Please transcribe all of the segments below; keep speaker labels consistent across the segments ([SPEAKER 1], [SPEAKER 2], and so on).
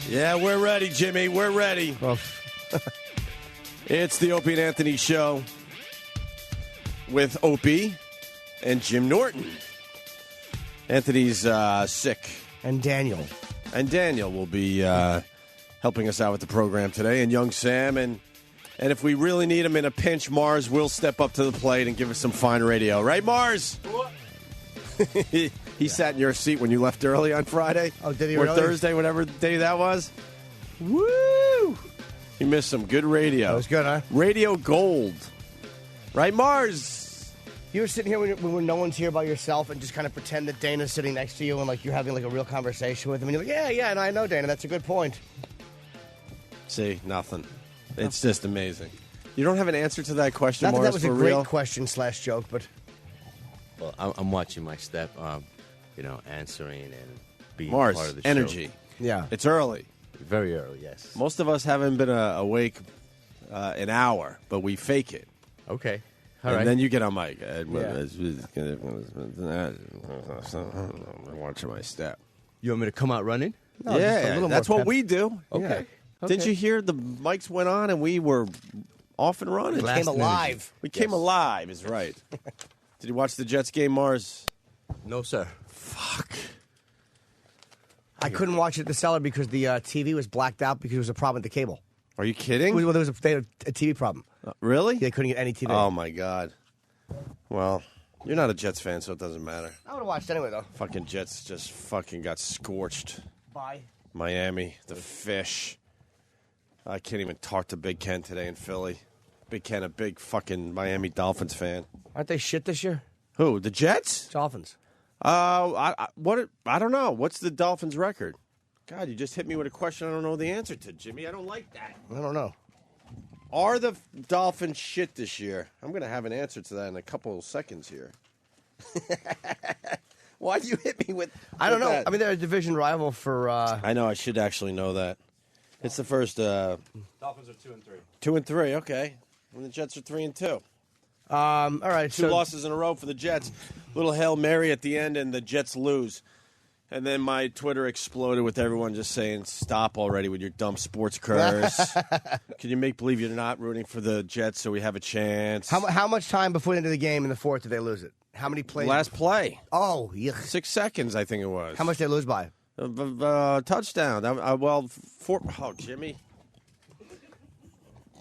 [SPEAKER 1] Yeah, we're ready, Jimmy. We're ready.
[SPEAKER 2] Well,
[SPEAKER 1] It's the Opie and Anthony Show with Opie and Jim Norton. Anthony's sick.
[SPEAKER 2] and Daniel.
[SPEAKER 1] And Daniel will be helping us out with the program today. And young Sam. And if we really need him in a pinch, Mars will step up to the plate and give us some fine radio. Right, Mars? He sat in your seat when you left early on Friday.
[SPEAKER 2] Oh, did he
[SPEAKER 1] Or
[SPEAKER 2] really?
[SPEAKER 1] Thursday, whatever day that was. Woo! You missed some good radio.
[SPEAKER 2] That was good, huh?
[SPEAKER 1] Radio gold. Right, Mars?
[SPEAKER 2] You were sitting here when no one's here by yourself and just kind of pretend that Dana's sitting next to you and like you're having like a real conversation with him. And you're like, yeah, and I know, Dana. That's a good point.
[SPEAKER 1] See, nothing. It's just amazing. You don't have an answer to that question,
[SPEAKER 2] Not that
[SPEAKER 1] Mars,
[SPEAKER 2] that was a
[SPEAKER 1] for
[SPEAKER 2] great
[SPEAKER 1] real?
[SPEAKER 2] question / joke, but
[SPEAKER 3] Well, I'm watching my step, answering and being
[SPEAKER 1] Mars,
[SPEAKER 3] part of the
[SPEAKER 1] energy.
[SPEAKER 3] show.
[SPEAKER 2] yeah.
[SPEAKER 1] It's early.
[SPEAKER 3] Very early, yes.
[SPEAKER 1] Most of us haven't been awake an hour, but we fake it.
[SPEAKER 3] Okay.
[SPEAKER 1] And
[SPEAKER 3] All right.
[SPEAKER 1] then you get on mic. Watching my step.
[SPEAKER 3] You want me to come out running?
[SPEAKER 2] No, just a
[SPEAKER 1] Yeah,
[SPEAKER 2] little
[SPEAKER 1] that's
[SPEAKER 2] more
[SPEAKER 1] what
[SPEAKER 2] pep.
[SPEAKER 1] we do.
[SPEAKER 3] Okay.
[SPEAKER 1] Did you hear the mics went on and we were off and running?
[SPEAKER 3] Last
[SPEAKER 2] Came alive.
[SPEAKER 1] We came alive, is right. Did you watch the Jets game, Mars?
[SPEAKER 3] No, sir.
[SPEAKER 1] Fuck.
[SPEAKER 2] I couldn't watch it at the cellar because the TV was blacked out because there was a problem with the cable.
[SPEAKER 1] Are you kidding?
[SPEAKER 2] Well, there was they had a TV problem.
[SPEAKER 1] Really?
[SPEAKER 2] They couldn't get any TV.
[SPEAKER 1] Oh, my God. Well, you're not a Jets fan, so it doesn't matter.
[SPEAKER 2] I would have watched anyway, though.
[SPEAKER 1] Fucking Jets just fucking got scorched.
[SPEAKER 2] Bye.
[SPEAKER 1] Miami, the fish. I can't even talk to Big Ken today in Philly. Big Ken, a big fucking Miami Dolphins fan.
[SPEAKER 2] Aren't they shit this year?
[SPEAKER 1] Who? The Jets?
[SPEAKER 2] Dolphins.
[SPEAKER 1] I don't know. What's the Dolphins' record? God, you just hit me with a question I don't know the answer to, Jimmy. I don't like that.
[SPEAKER 2] I don't know.
[SPEAKER 1] Are the Dolphins shit this year? I'm going to have an answer to that in a couple of seconds here. Why do you hit me with
[SPEAKER 2] I don't know.
[SPEAKER 1] that?
[SPEAKER 2] I mean, they're a division rival for.
[SPEAKER 1] I know. I should actually know that. It's the first.
[SPEAKER 4] Dolphins are 2-3.
[SPEAKER 1] 2-3. Okay, and the Jets are 3-2.
[SPEAKER 2] All right.
[SPEAKER 1] Two losses in a row for the Jets. Little Hail Mary at the end, and the Jets lose. And then my Twitter exploded with everyone just saying, "Stop already with your dumb sports curse." Can you make believe you're not rooting for the Jets so we have a chance?
[SPEAKER 2] How much time before the end of the game in the fourth did they lose it? How many plays?
[SPEAKER 1] Last play.
[SPEAKER 2] Oh, yeah.
[SPEAKER 1] 6 seconds, I think it was.
[SPEAKER 2] How much did they lose by?
[SPEAKER 1] Touchdown. Four. Oh, Jimmy.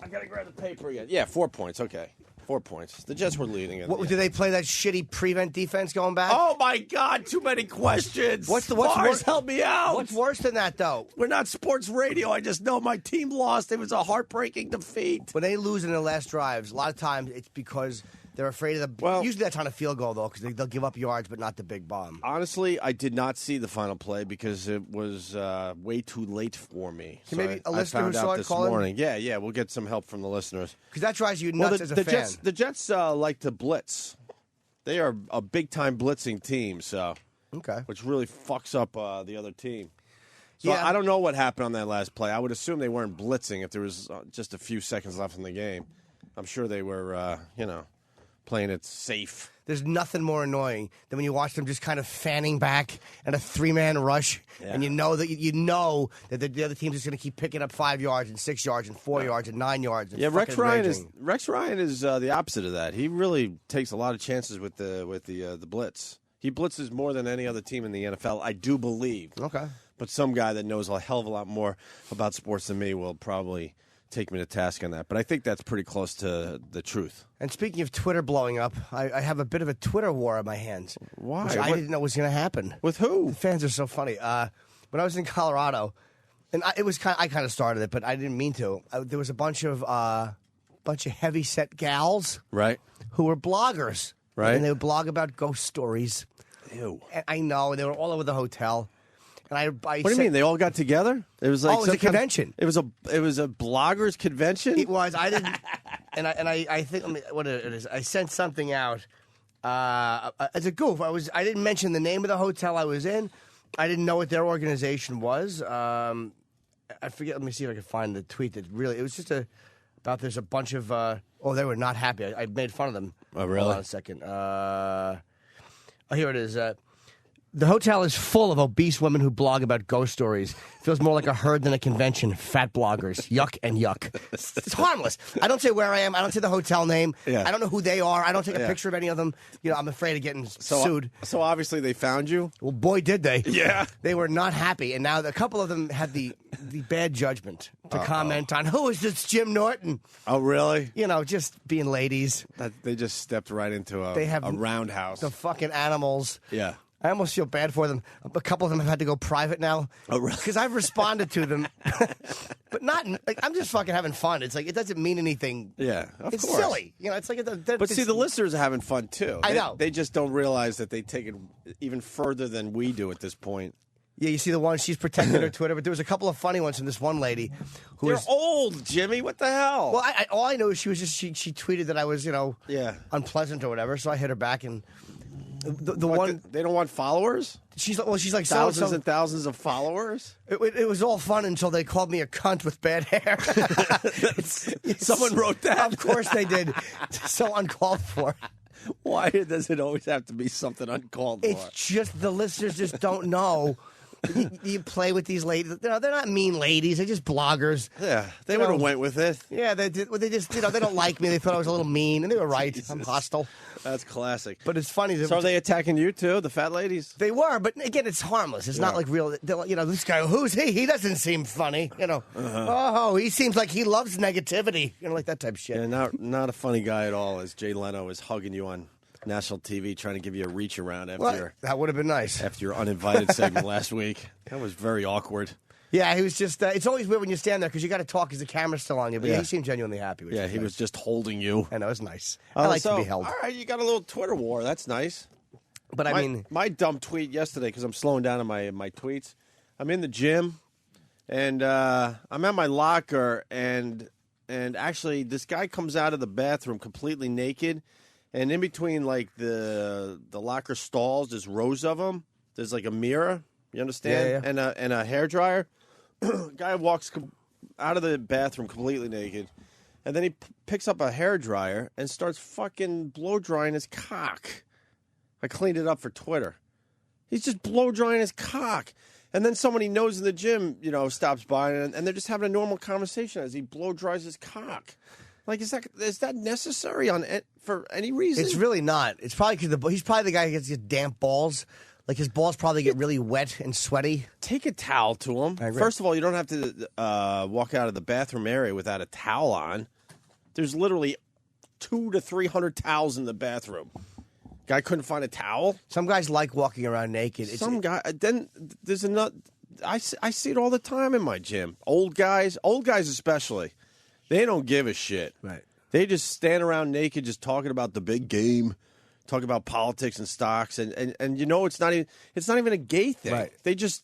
[SPEAKER 1] I got to grab the paper again. Yeah, 4 points. Okay. 4 points. The Jets were leading it.
[SPEAKER 2] Did they play that shitty prevent defense going back?
[SPEAKER 1] Oh, my God. Too many questions.
[SPEAKER 2] What's
[SPEAKER 1] Mars,
[SPEAKER 2] worse?
[SPEAKER 1] help me out.
[SPEAKER 2] What's worse than that, though?
[SPEAKER 1] We're not sports radio. I just know my team lost. It was a heartbreaking defeat.
[SPEAKER 2] When they lose in their last drives, a lot of times it's because they're afraid of the.
[SPEAKER 1] Well-
[SPEAKER 2] usually that's on a field goal, though, because they'll give up yards, but not the big bomb.
[SPEAKER 1] Honestly, I did not see the final play because it was way too late for me.
[SPEAKER 2] Can maybe a
[SPEAKER 1] I
[SPEAKER 2] listener
[SPEAKER 1] found
[SPEAKER 2] who
[SPEAKER 1] out
[SPEAKER 2] saw it
[SPEAKER 1] this
[SPEAKER 2] call in?
[SPEAKER 1] morning. Yeah, we'll get some help from the listeners.
[SPEAKER 2] Because that drives you nuts as a fan.
[SPEAKER 1] The Jets like to blitz. They are a big-time blitzing team, so
[SPEAKER 2] Okay.
[SPEAKER 1] which really fucks up the other team. So
[SPEAKER 2] Yeah.
[SPEAKER 1] I don't know what happened on that last play. I would assume they weren't blitzing if there was just a few seconds left in the game. I'm sure they were, playing it safe.
[SPEAKER 2] There's nothing more annoying than when you watch them just kind of fanning back and a 3-man rush, and you know that the other team's just going to keep picking up 5 yards and 6 yards and 4 yards and 9 yards. And
[SPEAKER 1] Yeah, Rex
[SPEAKER 2] fucking
[SPEAKER 1] Ryan
[SPEAKER 2] raging.
[SPEAKER 1] is the opposite of that. He really takes a lot of chances with the blitz. He blitzes more than any other team in the NFL, I do believe.
[SPEAKER 2] Okay.
[SPEAKER 1] But some guy that knows a hell of a lot more about sports than me will probably take me to task on that. But I think that's pretty close to the truth.
[SPEAKER 2] And speaking of Twitter blowing up, I have a bit of a Twitter war on my hands.
[SPEAKER 1] Why?
[SPEAKER 2] Which I
[SPEAKER 1] What-
[SPEAKER 2] didn't know was going to happen.
[SPEAKER 1] With who?
[SPEAKER 2] The fans are so funny. When I was in Colorado, and I kind of started it, but I didn't mean to. There was a bunch of heavy set gals,
[SPEAKER 1] Right.
[SPEAKER 2] who were bloggers,
[SPEAKER 1] Right.
[SPEAKER 2] And they would blog about ghost stories.
[SPEAKER 1] Ew.
[SPEAKER 2] And I know, and they were all over the hotel. And I
[SPEAKER 1] What do you mean? They all got together? It was like
[SPEAKER 2] Oh, it was
[SPEAKER 1] some
[SPEAKER 2] a convention.
[SPEAKER 1] It was a bloggers convention.
[SPEAKER 2] It was. I didn't. And I think what it is. I sent something out as a goof. I didn't mention the name of the hotel I was in. I didn't know what their organization was. I forget. Let me see if I can find the tweet that really. It was just about there's a bunch of. They were not happy. I made fun of them.
[SPEAKER 1] Oh, really?
[SPEAKER 2] Hold on a second. Here it is. The hotel is full of obese women who blog about ghost stories. Feels more like a herd than a convention. Fat bloggers. Yuck and yuck. It's harmless. I don't say where I am. I don't say the hotel name.
[SPEAKER 1] Yeah.
[SPEAKER 2] I don't know who they are. I don't take a picture of any of them. You know, I'm afraid of getting sued.
[SPEAKER 1] So obviously they found you?
[SPEAKER 2] Well, boy, did they.
[SPEAKER 1] Yeah.
[SPEAKER 2] They were not happy. And now a couple of them had the bad judgment to comment on, who is this Jim Norton?
[SPEAKER 1] Oh, really?
[SPEAKER 2] You know, just being ladies.
[SPEAKER 1] They just stepped right into
[SPEAKER 2] They have
[SPEAKER 1] a roundhouse.
[SPEAKER 2] The fucking animals.
[SPEAKER 1] Yeah.
[SPEAKER 2] I almost feel bad for them. A couple of them have had to go private now.
[SPEAKER 1] Oh, really?
[SPEAKER 2] Because I've responded to them. But not, like, I'm just fucking having fun. It's like, it doesn't mean anything.
[SPEAKER 1] Yeah, of
[SPEAKER 2] it's
[SPEAKER 1] course.
[SPEAKER 2] silly. You know, it's like,
[SPEAKER 1] But see, the listeners are having fun, too.
[SPEAKER 2] I know.
[SPEAKER 1] They just don't realize that they take it even further than we do at this point.
[SPEAKER 2] Yeah, you see the one, she's protecting her Twitter, but there was a couple of funny ones from this one lady who
[SPEAKER 1] They're
[SPEAKER 2] was
[SPEAKER 1] old, Jimmy. What the hell?
[SPEAKER 2] Well, all I know is she tweeted that I was,
[SPEAKER 1] Yeah.
[SPEAKER 2] unpleasant or whatever, so I hit her back and the
[SPEAKER 1] What,
[SPEAKER 2] one
[SPEAKER 1] they don't want followers?
[SPEAKER 2] she's like
[SPEAKER 1] Thousands
[SPEAKER 2] so,
[SPEAKER 1] and thousands of followers?
[SPEAKER 2] it was all fun until they called me a cunt with bad hair.
[SPEAKER 1] Someone wrote that?
[SPEAKER 2] Of course they did. So uncalled for.
[SPEAKER 1] Why does it always have to be something uncalled for?
[SPEAKER 2] It's just the listeners just don't know. You play with these ladies. They're not mean ladies. They're just bloggers.
[SPEAKER 1] Yeah, they
[SPEAKER 2] You
[SPEAKER 1] would have
[SPEAKER 2] know,
[SPEAKER 1] went with it.
[SPEAKER 2] Yeah, they did. They just, they don't like me. They thought I was a little mean, and they were right. I'm hostile.
[SPEAKER 1] That's classic.
[SPEAKER 2] But it's funny.
[SPEAKER 1] So are they attacking you, too, the fat ladies?
[SPEAKER 2] They were, but again, it's harmless. It's not like real. This guy, who's he? He doesn't seem funny. Oh, he seems like he loves negativity. Like that type of shit.
[SPEAKER 1] Yeah, not a funny guy at all, as Jay Leno is hugging you on national TV, trying to give you a reach around
[SPEAKER 2] that would have been nice.
[SPEAKER 1] after your uninvited segment last week. That was very awkward.
[SPEAKER 2] Yeah, he was just. It's always weird when you stand there because you got to talk because the camera's still on you. But he seemed genuinely happy. Which
[SPEAKER 1] Yeah,
[SPEAKER 2] was
[SPEAKER 1] he
[SPEAKER 2] nice.
[SPEAKER 1] was just holding you.
[SPEAKER 2] I know, it's nice. I like to be held.
[SPEAKER 1] All right, you got a little Twitter war. That's nice.
[SPEAKER 2] But I mean,
[SPEAKER 1] my dumb tweet yesterday, because I'm slowing down on my tweets. I'm in the gym, and I'm at my locker, and actually this guy comes out of the bathroom completely naked, and in between like the locker stalls, there's rows of them. There's like a mirror, you understand,
[SPEAKER 2] Yeah.
[SPEAKER 1] and a hairdryer. Guy walks out of the bathroom completely naked, and then he picks up a hairdryer and starts fucking blow drying his cock. I cleaned it up for Twitter. He's just blow drying his cock. And then someone he knows in the gym, stops by and they're just having a normal conversation as he blow dries his cock. Like, is that necessary for any reason?
[SPEAKER 2] it's really not. It's probably because he's probably the guy who gets his damp balls. Like his balls probably get really wet and sweaty.
[SPEAKER 1] Take a towel to him.
[SPEAKER 2] I agree.
[SPEAKER 1] First of all, you don't have to walk out of the bathroom area without a towel on. There's literally 200 to 300 towels in the bathroom. Guy couldn't find a towel.
[SPEAKER 2] Some guys like walking around naked.
[SPEAKER 1] Then there's another. I see it all the time in my gym. Old guys especially, they don't give a shit.
[SPEAKER 2] Right.
[SPEAKER 1] They just stand around naked, just talking about the big game, talking about politics and stocks, and it's not even a gay thing.
[SPEAKER 2] Right.
[SPEAKER 1] They just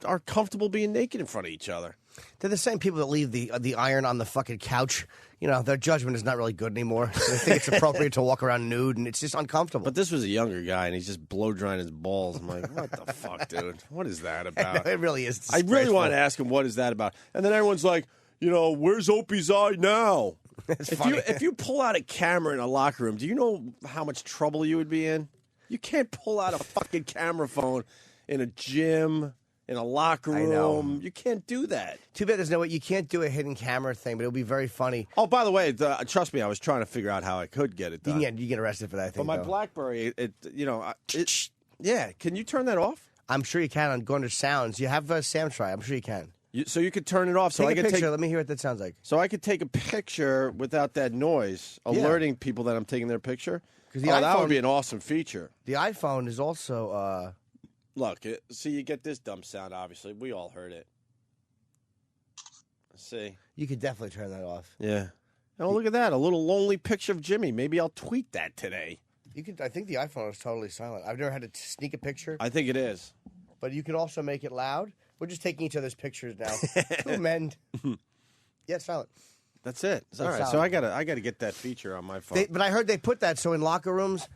[SPEAKER 1] are comfortable being naked in front of each other.
[SPEAKER 2] They're the same people that leave the iron on the fucking couch. Their judgment is not really good anymore. They think it's appropriate to walk around nude, and it's just uncomfortable.
[SPEAKER 1] But this was a younger guy, and he's just blow drying his balls. I'm like, what the fuck, dude? What is that about?
[SPEAKER 2] It really is.
[SPEAKER 1] I really want to ask him, what is that about? And then everyone's like, where's Opie's eye now? If you pull out a camera in a locker room, do you know how much trouble you would be in? You can't pull out a fucking camera phone in a gym, in a locker room.
[SPEAKER 2] I know.
[SPEAKER 1] You can't do that.
[SPEAKER 2] Too bad there's no way. You can't do a hidden camera thing, but it'll be very funny.
[SPEAKER 1] Oh, by the way, trust me, I was trying to figure out how I could get it done.
[SPEAKER 2] You get arrested for that, I think.
[SPEAKER 1] But my
[SPEAKER 2] though.
[SPEAKER 1] BlackBerry, yeah. Can you turn that off?
[SPEAKER 2] I'm sure you can on going to sounds. You have Sam try. I'm sure you can.
[SPEAKER 1] So you could turn it off. So
[SPEAKER 2] Take
[SPEAKER 1] I
[SPEAKER 2] a
[SPEAKER 1] could
[SPEAKER 2] picture. Let me hear what that sounds like.
[SPEAKER 1] So I could take a picture without that noise, alerting people that I'm taking their picture. That would be an awesome feature.
[SPEAKER 2] The iPhone is also.
[SPEAKER 1] Look, you get this dumb sound, obviously. We all heard it. Let's see.
[SPEAKER 2] You could definitely turn that off.
[SPEAKER 1] Yeah. Oh, look at that. A little lonely picture of Jimmy. Maybe I'll tweet that today.
[SPEAKER 2] You could. I think the iPhone is totally silent. I've never had to sneak a picture.
[SPEAKER 1] I think it is.
[SPEAKER 2] But you could also make it loud. We're just taking each other's pictures now. Two men. Yeah, it's silent.
[SPEAKER 1] That's it. All right.
[SPEAKER 2] silent.
[SPEAKER 1] So I gotta get that feature on my phone.
[SPEAKER 2] But I heard they put that so in locker rooms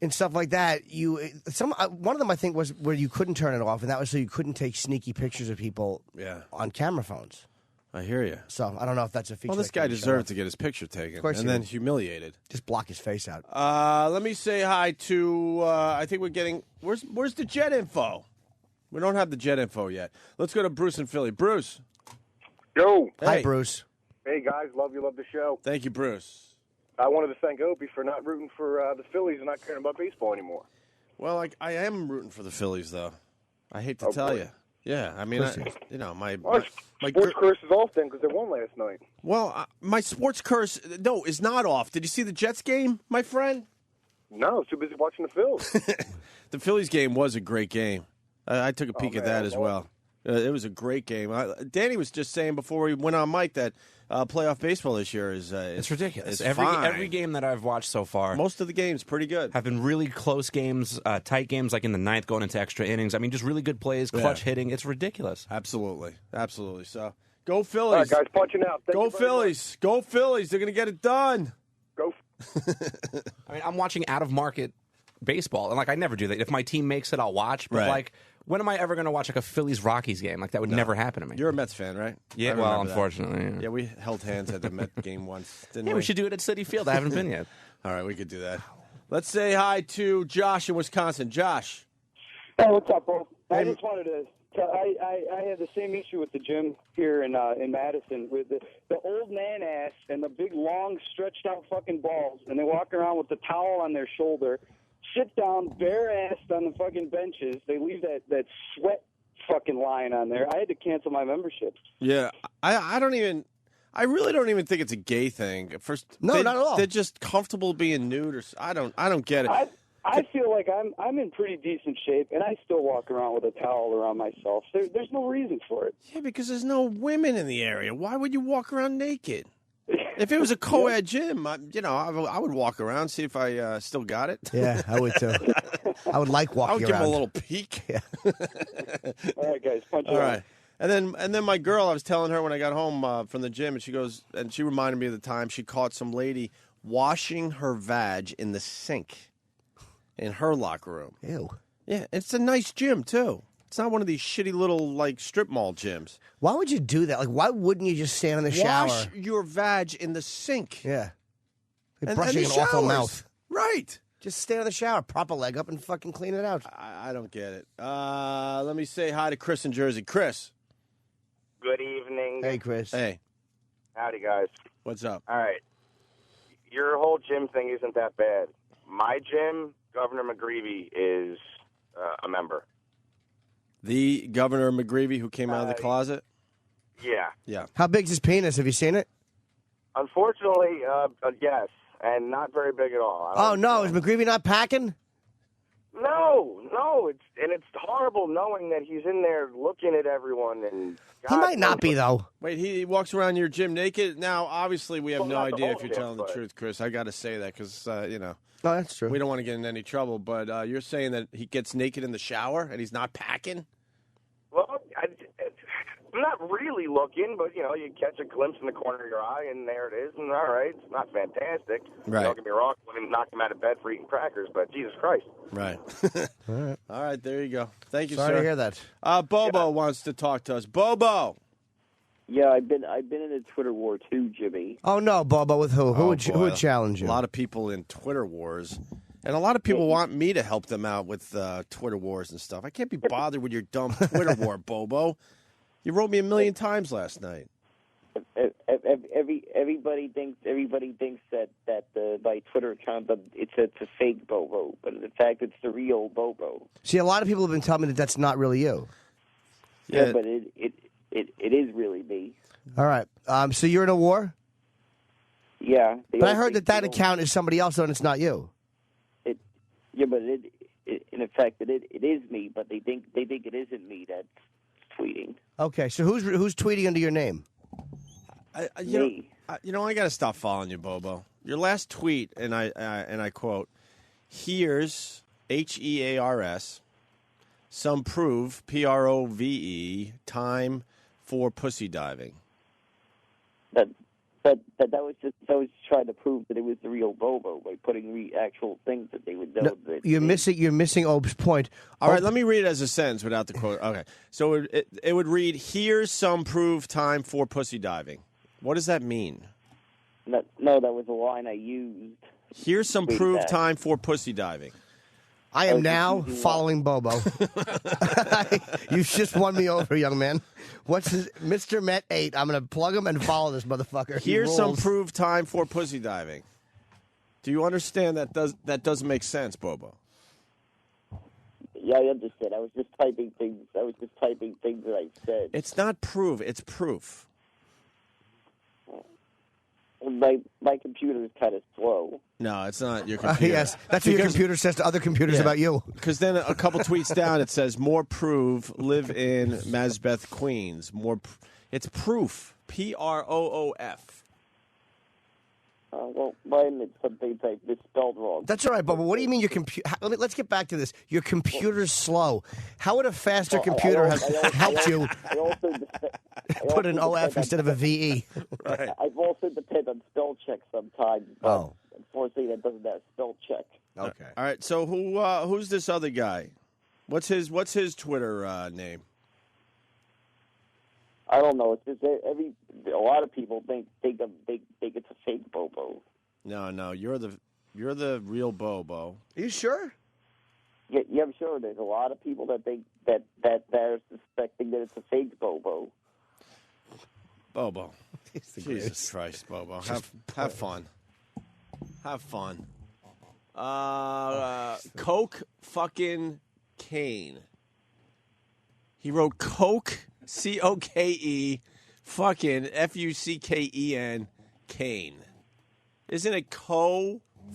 [SPEAKER 2] and stuff like that. One of them I think was where you couldn't turn it off, and that was so you couldn't take sneaky pictures of people.
[SPEAKER 1] Yeah.
[SPEAKER 2] On camera phones.
[SPEAKER 1] I hear you.
[SPEAKER 2] So I don't know if that's a feature.
[SPEAKER 1] Well, this
[SPEAKER 2] that
[SPEAKER 1] guy
[SPEAKER 2] can be shown
[SPEAKER 1] deserved
[SPEAKER 2] off.
[SPEAKER 1] to get his picture taken
[SPEAKER 2] course
[SPEAKER 1] and
[SPEAKER 2] he
[SPEAKER 1] then
[SPEAKER 2] did.
[SPEAKER 1] humiliated.
[SPEAKER 2] Just block his face out.
[SPEAKER 1] Let me say hi to. I think we're getting. Where's the jet info? We don't have the jet info yet. Let's go to Bruce in Philly. Bruce.
[SPEAKER 4] Yo.
[SPEAKER 2] Hi,
[SPEAKER 1] Hey.
[SPEAKER 2] Bruce.
[SPEAKER 4] Hey, guys. Love the show.
[SPEAKER 1] Thank you, Bruce.
[SPEAKER 4] I wanted to thank Opie for not rooting for the Phillies and not caring about baseball anymore.
[SPEAKER 1] Well, I am rooting for the Phillies, though. I hate to
[SPEAKER 4] Oh,
[SPEAKER 1] tell
[SPEAKER 4] boy.
[SPEAKER 1] you. Yeah, I mean, my
[SPEAKER 4] Well, sports curse is off then because they won last night.
[SPEAKER 1] Well, my sports curse, no, is not off. Did you see the Jets game, my friend?
[SPEAKER 4] No, I was too busy watching the Phils.
[SPEAKER 1] The Phillies game was a great game. I took a peek at
[SPEAKER 4] man,
[SPEAKER 1] that as well. It was a great game. Danny was just saying before we went on mic that playoff baseball this year is
[SPEAKER 5] It's ridiculous.
[SPEAKER 1] It's
[SPEAKER 5] Every game that I've watched so far
[SPEAKER 1] most of the games pretty good.
[SPEAKER 5] have been really close games, tight games, like in the ninth, going into extra innings. I mean, just really good plays, clutch hitting. It's ridiculous.
[SPEAKER 1] Absolutely. So go Phillies.
[SPEAKER 4] All right, guys, punching out. Thank
[SPEAKER 1] Go
[SPEAKER 4] you very
[SPEAKER 1] Phillies. Go Phillies. They're going to get it done.
[SPEAKER 4] much. Go.
[SPEAKER 5] I mean, I'm watching out of market baseball, and like I never do that. If my team makes it, I'll watch. But
[SPEAKER 1] Right.
[SPEAKER 5] like, when am I ever going to watch like a Phillies Rockies game? Like that would never happen to me.
[SPEAKER 1] You're a Mets fan, right?
[SPEAKER 5] Yeah,
[SPEAKER 1] I
[SPEAKER 5] well,
[SPEAKER 1] remember that.
[SPEAKER 5] unfortunately.
[SPEAKER 1] Yeah, we held hands at the Met game once, didn't
[SPEAKER 5] Yeah,
[SPEAKER 1] we?
[SPEAKER 5] we should do it at Citi Field. I haven't been yet.
[SPEAKER 1] All right, we could do that. Let's say hi to Josh in Wisconsin. Josh.
[SPEAKER 6] Hey, what's up, bro? I
[SPEAKER 1] Hey.
[SPEAKER 6] just wanted to tell, I had the same issue with the gym here in Madison with the old man ass and the big, long, stretched out fucking balls, and they walk around with the towel on their shoulder, sit down bare-assed on the fucking benches. They leave that sweat fucking line on there. I had to cancel my membership.
[SPEAKER 1] Yeah, I really don't even think it's a gay thing. First,
[SPEAKER 2] No, not at all.
[SPEAKER 1] They're just comfortable being nude, or I don't get it.
[SPEAKER 6] I feel like I'm in pretty decent shape, and I still walk around with a towel around myself. There's no reason for it.
[SPEAKER 1] Yeah, because there's no women in the area. Why would you walk around naked? If it was a co-ed gym, I would walk around, see if I still got it.
[SPEAKER 2] Yeah, I would too. I would like
[SPEAKER 1] I
[SPEAKER 2] walking
[SPEAKER 1] would give
[SPEAKER 2] around.
[SPEAKER 1] them a little peek.
[SPEAKER 2] Yeah.
[SPEAKER 6] All right, guys, punch it
[SPEAKER 1] All
[SPEAKER 6] out.
[SPEAKER 1] right. And then my girl, I was telling her when I got home from the gym, and she reminded me of the time she caught some lady washing her vag in the sink in her locker room.
[SPEAKER 2] Ew.
[SPEAKER 1] Yeah, it's a nice gym too. It's not one of these shitty little like strip mall gyms.
[SPEAKER 2] Why would you do that? Like, why wouldn't you just stand in the shower?
[SPEAKER 1] Wash your vag in the sink.
[SPEAKER 2] Yeah. Like
[SPEAKER 1] And
[SPEAKER 2] brushing
[SPEAKER 1] the
[SPEAKER 2] an awful
[SPEAKER 1] showers.
[SPEAKER 2] mouth.
[SPEAKER 1] Right.
[SPEAKER 2] Just stand in the shower, prop a leg up, and fucking clean it out.
[SPEAKER 1] I don't get it. Let me say hi to Chris in Jersey. Chris.
[SPEAKER 7] Good evening.
[SPEAKER 2] Hey, Chris.
[SPEAKER 1] Hey,
[SPEAKER 7] Howdy, guys.
[SPEAKER 1] what's up?
[SPEAKER 7] All right. Your whole gym thing isn't that bad. My gym, Governor McGreevy is a member.
[SPEAKER 1] The Governor McGreevy who came out of the closet?
[SPEAKER 7] Yeah.
[SPEAKER 1] Yeah.
[SPEAKER 2] How big's his penis? Have you seen it?
[SPEAKER 7] Unfortunately, yes, and not very big at all.
[SPEAKER 2] Oh, no. Is McGreevy not packing?
[SPEAKER 7] No. It's horrible knowing that he's in there looking at everyone. And
[SPEAKER 2] He
[SPEAKER 7] God
[SPEAKER 2] might not
[SPEAKER 7] knows
[SPEAKER 2] be, though.
[SPEAKER 1] Wait, he walks around your gym naked? Now, obviously, we have
[SPEAKER 7] Well,
[SPEAKER 1] no
[SPEAKER 7] not the
[SPEAKER 1] idea
[SPEAKER 7] whole
[SPEAKER 1] if you're
[SPEAKER 7] gym,
[SPEAKER 1] telling the
[SPEAKER 7] but-
[SPEAKER 1] truth, Chris. I got to say that because,
[SPEAKER 2] Oh, that's true.
[SPEAKER 1] we don't want to get in any trouble. But you're saying that he gets naked in the shower and he's not packing?
[SPEAKER 7] Well, I'm not really looking, but, you catch a glimpse in the corner of your eye, and there it is. And, all right, it's not fantastic.
[SPEAKER 1] Right.
[SPEAKER 7] Don't get me wrong. I wouldn't knock him out of bed for eating crackers, but Jesus Christ.
[SPEAKER 1] Right.
[SPEAKER 2] All right.
[SPEAKER 1] All right, there you go. Thank you,
[SPEAKER 2] Sorry
[SPEAKER 1] sir.
[SPEAKER 2] to hear that.
[SPEAKER 1] Bobo wants to talk to us. Bobo.
[SPEAKER 8] Yeah, I've been in a Twitter war too, Jimmy.
[SPEAKER 2] Oh, no, Bobo, with who? Who
[SPEAKER 1] Oh, boy.
[SPEAKER 2] would challenge you?
[SPEAKER 1] A lot of people in Twitter wars. And a lot of people want me to help them out with Twitter wars and stuff. I can't be bothered with your dumb Twitter war, Bobo. You wrote me 1,000,000 times last night.
[SPEAKER 8] Everybody thinks that my Twitter account it's a fake Bobo, but in fact it's the real Bobo.
[SPEAKER 2] See, a lot of people have been telling me that that's not really you.
[SPEAKER 8] Yeah, but it is really me.
[SPEAKER 2] All right. So you're in a war?
[SPEAKER 8] Yeah,
[SPEAKER 2] But I heard that account is somebody else, and it's not you.
[SPEAKER 8] Yeah, but in fact it is me, but they think it isn't me that's tweeting.
[SPEAKER 2] Okay, so who's tweeting under your name?
[SPEAKER 8] Me.
[SPEAKER 1] I got to stop following you, Bobo. Your last tweet, and I quote, "Here's HEARS, some prove PROVE time for pussy diving."
[SPEAKER 8] But that was just trying to prove that it was the real Bobo by putting actual things that they would know.
[SPEAKER 2] No,
[SPEAKER 8] that
[SPEAKER 2] you're missing Obe's point.
[SPEAKER 1] All right, let me read it as a sentence without the quote. Okay, so it would read, "Here's some proof time for pussy diving." What does that mean?
[SPEAKER 8] No, that was a line I used.
[SPEAKER 1] Here's some proof time for pussy diving.
[SPEAKER 2] I am now following Bobo. You just won me over, young man. What's his Mr. Met 8? I'm going to plug him and follow this motherfucker.
[SPEAKER 1] Here's some proof time for pussy diving. Do you understand that doesn't make sense, Bobo?
[SPEAKER 8] Yeah, I understand. I was just typing things that I said.
[SPEAKER 1] It's not proof. It's proof.
[SPEAKER 8] My computer is kind of slow.
[SPEAKER 1] No, it's not your computer.
[SPEAKER 2] Yes, that's what your computer says to other computers about you.
[SPEAKER 1] Because then a couple tweets down, it says, "More proof, live in Mazbeth, Queens." It's proof. Proof.
[SPEAKER 8] Well, mine is something I misspelled wrong.
[SPEAKER 2] That's all right, Bobo. What do you mean your computer? Let's get back to this. Your computer's slow. How would a faster computer have helped you put an OF instead of a VE?
[SPEAKER 1] Right.
[SPEAKER 8] I've also depended on spell check sometimes. But unfortunately, that doesn't have spell check.
[SPEAKER 2] Okay.
[SPEAKER 1] All right. So who's this other guy? What's his Twitter name?
[SPEAKER 8] I don't know. It's just a lot of people think it's a fake Bobo.
[SPEAKER 1] No, you're the real Bobo.
[SPEAKER 2] Are you sure?
[SPEAKER 8] Yeah, I'm sure. There's a lot of people that think that they're suspecting that it's a fake Bobo.
[SPEAKER 1] Bobo. Jesus Christ, Bobo. Have fun. Have fun. Coke fucking Kane. He wrote Coke, Coke, fucking Fucken, Kane. Isn't it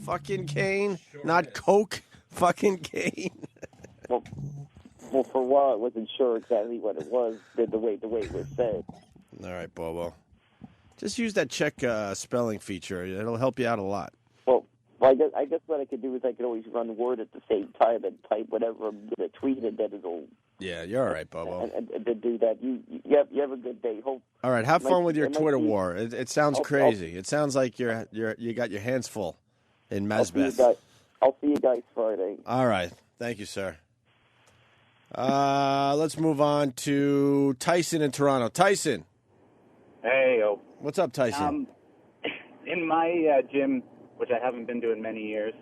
[SPEAKER 1] fucking Kane? Sure, not Coke fucking Kane.
[SPEAKER 8] Well, for a while I wasn't sure exactly what it was, the way it was said.
[SPEAKER 1] All right, Bobo. Just use that check spelling feature. It'll help you out a lot.
[SPEAKER 8] Well, I guess what I could do is I could always run Word at the same time and type whatever I'm going to tweet, and then it'll. Yeah,
[SPEAKER 1] you're all right, Bobo.
[SPEAKER 8] And then do that. You have a good day. All
[SPEAKER 1] right, have fun with your Twitter war. It sounds crazy. It sounds like you got your hands full in Mazbeth.
[SPEAKER 8] I'll see you guys Friday.
[SPEAKER 1] All right, thank you, sir. Let's move on to Tyson in Toronto. Tyson.
[SPEAKER 9] Hey,
[SPEAKER 1] what's up, Tyson?
[SPEAKER 9] In my gym, which I haven't been to in many years,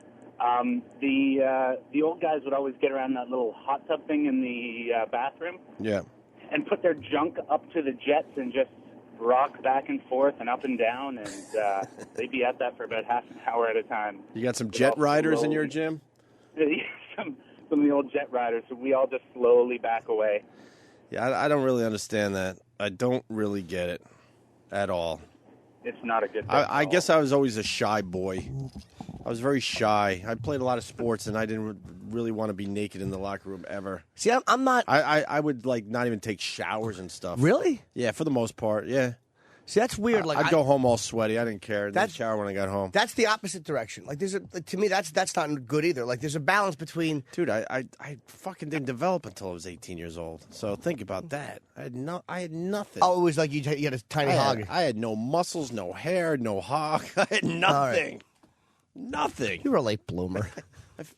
[SPEAKER 9] the old guys would always get around that little hot tub thing in the bathroom.
[SPEAKER 1] Yeah.
[SPEAKER 9] And put their junk up to the jets and just rock back and forth and up and down, and they'd be at that for about half an hour at a time.
[SPEAKER 1] You got some jet riders in your gym?
[SPEAKER 9] some of the old jet riders, so we all just slowly back away.
[SPEAKER 1] Yeah, I don't really understand that. I don't really get it at all.
[SPEAKER 9] It's not a good thing.
[SPEAKER 1] I guess I was always a shy boy. I was very shy. I played a lot of sports, and I didn't really want to be naked in the locker room ever.
[SPEAKER 2] See, I'm not.
[SPEAKER 1] I would not even take showers and stuff.
[SPEAKER 2] Really?
[SPEAKER 1] Yeah, for the most part. Yeah.
[SPEAKER 2] See, that's weird.
[SPEAKER 1] I'd go home all sweaty. I didn't care. I'd shower when I got home.
[SPEAKER 2] That's the opposite direction. To me, that's not good either. Like, there's a balance between.
[SPEAKER 1] Dude, I fucking didn't develop until I was 18 years old. So think about that. I had nothing.
[SPEAKER 2] Oh, it was like you had a tiny hog.
[SPEAKER 1] I had no muscles, no hair, no hog. I had nothing. Right. Nothing.
[SPEAKER 2] You were a late bloomer.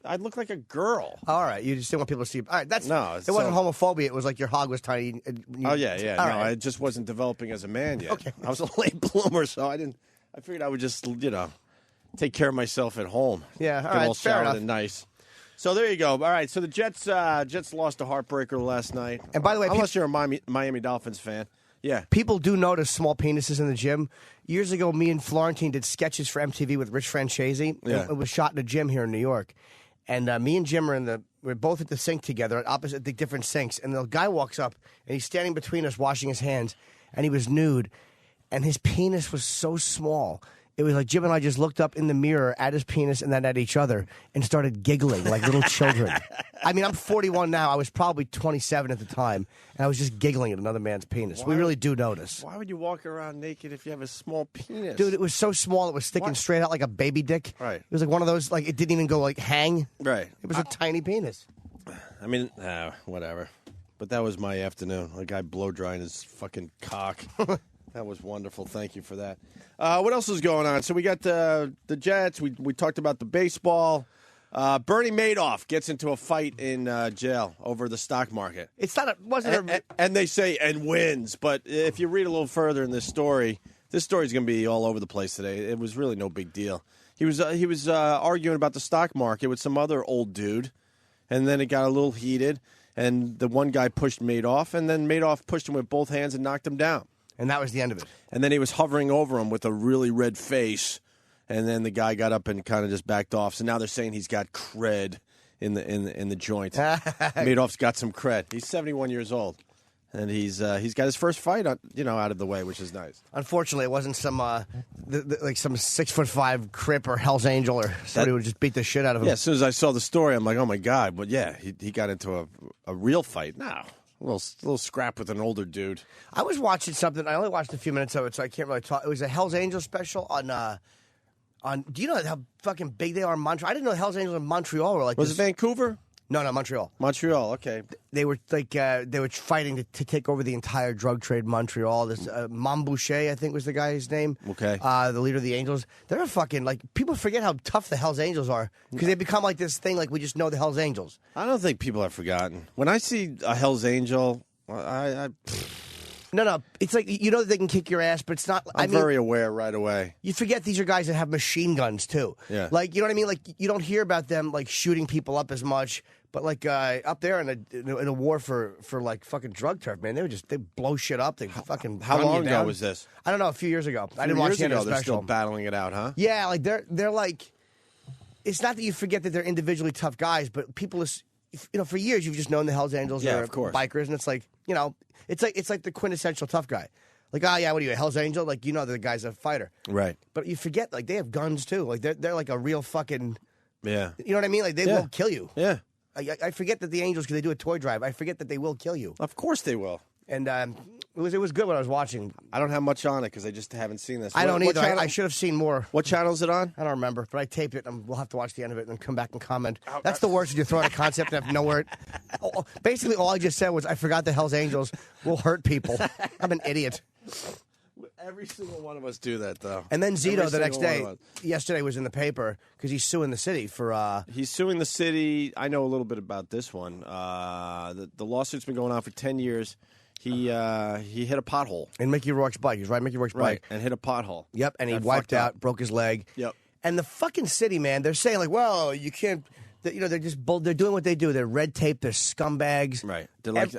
[SPEAKER 1] I look like a girl.
[SPEAKER 2] All right, you just didn't want people to see. All right, it wasn't homophobia. It was like your hog was tiny.
[SPEAKER 1] Yeah. No, I just wasn't developing as a man yet. Okay. I was a late bloomer, so I figured I would just take care of myself at home.
[SPEAKER 2] Yeah, all
[SPEAKER 1] get
[SPEAKER 2] right,
[SPEAKER 1] all showered and nice. So there you go. All right, so the Jets lost a heartbreaker last night.
[SPEAKER 2] And by the way,
[SPEAKER 1] unless you're a Miami Dolphins fan. Yeah.
[SPEAKER 2] People do notice small penises in the gym. Years ago, me and Florentine did sketches for MTV with Rich Francesi.
[SPEAKER 1] Yeah.
[SPEAKER 2] It was shot in a gym here in New York. And me and Jim we're both at the sink together, at opposite the different sinks. And the guy walks up, and he's standing between us washing his hands. And he was nude. And his penis was so small. It was like Jim and I just looked up in the mirror at his penis and then at each other and started giggling like little children. I mean, I'm 41 now. I was probably 27 at the time, and I was just giggling at another man's penis. We really do notice.
[SPEAKER 1] Why would you walk around naked if you have a small penis?
[SPEAKER 2] Dude, it was so small it was sticking straight out like a baby dick.
[SPEAKER 1] Right.
[SPEAKER 2] It was like one of those, like, it didn't even go, like, hang.
[SPEAKER 1] Right.
[SPEAKER 2] It was a tiny penis.
[SPEAKER 1] I mean, whatever. But that was my afternoon. A guy blow drying his fucking cock. That was wonderful. Thank you for that. What else is going on? So we got the Jets. We talked about the baseball. Bernie Madoff gets into a fight in jail over the stock market. And they say and wins. But if you read a little further in this story's going to be all over the place today. It was really no big deal. He was arguing about the stock market with some other old dude, and then it got a little heated. And the one guy pushed Madoff, and then Madoff pushed him with both hands and knocked him down.
[SPEAKER 2] And that was the end of it.
[SPEAKER 1] And then he was hovering over him with a really red face. And then the guy got up and kind of just backed off. So now they're saying he's got cred in the joint. Madoff's got some cred. He's 71 years old, and he's got his first fight out of the way, which is nice.
[SPEAKER 2] Unfortunately, it wasn't some like some 6'5" Crip or Hell's Angel or somebody who would just beat the shit out of him.
[SPEAKER 1] Yeah, as soon as I saw the story, I'm like, oh my god! But yeah, he got into a real fight. No. A little scrap with an older dude.
[SPEAKER 2] I was watching something. I only watched a few minutes of it, so I can't really talk. It was a Hell's Angel special on. Do you know how fucking big they are in Montreal? I didn't know Hell's Angels in Montreal were like.
[SPEAKER 1] Was it Vancouver?
[SPEAKER 2] No, Montreal.
[SPEAKER 1] Montreal, okay.
[SPEAKER 2] They were like they were fighting to take over the entire drug trade in Montreal. This Mom Boucher, I think, was the guy's name.
[SPEAKER 1] Okay.
[SPEAKER 2] The leader of the Angels. They're a fucking like people forget how tough the Hell's Angels are because they become like this thing like we just know the Hell's Angels.
[SPEAKER 1] I don't think people have forgotten. When I see a Hell's Angel,
[SPEAKER 2] No, it's like that they can kick your ass, but it's not.
[SPEAKER 1] I'm very aware right away.
[SPEAKER 2] You forget these are guys that have machine guns too.
[SPEAKER 1] Yeah,
[SPEAKER 2] like you know what I mean. Like you don't hear about them like shooting people up as much, but like up there in a war for like fucking drug turf, man, they blow shit up. They fucking
[SPEAKER 1] how long ago was this?
[SPEAKER 2] I don't know, a few years ago. I didn't watch the end of the
[SPEAKER 1] They're
[SPEAKER 2] special.
[SPEAKER 1] still battling it out, huh?
[SPEAKER 2] Yeah, like they're like. It's not that you forget that they're individually tough guys, but people for years you've just known the Hell's Angels are
[SPEAKER 1] of course.
[SPEAKER 2] bikers, and it's like it's like the quintessential tough guy. Like, what are you, a Hell's Angel? Like, the guy's a fighter.
[SPEAKER 1] Right.
[SPEAKER 2] But you forget, like, they have guns, too. Like, they're like a real fucking...
[SPEAKER 1] Yeah.
[SPEAKER 2] You know what I mean? Like, they will kill you.
[SPEAKER 1] Yeah.
[SPEAKER 2] I forget that the Angels, because they do a toy drive, I forget that they will kill you.
[SPEAKER 1] Of course they will.
[SPEAKER 2] And it was good when I was watching.
[SPEAKER 1] I don't have much on it because I just haven't seen this.
[SPEAKER 2] I don't either. I should have seen more.
[SPEAKER 1] What channel is it on?
[SPEAKER 2] I don't remember, but I taped it, and we'll have to watch the end of it and then come back and comment. That's the worst. You throw out a concept and have nowhere. Basically, all I just said was I forgot the Hell's Angels will hurt people. I'm an idiot.
[SPEAKER 1] Every single one of us do that, though.
[SPEAKER 2] And then Zito the next day, yesterday was in the paper because he's suing the city for...
[SPEAKER 1] He's suing the city. I know a little bit about this one. The lawsuit's been going on for 10 years. He hit a pothole.
[SPEAKER 2] In Mickey Rourke's bike. He's riding Mickey Rourke's bike.
[SPEAKER 1] And hit a pothole.
[SPEAKER 2] Yep, and he wiped out, broke his leg.
[SPEAKER 1] Yep.
[SPEAKER 2] And the fucking city, man, they're saying, like, well, you can't... they're just... They're doing what they do. They're red tape. They're scumbags.
[SPEAKER 1] Right. They're like,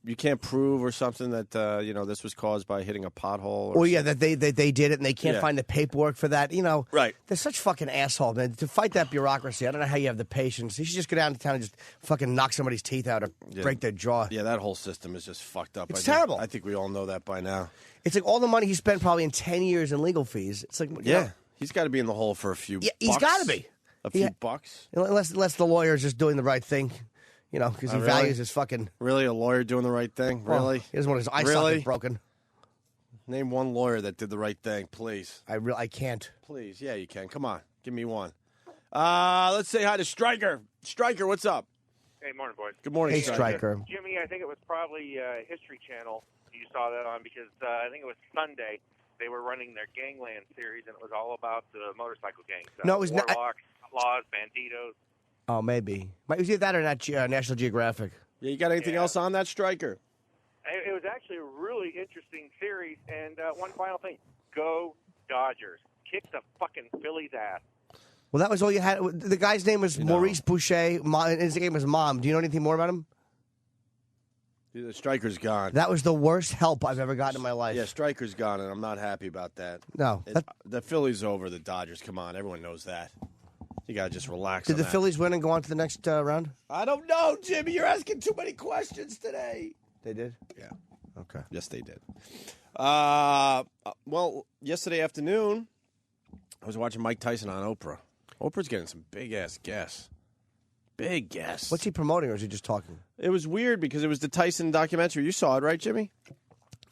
[SPEAKER 1] you can't prove or something that this was caused by hitting a pothole.
[SPEAKER 2] Or that they did it and they can't find the paperwork for that.
[SPEAKER 1] Right.
[SPEAKER 2] They're such fucking assholes, man. To fight that bureaucracy, I don't know how you have the patience. You should just go down to town and just fucking knock somebody's teeth out or break their jaw.
[SPEAKER 1] Yeah, that whole system is just fucked up.
[SPEAKER 2] It's terrible.
[SPEAKER 1] I think we all know that by now.
[SPEAKER 2] It's like all the money he spent probably in 10 years in legal fees. It's like
[SPEAKER 1] he's got to be in the hole for a few.
[SPEAKER 2] Yeah, he's got to be
[SPEAKER 1] a few bucks,
[SPEAKER 2] unless the lawyer is just doing the right thing. Because he values his fucking...
[SPEAKER 1] Really? A lawyer doing the right thing? Really?
[SPEAKER 2] He doesn't want his eye socket broken.
[SPEAKER 1] Name one lawyer that did the right thing, please.
[SPEAKER 2] I can't.
[SPEAKER 1] Please. Yeah, you can. Come on. Give me one. Let's say hi to Stryker. Stryker, what's up?
[SPEAKER 10] Hey, morning, boys.
[SPEAKER 1] Good morning,
[SPEAKER 2] Stryker.
[SPEAKER 10] Jimmy, I think it was probably History Channel you saw that on because I think it was Sunday. They were running their Gangland series, and it was all about the motorcycle gangs.
[SPEAKER 2] No, it was not...
[SPEAKER 10] Warlocks, outlaws, banditos.
[SPEAKER 2] Oh, maybe. It was either that or National Geographic.
[SPEAKER 1] Yeah, you got anything else on that, Stryker?
[SPEAKER 10] It was actually a really interesting series. And one final thing. Go Dodgers. Kick the fucking Phillies' ass.
[SPEAKER 2] Well, that was all you had. The guy's name was Maurice Boucher. His name was Mom. Do you know anything more about him?
[SPEAKER 1] The Stryker's gone.
[SPEAKER 2] That was the worst help I've ever gotten in my life.
[SPEAKER 1] Yeah, Stryker's gone, and I'm not happy about that.
[SPEAKER 2] No.
[SPEAKER 1] The Phillies over the Dodgers. Come on. Everyone knows that. You got to just relax.
[SPEAKER 2] Did the Phillies win and go on to the next round?
[SPEAKER 1] I don't know, Jimmy. You're asking too many questions today.
[SPEAKER 2] They did?
[SPEAKER 1] Yeah.
[SPEAKER 2] Okay.
[SPEAKER 1] Yes, they did. Well, yesterday afternoon, I was watching Mike Tyson on Oprah. Oprah's getting some big-ass guests. Big guests.
[SPEAKER 2] What's he promoting, or is he just talking?
[SPEAKER 1] It was weird because it was the Tyson documentary. You saw it, right, Jimmy?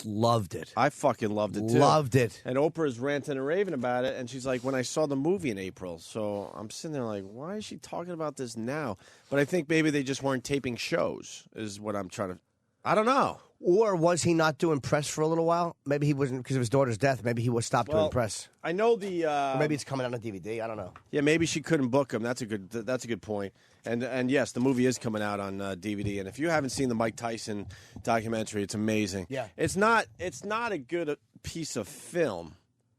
[SPEAKER 2] Loved it.
[SPEAKER 1] I fucking loved it, too.
[SPEAKER 2] Loved it.
[SPEAKER 1] And Oprah's ranting and raving about it, and she's like, when I saw the movie in April. So I'm sitting there like, why is she talking about this now? But I think maybe they just weren't taping shows, is what I'm trying to I don't know.
[SPEAKER 2] Or was he not doing press for a little while? Maybe he wasn't because of his daughter's death. Maybe he was stopped doing press.
[SPEAKER 1] I know the.
[SPEAKER 2] Or maybe it's coming out on DVD. I don't know.
[SPEAKER 1] Yeah, maybe she couldn't book him. That's a good point. And yes, the movie is coming out on DVD. And if you haven't seen the Mike Tyson documentary, it's amazing.
[SPEAKER 2] Yeah,
[SPEAKER 1] it's not a good piece of film.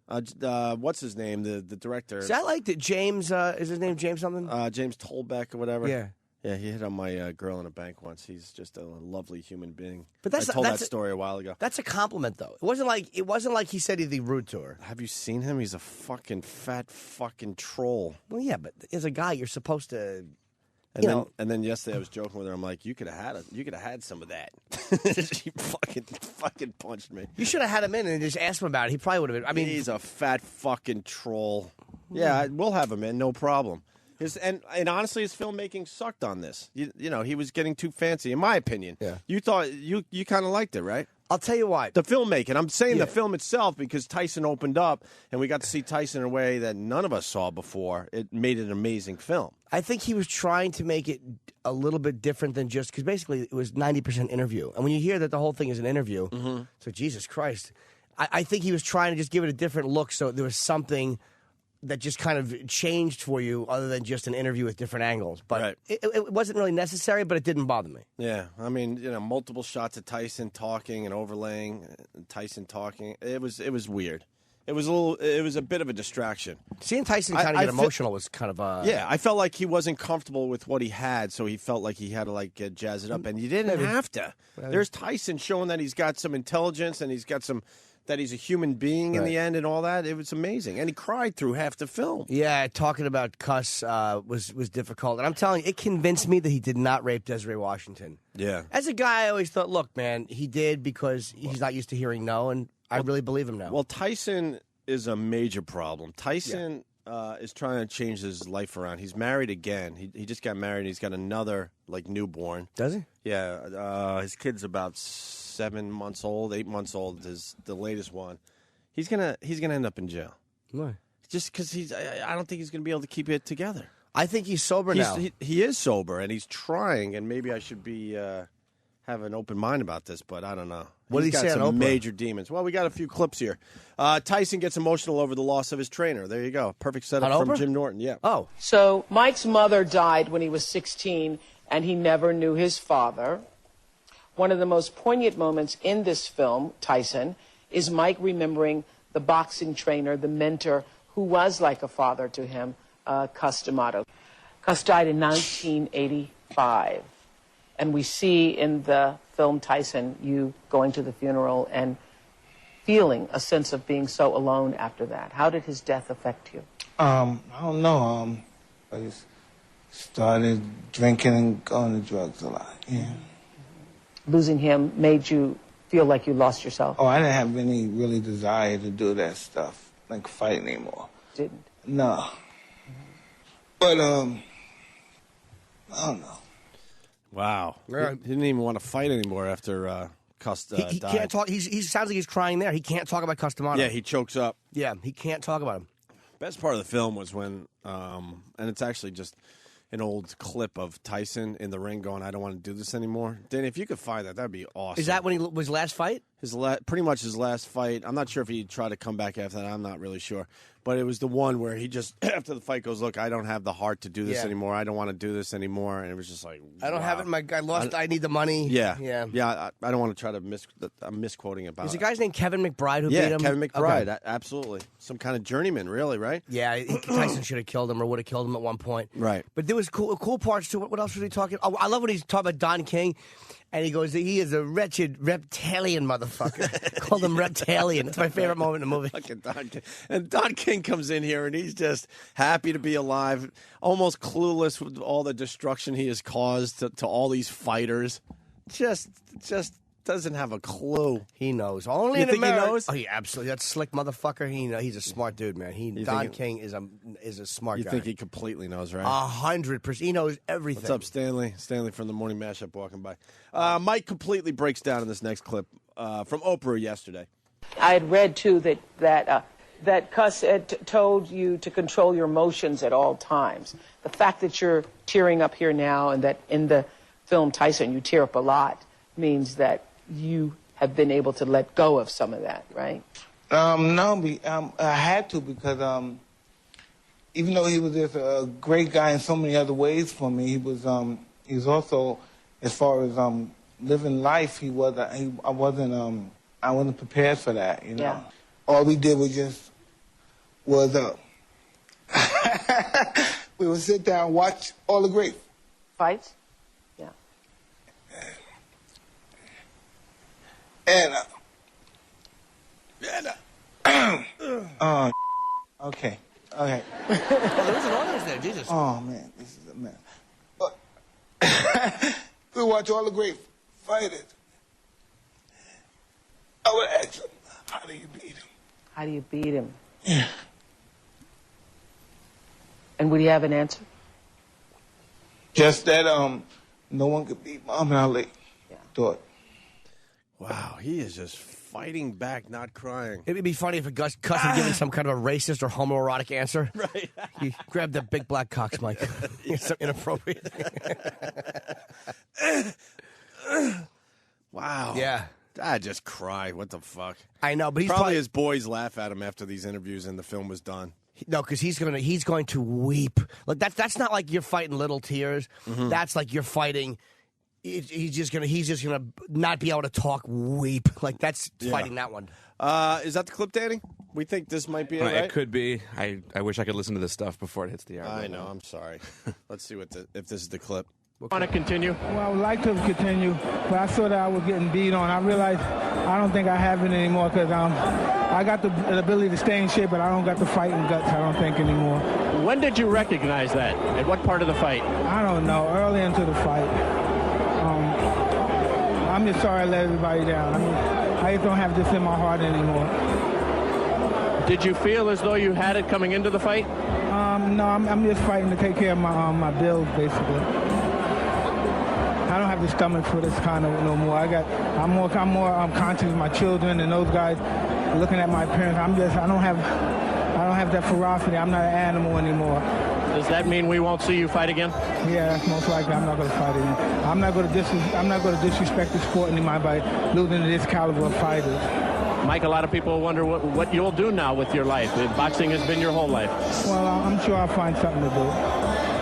[SPEAKER 1] What's his name? The director.
[SPEAKER 2] See, I liked it. James is his name James something?
[SPEAKER 1] James Tolbeck or whatever.
[SPEAKER 2] Yeah.
[SPEAKER 1] Yeah, he hit on my girl in a bank once. He's just a lovely human being.
[SPEAKER 2] But I told
[SPEAKER 1] that story a while ago.
[SPEAKER 2] That's a compliment, though. It wasn't like he said anything rude to her.
[SPEAKER 1] Have you seen him? He's a fucking fat fucking troll.
[SPEAKER 2] Well, yeah, but as a guy, you're supposed to.
[SPEAKER 1] And then yesterday I was joking with her. I'm like, you could have had some of that. She fucking punched me.
[SPEAKER 2] You should have had him in and just asked him about it. He probably would have been. I mean,
[SPEAKER 1] he's a fat fucking troll. Yeah, we'll have him in, no problem. And honestly, his filmmaking sucked on this. You know, he was getting too fancy, in my opinion.
[SPEAKER 2] Yeah.
[SPEAKER 1] You thought you kind of liked it, right?
[SPEAKER 2] I'll tell you why.
[SPEAKER 1] The filmmaking. I'm saying the film itself because Tyson opened up and we got to see Tyson in a way that none of us saw before. It made it an amazing film.
[SPEAKER 2] I think he was trying to make it a little bit different than just because basically it was 90% interview. And when you hear that the whole thing is an interview, so Jesus Christ, I think he was trying to just give it a different look so there was something that just kind of changed for you other than just an interview with different angles. But it wasn't really necessary, but it didn't bother me.
[SPEAKER 1] Yeah. I mean, multiple shots of Tyson talking and overlaying Tyson talking. It was weird. It was a bit of a distraction.
[SPEAKER 2] Seeing Tyson kind of get emotional was kind of
[SPEAKER 1] yeah, I felt like he wasn't comfortable with what he had, so he felt like he had to jazz it up, and you didn't have to. There's Tyson showing that he's got some intelligence and he's got that he's a human being in the end and all that. It was amazing. And he cried through half the film.
[SPEAKER 2] Yeah, talking about Cuss was difficult. And I'm telling you, it convinced me that he did not rape Desiree Washington.
[SPEAKER 1] Yeah.
[SPEAKER 2] As a guy, I always thought, look, man, he did because he's not used to hearing no, and I really believe him now.
[SPEAKER 1] Well, Tyson is a major problem. Tyson is trying to change his life around. He's married again. He just got married. He's got another, newborn.
[SPEAKER 2] Does he?
[SPEAKER 1] Yeah. His kid's about 7 months old, 8 months old is the latest one. He's gonna end up in jail.
[SPEAKER 2] Why?
[SPEAKER 1] Just because I don't think he's gonna be able to keep it together.
[SPEAKER 2] I think he's sober now.
[SPEAKER 1] He is sober and he's trying. And maybe I should be have an open mind about this, but I don't know.
[SPEAKER 2] What did he say on
[SPEAKER 1] some
[SPEAKER 2] Oprah?
[SPEAKER 1] Major demons. Well, we got a few clips here. Tyson gets emotional over the loss of his trainer. There you go. Perfect setup
[SPEAKER 2] On
[SPEAKER 1] from
[SPEAKER 2] Oprah?
[SPEAKER 1] Jim Norton. Yeah.
[SPEAKER 2] Oh.
[SPEAKER 11] So Mike's mother died when he was 16, and he never knew his father. One of the most poignant moments in this film, Tyson, is Mike remembering the boxing trainer, the mentor, who was like a father to him, Cus D'Amato. Cus died in 1985. And we see in the film Tyson, you going to the funeral and feeling a sense of being so alone after that. How did his death affect you?
[SPEAKER 12] I don't know. I just started drinking and going to drugs a lot, yeah.
[SPEAKER 11] Losing him made you feel like you lost yourself?
[SPEAKER 12] Oh, I didn't have any really desire to do that stuff, like fight anymore.
[SPEAKER 11] Didn't?
[SPEAKER 12] No. But, I don't know.
[SPEAKER 1] Wow. He didn't even want to fight anymore after Cus died.
[SPEAKER 2] He can't talk. He sounds like he's crying there. He can't talk about Cus D'Amato.
[SPEAKER 1] Yeah, he chokes up.
[SPEAKER 2] Yeah, he can't talk about him.
[SPEAKER 1] Best part of the film was when, and it's actually just an old clip of Tyson in the ring going, "I don't want to do this anymore." Danny, if you could find that, that'd be awesome.
[SPEAKER 2] Is that when he was last fight?
[SPEAKER 1] Pretty much his last fight. I'm not sure if he tried to come back after that. I'm not really sure. But it was the one where he just, after the fight, goes, "Look, I don't have the heart to do this anymore. I don't want to do this anymore." And it was just like,
[SPEAKER 2] I don't have it. I lost. I need the money.
[SPEAKER 1] Yeah.
[SPEAKER 2] Yeah.
[SPEAKER 1] I don't want to try to I'm misquoting about it.
[SPEAKER 2] There's a guy's named Kevin McBride who beat him.
[SPEAKER 1] Yeah, Kevin McBride.
[SPEAKER 2] Okay.
[SPEAKER 1] Absolutely. Some kind of journeyman, really, right?
[SPEAKER 2] Yeah, Tyson should have killed him or would have killed him at one point.
[SPEAKER 1] Right.
[SPEAKER 2] But there was cool parts to it. What else was he talking? Oh, I love when he's talking about Don King. And he goes, he is a wretched reptilian motherfucker. Called him reptilian. It's my favorite moment in the movie.
[SPEAKER 1] Fucking Don King. And Don King comes in here, and he's just happy to be alive, almost clueless with all the destruction he has caused to all these fighters. Just doesn't have a clue.
[SPEAKER 2] He knows. Only
[SPEAKER 1] you
[SPEAKER 2] in
[SPEAKER 1] think
[SPEAKER 2] America.
[SPEAKER 1] he knows?
[SPEAKER 2] Oh, yeah, absolutely. That slick motherfucker. He's a smart dude, man. Don King is a smart guy.
[SPEAKER 1] You think he completely knows, right?
[SPEAKER 2] 100%. He knows everything.
[SPEAKER 1] What's up, Stanley? Stanley from the Morning Mashup walking by. Mike completely breaks down in this next clip from Oprah yesterday.
[SPEAKER 11] I had read, too, that Cus had told you to control your emotions at all times. The fact that you're tearing up here now and that in the film Tyson you tear up a lot, means that you have been able to let go of some of that, right?
[SPEAKER 12] No, I had to because even though he was just a great guy in so many other ways for me, he was also, as far as living life, I wasn't prepared for that, you know.
[SPEAKER 11] Yeah.
[SPEAKER 12] All we did was we would sit down and watch all the great
[SPEAKER 11] fights. Yeah.
[SPEAKER 12] And okay.
[SPEAKER 2] Oh, there was an audience there, Jesus.
[SPEAKER 12] Oh man, this is a mess. We watch all the great fighters. I would ask them, how do you beat him?
[SPEAKER 11] How do you beat him?
[SPEAKER 12] Yeah.
[SPEAKER 11] And would he have an answer?
[SPEAKER 12] Just that no one could beat Muhammad Ali.
[SPEAKER 11] Yeah.
[SPEAKER 12] Thought.
[SPEAKER 1] Wow, he is just fighting back, not crying.
[SPEAKER 2] It'd be funny if Cuss had given some kind of a racist or homoerotic answer.
[SPEAKER 1] Right.
[SPEAKER 2] You grab that big black cocks, Mike. It's so inappropriate.
[SPEAKER 1] Wow.
[SPEAKER 2] Yeah.
[SPEAKER 1] I just cry. What the fuck?
[SPEAKER 2] I know, but he's
[SPEAKER 1] probably his boys laugh at him after these interviews and the film was done.
[SPEAKER 2] No, because he's going to weep. Like that's not like you're fighting little tears.
[SPEAKER 1] Mm-hmm.
[SPEAKER 2] That's like you're fighting. He's just gonna not be able to talk, weep. Like that's fighting that one.
[SPEAKER 1] Is that the clip, Danny? We think this might be it, right?
[SPEAKER 5] It could be. I wish I could listen to this stuff before it hits the air.
[SPEAKER 1] I know. I'm sorry. Let's see if this is the clip.
[SPEAKER 13] Want to continue?
[SPEAKER 14] Well, I would like to continue, but I saw that I was getting beat on. I realized I don't think I have it anymore because I got the ability to stay in shape, but I don't got the fighting guts, I don't think, anymore.
[SPEAKER 13] When did you recognize that? At what part of the fight?
[SPEAKER 14] I don't know. Early into the fight. I'm just sorry I let everybody down. I just don't have this in my heart anymore.
[SPEAKER 13] Did you feel as though you had it coming into the fight?
[SPEAKER 14] No, I'm just fighting to take care of my bills, basically. I don't have the stomach for this kind of no more. I'm more conscious of my children and those guys looking at my parents. I don't have that ferocity. I'm not an animal anymore.
[SPEAKER 13] Does that mean we won't see you fight again?
[SPEAKER 14] Yeah, that's most likely. I'm not going to fight again. I'm not going to disrespect the sport anymore by losing to this caliber of fighters.
[SPEAKER 13] Mike, a lot of people wonder what you'll do now with your life. Boxing has been your whole life.
[SPEAKER 14] Well, I'm sure I'll find something to do.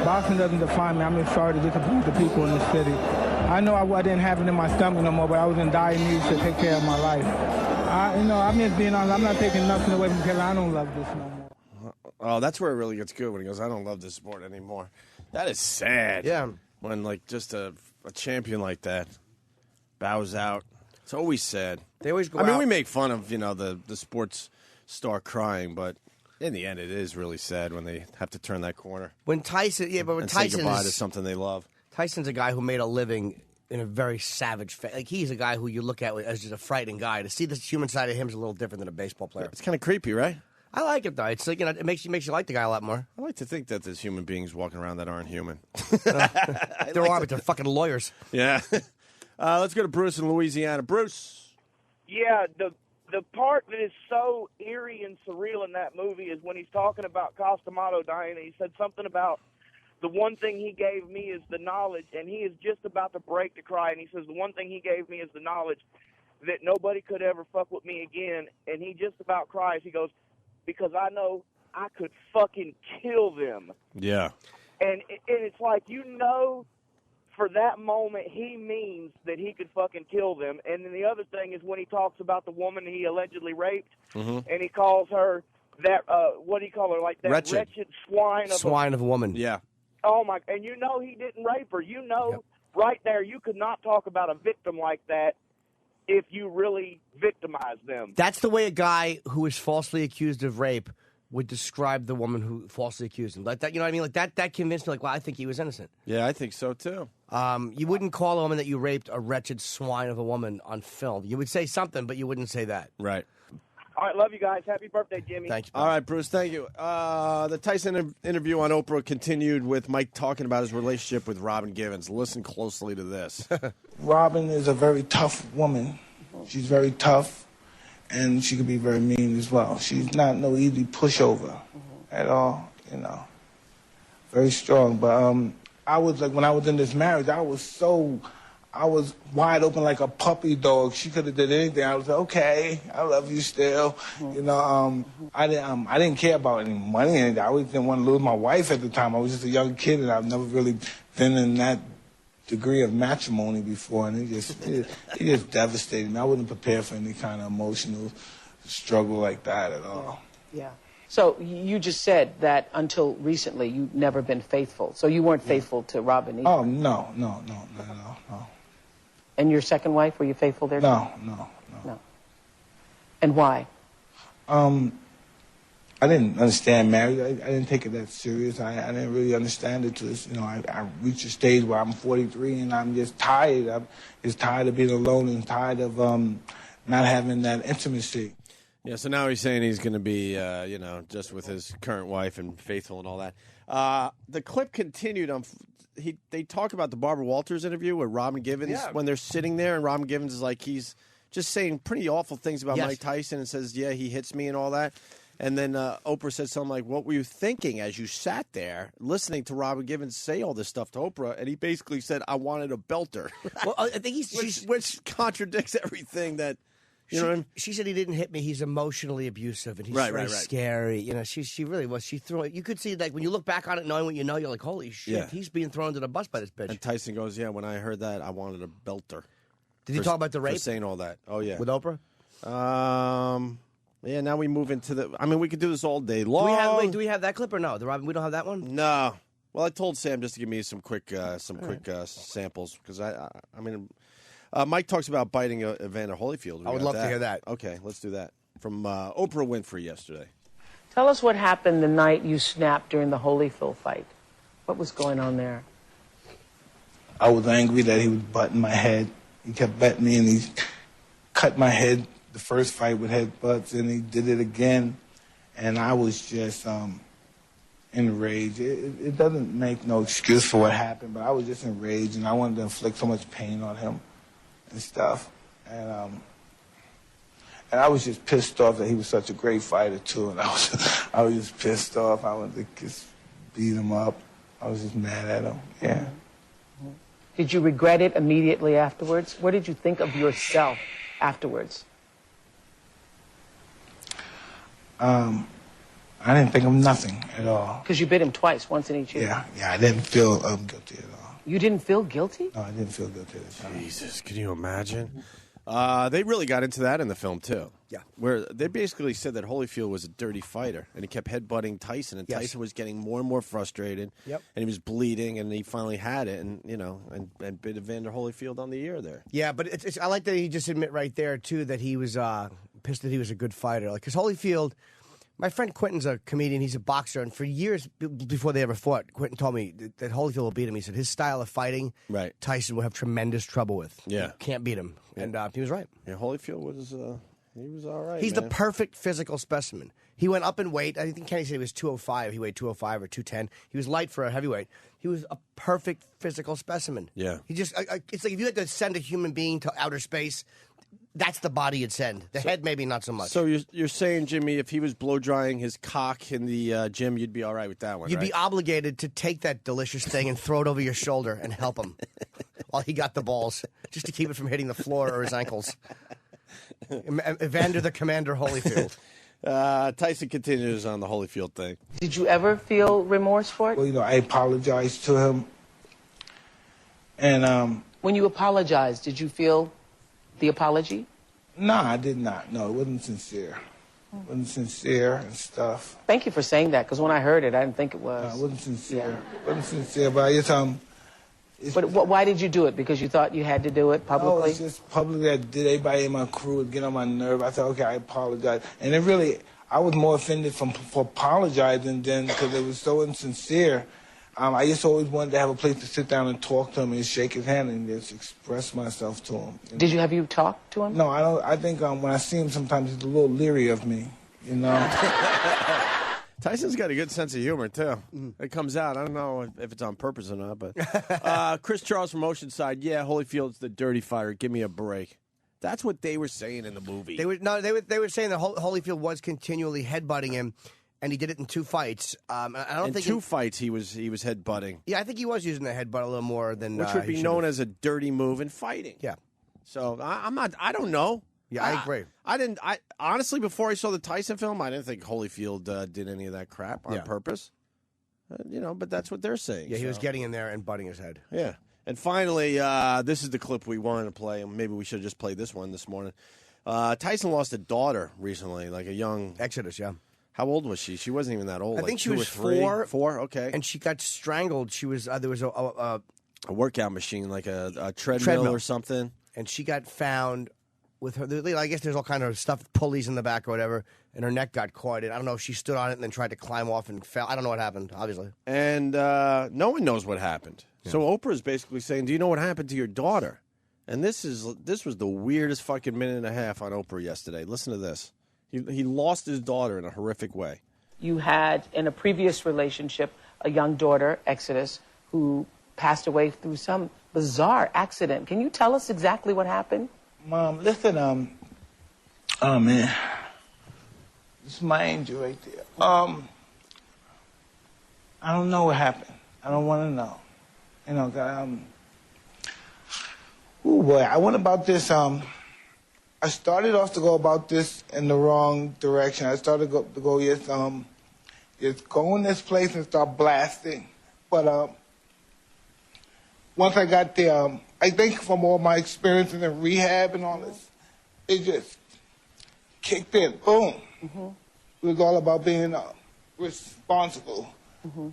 [SPEAKER 14] Boxing doesn't define me. I'm just sorry to disappoint the people in the city. I know I didn't have it in my stomach no more, but I was in dire need to take care of my life. I'm just being honest. I'm not taking nothing away from because I don't love this no more.
[SPEAKER 1] Oh, that's where it really gets good when he goes, I don't love this sport anymore. That is sad.
[SPEAKER 2] Yeah.
[SPEAKER 1] When, like, just a champion like that bows out. It's always sad.
[SPEAKER 2] They always go
[SPEAKER 1] I mean,
[SPEAKER 2] out.
[SPEAKER 1] we make fun of, the sports star crying, but in the end, it is really sad when they have to turn that corner.
[SPEAKER 2] When Tyson,
[SPEAKER 1] say goodbye to something they love.
[SPEAKER 2] Tyson's a guy who made a living in a very savage like he's a guy who you look at as just a frightening guy. To see the human side of him is a little different than a baseball player.
[SPEAKER 1] It's kind of creepy, right?
[SPEAKER 2] I like it though. It's like it makes you like the guy a lot more.
[SPEAKER 1] I like to think that there's human beings walking around that aren't human.
[SPEAKER 2] There are, but they're fucking lawyers.
[SPEAKER 1] Yeah. Let's go to Bruce in Louisiana. Bruce.
[SPEAKER 15] Yeah, the part that is so eerie and surreal in that movie is when he's talking about Costamato dying, and he said something about the one thing he gave me is the knowledge, and he is just about to break to cry, and he says the one thing he gave me is the knowledge that nobody could ever fuck with me again, and he just about cries. He goes, because I know I could fucking kill them.
[SPEAKER 1] Yeah.
[SPEAKER 15] And it's like, for that moment, he means that he could fucking kill them. And then the other thing is when he talks about the woman he allegedly raped, and he calls her that, what do you call her? Like that wretched swine
[SPEAKER 2] of a woman.
[SPEAKER 1] Yeah.
[SPEAKER 15] Oh, my. And he didn't rape her. Right there, you could not talk about a victim like that if you really victimize them.
[SPEAKER 2] That's the way a guy who is falsely accused of rape would describe the woman who falsely accused him. Like that, you know what I mean? Like that convinced me, like, well, I think he was innocent.
[SPEAKER 1] Yeah, I think so, too.
[SPEAKER 2] You wouldn't call a woman that you raped a wretched swine of a woman on film. You would say something, but you wouldn't say that.
[SPEAKER 1] Right.
[SPEAKER 15] All right, love you guys. Happy birthday, Jimmy.
[SPEAKER 2] Thanks.
[SPEAKER 1] All right, Bruce, thank you. The Tyson interview on Oprah continued with Mike talking about his relationship with Robin Givens. Listen closely to this.
[SPEAKER 12] Robin is a very tough woman. She's very tough, and she can be very mean as well. She's not no easy pushover at all, Very strong. But I was like, when I was in this marriage, I was so I was wide open like a puppy dog. She could have did anything. I was like, okay, I love you still. You know, I didn't care about any money. And I always didn't want to lose my wife at the time. I was just a young kid, and I've never really been in that degree of matrimony before. And it just devastated me. I wasn't prepared for any kind of emotional struggle like that at all.
[SPEAKER 11] Yeah. So you just said that until recently you'd never been faithful. So you weren't faithful to Robin either.
[SPEAKER 12] Oh, no.
[SPEAKER 11] And your second wife, were you faithful there?
[SPEAKER 12] No.
[SPEAKER 11] And why?
[SPEAKER 12] I didn't understand marriage. I didn't take it that serious. I didn't really understand it till I reached a stage where I'm 43 and I'm just tired. I'm just tired of being alone and tired of not having that intimacy.
[SPEAKER 1] Yeah, so now he's saying he's going to be, just with his current wife and faithful and all that. The clip continued. They talk about the Barbara Walters interview with Robin Givens when they're sitting there, and Robin Givens is like, he's just saying pretty awful things about Mike Tyson and says, yeah, he hits me and all that. And then Oprah said something like, what were you thinking as you sat there listening to Robin Givens say all this stuff to Oprah? And he basically said, I wanted a belter.
[SPEAKER 2] Well, I think
[SPEAKER 1] which contradicts everything that...
[SPEAKER 2] She said he didn't hit me. He's emotionally abusive, and he's very scary. You know, she really was. She threw it. You could see, like, when you look back on it, knowing what you know, you're like, holy shit, he's being thrown under the bus by this bitch.
[SPEAKER 1] And Tyson goes, yeah, when I heard that, I wanted a belter.
[SPEAKER 2] Did he talk about the rape?
[SPEAKER 1] For saying all that. Oh, yeah.
[SPEAKER 2] With Oprah?
[SPEAKER 1] Yeah, now we move into the... I mean, we could do this all day long.
[SPEAKER 2] Do we have that clip or no? The Robin, we don't have that one?
[SPEAKER 1] No. Well, I told Sam just to give me some quick samples, because Mike talks about biting Evander Holyfield.
[SPEAKER 2] I would love to hear that.
[SPEAKER 1] Okay, let's do that. From Oprah Winfrey yesterday.
[SPEAKER 11] Tell us what happened the night you snapped during the Holyfield fight. What was going on there?
[SPEAKER 12] I was angry that he was butting my head. He kept betting me, and he cut my head the first fight with headbutts, and he did it again. And I was just enraged. It doesn't make no excuse for what happened, but I was just enraged, and I wanted to inflict so much pain on him and stuff. And I was just pissed off that he was such a great fighter too. And I was just pissed off. I wanted to just beat him up. I was just mad at him. Yeah.
[SPEAKER 11] Did you regret it immediately afterwards? What did you think of yourself afterwards?
[SPEAKER 12] I didn't think of nothing at all.
[SPEAKER 11] Because you bit him twice, once in each ear.
[SPEAKER 12] Yeah. I didn't feel guilty at all.
[SPEAKER 11] You didn't feel guilty?
[SPEAKER 12] No, I didn't feel guilty at the time.
[SPEAKER 1] Jesus, can you imagine? They really got into that in the film, too.
[SPEAKER 2] Yeah.
[SPEAKER 1] Where they basically said that Holyfield was a dirty fighter, and he kept headbutting Tyson, and Tyson was getting more and more frustrated, and he was bleeding, and he finally had it, and and bit Evander Holyfield on the ear there.
[SPEAKER 2] Yeah, but I like that he just admit right there, too, that he was pissed that he was a good fighter. Because Holyfield... My friend Quentin's a comedian. He's a boxer. And for years before they ever fought, Quentin told me that Holyfield will beat him. He said his style of fighting, Tyson will have tremendous trouble with.
[SPEAKER 1] Yeah.
[SPEAKER 2] You can't beat him. Yeah. And he was right.
[SPEAKER 1] Yeah, Holyfield was he was all right.
[SPEAKER 2] He's the perfect physical specimen. He went up in weight. I think Kenny said he was 205. He weighed 205 or 210. He was light for a heavyweight. He was a perfect physical specimen.
[SPEAKER 1] Yeah.
[SPEAKER 2] He just, it's like if you had to send a human being to outer space, that's the body you'd send. The head, maybe not so much.
[SPEAKER 1] So you're saying, Jimmy, if he was blow drying his cock in the gym, you'd be all right with that one,
[SPEAKER 2] You'd
[SPEAKER 1] right?
[SPEAKER 2] be obligated to take that delicious thing and throw it over your shoulder and help him while he got the balls, just to keep it from hitting the floor or his ankles. Evander the Commander Holyfield.
[SPEAKER 1] Tyson continues on the Holyfield thing.
[SPEAKER 11] Did you ever feel remorse for it?
[SPEAKER 12] Well, I apologized to him. And
[SPEAKER 11] when you apologized, did you feel the apology?
[SPEAKER 12] No, I did not. No, it wasn't sincere. It wasn't sincere and stuff.
[SPEAKER 11] Thank you for saying that, because when I heard it, I didn't think it was.
[SPEAKER 12] No, it wasn't sincere. It wasn't sincere, but I just
[SPEAKER 11] But why did you do it? Because you thought you had to do it publicly?
[SPEAKER 12] Oh, it's just publicly. I did. Everybody in my crew would get on my nerve. I thought, okay, I apologize. And it really, I was more offended for apologizing than because it was so insincere. I just always wanted to have a place to sit down and talk to him and shake his hand and just express myself to him.
[SPEAKER 11] Did you have you talked to him?
[SPEAKER 12] No, I don't. I think when I see him, sometimes he's a little leery of me.
[SPEAKER 1] Tyson's got a good sense of humor, too. It comes out. I don't know if it's on purpose or not, but Chris Charles from Oceanside, yeah, Holyfield's the dirty fighter. Give me a break. That's what they were saying in the movie.
[SPEAKER 2] They were saying that Holyfield was continually headbutting him. and he did it in 2 fights. I don't
[SPEAKER 1] in
[SPEAKER 2] think
[SPEAKER 1] 2 fights he was headbutting,
[SPEAKER 2] Yeah, I think he was using the headbutt a little more than
[SPEAKER 1] which would
[SPEAKER 2] he
[SPEAKER 1] be
[SPEAKER 2] should
[SPEAKER 1] known
[SPEAKER 2] have.
[SPEAKER 1] as a dirty move in fighting.
[SPEAKER 2] Yeah.
[SPEAKER 1] So I'm not. I don't know.
[SPEAKER 2] Yeah, I agree.
[SPEAKER 1] I didn't. I honestly, before I saw the Tyson film, I didn't think Holyfield did any of that crap on purpose. But that's what they're saying.
[SPEAKER 2] Yeah, he was
[SPEAKER 1] so.
[SPEAKER 2] getting in there and butting his head.
[SPEAKER 1] Yeah. And finally, this is the clip we wanted to play, and maybe we should have just played this one this morning. Tyson lost a daughter recently, like a young
[SPEAKER 2] Exodus. Yeah.
[SPEAKER 1] How old was she? She wasn't even that old.
[SPEAKER 2] I
[SPEAKER 1] like
[SPEAKER 2] think she
[SPEAKER 1] 2
[SPEAKER 2] was
[SPEAKER 1] or 3?
[SPEAKER 2] 4.
[SPEAKER 1] 4. Okay.
[SPEAKER 2] And she got strangled. She was there was a
[SPEAKER 1] workout machine, like a treadmill or something.
[SPEAKER 2] And she got found with her. I guess there's all kind of stuff, pulleys in the back or whatever, and her neck got caught. And I don't know if she stood on it and then tried to climb off and fell. I don't know what happened, obviously.
[SPEAKER 1] And no one knows what happened.
[SPEAKER 2] Yeah.
[SPEAKER 1] So Oprah's basically saying, "Do you know what happened to your daughter?" And this was the weirdest fucking minute and a half on Oprah yesterday. Listen to this. He lost his daughter in a horrific way.
[SPEAKER 11] You had, in a previous relationship, a young daughter, Exodus, who passed away through some bizarre accident. Can you tell us exactly what happened?
[SPEAKER 12] Mom, listen, oh man, this is my angel right there. I don't know what happened. I don't want to know. Oh boy, I went about this. I started off to go about this in the wrong direction. I started to go just go in this place and start blasting. But once I got there, I think from all my experiences in rehab and all this, it just kicked in. Boom. Mm-hmm. It was all about being responsible. Mm-hmm.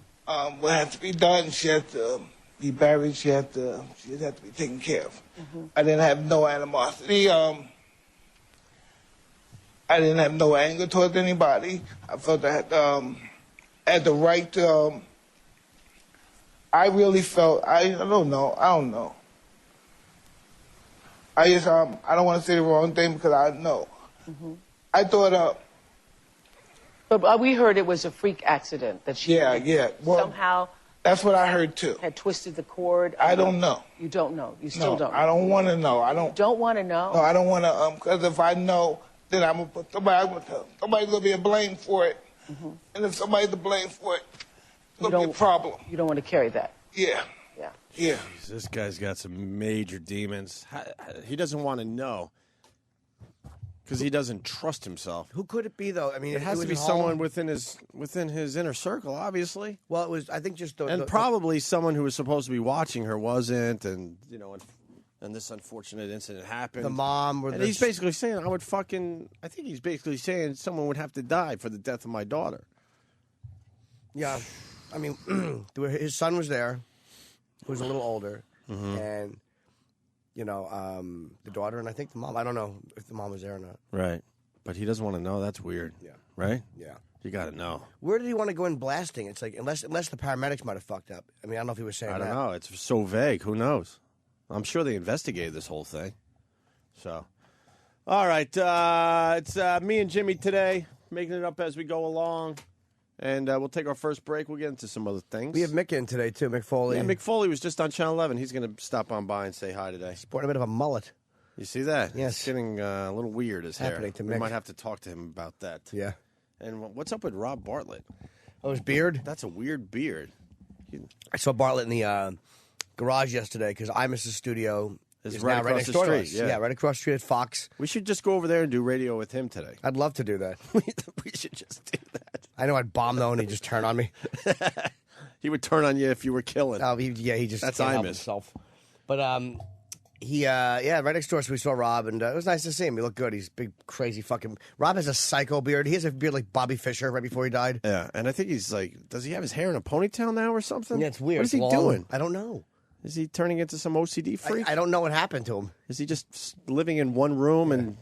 [SPEAKER 12] What had to be done, she had to be buried, she had to be taken care of. Mm-hmm. I didn't have no animosity. I didn't have no anger towards anybody. I felt I had the right to. I really felt. I don't know. I just I don't want to say the wrong thing because I know. Mm-hmm. I thought.
[SPEAKER 11] But we heard it was a freak accident that she.
[SPEAKER 12] Yeah. Well,
[SPEAKER 11] somehow.
[SPEAKER 12] That's what I heard too.
[SPEAKER 11] Had twisted the cord.
[SPEAKER 12] I don't know.
[SPEAKER 11] You don't know. You still don't.
[SPEAKER 12] I don't want to know. I don't.
[SPEAKER 11] You don't want to know.
[SPEAKER 12] No, I don't want to. Because if I know, then I'm gonna put somebody. I'm gonna tell somebody's gonna be a blame for it. Mm-hmm. And if somebody's to blame for it, it's gonna be a problem.
[SPEAKER 11] You don't want to carry that.
[SPEAKER 12] Yeah.
[SPEAKER 11] Yeah.
[SPEAKER 12] Yeah.
[SPEAKER 1] Jeez, this guy's got some major demons. He doesn't want to know because he doesn't trust himself.
[SPEAKER 2] Who could it be, though? I mean,
[SPEAKER 1] it has to be someone within his inner circle, obviously.
[SPEAKER 2] Well, it was. I think just
[SPEAKER 1] probably someone who was supposed to be watching her wasn't, and and this unfortunate incident happened.
[SPEAKER 2] The mom,
[SPEAKER 1] and he's basically saying, I think he's basically saying someone would have to die for the death of my daughter.
[SPEAKER 2] Yeah, I mean, his son was there, who was a little older, and the daughter, and I think the mom. I don't know if the mom was there or not.
[SPEAKER 1] Right, but he doesn't want to know. That's weird.
[SPEAKER 2] Yeah.
[SPEAKER 1] Right.
[SPEAKER 2] Yeah.
[SPEAKER 1] You got to know.
[SPEAKER 2] Where did he want to go in blasting? It's like unless the paramedics might have fucked up. I mean, I don't know if he was saying that.
[SPEAKER 1] I don't know. It's so vague. Who knows? I'm sure they investigated this whole thing. So, all right. It's me and Jimmy today, making it up as we go along. And we'll take our first break. We'll get into some other things.
[SPEAKER 2] We have Mick in today, too, Mick Foley.
[SPEAKER 1] Yeah, Mick Foley was just on Channel 11. He's going to stop on by and say hi today.
[SPEAKER 2] Sporting a bit of a mullet.
[SPEAKER 1] You see that?
[SPEAKER 2] Yes.
[SPEAKER 1] It's getting a little weird, his hair.
[SPEAKER 2] Happening to
[SPEAKER 1] We
[SPEAKER 2] Mick.
[SPEAKER 1] might have to talk to him about that.
[SPEAKER 2] Yeah.
[SPEAKER 1] And what's up with Rob Bartlett?
[SPEAKER 2] Oh, his beard?
[SPEAKER 1] That's a weird beard.
[SPEAKER 2] I saw Bartlett in the garage yesterday because Imus's studio is
[SPEAKER 1] right
[SPEAKER 2] now right
[SPEAKER 1] across
[SPEAKER 2] next
[SPEAKER 1] the
[SPEAKER 2] door to
[SPEAKER 1] street,
[SPEAKER 2] us.
[SPEAKER 1] yeah.
[SPEAKER 2] Right across the street at Fox.
[SPEAKER 1] We should just go over there and do radio with him today.
[SPEAKER 2] I'd love to do that.
[SPEAKER 1] We should just do that.
[SPEAKER 2] I know I'd bomb, though, and he'd just turn on me.
[SPEAKER 1] He would turn on you if you were killing.
[SPEAKER 2] Oh, he just
[SPEAKER 1] That's
[SPEAKER 2] can't help
[SPEAKER 1] Imus.
[SPEAKER 2] himself. But right next door, so we saw Rob, and it was nice to see him. He looked good. He's big, crazy fucking... Rob has a psycho beard. He has a beard like Bobby Fischer right before he died.
[SPEAKER 1] Yeah, and I think he's like... Does he have his hair in a ponytail now or something?
[SPEAKER 2] Yeah, it's weird.
[SPEAKER 1] What is he
[SPEAKER 2] It's long.
[SPEAKER 1] doing?
[SPEAKER 2] I don't know.
[SPEAKER 1] Is he turning into some OCD freak?
[SPEAKER 2] I don't know what happened to him.
[SPEAKER 1] Is he just living in one room and,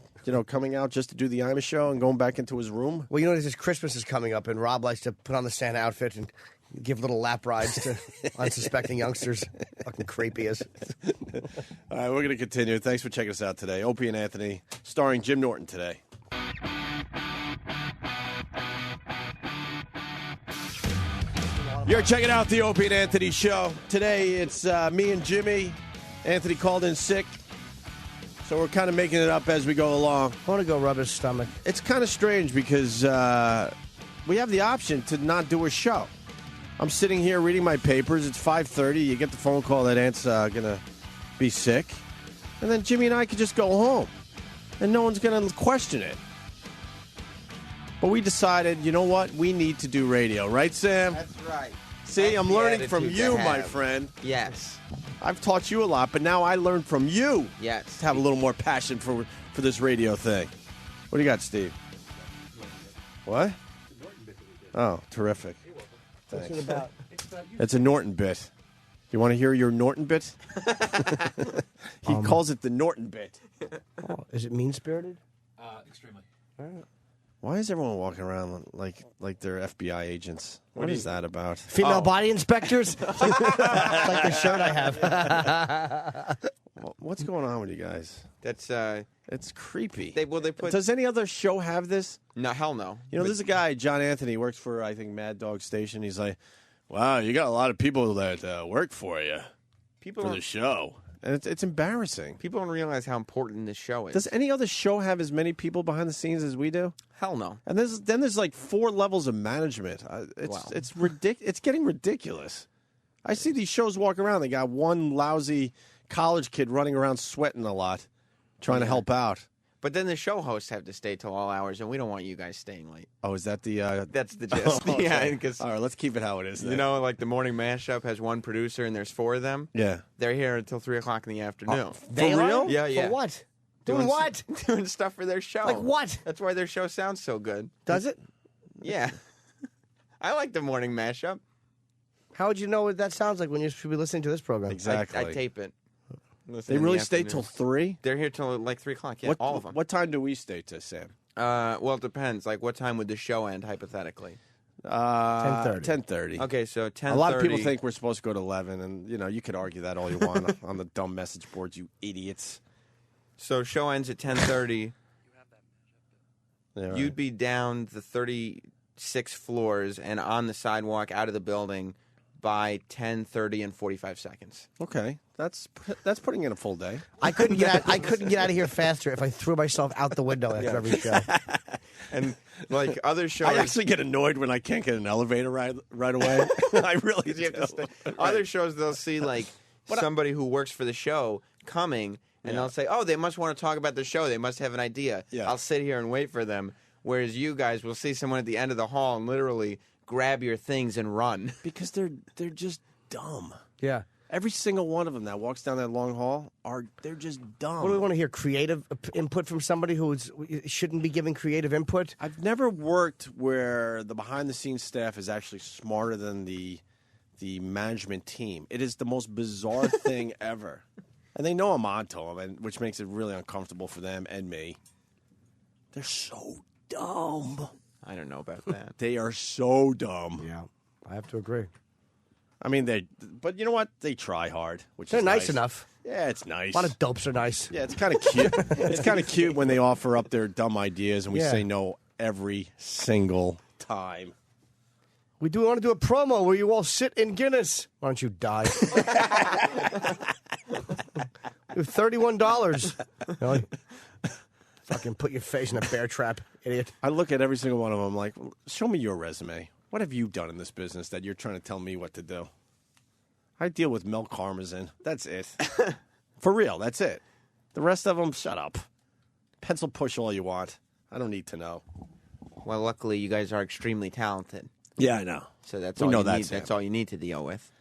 [SPEAKER 1] coming out just to do the Imus show and going back into his room?
[SPEAKER 2] Well, this Christmas is coming up, and Rob likes to put on the Santa outfit and give little lap rides to unsuspecting youngsters. Fucking creepy as.
[SPEAKER 1] All right, we're going to continue. Thanks for checking us out today. Opie and Anthony, starring Jim Norton today. You're checking out the Opie and Anthony show. Today, it's me and Jimmy. Anthony called in sick, so we're kind of making it up as we go along.
[SPEAKER 2] I want to go rub his stomach.
[SPEAKER 1] It's kind of strange because we have the option to not do a show. I'm sitting here reading my papers. It's 5:30. You get the phone call that Aunt's going to be sick. And then Jimmy and I could just go home. And no one's going to question it. But we decided, you know what? We need to do radio. Right, Sam?
[SPEAKER 16] That's right.
[SPEAKER 1] See,
[SPEAKER 16] That's
[SPEAKER 1] I'm
[SPEAKER 16] the
[SPEAKER 1] learning from
[SPEAKER 16] attitude
[SPEAKER 1] you,
[SPEAKER 16] to
[SPEAKER 1] my
[SPEAKER 16] have.
[SPEAKER 1] friend.
[SPEAKER 16] Yes.
[SPEAKER 1] I've taught you a lot, but now I learned from you.
[SPEAKER 16] Yes.
[SPEAKER 1] To have a little more passion for this radio thing. What do you got, Steve? What? Oh, terrific.
[SPEAKER 2] What's
[SPEAKER 1] Thanks.
[SPEAKER 2] it about?
[SPEAKER 1] It's a Norton bit. You want to hear your Norton bit? He calls it the Norton bit.
[SPEAKER 2] Oh, is it mean-spirited?
[SPEAKER 17] Extremely.
[SPEAKER 1] Why is everyone walking around like they're FBI agents? What is that about?
[SPEAKER 2] Female body inspectors? It's like the shirt I have.
[SPEAKER 1] What's going on with you guys?
[SPEAKER 16] That's
[SPEAKER 1] It's creepy.
[SPEAKER 16] they put
[SPEAKER 1] Does any other show have this?
[SPEAKER 16] no hell no.
[SPEAKER 1] You know, there's a guy, John Anthony, works for, I think, Mad Dog Station. He's like, wow, you got a lot of people that work for you
[SPEAKER 16] People
[SPEAKER 1] for
[SPEAKER 16] don't,
[SPEAKER 1] the show. And it's embarrassing.
[SPEAKER 16] people don't realize how important this show is.
[SPEAKER 1] Does any other show have as many people behind the scenes as we do?
[SPEAKER 16] Hell no.
[SPEAKER 1] And then there's like 4 levels of management. It's It's getting ridiculous. I see these shows walk around. They got one lousy college kid running around sweating a lot, trying to help out.
[SPEAKER 16] But then the show hosts have to stay till all hours, and we don't want you guys staying late.
[SPEAKER 1] Oh, is that the?
[SPEAKER 16] That's the gist.
[SPEAKER 1] Oh, okay.
[SPEAKER 16] Yeah, because
[SPEAKER 1] all right, let's keep it how it is. Then.
[SPEAKER 16] you know, like the morning mashup has one producer, and there's 4 of them.
[SPEAKER 1] Yeah,
[SPEAKER 16] they're here until 3:00 in the afternoon.
[SPEAKER 2] They
[SPEAKER 1] For real?
[SPEAKER 2] are?
[SPEAKER 16] Yeah, yeah.
[SPEAKER 2] For what? Doing what?
[SPEAKER 16] Doing stuff for their show.
[SPEAKER 2] Like what?
[SPEAKER 16] That's why their show sounds so good.
[SPEAKER 2] Does it?
[SPEAKER 16] Yeah. I like the morning mashup.
[SPEAKER 2] How would you know what that sounds like when you should be listening to this program?
[SPEAKER 1] exactly.
[SPEAKER 16] I tape it. Listen
[SPEAKER 1] They
[SPEAKER 16] in the
[SPEAKER 1] really stay
[SPEAKER 16] afternoon.
[SPEAKER 1] till 3?
[SPEAKER 16] They're here till like 3:00. Yeah, all of them.
[SPEAKER 1] What time do we stay to, Sam?
[SPEAKER 16] Well, it depends. Like, what time would the show end hypothetically?
[SPEAKER 2] 10:30.
[SPEAKER 1] 10:30.
[SPEAKER 16] Okay, so 10:30.
[SPEAKER 1] A lot of people think we're supposed to go to 11, and you could argue that all you want on the dumb message boards, you idiots.
[SPEAKER 16] So show ends at 10:30.
[SPEAKER 1] Yeah, right.
[SPEAKER 16] You'd be down the 36 floors and on the sidewalk out of the building by 10:30 and 45 seconds.
[SPEAKER 1] Okay, that's putting in a full day.
[SPEAKER 2] I couldn't get out of here faster if I threw myself out the window after every show.
[SPEAKER 16] And like other shows,
[SPEAKER 1] I actually get annoyed when I can't get an elevator right away. I really do.
[SPEAKER 16] you have to stay. Other shows, they'll see like somebody who works for the show coming, and they'll say, "Oh, they must want to talk about the show. They must have an idea."
[SPEAKER 1] Yeah.
[SPEAKER 16] I'll sit here and wait for them. Whereas you guys will see someone at the end of the hall and literally grab your things and run.
[SPEAKER 1] Because they're just dumb.
[SPEAKER 2] Yeah.
[SPEAKER 1] Every single one of them that walks down that long hall they're just dumb.
[SPEAKER 2] What do we want to hear? Creative input from somebody who shouldn't be giving creative input?
[SPEAKER 1] I've never worked where the behind-the-scenes staff is actually smarter than the management team. It is the most bizarre thing ever. And they know I'm onto them, which makes it really uncomfortable for them and me. They're so dumb.
[SPEAKER 16] I don't know about that.
[SPEAKER 1] They are so dumb.
[SPEAKER 2] Yeah, I have to agree.
[SPEAKER 1] I mean, but you know what? They try hard, which
[SPEAKER 2] They're
[SPEAKER 1] is
[SPEAKER 2] nice enough.
[SPEAKER 1] Yeah, it's nice.
[SPEAKER 2] A lot of dopes are nice.
[SPEAKER 1] Yeah, it's kind of cute. It's kind of cute when they offer up their dumb ideas and we
[SPEAKER 2] Yeah.
[SPEAKER 1] say no every single time.
[SPEAKER 2] We want to do a promo where you all sit in Guinness. Why don't you die? $31. Really? Fucking put your face in a bear trap, idiot.
[SPEAKER 1] I look at every single one of them like, show me your resume. What have you done in this business that you're trying to tell me what to do? I deal with Mel Karmazin. That's it. For real, that's it. The rest of them, shut up. Pencil push all you want. I don't need to know.
[SPEAKER 16] Well, luckily, you guys are extremely talented.
[SPEAKER 1] Yeah, I know.
[SPEAKER 16] So that's
[SPEAKER 1] We
[SPEAKER 16] all
[SPEAKER 1] know
[SPEAKER 16] you
[SPEAKER 1] that,
[SPEAKER 16] need.
[SPEAKER 1] Sam.
[SPEAKER 16] That's all you need to deal with.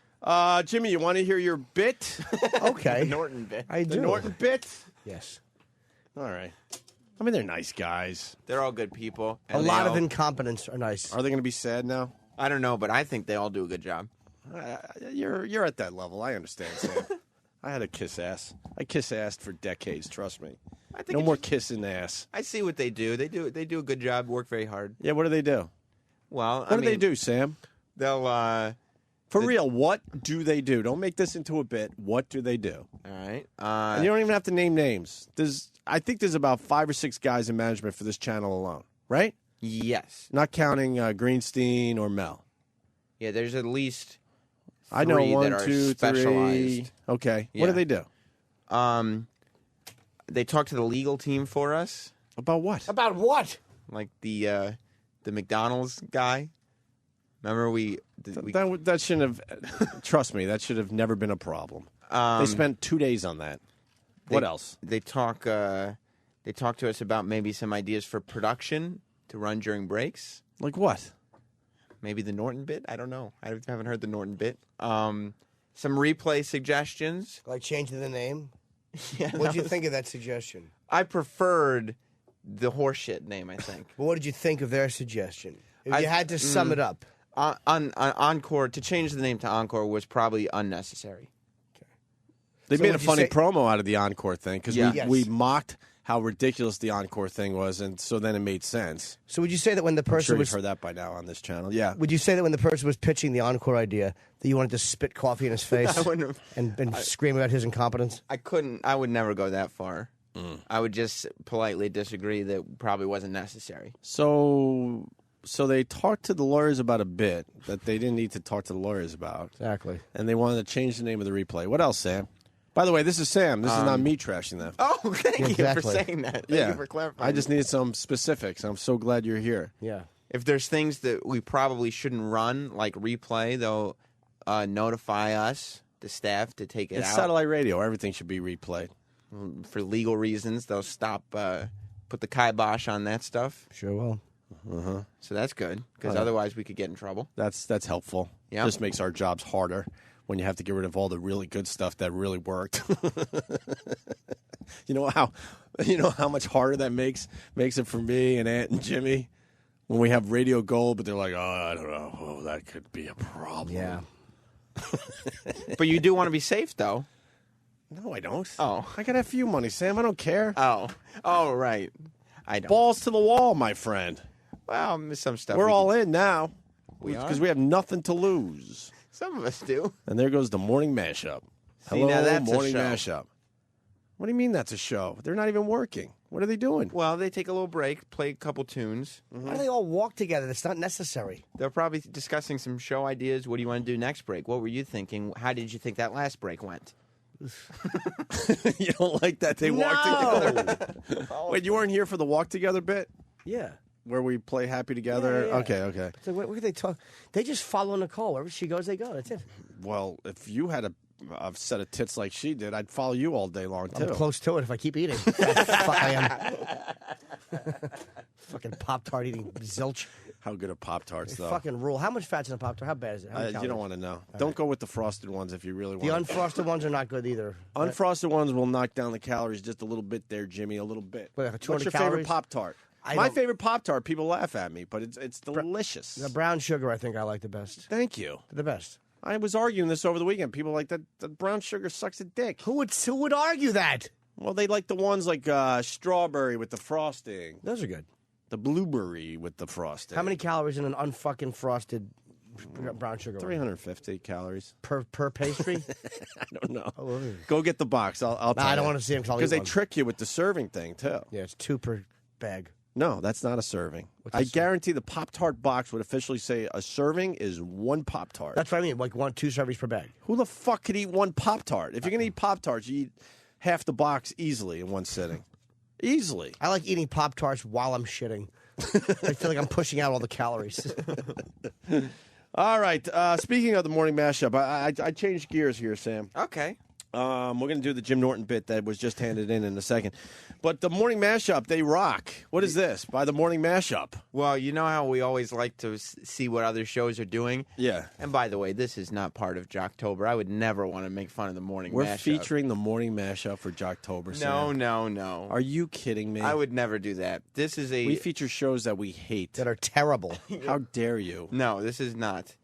[SPEAKER 1] Jimmy, you want to hear your bit?
[SPEAKER 2] Okay.
[SPEAKER 16] Norton bit.
[SPEAKER 2] I
[SPEAKER 1] The
[SPEAKER 2] do.
[SPEAKER 1] Norton bit?
[SPEAKER 2] Yes.
[SPEAKER 1] All right. I mean, they're nice guys.
[SPEAKER 16] They're all good people.
[SPEAKER 2] A
[SPEAKER 16] and
[SPEAKER 2] lot
[SPEAKER 16] they
[SPEAKER 2] of
[SPEAKER 16] all-
[SPEAKER 2] incompetence are nice.
[SPEAKER 1] Are they going to be sad now?
[SPEAKER 16] I don't know, but I think they all do a good job.
[SPEAKER 1] You're at that level. I understand, Sam. I had a kiss ass. I kiss ass for decades. Trust me.
[SPEAKER 16] I think
[SPEAKER 1] No more kissing ass.
[SPEAKER 16] I see what they do. They do a good job. Work very hard.
[SPEAKER 1] Yeah. What do they do?
[SPEAKER 16] Well,
[SPEAKER 1] What do they do, Sam?
[SPEAKER 16] They'll.
[SPEAKER 1] For real, what do they do? Don't make this into a bit. What do they do?
[SPEAKER 16] All right.
[SPEAKER 1] And you don't even have to name names. I think there's about 5 or 6 guys in management for this channel alone, right?
[SPEAKER 16] Yes.
[SPEAKER 1] Not counting Greenstein or Mel.
[SPEAKER 16] Yeah, there's at least
[SPEAKER 1] I know
[SPEAKER 16] three
[SPEAKER 1] 1,
[SPEAKER 16] that are
[SPEAKER 1] 2, 3.
[SPEAKER 16] specialized.
[SPEAKER 1] Okay.
[SPEAKER 16] Yeah.
[SPEAKER 1] What do they do?
[SPEAKER 16] They talk to the legal team for us.
[SPEAKER 1] About what?
[SPEAKER 2] About what?
[SPEAKER 16] Like the the McDonald's guy. Remember
[SPEAKER 1] that shouldn't have. Trust me, that should have never been a problem. They spent 2 days on that. What else?
[SPEAKER 16] They talk to us about maybe some ideas for production to run during breaks.
[SPEAKER 1] Like what?
[SPEAKER 16] Maybe the Norton bit. I don't know. I haven't heard the Norton bit. Some replay suggestions.
[SPEAKER 2] Like changing the name.
[SPEAKER 16] Yeah,
[SPEAKER 2] what did you think of that suggestion?
[SPEAKER 16] I preferred the horseshit name. I think.
[SPEAKER 2] But what did you think of their suggestion? If you had to sum it up.
[SPEAKER 16] On Encore, to change the name to Encore was probably unnecessary.
[SPEAKER 1] They
[SPEAKER 2] So
[SPEAKER 1] made a
[SPEAKER 2] would you
[SPEAKER 1] funny
[SPEAKER 2] say-
[SPEAKER 1] promo out of the Encore thing because
[SPEAKER 2] Yes.
[SPEAKER 1] we mocked how ridiculous the Encore thing was, and so then it made sense.
[SPEAKER 2] So would you say that when the
[SPEAKER 1] I'm
[SPEAKER 2] person
[SPEAKER 1] sure
[SPEAKER 2] was
[SPEAKER 1] you've heard that by now on this channel. Yeah.
[SPEAKER 2] Would you say that when the person was pitching the Encore idea that you wanted to spit coffee in his face
[SPEAKER 16] I wouldn't have-
[SPEAKER 2] and scream about his incompetence?
[SPEAKER 16] I couldn't. I would never go that far. I would just politely disagree that probably wasn't necessary.
[SPEAKER 1] So they talked to the lawyers about a bit that they didn't need to talk to the lawyers about.
[SPEAKER 2] Exactly.
[SPEAKER 1] And they wanted to change the name of the replay. What else, Sam? By the way, this is Sam. This is not me trashing them.
[SPEAKER 16] Oh, thank you
[SPEAKER 2] Exactly.
[SPEAKER 16] for saying that. Thank you for clarifying.
[SPEAKER 1] I just needed some specifics. I'm so glad you're here.
[SPEAKER 2] Yeah.
[SPEAKER 16] If there's things that we probably shouldn't run, like replay, they'll notify us, the staff, to take it
[SPEAKER 1] It's
[SPEAKER 16] out.
[SPEAKER 1] satellite radio. Everything should be replayed.
[SPEAKER 16] For legal reasons, they'll stop, put the kibosh on that stuff.
[SPEAKER 2] Sure will.
[SPEAKER 1] Uh-huh.
[SPEAKER 16] So that's good, because
[SPEAKER 1] Oh, yeah.
[SPEAKER 16] otherwise we could get in trouble.
[SPEAKER 1] That's helpful.
[SPEAKER 16] Yeah.
[SPEAKER 1] Just makes our jobs harder when you have to get rid of all the really good stuff that really worked. You know how much harder that makes it for me and Aunt and Jimmy when we have Radio Gold, but they're like, oh, I don't know, oh, that could be a problem.
[SPEAKER 2] Yeah.
[SPEAKER 16] But you do want to be safe, though.
[SPEAKER 1] No, I don't.
[SPEAKER 16] Oh.
[SPEAKER 1] I got a few money, Sam. I don't care.
[SPEAKER 16] Oh, right. I don't.
[SPEAKER 1] Balls to the wall, my friend.
[SPEAKER 16] Well, some stuff.
[SPEAKER 1] We're all in now.
[SPEAKER 16] We are?
[SPEAKER 1] Because we have nothing to lose.
[SPEAKER 16] Some of us do.
[SPEAKER 1] And there goes the morning mashup.
[SPEAKER 16] See,
[SPEAKER 1] Hello,
[SPEAKER 16] now that's a
[SPEAKER 1] morning
[SPEAKER 16] show.
[SPEAKER 1] mashup. What do you mean that's a show? They're not even working. What are they doing?
[SPEAKER 16] Well, they take a little break, play a couple tunes.
[SPEAKER 2] Why do they all walk together? That's not necessary.
[SPEAKER 16] They're probably discussing some show ideas. What do you want to do next break? What were you thinking? How did you think that last break went?
[SPEAKER 1] You don't like that they walk together? Wait, you weren't here for the walk together bit?
[SPEAKER 2] Yeah.
[SPEAKER 1] Where we play happy together?
[SPEAKER 2] Yeah.
[SPEAKER 1] Okay.
[SPEAKER 2] So what could they talk? They just follow Nicole. Wherever she goes, they go. That's it.
[SPEAKER 1] Well, if you had a set of tits like she did, I'd follow you all day long, too.
[SPEAKER 2] I'm close to it if I keep eating. I am. Fucking Pop-Tart eating zilch.
[SPEAKER 1] How good are Pop-Tarts,
[SPEAKER 2] They
[SPEAKER 1] though?
[SPEAKER 2] fucking rule. How much fat's in a Pop-Tart? How bad is it? How many
[SPEAKER 1] You
[SPEAKER 2] calories?
[SPEAKER 1] don't want to know. Don't go with the frosted ones if you really
[SPEAKER 2] The
[SPEAKER 1] want
[SPEAKER 2] unfrosted ones are not good either.
[SPEAKER 1] Unfrosted ones will knock down the calories just a little bit there, Jimmy, a little bit.
[SPEAKER 2] What, like
[SPEAKER 1] What's
[SPEAKER 2] 200
[SPEAKER 1] your favorite
[SPEAKER 2] calories?
[SPEAKER 1] Pop-Tart?
[SPEAKER 2] I
[SPEAKER 1] My
[SPEAKER 2] don't-
[SPEAKER 1] favorite Pop-Tart, people laugh at me, but it's delicious.
[SPEAKER 2] The brown sugar, I think I like the best.
[SPEAKER 1] Thank you.
[SPEAKER 2] The best.
[SPEAKER 1] I was arguing this over the weekend. People like that brown sugar sucks a dick.
[SPEAKER 2] Who would argue that?
[SPEAKER 1] Well, they like the ones like strawberry with the frosting.
[SPEAKER 2] Those are good.
[SPEAKER 1] The blueberry with the frosting.
[SPEAKER 2] How many calories in an unfucking frosted brown sugar?
[SPEAKER 1] 350 calories.
[SPEAKER 2] Per pastry?
[SPEAKER 1] I don't know.
[SPEAKER 2] Oh,
[SPEAKER 1] Go get the box. I'll tell
[SPEAKER 2] I
[SPEAKER 1] you.
[SPEAKER 2] don't wanna see 'em 'cause I'll eat
[SPEAKER 1] Because they
[SPEAKER 2] one.
[SPEAKER 1] trick you with the serving thing, too.
[SPEAKER 2] Yeah, it's 2 per bag.
[SPEAKER 1] No, that's not a serving.
[SPEAKER 2] What's
[SPEAKER 1] I
[SPEAKER 2] a serving?
[SPEAKER 1] guarantee the Pop-Tart box would officially say a serving is one Pop-Tart.
[SPEAKER 2] That's what I mean, like 2 servings per bag.
[SPEAKER 1] Who the fuck could eat one Pop-Tart? If you're going to eat Pop-Tarts, you eat half the box easily in one sitting. Easily.
[SPEAKER 2] I like eating Pop-Tarts while I'm shitting. I feel like I'm pushing out all the calories.
[SPEAKER 1] All right. Speaking of the morning mashup, I changed gears here, Sam.
[SPEAKER 16] Okay.
[SPEAKER 1] We're going to do the Jim Norton bit that was just handed in a second. But the morning mashup, they rock. What is this? By the morning mashup.
[SPEAKER 16] Well, you know how we always like to see what other shows are doing?
[SPEAKER 1] Yeah.
[SPEAKER 16] And by the way, this is not part of Jocktober. I would never want to make fun of the morning
[SPEAKER 1] We're
[SPEAKER 16] mashup.
[SPEAKER 1] featuring the morning mashup for Jocktober, Sam.
[SPEAKER 16] No.
[SPEAKER 1] Are you kidding me?
[SPEAKER 16] I would never do that. This is a...
[SPEAKER 1] We feature shows that we hate.
[SPEAKER 2] That are terrible.
[SPEAKER 1] How dare you?
[SPEAKER 16] No, this is not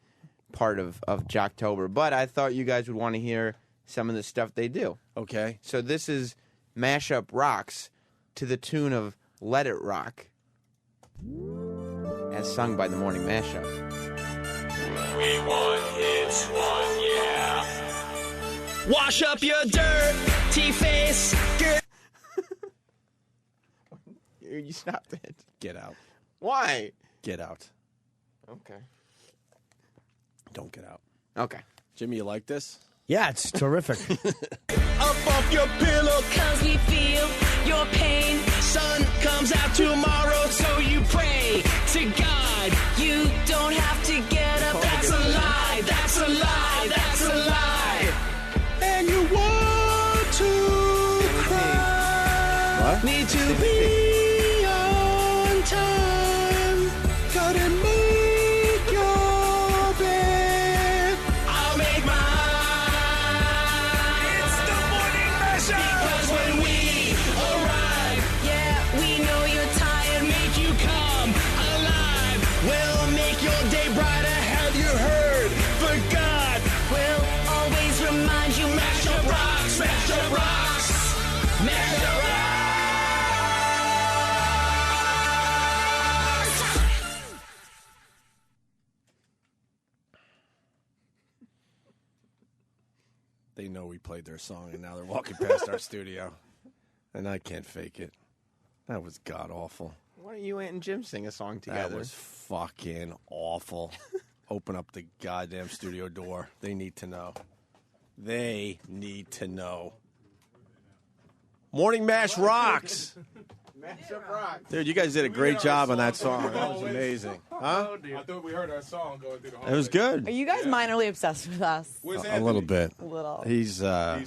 [SPEAKER 16] part of Jocktober. But I thought you guys would want to hear some of the stuff they do.
[SPEAKER 1] Okay.
[SPEAKER 16] So this is Mashup Rocks to the tune of Let It Rock, as sung by the Morning Mashup.
[SPEAKER 17] We want hits, yeah. Wash up your dirty face, girl.
[SPEAKER 16] You stopped it.
[SPEAKER 1] Get out.
[SPEAKER 16] Why?
[SPEAKER 1] Get out.
[SPEAKER 16] Okay.
[SPEAKER 1] Don't get out.
[SPEAKER 16] Okay.
[SPEAKER 1] Jimmy, you like this?
[SPEAKER 2] Yeah, it's terrific.
[SPEAKER 17] Up off your pillow, cause we feel your pain. Sun comes out tomorrow, so you pray to God.
[SPEAKER 1] What?
[SPEAKER 17] Need to be on time. Gotta make your bed. I'll make mine. It's the morning mashup. Because when we arrive, yeah, we know you're tired. Make you come alive. We'll make your day brighter. Have you heard? For God, we'll always remind you. Mash up rocks, mash up rocks, mash up rocks.
[SPEAKER 1] They know we played their song, and now they're walking past our studio, and I can't fake it. That was god awful.
[SPEAKER 16] Why don't you and Jim sing a song together?
[SPEAKER 1] That was fucking awful. Open up the goddamn studio door. They need to know. They need to know. Morning Mash rocks. Dude, you guys did a great job on that song. That was amazing. Huh?
[SPEAKER 18] I thought we heard our song going through the whole
[SPEAKER 1] It was good.
[SPEAKER 19] Are you guys minorly obsessed with us?
[SPEAKER 1] A little bit.
[SPEAKER 19] A little.
[SPEAKER 1] He's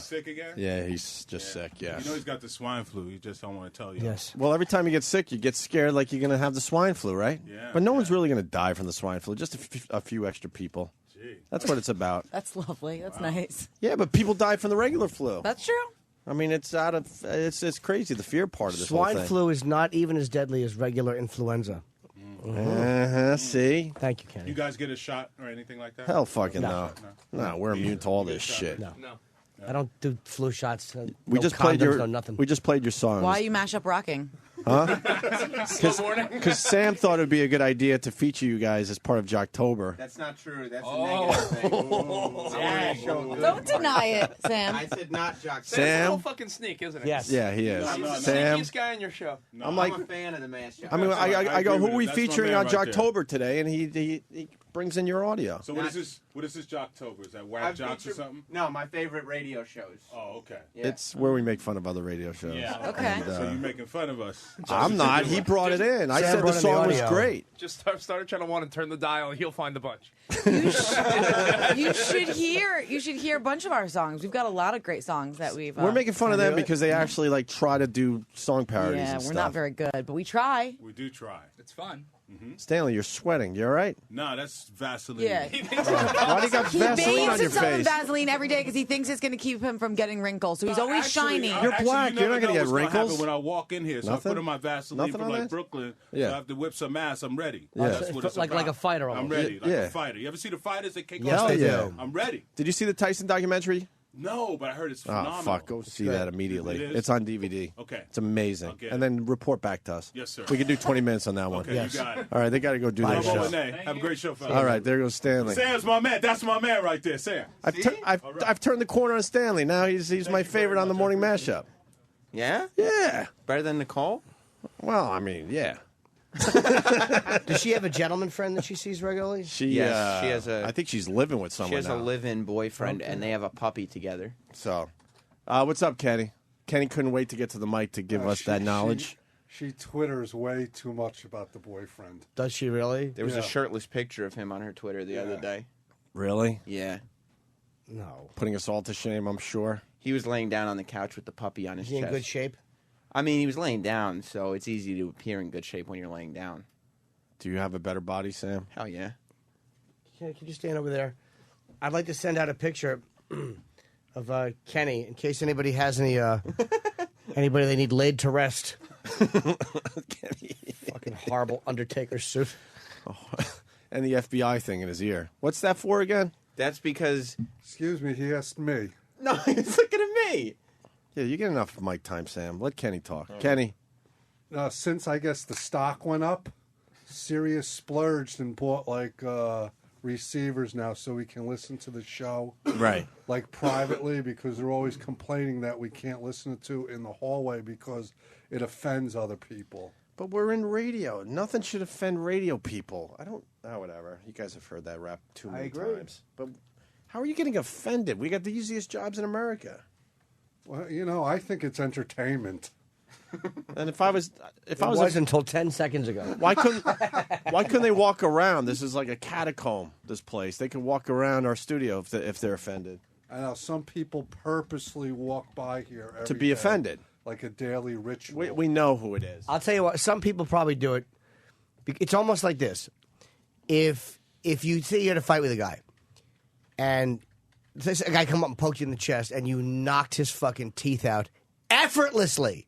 [SPEAKER 18] sick again?
[SPEAKER 1] Yeah, he's just sick, yeah.
[SPEAKER 18] You know he's got the swine flu. He just don't want to tell you.
[SPEAKER 1] Yes. Well, every time you get sick, you get scared like you're going to have the swine flu, right?
[SPEAKER 18] Yeah.
[SPEAKER 1] But no one's really going to die from the swine flu, just a few extra people.
[SPEAKER 18] Gee.
[SPEAKER 1] That's what it's about.
[SPEAKER 19] That's lovely. That's nice.
[SPEAKER 1] Yeah, but people die from the regular flu.
[SPEAKER 19] That's true.
[SPEAKER 1] I mean, it's crazy, the fear part of this whole
[SPEAKER 2] Swine
[SPEAKER 1] thing.
[SPEAKER 2] flu is not even as deadly as regular influenza.
[SPEAKER 1] See?
[SPEAKER 2] Thank you, Kenny.
[SPEAKER 18] You guys get a shot or anything like that?
[SPEAKER 1] Hell fucking no. No, we're immune to all this shit.
[SPEAKER 2] No. I don't do flu shots.
[SPEAKER 1] We
[SPEAKER 2] no
[SPEAKER 1] just played
[SPEAKER 2] condoms,
[SPEAKER 1] your
[SPEAKER 2] no nothing.
[SPEAKER 1] We just played your song.
[SPEAKER 19] Why you mash up rocking?
[SPEAKER 1] Huh? Because Sam thought it would be a good idea to feature you guys as part of Jocktober.
[SPEAKER 16] That's not true. That's a negative thing.
[SPEAKER 19] Don't deny it, Sam.
[SPEAKER 16] I said not Jock.
[SPEAKER 1] Sam?
[SPEAKER 20] That's a little fucking sneak, isn't it?
[SPEAKER 1] Yes. Yeah, he is.
[SPEAKER 20] He's the
[SPEAKER 1] Sam?
[SPEAKER 20] sneakiest guy on your show.
[SPEAKER 16] No,
[SPEAKER 1] I'm like-
[SPEAKER 16] a fan of the mashup.
[SPEAKER 1] I mean, I go, who are we
[SPEAKER 18] That's my
[SPEAKER 1] featuring
[SPEAKER 18] man
[SPEAKER 1] on
[SPEAKER 18] right there.
[SPEAKER 1] Jocktober today? And he brings in your audio.
[SPEAKER 18] So what is this? What is this Jocktober? Is that Whack Jocks or something?
[SPEAKER 16] No, my favorite radio shows.
[SPEAKER 18] Oh, okay.
[SPEAKER 16] Yeah.
[SPEAKER 1] It's where we make fun of other radio shows.
[SPEAKER 18] Yeah.
[SPEAKER 19] Okay.
[SPEAKER 1] And,
[SPEAKER 18] So you're making fun of us?
[SPEAKER 1] I'm not. He brought it in. I
[SPEAKER 2] Sam
[SPEAKER 1] said the
[SPEAKER 2] brought in the
[SPEAKER 1] song was
[SPEAKER 2] audio.
[SPEAKER 1] great.
[SPEAKER 20] Just start trying to want to turn the dial, and he'll find the bunch.
[SPEAKER 19] You should hear a bunch of our songs. We've got a lot of great songs that we've.
[SPEAKER 1] We're making fun of them because they actually like try to do song parodies
[SPEAKER 19] Yeah,
[SPEAKER 1] and
[SPEAKER 19] we're
[SPEAKER 1] stuff.
[SPEAKER 19] not very good, but we try.
[SPEAKER 18] We do try.
[SPEAKER 20] It's fun.
[SPEAKER 1] Stanley, you're sweating. You all right?
[SPEAKER 18] No, that's Vaseline.
[SPEAKER 19] Yeah.
[SPEAKER 1] Why do you got
[SPEAKER 19] He
[SPEAKER 1] Vaseline on
[SPEAKER 19] bathes
[SPEAKER 1] your
[SPEAKER 19] himself in
[SPEAKER 1] face?
[SPEAKER 19] Vaseline every day because he thinks it's going to keep him from getting wrinkles. So he's always shiny.
[SPEAKER 1] You're black.
[SPEAKER 18] You
[SPEAKER 1] You're not
[SPEAKER 18] never
[SPEAKER 1] gonna
[SPEAKER 18] know
[SPEAKER 1] get
[SPEAKER 18] what's gonna
[SPEAKER 1] wrinkles.
[SPEAKER 18] happen when I walk in here. So
[SPEAKER 1] Nothing?
[SPEAKER 18] I put on my Vaseline
[SPEAKER 1] Nothing
[SPEAKER 18] from
[SPEAKER 1] on
[SPEAKER 18] like
[SPEAKER 1] that?
[SPEAKER 18] Brooklyn.
[SPEAKER 1] Yeah.
[SPEAKER 18] So I have to whip some ass. I'm ready.
[SPEAKER 1] Yeah.
[SPEAKER 18] That's what it's
[SPEAKER 2] like
[SPEAKER 18] about.
[SPEAKER 2] a fighter
[SPEAKER 18] I'm
[SPEAKER 2] almost.
[SPEAKER 18] ready. Like
[SPEAKER 1] Yeah.
[SPEAKER 18] a fighter. You ever see the fighters that kick
[SPEAKER 2] Yes,
[SPEAKER 18] off?
[SPEAKER 2] they
[SPEAKER 1] do.
[SPEAKER 18] I'm ready.
[SPEAKER 1] Did you see the Tyson documentary?
[SPEAKER 18] No, but I heard it's
[SPEAKER 1] Oh,
[SPEAKER 18] phenomenal.
[SPEAKER 1] fuck. Go see that immediately.
[SPEAKER 18] It is?
[SPEAKER 1] It's on DVD.
[SPEAKER 18] Okay.
[SPEAKER 1] It's amazing.
[SPEAKER 18] I'll get
[SPEAKER 1] And
[SPEAKER 18] it.
[SPEAKER 1] then report back to us.
[SPEAKER 18] Yes, sir.
[SPEAKER 1] We can do 20 minutes on that one.
[SPEAKER 18] Okay, you got it.
[SPEAKER 1] All right, they got to go do their
[SPEAKER 18] Bravo,
[SPEAKER 1] show.
[SPEAKER 18] Renee. Have a great show, fellas.
[SPEAKER 1] All right, there goes Stanley.
[SPEAKER 18] Sam's my man. That's my man right there, Sam.
[SPEAKER 1] I've turned the corner on Stanley. Now he's my favorite on the morning mashup.
[SPEAKER 16] Yeah?
[SPEAKER 1] Yeah.
[SPEAKER 16] Better than Nicole?
[SPEAKER 1] Well, I mean, yeah.
[SPEAKER 2] Does she have a gentleman friend that she sees regularly?
[SPEAKER 16] She has a.
[SPEAKER 1] I think she's living with someone
[SPEAKER 16] She has
[SPEAKER 1] now.
[SPEAKER 16] a live-in boyfriend,
[SPEAKER 2] Okay.
[SPEAKER 16] and they have a puppy together.
[SPEAKER 1] So, what's up, Kenny? Kenny couldn't wait to get to the mic to give us that knowledge.
[SPEAKER 21] She twitters way too much about the boyfriend.
[SPEAKER 2] Does she really?
[SPEAKER 16] There was
[SPEAKER 21] Yeah.
[SPEAKER 16] a shirtless picture of him on her Twitter the other day.
[SPEAKER 1] Really?
[SPEAKER 16] Yeah.
[SPEAKER 2] No.
[SPEAKER 1] Putting us all to shame, I'm sure.
[SPEAKER 16] He was laying down on the couch with the puppy on his
[SPEAKER 2] Is he in
[SPEAKER 16] chest.
[SPEAKER 2] good shape?
[SPEAKER 16] I mean, he was laying down, so it's easy to appear in good shape when you're laying down.
[SPEAKER 1] Do you have a better body, Sam?
[SPEAKER 16] Hell yeah.
[SPEAKER 2] Can you stand over there? I'd like to send out a picture of Kenny in case anybody has any anybody they need laid to rest. Fucking horrible Undertaker suit.
[SPEAKER 1] And the FBI thing in his ear. What's that for again?
[SPEAKER 16] That's because...
[SPEAKER 21] Excuse me, he asked me.
[SPEAKER 16] No, he's looking at me.
[SPEAKER 1] Yeah, you get enough mic time, Sam. Let Kenny talk. Kenny.
[SPEAKER 21] Since I guess the stock went up, Sirius splurged and bought like receivers now so we can listen to the show.
[SPEAKER 1] Right.
[SPEAKER 21] Like privately because they're always complaining that we can't listen to in the hallway because it offends other people.
[SPEAKER 1] But we're in radio. Nothing should offend radio people. Whatever. You guys have heard that rap too many
[SPEAKER 21] agree.
[SPEAKER 1] times. But how are you getting offended? We got the easiest jobs in America.
[SPEAKER 21] Well, I think it's entertainment.
[SPEAKER 1] And if I was
[SPEAKER 2] until 10 seconds ago.
[SPEAKER 1] Why couldn't they walk around? This is like a catacomb, this place. They can walk around our studio if they're offended.
[SPEAKER 21] I know some people purposely walk by here every
[SPEAKER 1] To be
[SPEAKER 21] day
[SPEAKER 1] offended.
[SPEAKER 21] like a daily ritual.
[SPEAKER 1] We know who it is.
[SPEAKER 2] I'll tell you what. Some people probably do it. It's almost like this: if you say you had a fight with a guy, and this a guy come up and poked you in the chest, and you knocked his fucking teeth out effortlessly.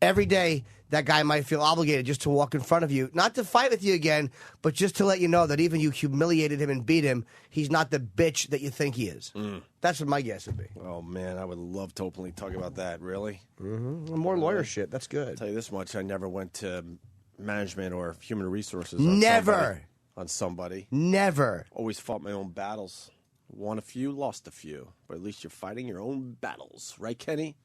[SPEAKER 2] Every day, that guy might feel obligated just to walk in front of you, not to fight with you again, but just to let you know that even you humiliated him and beat him, he's not the bitch that you think he is. That's what my guess would be.
[SPEAKER 1] Oh, man, I would love to openly talk about that. Really?
[SPEAKER 2] Mm-hmm. More lawyer shit. That's good.
[SPEAKER 1] I'll tell you this much. I never went to management or human resources.
[SPEAKER 2] Never.
[SPEAKER 1] On somebody.
[SPEAKER 2] Never.
[SPEAKER 1] Always fought my own battles. Won a few, lost a few. But at least you're fighting your own battles. Right, Kenny?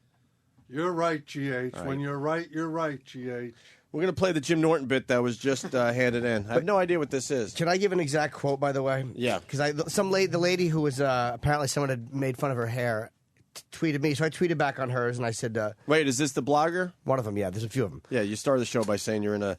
[SPEAKER 21] You're right, GH.
[SPEAKER 1] Right.
[SPEAKER 21] When you're right, GH.
[SPEAKER 1] We're going to play the Jim Norton bit that was just handed in. I have no idea what this is.
[SPEAKER 2] Can I give an exact quote, by the way?
[SPEAKER 1] Yeah.
[SPEAKER 2] Because the lady who was apparently someone had made fun of her hair tweeted me, so I tweeted back on hers, and I said,
[SPEAKER 1] wait, is this the blogger?
[SPEAKER 2] One of them, yeah. There's a few of them.
[SPEAKER 1] Yeah, you started the show by saying you're in a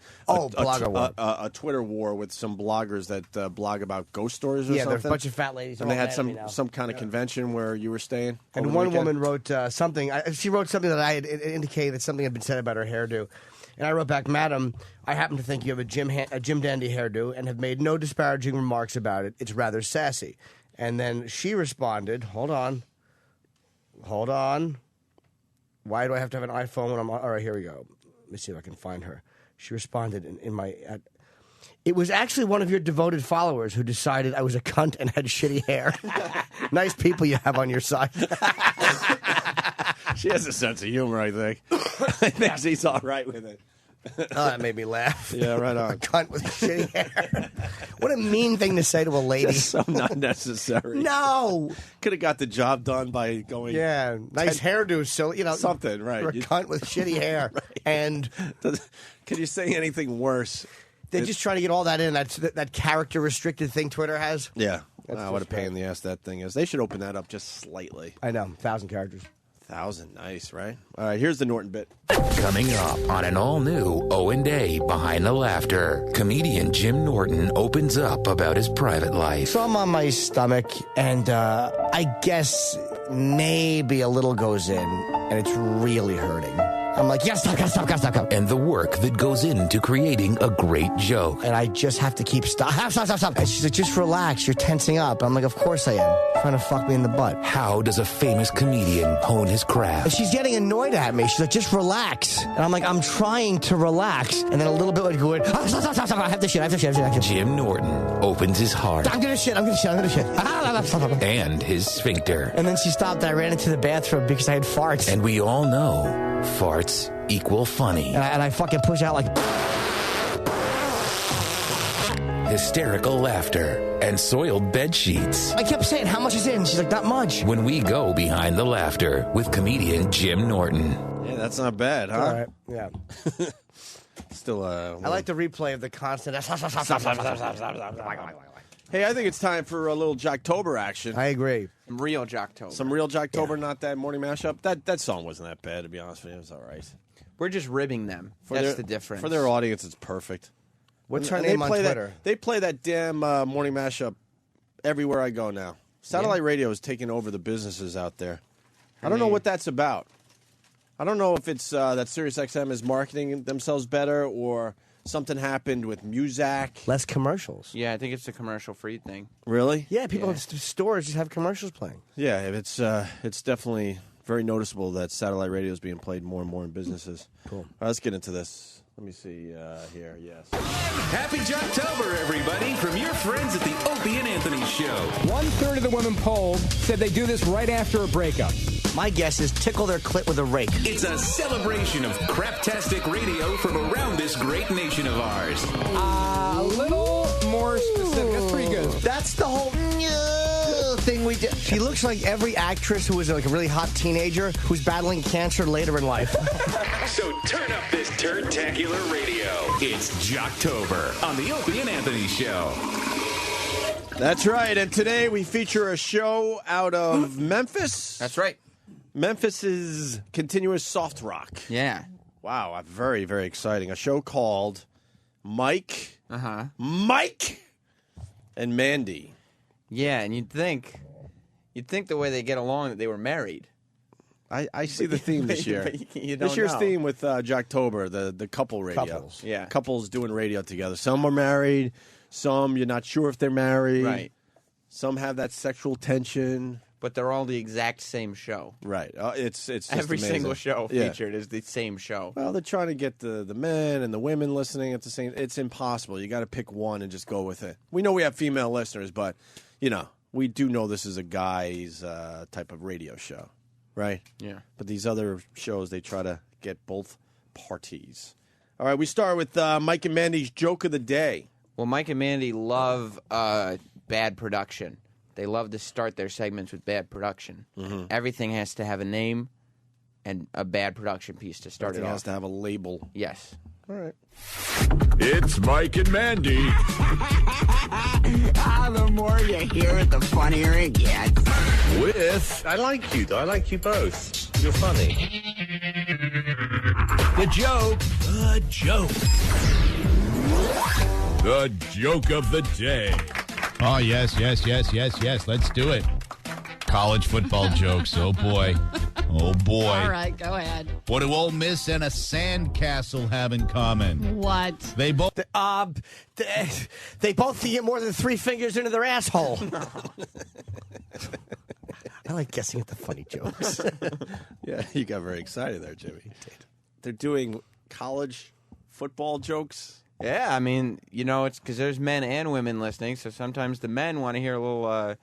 [SPEAKER 1] Twitter war with some bloggers that blog about ghost stories or something.
[SPEAKER 2] Yeah, there's a bunch of fat ladies.
[SPEAKER 1] And they had some kind of convention where you were staying.
[SPEAKER 2] And one woman wrote something. She wrote something that I had indicated that something had been said about her hairdo. And I wrote back, Madam, I happen to think you have a Jim Dandy hairdo and have made no disparaging remarks about it. It's rather sassy. And then she responded, Hold on. Why do I have to have an iPhone when I'm on? All right, here we go. Let me see if I can find her. She responded in my... it was actually one of your devoted followers who decided I was a cunt and had shitty hair. Nice people you have on your side.
[SPEAKER 1] She has a sense of humor, I think. I think she's all right with it.
[SPEAKER 2] Oh, that made me laugh.
[SPEAKER 1] Yeah, right on.
[SPEAKER 2] A cunt with shitty hair. What a mean thing to say to a lady.
[SPEAKER 1] Just so not necessary.
[SPEAKER 2] No.
[SPEAKER 1] Could have got the job done by going...
[SPEAKER 2] Yeah, nice hairdo, silly.
[SPEAKER 1] Something, right.
[SPEAKER 2] You're a cunt with shitty hair.
[SPEAKER 1] Right.
[SPEAKER 2] And...
[SPEAKER 1] Can you say anything worse?
[SPEAKER 2] They're just trying to get all that in, that character-restricted thing Twitter has.
[SPEAKER 1] Yeah. What a pain in the ass that thing is. They should open that up just slightly.
[SPEAKER 2] I know, 1,000 characters.
[SPEAKER 1] 1,000, nice, right? All right, here's the Norton bit.
[SPEAKER 3] Coming up on an all-new Owen Day Behind the Laughter, comedian Jim Norton opens up about his private life.
[SPEAKER 2] So I'm on my stomach, and I guess maybe a little goes in, and it's really hurting. I'm like, yes, stop.
[SPEAKER 3] And the work that goes into creating a great joke.
[SPEAKER 2] And I just have to keep stop. And she's like, just relax, you're tensing up. I'm like, of course I am. Trying to fuck me in the butt.
[SPEAKER 3] How does a famous comedian hone his craft?
[SPEAKER 2] And she's getting annoyed at me. She's like, just relax. And I'm like, I'm trying to relax. And then a little bit would go in, stop. I have to shit.
[SPEAKER 3] Jim Norton opens his heart.
[SPEAKER 2] I'm gonna shit.
[SPEAKER 3] And his sphincter.
[SPEAKER 2] And then she stopped. I ran into the bathroom because I had farts.
[SPEAKER 3] And we all know farts equal funny.
[SPEAKER 2] And I fucking push out like...
[SPEAKER 3] Hysterical laughter and soiled bed sheets.
[SPEAKER 2] I kept saying, how much is in? She's like, not much.
[SPEAKER 3] When we go behind the laughter with comedian Jim Norton.
[SPEAKER 1] Yeah, that's not bad, huh?
[SPEAKER 2] All right, yeah.
[SPEAKER 1] Still,
[SPEAKER 2] I like the replay of the constant...
[SPEAKER 1] Hey, I think it's time for a little Jocktober action.
[SPEAKER 2] I agree.
[SPEAKER 16] Some real Jocktober.
[SPEAKER 1] Some real Jocktober, not that morning mashup. That song wasn't that bad, to be honest with you. It was all right.
[SPEAKER 16] We're just ribbing them. That's the difference.
[SPEAKER 1] For their audience, it's perfect.
[SPEAKER 2] What's her name on Twitter?
[SPEAKER 1] They play that damn morning mashup everywhere I go now. Satellite radio is taking over the businesses out there. I don't know what that's about. I don't know if it's that SiriusXM is marketing themselves better or something happened with Muzak.
[SPEAKER 2] Less commercials.
[SPEAKER 16] Yeah, I think it's a commercial-free thing.
[SPEAKER 1] Really?
[SPEAKER 2] Yeah, people in stores just have commercials playing.
[SPEAKER 1] Yeah, it's definitely very noticeable that satellite radio is being played more and more in businesses.
[SPEAKER 2] Cool.
[SPEAKER 1] All right, let's get into this. Let me see here. Yes.
[SPEAKER 22] Happy Jocktober, everybody, from your friends at the Opie and Anthony Show.
[SPEAKER 23] 1/3 of the women polled said they do this right after a breakup.
[SPEAKER 2] My guess is tickle their clit with a rake.
[SPEAKER 22] It's a celebration of craptastic radio from around this great nation of ours.
[SPEAKER 23] A little more specific. That's pretty good.
[SPEAKER 2] That's the whole thing we did. She looks like every actress who was like a really hot teenager who's battling cancer later in life.
[SPEAKER 22] So turn up this turntacular radio. It's Jocktober on the Opie and Anthony Show.
[SPEAKER 1] That's right, and today we feature a show out of Memphis.
[SPEAKER 16] That's right.
[SPEAKER 1] Memphis's continuous soft rock.
[SPEAKER 16] Yeah.
[SPEAKER 1] Wow, very, very exciting. A show called Mike. Mike and Mandy.
[SPEAKER 16] Yeah, and you'd think the way they get along that they were married.
[SPEAKER 1] I see the theme this year.
[SPEAKER 16] You
[SPEAKER 1] This
[SPEAKER 16] don't
[SPEAKER 1] year's
[SPEAKER 16] know.
[SPEAKER 1] theme with Jocktober, the couple radio.
[SPEAKER 2] Couples.
[SPEAKER 16] Yeah.
[SPEAKER 1] Couples doing radio together. Some are married. Some you're not sure if they're married.
[SPEAKER 16] Right.
[SPEAKER 1] Some have that sexual tension.
[SPEAKER 16] But they're all the exact same show.
[SPEAKER 1] Right. It's just
[SPEAKER 16] Every
[SPEAKER 1] amazing.
[SPEAKER 16] single show
[SPEAKER 1] Yeah.
[SPEAKER 16] featured is the same show.
[SPEAKER 1] Well, they're trying to get the men and the women listening at the same. It's impossible. You got to pick one and just go with it. We know we have female listeners, but we do know this is a guy's type of radio show, right?
[SPEAKER 16] Yeah.
[SPEAKER 1] But these other shows, they try to get both parties. All right, we start with Mike and Mandy's joke of the day.
[SPEAKER 16] Well, Mike and Mandy love bad production. They love to start their segments with bad production.
[SPEAKER 1] Mhm.
[SPEAKER 16] Everything has to have a name and a bad production piece to start
[SPEAKER 1] Everything
[SPEAKER 16] it
[SPEAKER 1] has
[SPEAKER 16] off.
[SPEAKER 1] to have a label.
[SPEAKER 16] Yes.
[SPEAKER 1] All right.
[SPEAKER 22] It's Mike and Mandy.
[SPEAKER 4] The more you hear it, the funnier it gets.
[SPEAKER 22] With
[SPEAKER 6] I like you both. You're funny.
[SPEAKER 22] the joke. The joke of the day.
[SPEAKER 7] Oh, yes. Let's do it. College football jokes. Oh, boy.
[SPEAKER 24] All right, go ahead.
[SPEAKER 7] What do Ole Miss and a sandcastle have in common?
[SPEAKER 24] What?
[SPEAKER 7] They both...
[SPEAKER 2] They both get more than 3 fingers into their asshole. I like guessing at the funny jokes.
[SPEAKER 1] Yeah, you got very excited there, Jimmy. They're doing college football jokes.
[SPEAKER 16] Yeah, I mean, it's because there's men and women listening, so sometimes the men want to hear a little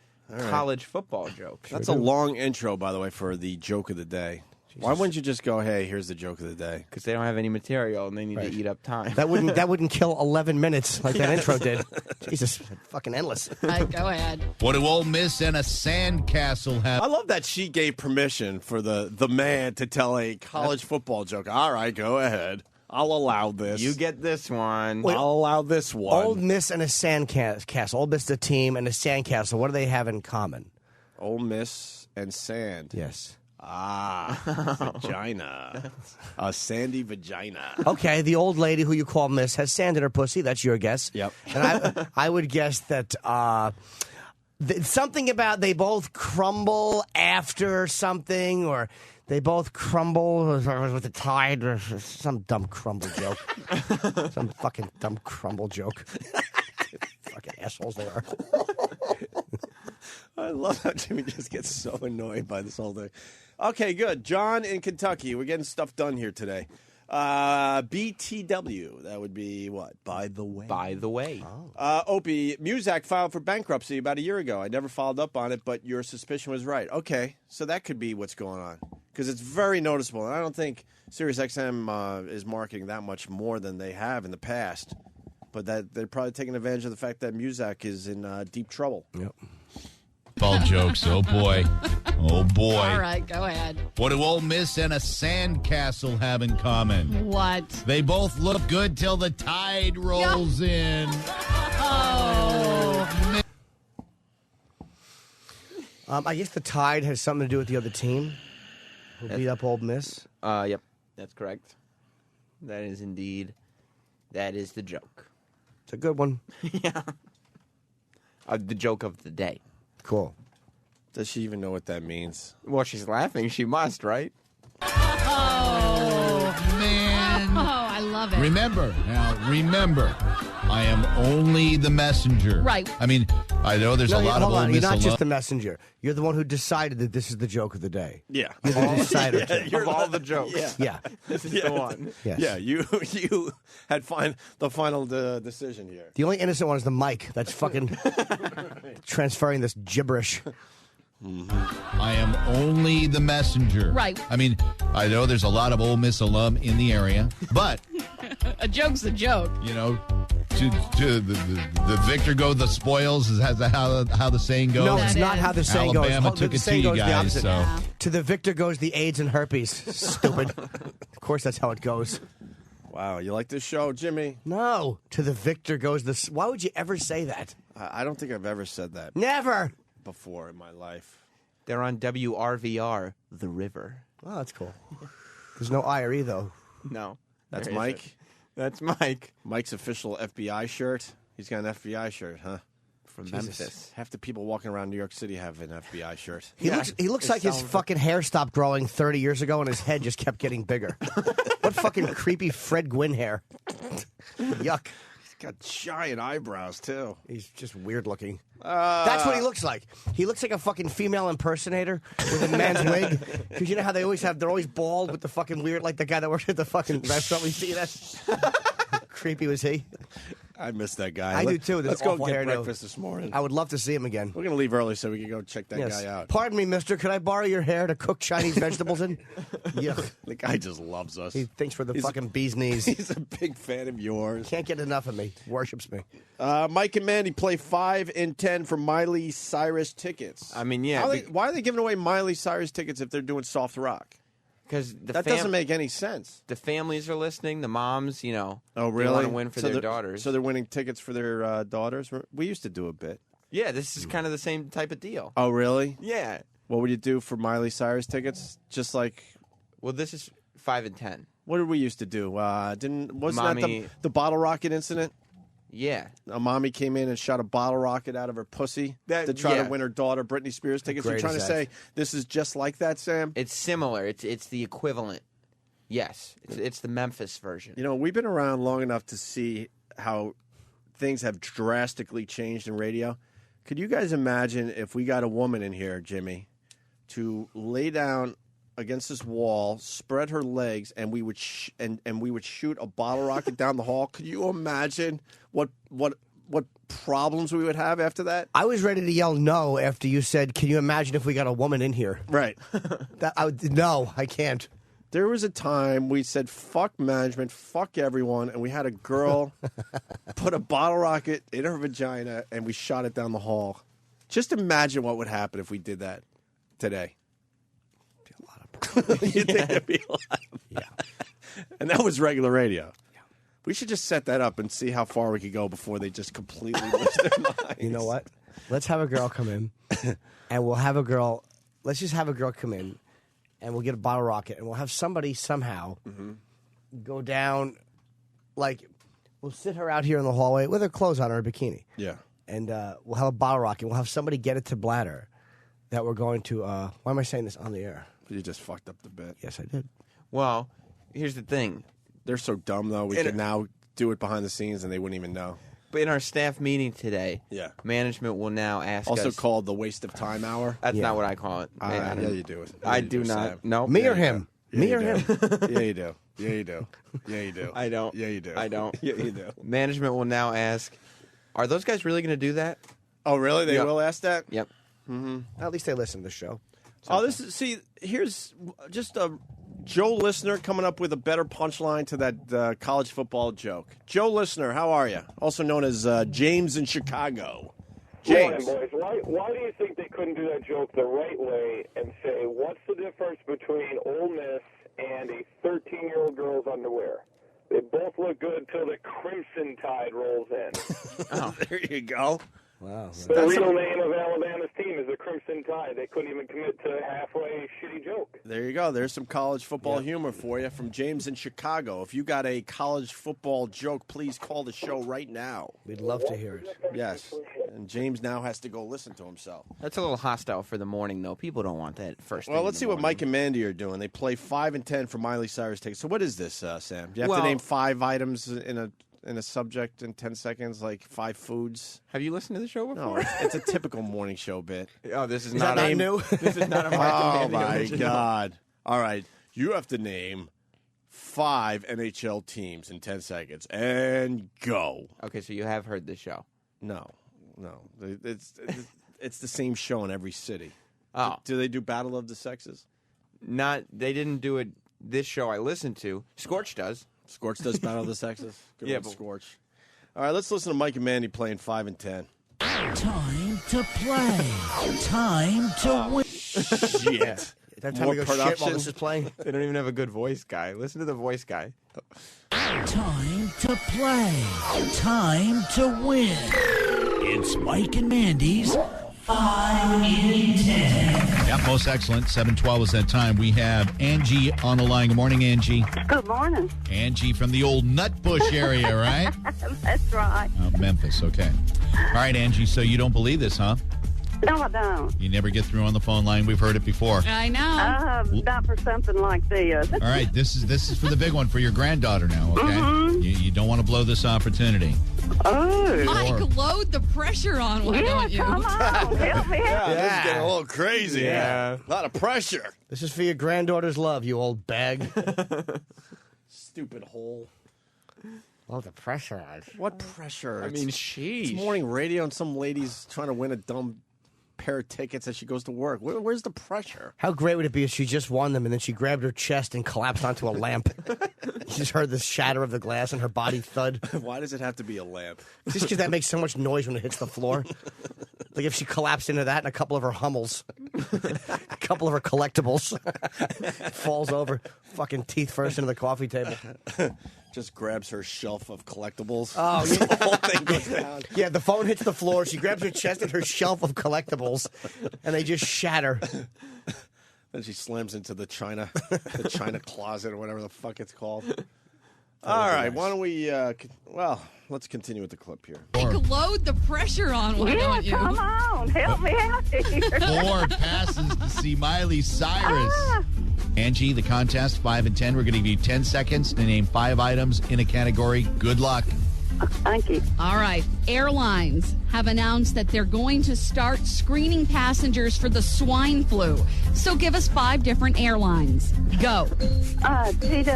[SPEAKER 16] college football joke.
[SPEAKER 1] That's a long intro, by the way, for the joke of the day. Why wouldn't you just go, hey, here's the joke of the day?
[SPEAKER 16] Because they don't have any material and they need to eat up time.
[SPEAKER 2] That wouldn't kill 11 minutes like that intro did. Jesus, fucking endless.
[SPEAKER 24] All right, go ahead.
[SPEAKER 7] What do Ole Miss and a sandcastle have...
[SPEAKER 1] I love that she gave permission for the man to tell a college football joke. All right, go ahead. I'll allow this.
[SPEAKER 16] You get this one.
[SPEAKER 2] Wait,
[SPEAKER 1] I'll allow this one.
[SPEAKER 2] Ole Miss and a sandcastle. Ole Miss, the team, and a sandcastle. What do they have in common?
[SPEAKER 1] Ole Miss and sand.
[SPEAKER 2] Yes.
[SPEAKER 1] Vagina. A sandy vagina.
[SPEAKER 2] Okay, the old lady who you call Miss has sand in her pussy. That's your guess.
[SPEAKER 1] Yep.
[SPEAKER 2] And I would guess that something about they both crumble after something, or they both crumble with the tide, or some dumb crumble joke. Some fucking dumb crumble joke. Fucking assholes they are.
[SPEAKER 1] I love how Jimmy just gets so annoyed by this whole thing. Okay, good. John in Kentucky. We're getting stuff done here today. BTW. That would be what? By the way.
[SPEAKER 16] By the way.
[SPEAKER 1] Opie, Muzak filed for bankruptcy about a year ago. I never followed up on it, but your suspicion was right. Okay, so that could be what's going on. Because it's very noticeable. And I don't think SiriusXM is marketing that much more than they have in the past. But that they're probably taking advantage of the fact that Muzak is in deep trouble.
[SPEAKER 2] Yep.
[SPEAKER 7] Ball jokes. Oh, boy.
[SPEAKER 24] All right, go ahead.
[SPEAKER 7] What do Ole Miss and a sandcastle have in common?
[SPEAKER 24] What?
[SPEAKER 7] They both look good till the tide rolls in.
[SPEAKER 24] Oh.
[SPEAKER 2] I guess the tide has something to do with the other team who beat up Ole Miss.
[SPEAKER 16] Yep, that's correct. That is indeed. That is the joke.
[SPEAKER 2] It's a good one.
[SPEAKER 16] Yeah. The joke of the day.
[SPEAKER 2] Cool.
[SPEAKER 1] Does she even know what that means?
[SPEAKER 16] Well, she's laughing. She must, right?
[SPEAKER 24] Oh,
[SPEAKER 7] man.
[SPEAKER 24] Oh, I love it.
[SPEAKER 7] Remember, I am only the messenger.
[SPEAKER 24] Right.
[SPEAKER 7] I mean, I know there's a lot of
[SPEAKER 2] hold
[SPEAKER 7] Ole
[SPEAKER 2] on.
[SPEAKER 7] Miss
[SPEAKER 2] You're not
[SPEAKER 7] alum-
[SPEAKER 2] just the messenger. You're the one who decided that this is the joke of the day.
[SPEAKER 1] Yeah.
[SPEAKER 2] You're the decider.
[SPEAKER 16] Of all the jokes.
[SPEAKER 2] Yeah.
[SPEAKER 16] This is the one.
[SPEAKER 2] Yes.
[SPEAKER 1] Yeah, you had the final decision here.
[SPEAKER 2] The only innocent one is the mic. That's fucking transferring this gibberish.
[SPEAKER 7] I am only the messenger.
[SPEAKER 24] Right.
[SPEAKER 7] I mean, I know there's a lot of Ole Miss alum in the area, but
[SPEAKER 24] A joke's a joke.
[SPEAKER 7] to the victor go the spoils is how the saying goes.
[SPEAKER 2] No, it's not how the saying goes.
[SPEAKER 7] Alabama took
[SPEAKER 2] The
[SPEAKER 7] it to
[SPEAKER 2] saying
[SPEAKER 7] you
[SPEAKER 2] goes the
[SPEAKER 7] guys.
[SPEAKER 2] opposite.
[SPEAKER 7] So
[SPEAKER 2] To the victor goes the AIDS and herpes. Stupid. Of course, that's how it goes.
[SPEAKER 1] Wow, you like this show, Jimmy?
[SPEAKER 2] No. To the victor goes the... Why would you ever say that?
[SPEAKER 1] I don't think I've ever said that
[SPEAKER 2] Never.
[SPEAKER 1] before in my life.
[SPEAKER 16] They're on WRVR, The River.
[SPEAKER 2] Oh, that's cool. There's no IRE, though.
[SPEAKER 16] No.
[SPEAKER 1] That's
[SPEAKER 16] there
[SPEAKER 1] Mike?
[SPEAKER 16] isn't. That's Mike.
[SPEAKER 1] Mike's official FBI shirt. He's got an FBI shirt, huh?
[SPEAKER 16] from
[SPEAKER 1] Jesus.
[SPEAKER 16] Memphis.
[SPEAKER 1] Half the people walking around New York City have an FBI shirt.
[SPEAKER 2] He looks like his fucking hair stopped growing 30 years ago and his head just kept getting bigger. What fucking creepy Fred Gwynn hair. Yuck.
[SPEAKER 1] He's got giant eyebrows, too.
[SPEAKER 2] He's just weird looking. That's what he looks like. He looks like a fucking female impersonator with a man's wig. Because you know how they're always bald with the fucking weird, like the guy that works at the fucking restaurant. We see that. Creepy was he?
[SPEAKER 1] I miss that guy.
[SPEAKER 2] I do too.
[SPEAKER 1] Let's go get breakfast this morning.
[SPEAKER 2] I would love to see him again.
[SPEAKER 1] We're going to leave early so we can go check that guy out.
[SPEAKER 2] Pardon me, mister. Could I borrow your hair to cook Chinese vegetables in? Yuck.
[SPEAKER 1] The guy just loves us.
[SPEAKER 2] He thinks we're the fucking bee's knees.
[SPEAKER 1] He's a big fan of yours.
[SPEAKER 2] Can't get enough of me. Worships me.
[SPEAKER 1] Mike and Mandy play 5 and 10 for Miley Cyrus tickets.
[SPEAKER 16] I mean, yeah.
[SPEAKER 1] Why are they giving away Miley Cyrus tickets if they're doing soft rock?
[SPEAKER 16] Because
[SPEAKER 1] that doesn't make any sense.
[SPEAKER 16] The families are listening. The moms, you know,
[SPEAKER 1] oh really?
[SPEAKER 16] They want to win for their
[SPEAKER 1] they're-
[SPEAKER 16] daughters.
[SPEAKER 1] So they're winning tickets for their daughters. We used to do a bit.
[SPEAKER 16] Yeah, this is kind of the same type of deal.
[SPEAKER 1] Oh really?
[SPEAKER 16] Yeah.
[SPEAKER 1] What would you do for Miley Cyrus tickets? Just like,
[SPEAKER 16] well, this is 5 and 10.
[SPEAKER 1] What did we used to do? Wasn't
[SPEAKER 16] Mommy-
[SPEAKER 1] that the bottle rocket incident?
[SPEAKER 16] Yeah.
[SPEAKER 1] A mommy came in and shot a bottle rocket out of her pussy to try to win her daughter Britney Spears tickets. You're
[SPEAKER 16] Great
[SPEAKER 1] trying to
[SPEAKER 16] as
[SPEAKER 1] say
[SPEAKER 16] that.
[SPEAKER 1] this is just like that, Sam?
[SPEAKER 16] It's similar. It's the equivalent. Yes, it's the Memphis version.
[SPEAKER 1] You know, we've been around long enough to see how things have drastically changed in radio. Could you guys imagine if we got a woman in here, Jimmy, to lay down against this wall, spread her legs, and we would and we would shoot a bottle rocket down the hall? Could you imagine what problems we would have after that?
[SPEAKER 2] I was ready to yell no after you said, "Can you imagine if we got a woman in here?"
[SPEAKER 1] Right.
[SPEAKER 2] No, I can't.
[SPEAKER 1] There was a time we said, fuck management, fuck everyone, and we had a girl put a bottle rocket in her vagina, and we shot it down the hall. Just imagine what would happen if we did that today. Be a lot of problems. You think there'd be a lot of And that was regular radio. Yeah. We should just set that up and see how far we could go before they just completely lose their minds.
[SPEAKER 2] You know what? Let's have a girl come in, and we'll have a girl. Let's just have a girl come in, and we'll get a bottle rocket, and we'll have somebody somehow go down, like, we'll sit her out here in the hallway with her clothes on, her bikini.
[SPEAKER 1] Yeah.
[SPEAKER 2] And we'll have a bottle rocket. We'll have somebody get it to bladder that we're going to, why am I saying this on the air?
[SPEAKER 1] You just fucked up the bit.
[SPEAKER 2] Yes, I did.
[SPEAKER 16] Well, here's the thing.
[SPEAKER 1] They're so dumb, though. We can now do it behind the scenes, and they wouldn't even know.
[SPEAKER 16] But in our staff meeting today, management will now ask
[SPEAKER 1] Also
[SPEAKER 16] us.
[SPEAKER 1] called the waste of time hour.
[SPEAKER 16] That's not what I call it.
[SPEAKER 1] Yeah, you do.
[SPEAKER 16] I do not. No.
[SPEAKER 2] Me or him? Me or him?
[SPEAKER 1] Yeah, you do. Yeah, you do. Yeah, you do.
[SPEAKER 16] I don't.
[SPEAKER 1] Yeah, you do.
[SPEAKER 16] I don't.
[SPEAKER 1] Yeah, you do.
[SPEAKER 16] Management will now ask, are those guys really going to do that?
[SPEAKER 1] Oh, really? They
[SPEAKER 16] Yep.
[SPEAKER 1] will ask that?
[SPEAKER 16] Yep.
[SPEAKER 1] Mm-hmm.
[SPEAKER 2] At least they listen to the show.
[SPEAKER 1] Oh, here's just a Joe Listener coming up with a better punchline to that college football joke. Joe Listener, how are you? Also known as James in Chicago. James.
[SPEAKER 5] Morning, boys. Why do you think they couldn't do that joke the right way and say, what's the difference between Ole Miss and a 13-year-old girl's underwear? They both look good until the Crimson Tide rolls in.
[SPEAKER 1] Oh, there you go.
[SPEAKER 2] Wow.
[SPEAKER 5] The real name of Alabama's team is the Crimson Tide. They couldn't even commit to a halfway shitty joke.
[SPEAKER 1] There you go. There's some college football humor for you from James in Chicago. If you got a college football joke, please call the show right now.
[SPEAKER 2] We'd love to hear it.
[SPEAKER 1] Yes. And James now has to go listen to himself.
[SPEAKER 16] That's a little hostile for the morning, though. People don't want that first thing
[SPEAKER 1] Well,
[SPEAKER 16] in
[SPEAKER 1] let's
[SPEAKER 16] the
[SPEAKER 1] see what
[SPEAKER 16] morning.
[SPEAKER 1] Mike and Mandy are doing. They play 5 and 10 for Miley Cyrus tickets. So what is this, Sam? Do you have to
[SPEAKER 16] Well-
[SPEAKER 1] name 5 items in a subject in 10 seconds, like 5 foods?
[SPEAKER 16] Have you listened to the show before?
[SPEAKER 1] No, it's a typical morning show bit.
[SPEAKER 16] Oh, this is
[SPEAKER 2] Is
[SPEAKER 16] not
[SPEAKER 2] that
[SPEAKER 16] a
[SPEAKER 2] new?
[SPEAKER 16] This is not a Mike
[SPEAKER 1] Oh,
[SPEAKER 16] and Mandy
[SPEAKER 1] my
[SPEAKER 16] original.
[SPEAKER 1] God. All right. You have to name 5 NHL teams in 10 seconds. And go.
[SPEAKER 16] Okay, so you have heard this show.
[SPEAKER 1] No. It's the same show in every city.
[SPEAKER 16] Oh.
[SPEAKER 1] Do they do Battle of the Sexes?
[SPEAKER 16] They didn't do it this show I listened to. Scorch does.
[SPEAKER 1] Scorch does Battle of the Sexes? Good
[SPEAKER 16] Yeah,
[SPEAKER 1] old
[SPEAKER 16] but-
[SPEAKER 1] Scorch. All right, let's listen to Mike and Mandy playing 5 and 10.
[SPEAKER 17] Time to play. Time to win.
[SPEAKER 1] Shit.
[SPEAKER 2] That time
[SPEAKER 1] More
[SPEAKER 2] to go shit while
[SPEAKER 1] production?
[SPEAKER 2] this is playing.
[SPEAKER 16] They don't even have a good voice guy. Listen to the voice guy.
[SPEAKER 17] Time to play. Time to win. It's Mike and Mandy's
[SPEAKER 8] 5 in 10.
[SPEAKER 7] Yep, most excellent. 7:12 is that time. We have Angie on the line. Good morning, Angie.
[SPEAKER 9] Good morning.
[SPEAKER 7] Angie from the old Nutbush area, right?
[SPEAKER 9] That's right.
[SPEAKER 7] Memphis, okay. All right, Angie, so you don't believe this, huh?
[SPEAKER 9] No, I don't.
[SPEAKER 7] You never get through on the phone line. We've heard it before.
[SPEAKER 24] I know.
[SPEAKER 9] Not for something like this.
[SPEAKER 7] All right, this is for the big one, for your granddaughter now, okay?
[SPEAKER 9] Mhm.
[SPEAKER 7] You don't want to blow this opportunity.
[SPEAKER 9] Oh.
[SPEAKER 24] Mike, load the pressure on, why don't you?
[SPEAKER 9] Come on. Help me out.
[SPEAKER 1] This is getting a little crazy.
[SPEAKER 2] Yeah.
[SPEAKER 1] A lot of pressure.
[SPEAKER 2] This is for your granddaughter's love, you old bag.
[SPEAKER 1] Stupid hole.
[SPEAKER 2] Oh, the pressure on.
[SPEAKER 1] What pressure?
[SPEAKER 16] I mean, sheesh.
[SPEAKER 1] It's morning radio and some lady's trying to win a dumb pair of tickets as she goes to work. Where's the pressure?
[SPEAKER 2] How great would it be if she just won them and then she grabbed her chest and collapsed onto a lamp? You just heard the shatter of the glass and her body thud.
[SPEAKER 1] Why does it have to be a lamp?
[SPEAKER 2] Just because that makes so much noise when it hits the floor. Like if she collapsed into that and a couple of her Hummels, a couple of her collectibles, falls over, fucking teeth first into the coffee table.
[SPEAKER 1] Just grabs her shelf of collectibles.
[SPEAKER 2] Oh, yeah.
[SPEAKER 1] The whole thing goes down.
[SPEAKER 2] Yeah, the phone hits the floor. She grabs her chest and her shelf of collectibles, and they just shatter.
[SPEAKER 1] Then she slams into the china closet or whatever the fuck it's called. All right, why don't we? Let's continue with the clip here.
[SPEAKER 24] Mike, load the pressure on, why don't you?
[SPEAKER 9] Come on. Help me out here.
[SPEAKER 7] 4 passes to see Miley Cyrus. Angie, the contest, 5 and 10. We're going to give you 10 seconds to name 5 items in a category. Good luck.
[SPEAKER 9] Thank you.
[SPEAKER 24] All right. Airlines have announced that they're going to start screening passengers for the swine flu. So give us 5 different airlines. Go.
[SPEAKER 9] TWA,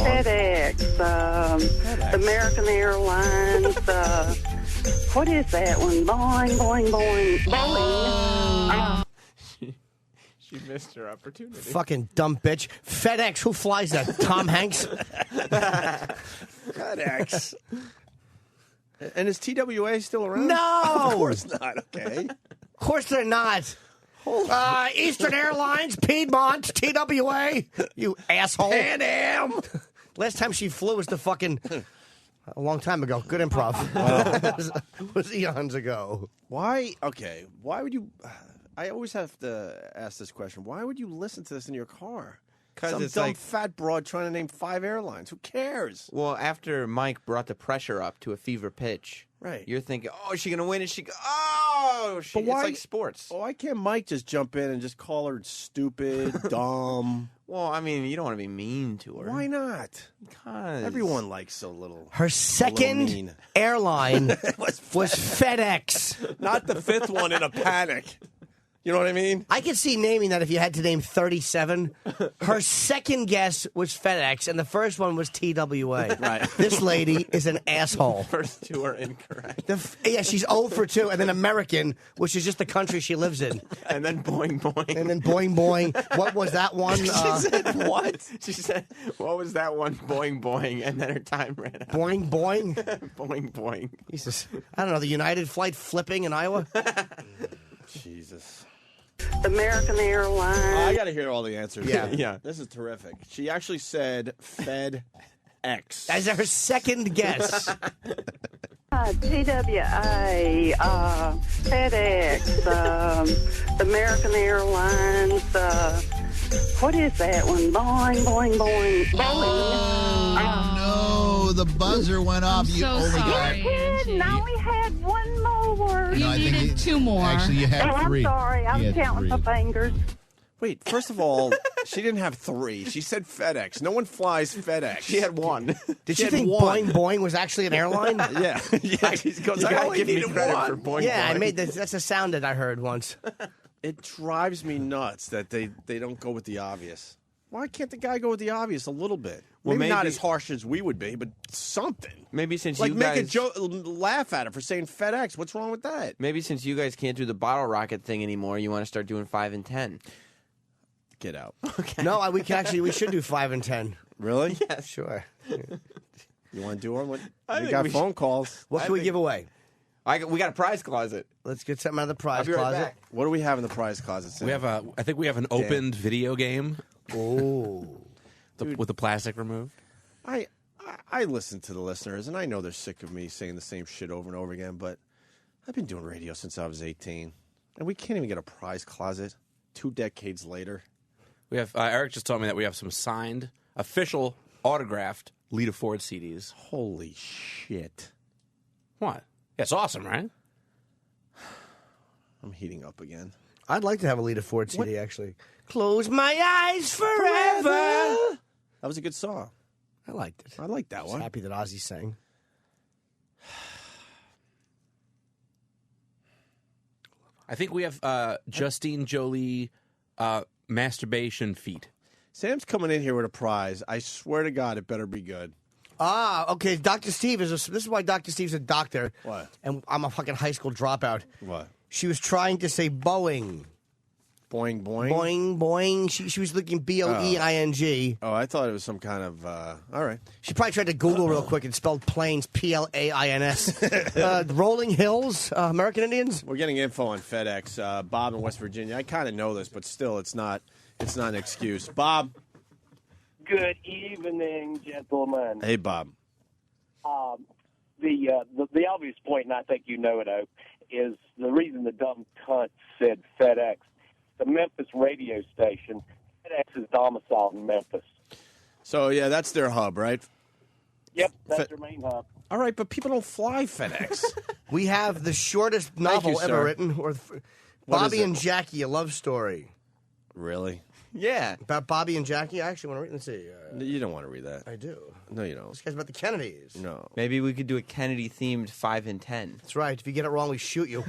[SPEAKER 9] FedEx, American Airlines, what is that one? Boing, boing, boing, Boeing.
[SPEAKER 16] She missed her opportunity.
[SPEAKER 2] Fucking dumb bitch. FedEx, who flies that? Tom Hanks?
[SPEAKER 1] FedEx. And is TWA still around?
[SPEAKER 2] No!
[SPEAKER 1] Of course not, okay.
[SPEAKER 2] Of course they're not. Eastern Airlines, Piedmont, TWA. You asshole.
[SPEAKER 1] Pan Am.
[SPEAKER 2] Last time she flew was a long time ago. Good improv. was eons ago.
[SPEAKER 1] Why? Okay. Why would you? I always have to ask this question. Why would you listen to this in your car? Some
[SPEAKER 16] it's
[SPEAKER 1] dumb
[SPEAKER 16] like
[SPEAKER 1] fat broad trying to name 5 airlines. Who cares?
[SPEAKER 16] Well, after Mike brought the pressure up to a fever pitch,
[SPEAKER 1] right?
[SPEAKER 16] You're thinking, oh, is she going to win? Is she? It's like sports.
[SPEAKER 1] Why can't Mike just jump in and just call her stupid, dumb?
[SPEAKER 16] Well, I mean, you don't want to be mean to her.
[SPEAKER 1] Why not?
[SPEAKER 16] Because
[SPEAKER 1] everyone likes so little.
[SPEAKER 2] Her second airline was FedEx.
[SPEAKER 1] Not the 5th one in a panic. You know what I mean?
[SPEAKER 2] I could see naming that if you had to name 37. Her second guess was FedEx, and the first one was TWA.
[SPEAKER 1] Right.
[SPEAKER 2] This lady is an asshole.
[SPEAKER 16] First 2 are incorrect.
[SPEAKER 2] She's 0 for 2, and then American, which is just the country she lives in.
[SPEAKER 16] And then boing, boing.
[SPEAKER 2] And then boing, boing. What was that one?
[SPEAKER 16] She said, what? She said, what was that one? Boing, boing. And then her time ran out.
[SPEAKER 2] Boing, boing?
[SPEAKER 16] Boing, boing.
[SPEAKER 2] Jesus. I don't know, the United flight flipping in Iowa?
[SPEAKER 1] Jesus.
[SPEAKER 9] American Airlines.
[SPEAKER 1] I got to hear all the answers.
[SPEAKER 2] Yeah.
[SPEAKER 16] Yeah.
[SPEAKER 1] This is terrific. She actually said FedEx.
[SPEAKER 2] As her second guess.
[SPEAKER 9] TWA, FedEx, American Airlines, what is that one? Boing, boing, boing, Boeing.
[SPEAKER 7] No, the buzzer went off. You only got.
[SPEAKER 9] Now we had one more.
[SPEAKER 7] No, I think
[SPEAKER 24] needed 2 more.
[SPEAKER 7] Actually, you had 3.
[SPEAKER 9] I'm sorry, I was counting my fingers.
[SPEAKER 1] Wait, first of all, she didn't have 3. She said FedEx. No one flies FedEx.
[SPEAKER 16] She had 1.
[SPEAKER 2] Did you think Boing Boing was actually an airline?
[SPEAKER 1] Yeah. Yeah.
[SPEAKER 16] She goes,
[SPEAKER 1] You
[SPEAKER 16] I gotta
[SPEAKER 1] only
[SPEAKER 16] give me
[SPEAKER 1] needed
[SPEAKER 16] credit
[SPEAKER 1] 1.
[SPEAKER 16] for boing,
[SPEAKER 2] Yeah,
[SPEAKER 16] boing.
[SPEAKER 2] I made that's a sound that I heard once.
[SPEAKER 1] It drives me nuts that they don't go with the obvious. Why can't the guy go with the obvious a little bit?
[SPEAKER 16] Well,
[SPEAKER 1] maybe not
[SPEAKER 16] maybe-
[SPEAKER 1] as harsh as we would be, but something.
[SPEAKER 16] Maybe since
[SPEAKER 1] Like
[SPEAKER 16] you
[SPEAKER 1] make
[SPEAKER 16] guys...
[SPEAKER 1] a joke, laugh at it for saying FedEx. What's wrong with that?
[SPEAKER 16] Maybe since you guys can't do the bottle rocket thing anymore, you want to start doing 5 and 10.
[SPEAKER 1] Get out.
[SPEAKER 16] Okay.
[SPEAKER 2] No, we should do 5 and 10.
[SPEAKER 1] Really?
[SPEAKER 2] Yeah, sure.
[SPEAKER 1] You want to do one?
[SPEAKER 16] I
[SPEAKER 1] We
[SPEAKER 16] think
[SPEAKER 1] got
[SPEAKER 16] we
[SPEAKER 1] phone calls.
[SPEAKER 2] What can we give away?
[SPEAKER 16] We got a prize closet.
[SPEAKER 2] Let's get something out of the prize
[SPEAKER 16] I'll be right
[SPEAKER 2] closet.
[SPEAKER 16] back.
[SPEAKER 1] What do we have in the prize closet? Sam?
[SPEAKER 10] We have I think we have an opened video game.
[SPEAKER 2] Oh.
[SPEAKER 10] With the plastic removed.
[SPEAKER 1] I listen to the listeners, and I know they're sick of me saying the same shit over and over again, but I've been doing radio since I was 18, and we can't even get a prize closet 2 decades later.
[SPEAKER 10] We have Eric just told me that we have some signed, official, autographed Lita Ford CDs.
[SPEAKER 1] Holy shit!
[SPEAKER 10] What? Yeah, it's awesome, right?
[SPEAKER 1] I'm heating up again.
[SPEAKER 2] I'd like to have a Lita Ford CD, actually. Close my eyes forever.
[SPEAKER 1] That was a good song.
[SPEAKER 2] I liked it.
[SPEAKER 1] I liked that
[SPEAKER 2] I was
[SPEAKER 1] one.
[SPEAKER 2] happy that Ozzy sang.
[SPEAKER 10] I think we have Justine Jolie masturbation feet.
[SPEAKER 1] Sam's coming in here with a prize. I swear to God, it better be good.
[SPEAKER 2] Okay. Dr. Steve this is why Dr. Steve's a doctor.
[SPEAKER 1] What?
[SPEAKER 2] And I'm a fucking high school dropout.
[SPEAKER 1] What?
[SPEAKER 2] She was trying to say Boeing.
[SPEAKER 1] Boing, boing?
[SPEAKER 2] Boing, boing. She was looking B-O-E-I-N-G.
[SPEAKER 1] Oh, I thought it was some kind of, all right.
[SPEAKER 2] She probably tried to Google real quick and spelled planes, P-L-A-I-N-S. Rolling Hills, American Indians?
[SPEAKER 1] We're getting info on FedEx. Bob in West Virginia. I kind of know this, but still, it's not an excuse. Bob.
[SPEAKER 11] Good evening, gentlemen.
[SPEAKER 1] Hey, Bob.
[SPEAKER 11] The obvious point, and I think you know it, Oak, is the reason the dumb cunt said FedEx. The Memphis radio station, FedEx is domiciled in Memphis.
[SPEAKER 1] So, yeah, that's their hub, right?
[SPEAKER 11] Yep, that's their main hub.
[SPEAKER 1] All right, but people don't fly FedEx.
[SPEAKER 2] We have the shortest novel ever written. Bobby and Jackie, a love story.
[SPEAKER 1] Really?
[SPEAKER 2] Yeah. About Bobby and Jackie? I actually want to read. Let's see.
[SPEAKER 1] You don't want to read that.
[SPEAKER 2] I do.
[SPEAKER 1] No, you don't.
[SPEAKER 2] This guy's about the Kennedys.
[SPEAKER 1] No.
[SPEAKER 16] Maybe we could do a Kennedy-themed 5 and 10.
[SPEAKER 2] That's right. If you get it wrong, we shoot you.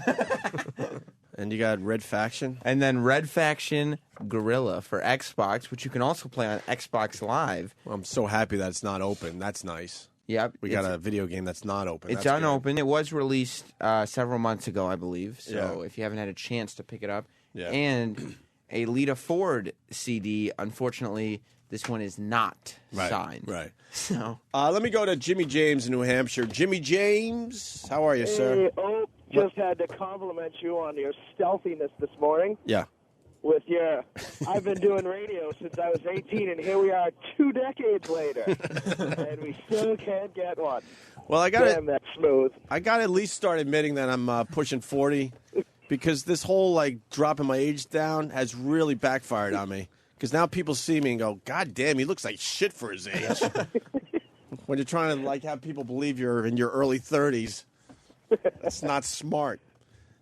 [SPEAKER 1] And you got Red Faction?
[SPEAKER 16] And then Red Faction Gorilla for Xbox, which you can also play on Xbox Live.
[SPEAKER 1] Well, I'm so happy that it's not open. That's nice.
[SPEAKER 16] Yep.
[SPEAKER 1] We got a video game that's not open.
[SPEAKER 16] It's
[SPEAKER 1] That's
[SPEAKER 16] unopened. It was released several months ago, I believe. So
[SPEAKER 1] Yeah.
[SPEAKER 16] if you haven't had a chance to pick it up.
[SPEAKER 1] Yeah.
[SPEAKER 16] And a Lita Ford CD, unfortunately, this one is not signed.
[SPEAKER 1] Right.
[SPEAKER 16] So
[SPEAKER 1] let me go to Jimmy James in New Hampshire. Jimmy James, how are you, sir?
[SPEAKER 13] Hey, Oak, just had to compliment you on your stealthiness this morning.
[SPEAKER 1] Yeah.
[SPEAKER 13] With your, I've been doing radio since I was 18, and here we are 2 decades later, and we still can't get one.
[SPEAKER 1] Well, I got
[SPEAKER 13] Damn, that's smooth.
[SPEAKER 1] I got to at least start admitting that I'm pushing 40, because this whole like dropping my age down has really backfired on me. Because now people see me and go, "God damn, he looks like shit for his age." When you're trying to like have people believe you're in your early 30s, that's not smart.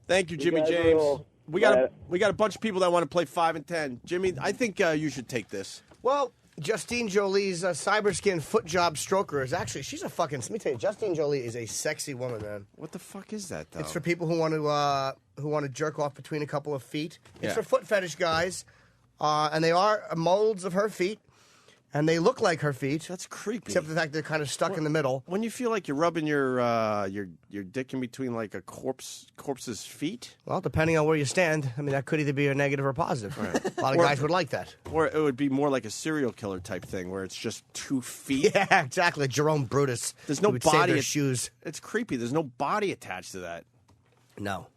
[SPEAKER 1] Thank you, Jimmy
[SPEAKER 13] guys
[SPEAKER 1] James.
[SPEAKER 13] rule.
[SPEAKER 1] We got a bunch of people that want to play 5 and 10. Jimmy, I think you should take this.
[SPEAKER 2] Well, Justine Jolie's cyberskin foot job stroker is actually, she's a fucking, let me tell you, Justine Jolie is a sexy woman, man.
[SPEAKER 1] What the fuck is that, though?
[SPEAKER 2] It's for people who want to jerk off between a couple of feet. It's
[SPEAKER 1] Yeah.
[SPEAKER 2] for foot fetish guys, and they are molds of her feet, and they look like her feet.
[SPEAKER 1] That's creepy.
[SPEAKER 2] Except for the fact they're kind of stuck in the middle.
[SPEAKER 1] When you feel like you're rubbing your dick in between like a corpse's feet.
[SPEAKER 2] Well, depending on where you stand, I mean, that could either be a negative or positive. A lot of guys would like that.
[SPEAKER 1] Or it would be more like a serial killer type thing where it's just 2 feet.
[SPEAKER 2] Yeah, exactly. Jerome Brutus.
[SPEAKER 1] There's no
[SPEAKER 2] He would save
[SPEAKER 1] body.
[SPEAKER 2] their shoes.
[SPEAKER 1] It's creepy. There's no body attached to that.
[SPEAKER 2] No.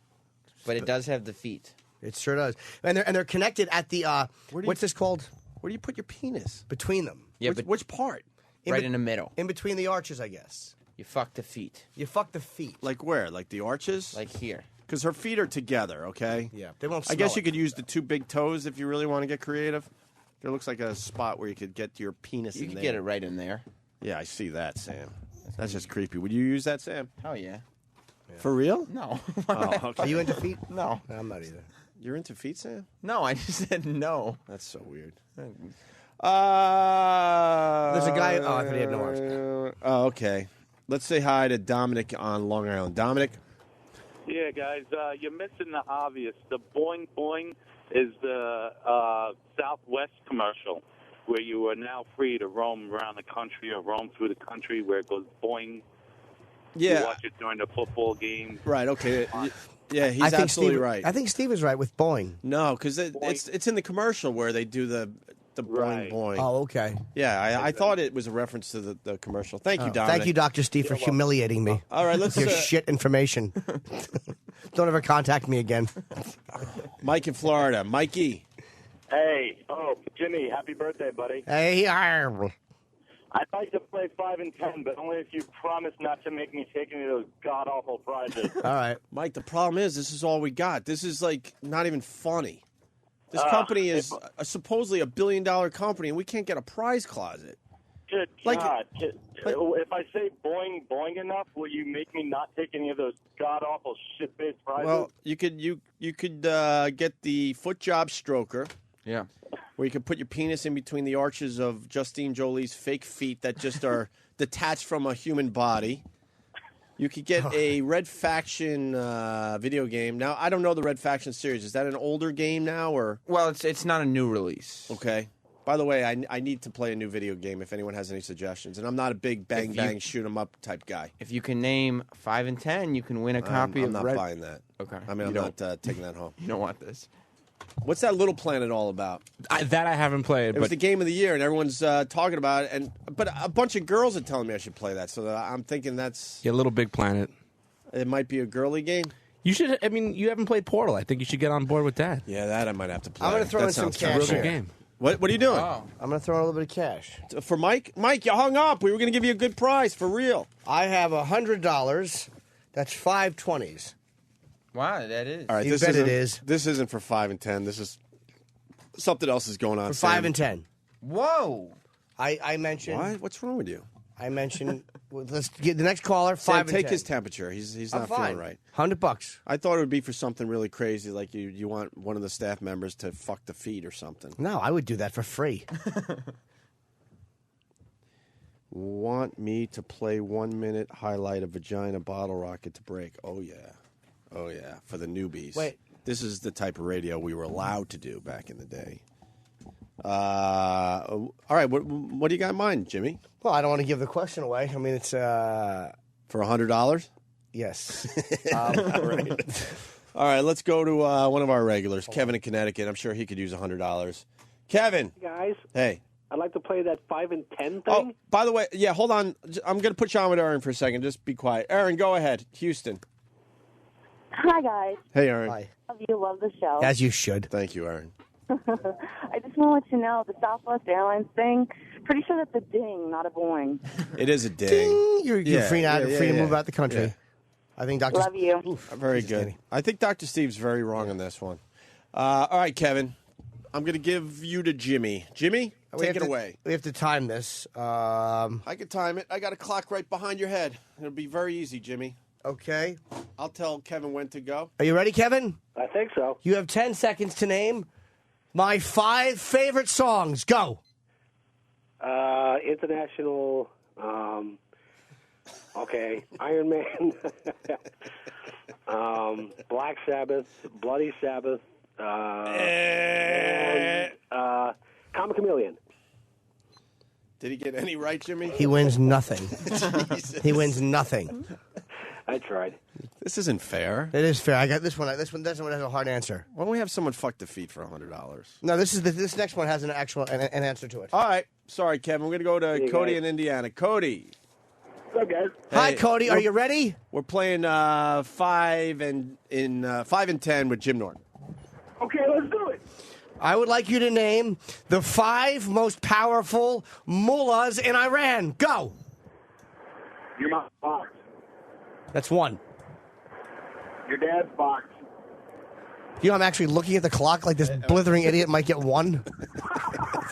[SPEAKER 16] but it does have the feet.
[SPEAKER 2] It sure does. And they're connected at the, what's this called?
[SPEAKER 1] Where do you put your penis?
[SPEAKER 2] Between them.
[SPEAKER 16] Yeah,
[SPEAKER 1] which part?
[SPEAKER 16] Right in the middle.
[SPEAKER 2] In between the arches, I guess.
[SPEAKER 16] You fuck the feet.
[SPEAKER 2] You fuck the feet.
[SPEAKER 1] Like where? Like the arches?
[SPEAKER 16] Like here.
[SPEAKER 1] Because her feet are together, okay?
[SPEAKER 2] Yeah. They won't
[SPEAKER 1] I guess
[SPEAKER 2] smell
[SPEAKER 1] you could use the 2 big toes if you really want to get creative. There looks like a spot where you could get your penis
[SPEAKER 16] You
[SPEAKER 1] in
[SPEAKER 16] can
[SPEAKER 1] there.
[SPEAKER 16] get it right in there.
[SPEAKER 1] Yeah, I see that, Sam. That's just creepy. Would you use that, Sam?
[SPEAKER 16] Hell yeah.
[SPEAKER 1] For real?
[SPEAKER 16] No.
[SPEAKER 1] Oh, okay.
[SPEAKER 2] Are you into feet?
[SPEAKER 16] No.
[SPEAKER 2] I'm not either.
[SPEAKER 1] You're into feet, Sam?
[SPEAKER 16] No, I just said no.
[SPEAKER 1] That's so weird.
[SPEAKER 2] There's a guy. Oh, I thought he had no arms.
[SPEAKER 1] Oh, okay. Let's say hi to Dominic on Long Island. Dominic?
[SPEAKER 14] Yeah, guys, you're missing the obvious. The boing boing is the Southwest commercial where you are now free to roam around the country or roam through the country where it goes boing.
[SPEAKER 1] Yeah.
[SPEAKER 14] You watch it during the football game.
[SPEAKER 1] Right, okay. Yeah, he's
[SPEAKER 2] I think
[SPEAKER 1] absolutely
[SPEAKER 2] Steve,
[SPEAKER 1] right.
[SPEAKER 2] I think Steve is right with Boeing.
[SPEAKER 1] No, because it's in the commercial where they do the boing boing.
[SPEAKER 2] Oh, okay.
[SPEAKER 1] Yeah, I thought it was a reference to the commercial. Thank you, Dominic.
[SPEAKER 2] Thank you, Dr. Steve, for humiliating me.
[SPEAKER 1] All right, let's
[SPEAKER 2] Your shit information. Don't ever contact me again.
[SPEAKER 1] Mike in Florida. Mikey.
[SPEAKER 5] Hey, Jimmy, happy birthday, buddy.
[SPEAKER 2] Hey,
[SPEAKER 11] I'd like to play 5 and 10, but only if you promise not to make me take any of those god-awful prizes.
[SPEAKER 2] All right.
[SPEAKER 1] Mike, the problem is this is all we got. This is, like, not even funny. This company is supposedly $1 billion company, and we can't get a prize closet.
[SPEAKER 11] Good
[SPEAKER 1] Like-
[SPEAKER 11] God. If I say boing, boing enough, will you make me not take any of those god-awful shit-based prizes?
[SPEAKER 1] Well, you could get the foot job stroker.
[SPEAKER 16] Yeah.
[SPEAKER 1] Where you could put your penis in between the arches of Justine Jolie's fake feet that just are detached from a human body. You could get a Red Faction video game. Now, I don't know the Red Faction series. Is that an older game now, or?
[SPEAKER 16] Well, it's not a new release.
[SPEAKER 1] Okay. By the way, I need to play a new video game if anyone has any suggestions. And I'm not a big bang, shoot 'em up type guy.
[SPEAKER 16] If you can name 5 and 10, you can win a copy
[SPEAKER 1] I'm
[SPEAKER 16] of
[SPEAKER 1] not
[SPEAKER 16] Red...
[SPEAKER 1] buying that.
[SPEAKER 16] Okay.
[SPEAKER 1] I mean, I'm not taking that home.
[SPEAKER 16] You don't want this.
[SPEAKER 1] What's that Little Planet all about?
[SPEAKER 10] That I haven't played.
[SPEAKER 1] It was the game of the year, and everyone's talking about it. But a bunch of girls are telling me I should play that, so I'm thinking that's...
[SPEAKER 10] Yeah, Little Big Planet.
[SPEAKER 1] It might be a girly game.
[SPEAKER 10] You should. I mean, you haven't played Portal. I think you should get on board with that.
[SPEAKER 1] Yeah, that I might have to play.
[SPEAKER 2] I'm going to throw in some cash
[SPEAKER 10] Real
[SPEAKER 2] here.
[SPEAKER 10] game.
[SPEAKER 1] What are you doing?
[SPEAKER 2] I'm going to throw in a little bit of cash.
[SPEAKER 1] For Mike? Mike, you hung up. We were going to give you a good prize, for real.
[SPEAKER 2] I have $100. That's 5 20s.
[SPEAKER 16] Wow, that is.
[SPEAKER 1] All right,
[SPEAKER 2] You bet it is.
[SPEAKER 1] This isn't for 5 and 10. This is... Something else is going on.
[SPEAKER 2] For 5
[SPEAKER 1] Sam.
[SPEAKER 2] and 10.
[SPEAKER 16] Whoa.
[SPEAKER 2] I mentioned...
[SPEAKER 1] What? What's wrong with you?
[SPEAKER 2] I mentioned... well, let's get the next caller, 5
[SPEAKER 1] Sam,
[SPEAKER 2] and
[SPEAKER 1] take
[SPEAKER 2] 10.
[SPEAKER 1] his temperature. He's
[SPEAKER 2] I'm
[SPEAKER 1] not
[SPEAKER 2] fine.
[SPEAKER 1] feeling right.
[SPEAKER 2] $100.
[SPEAKER 1] I thought it would be for something really crazy, like you want one of the staff members to fuck the feet or something.
[SPEAKER 2] No, I would do that for free.
[SPEAKER 1] Want me to play 1 minute highlight of Vagina Bottle Rocket to break? Oh, yeah. Oh, yeah. For the newbies.
[SPEAKER 2] Wait.
[SPEAKER 1] This is the type of radio we were allowed to do back in the day. All right. What do you got in mind, Jimmy?
[SPEAKER 2] Well, I don't want to give the question away. I mean, it's...
[SPEAKER 1] For $100?
[SPEAKER 2] Yes.
[SPEAKER 1] All right. All right, let's go to one of our regulars, Kevin in Connecticut. I'm sure he could use $100. Kevin.
[SPEAKER 12] Guys,
[SPEAKER 1] Hey.
[SPEAKER 12] I'd like to play that 5 and 10 thing.
[SPEAKER 1] Oh, by the way, yeah, hold on. I'm going to put you on with Aaron for a second. Just be quiet. Aaron, go ahead. Houston.
[SPEAKER 9] Hi, guys.
[SPEAKER 1] Hey, Aaron.
[SPEAKER 2] Hi.
[SPEAKER 9] Love you. Love the show.
[SPEAKER 2] As you should.
[SPEAKER 1] Thank you, Aaron.
[SPEAKER 9] I just want to let you know the Southwest Airlines thing. Pretty sure that's a ding, not a boing.
[SPEAKER 1] It is a ding.
[SPEAKER 2] Ding! You're
[SPEAKER 1] Yeah,
[SPEAKER 2] free now.
[SPEAKER 1] yeah,
[SPEAKER 2] free to
[SPEAKER 1] yeah,
[SPEAKER 2] move out the country.
[SPEAKER 1] yeah.
[SPEAKER 2] I think Dr.
[SPEAKER 9] Love you.
[SPEAKER 2] Oof,
[SPEAKER 1] Very
[SPEAKER 2] just
[SPEAKER 1] good.
[SPEAKER 2] kidding.
[SPEAKER 1] I think Dr. Steve's very wrong on this one. All right, Kevin. I'm going to give you to Jimmy. Jimmy,
[SPEAKER 2] We
[SPEAKER 1] take
[SPEAKER 2] have
[SPEAKER 1] it
[SPEAKER 2] to-
[SPEAKER 1] away.
[SPEAKER 2] We have to time this.
[SPEAKER 1] I can time it. I got a clock right behind your head. It'll be very easy, Jimmy.
[SPEAKER 2] Okay.
[SPEAKER 1] I'll tell Kevin when to go.
[SPEAKER 2] Are you ready, Kevin?
[SPEAKER 12] I think so.
[SPEAKER 2] You have 10 seconds to name my 5 favorite songs. Go.
[SPEAKER 12] International. Okay, Iron Man. Black Sabbath, Bloody Sabbath, and Common Chameleon.
[SPEAKER 1] Did he get any right, Jimmy?
[SPEAKER 2] He wins nothing.
[SPEAKER 1] Jesus.
[SPEAKER 2] He wins nothing.
[SPEAKER 12] I tried.
[SPEAKER 1] This isn't fair.
[SPEAKER 2] It is fair. I got this one. This one has a hard answer.
[SPEAKER 1] Why don't we have someone fuck the feet for $100?
[SPEAKER 2] No, this next one has an answer to it.
[SPEAKER 1] All right. Sorry, Kevin. We're going to go to
[SPEAKER 12] you
[SPEAKER 1] Cody
[SPEAKER 12] guys.
[SPEAKER 1] in Indiana. Cody.
[SPEAKER 12] What's up, guys?
[SPEAKER 2] Hi,
[SPEAKER 1] Hey,
[SPEAKER 2] Cody. Are you ready?
[SPEAKER 1] We're playing 5 and 10 with Jim Norton.
[SPEAKER 12] Okay, let's do it.
[SPEAKER 2] I would like you to name the 5 most powerful mullahs in Iran. Go.
[SPEAKER 12] Your mom's box.
[SPEAKER 2] That's 1.
[SPEAKER 12] Your dad's box.
[SPEAKER 2] You know, I'm actually looking at the clock like this blithering idiot might get 1.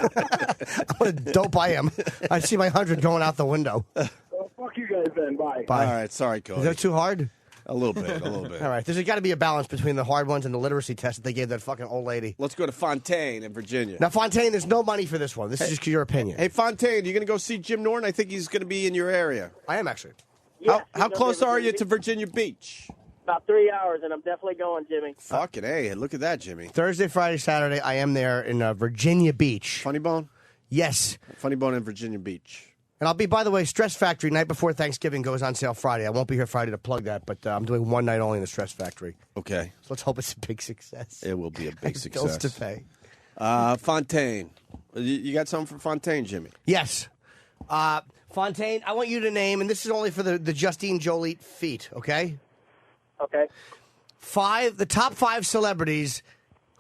[SPEAKER 2] I'm going to dope by him. I see my 100 going out the window.
[SPEAKER 12] Well, fuck you guys then. Bye.
[SPEAKER 2] Bye.
[SPEAKER 1] All right. Sorry, Cody.
[SPEAKER 2] Is that too hard?
[SPEAKER 1] A little bit.
[SPEAKER 2] All right. There's got to be a balance between the hard ones and the literacy test that they gave that fucking old lady.
[SPEAKER 1] Let's go to Fontaine in Virginia.
[SPEAKER 2] Now, Fontaine, there's no money for this one. This is just your opinion.
[SPEAKER 1] Hey, Fontaine, you going to go see Jim Norton? I think he's going to be in your area.
[SPEAKER 2] I am actually.
[SPEAKER 1] How close are you to Virginia Beach?
[SPEAKER 13] About 3 hours, and I'm definitely going, Jimmy.
[SPEAKER 1] Fucking A. Look at that, Jimmy.
[SPEAKER 2] Thursday, Friday, Saturday, I am there in Virginia Beach.
[SPEAKER 1] Funny Bone?
[SPEAKER 2] Yes.
[SPEAKER 1] Funny Bone in Virginia Beach.
[SPEAKER 2] And I'll be, by the way, Stress Factory, night before Thanksgiving goes on sale Friday. I won't be here Friday to plug that, but I'm doing one night only in the Stress Factory.
[SPEAKER 1] Okay.
[SPEAKER 2] So let's hope it's a big success.
[SPEAKER 1] It will be a big success.
[SPEAKER 2] Bills to pay.
[SPEAKER 1] Fontaine. You got something for Fontaine, Jimmy?
[SPEAKER 2] Yes. Fontaine, I want you to name, and this is only for the Justine Jolie feat, okay?
[SPEAKER 13] Okay.
[SPEAKER 2] The top 5 celebrities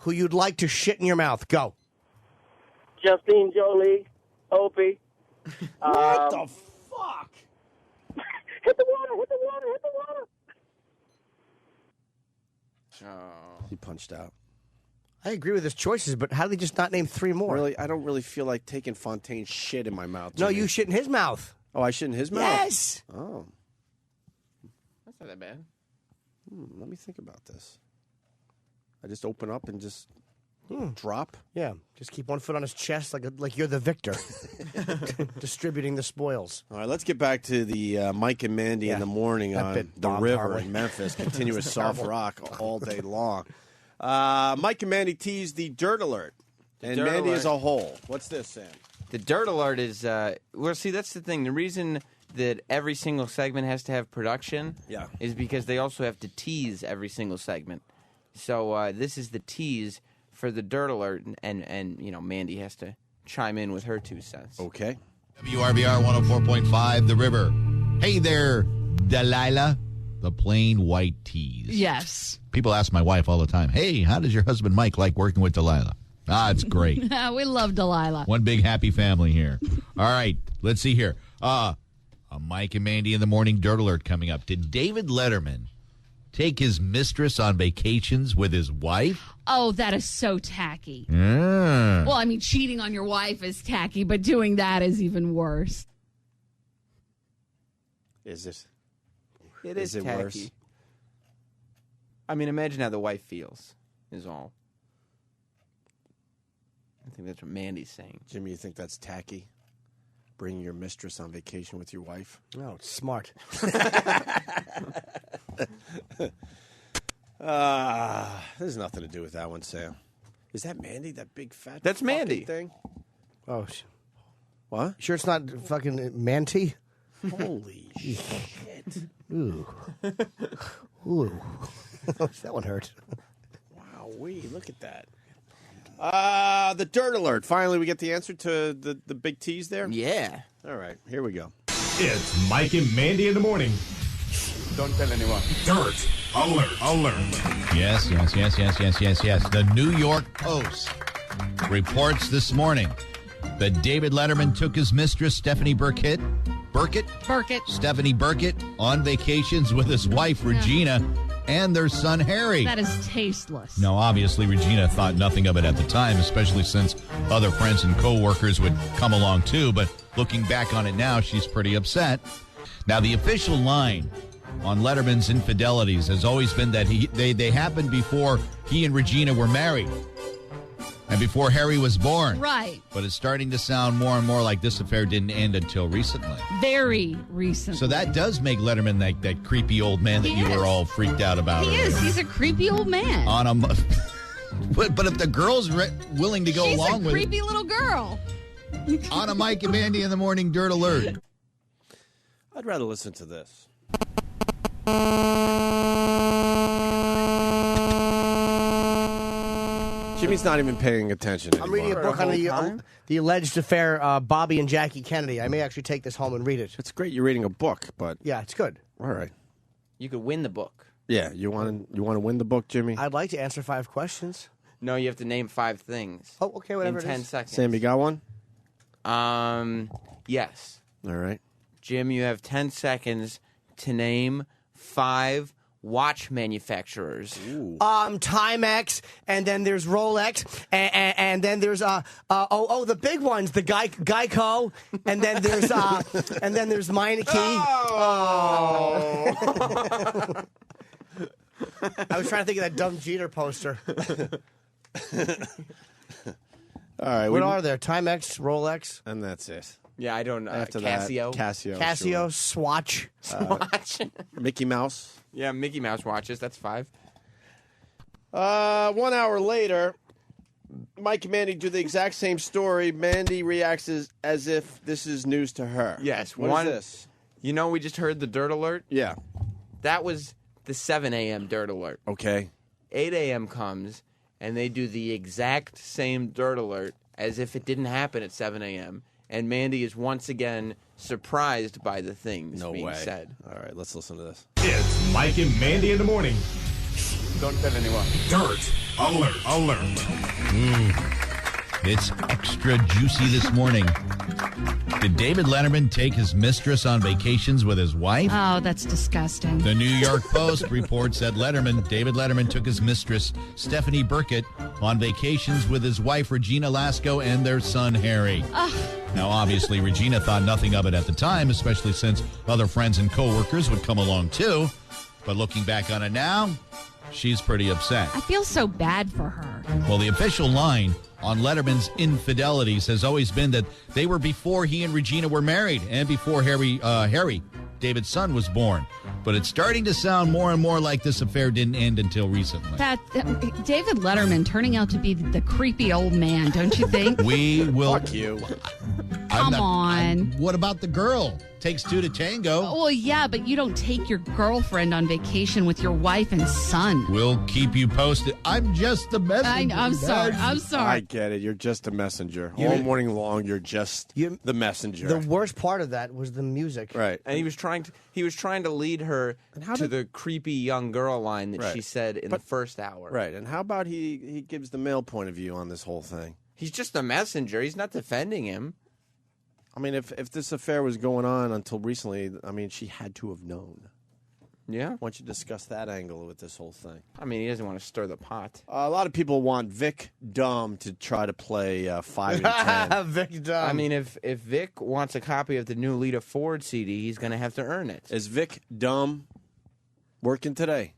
[SPEAKER 2] who you'd like to shit in your mouth. Go.
[SPEAKER 13] Justine Jolie, Opie,
[SPEAKER 1] What the fuck?
[SPEAKER 13] Hit the water, hit the water, hit the water.
[SPEAKER 1] He punched out.
[SPEAKER 2] I agree with his choices, but how did they just not name 3 more?
[SPEAKER 1] Really, I don't really feel like taking Fontaine's shit in my mouth.
[SPEAKER 2] No,
[SPEAKER 1] Jimmy.
[SPEAKER 2] you shit in his mouth.
[SPEAKER 1] Oh, I shit in his mouth?
[SPEAKER 2] Yes.
[SPEAKER 1] Oh.
[SPEAKER 16] That's not that bad.
[SPEAKER 1] Let me think about this. I just open up and just drop?
[SPEAKER 2] Yeah, just keep one foot on his chest like you're the victor, distributing the spoils.
[SPEAKER 1] All right, let's get back to the Mike and Mandy in the morning
[SPEAKER 2] That
[SPEAKER 1] on
[SPEAKER 2] bit
[SPEAKER 1] the
[SPEAKER 2] bombed
[SPEAKER 1] river
[SPEAKER 2] horribly.
[SPEAKER 1] in Memphis. Continuous soft
[SPEAKER 2] Terrible.
[SPEAKER 1] rock all day long. Mike and Mandy teased the Dirt Alert. And
[SPEAKER 16] Dirt
[SPEAKER 1] Mandy
[SPEAKER 16] Alert.
[SPEAKER 1] as a whole. What's this, Sam?
[SPEAKER 16] The Dirt Alert is, well, see, that's the thing. The reason that every single segment has to have production is because they also have to tease every single segment. So this is the tease for the Dirt Alert, and you know, Mandy has to chime in with her 2 cents.
[SPEAKER 1] Okay.
[SPEAKER 7] WRBR 104.5, The River. Hey there, Delilah. The plain white tees.
[SPEAKER 24] Yes.
[SPEAKER 7] People ask my wife all the time, hey, how does your husband Mike like working with Delilah? It's great.
[SPEAKER 24] We love Delilah.
[SPEAKER 7] One big happy family here. All right, let's see here. A Mike and Mandy in the morning Dirt Alert coming up. Did David Letterman take his mistress on vacations with his wife?
[SPEAKER 24] Oh, that is so tacky.
[SPEAKER 7] Yeah.
[SPEAKER 24] Well, I mean, cheating on your wife is tacky, but doing that is even worse.
[SPEAKER 1] Is it?
[SPEAKER 16] It is
[SPEAKER 1] it
[SPEAKER 16] tacky.
[SPEAKER 1] worse?
[SPEAKER 16] I mean, imagine how the wife feels, is all. I think that's what Mandy's saying.
[SPEAKER 1] Jimmy, you think that's tacky? Bringing your mistress on vacation with your wife?
[SPEAKER 2] No, it's smart.
[SPEAKER 1] There's nothing to do with that one, Sam. Is that Mandy, that big fat
[SPEAKER 16] That's
[SPEAKER 1] fucking
[SPEAKER 16] Mandy.
[SPEAKER 1] thing?
[SPEAKER 2] Oh,
[SPEAKER 1] What?
[SPEAKER 2] sure it's not fucking Manti?
[SPEAKER 1] Holy shit.
[SPEAKER 2] Ooh. Ooh. That one hurt.
[SPEAKER 1] Wowee, look at that. The Dirt Alert. Finally, we get the answer to the big tease there?
[SPEAKER 16] Yeah.
[SPEAKER 1] All right, here we go.
[SPEAKER 15] It's Mike and Mandy in the morning.
[SPEAKER 16] Don't tell anyone.
[SPEAKER 15] Dirt Alert.
[SPEAKER 7] Yes. The New York Post reports this morning that David Letterman took his mistress, Stephanie Burkett, on vacations with his wife, Regina, and their son, Harry.
[SPEAKER 24] That is tasteless.
[SPEAKER 7] Now, obviously, Regina thought nothing of it at the time, especially since other friends and co-workers would come along, too. But looking back on it now, she's pretty upset. Now, the official line on Letterman's infidelities has always been that they happened before he and Regina were married and before Harry was born.
[SPEAKER 24] Right.
[SPEAKER 7] But it's starting to sound more and more like this affair didn't end until recently.
[SPEAKER 24] Very recently.
[SPEAKER 7] So that does make Letterman that creepy old man that you were all freaked out about.
[SPEAKER 24] He is. He's a creepy old man.
[SPEAKER 7] On a, but if the girl's willing to go
[SPEAKER 24] She's
[SPEAKER 7] along
[SPEAKER 24] a
[SPEAKER 7] with
[SPEAKER 24] creepy little girl.
[SPEAKER 7] it, on a Mike and Mandy in the morning Dirt Alert.
[SPEAKER 1] I'd rather listen to this. Jimmy's not even paying attention anymore.
[SPEAKER 2] I'm reading a book on the alleged affair, Bobby and Jackie Kennedy. I may actually take this home and read it.
[SPEAKER 1] It's great you're reading a book, but
[SPEAKER 2] Yeah, it's good.
[SPEAKER 1] all right.
[SPEAKER 16] You could win the book.
[SPEAKER 1] Yeah, you want to win the book, Jimmy?
[SPEAKER 2] I'd like to answer 5 questions.
[SPEAKER 16] No, you have to name 5 things.
[SPEAKER 2] Oh, okay, whatever
[SPEAKER 16] in
[SPEAKER 2] it
[SPEAKER 16] 10
[SPEAKER 2] is.
[SPEAKER 16] seconds.
[SPEAKER 1] Sam, you got one?
[SPEAKER 16] Yes.
[SPEAKER 1] All right.
[SPEAKER 16] Jim, you have 10 seconds to name 5 watch manufacturers.
[SPEAKER 2] Timex, and then there's Rolex, and then there's the big ones, the Geico, and then there's Meineke. Oh. I was trying to think of that dumb Jeter poster.
[SPEAKER 1] All right.
[SPEAKER 2] What are there? Timex, Rolex,
[SPEAKER 1] And that's it.
[SPEAKER 16] Yeah, I don't know.
[SPEAKER 1] After
[SPEAKER 16] Casio.
[SPEAKER 1] that, Casio.
[SPEAKER 2] Casio,
[SPEAKER 1] sure.
[SPEAKER 2] Swatch.
[SPEAKER 16] Swatch.
[SPEAKER 1] Mickey Mouse.
[SPEAKER 16] Yeah, Mickey Mouse watches. That's 5.
[SPEAKER 1] 1 hour later, Mike and Mandy do the exact same story. Mandy reacts as if this is news to her.
[SPEAKER 16] Yes.
[SPEAKER 1] What is this?
[SPEAKER 16] You know, we just heard the Dirt Alert.
[SPEAKER 1] Yeah.
[SPEAKER 16] That was the 7 a.m. Dirt Alert.
[SPEAKER 1] Okay.
[SPEAKER 16] 8 a.m. comes, and they do the exact same Dirt Alert as if it didn't happen at 7 a.m., and Mandy is once again surprised by the things being said.
[SPEAKER 1] All right, let's listen to this.
[SPEAKER 15] It's Mike and Mandy in the morning.
[SPEAKER 16] Don't tell anyone.
[SPEAKER 15] Dirt Alert.
[SPEAKER 7] It's extra juicy this morning. Did David Letterman take his mistress on vacations with his wife?
[SPEAKER 24] Oh, that's disgusting.
[SPEAKER 7] The New York Post reports that David Letterman took his mistress, Stephanie Burkett, on vacations with his wife, Regina Lasco, and their son, Harry. Now, obviously, Regina thought nothing of it at the time, especially since other friends and coworkers would come along, too. But looking back on it now, she's pretty upset.
[SPEAKER 24] I feel so bad for her.
[SPEAKER 7] Well, the official line on Letterman's infidelities has always been that they were before he and Regina were married and before Harry, David's son, was born. But it's starting to sound more and more like this affair didn't end until recently.
[SPEAKER 24] David Letterman turning out to be the creepy old man, don't you think?
[SPEAKER 7] We will.
[SPEAKER 1] Fuck you.
[SPEAKER 24] Come on.
[SPEAKER 7] What about the girl? Takes two to tango.
[SPEAKER 24] Well, yeah, but you don't take your girlfriend on vacation with your wife and son.
[SPEAKER 7] We'll keep you posted. I'm just a messenger.
[SPEAKER 24] I'm sorry. I'm sorry.
[SPEAKER 1] I get it. You're just a messenger. All morning long, you're just the messenger.
[SPEAKER 2] The worst part of that was the music.
[SPEAKER 1] Right.
[SPEAKER 16] And he was trying to lead her to the creepy young girl line that she said in the first hour.
[SPEAKER 1] Right. And how about he gives the male point of view on this whole thing?
[SPEAKER 16] He's just a messenger. He's not defending him.
[SPEAKER 1] I mean, if this affair was going on until recently, I mean, she had to have known.
[SPEAKER 16] Yeah.
[SPEAKER 1] Why don't you discuss that angle with this whole thing?
[SPEAKER 16] I mean, he doesn't want to stir the pot.
[SPEAKER 1] A lot of people want Vic Dumb to try to play 5 and 10.
[SPEAKER 2] Vic Dumb.
[SPEAKER 16] I mean, if Vic wants a copy of the new Lita Ford CD, he's going to have to earn it.
[SPEAKER 1] Is Vic Dumb working today?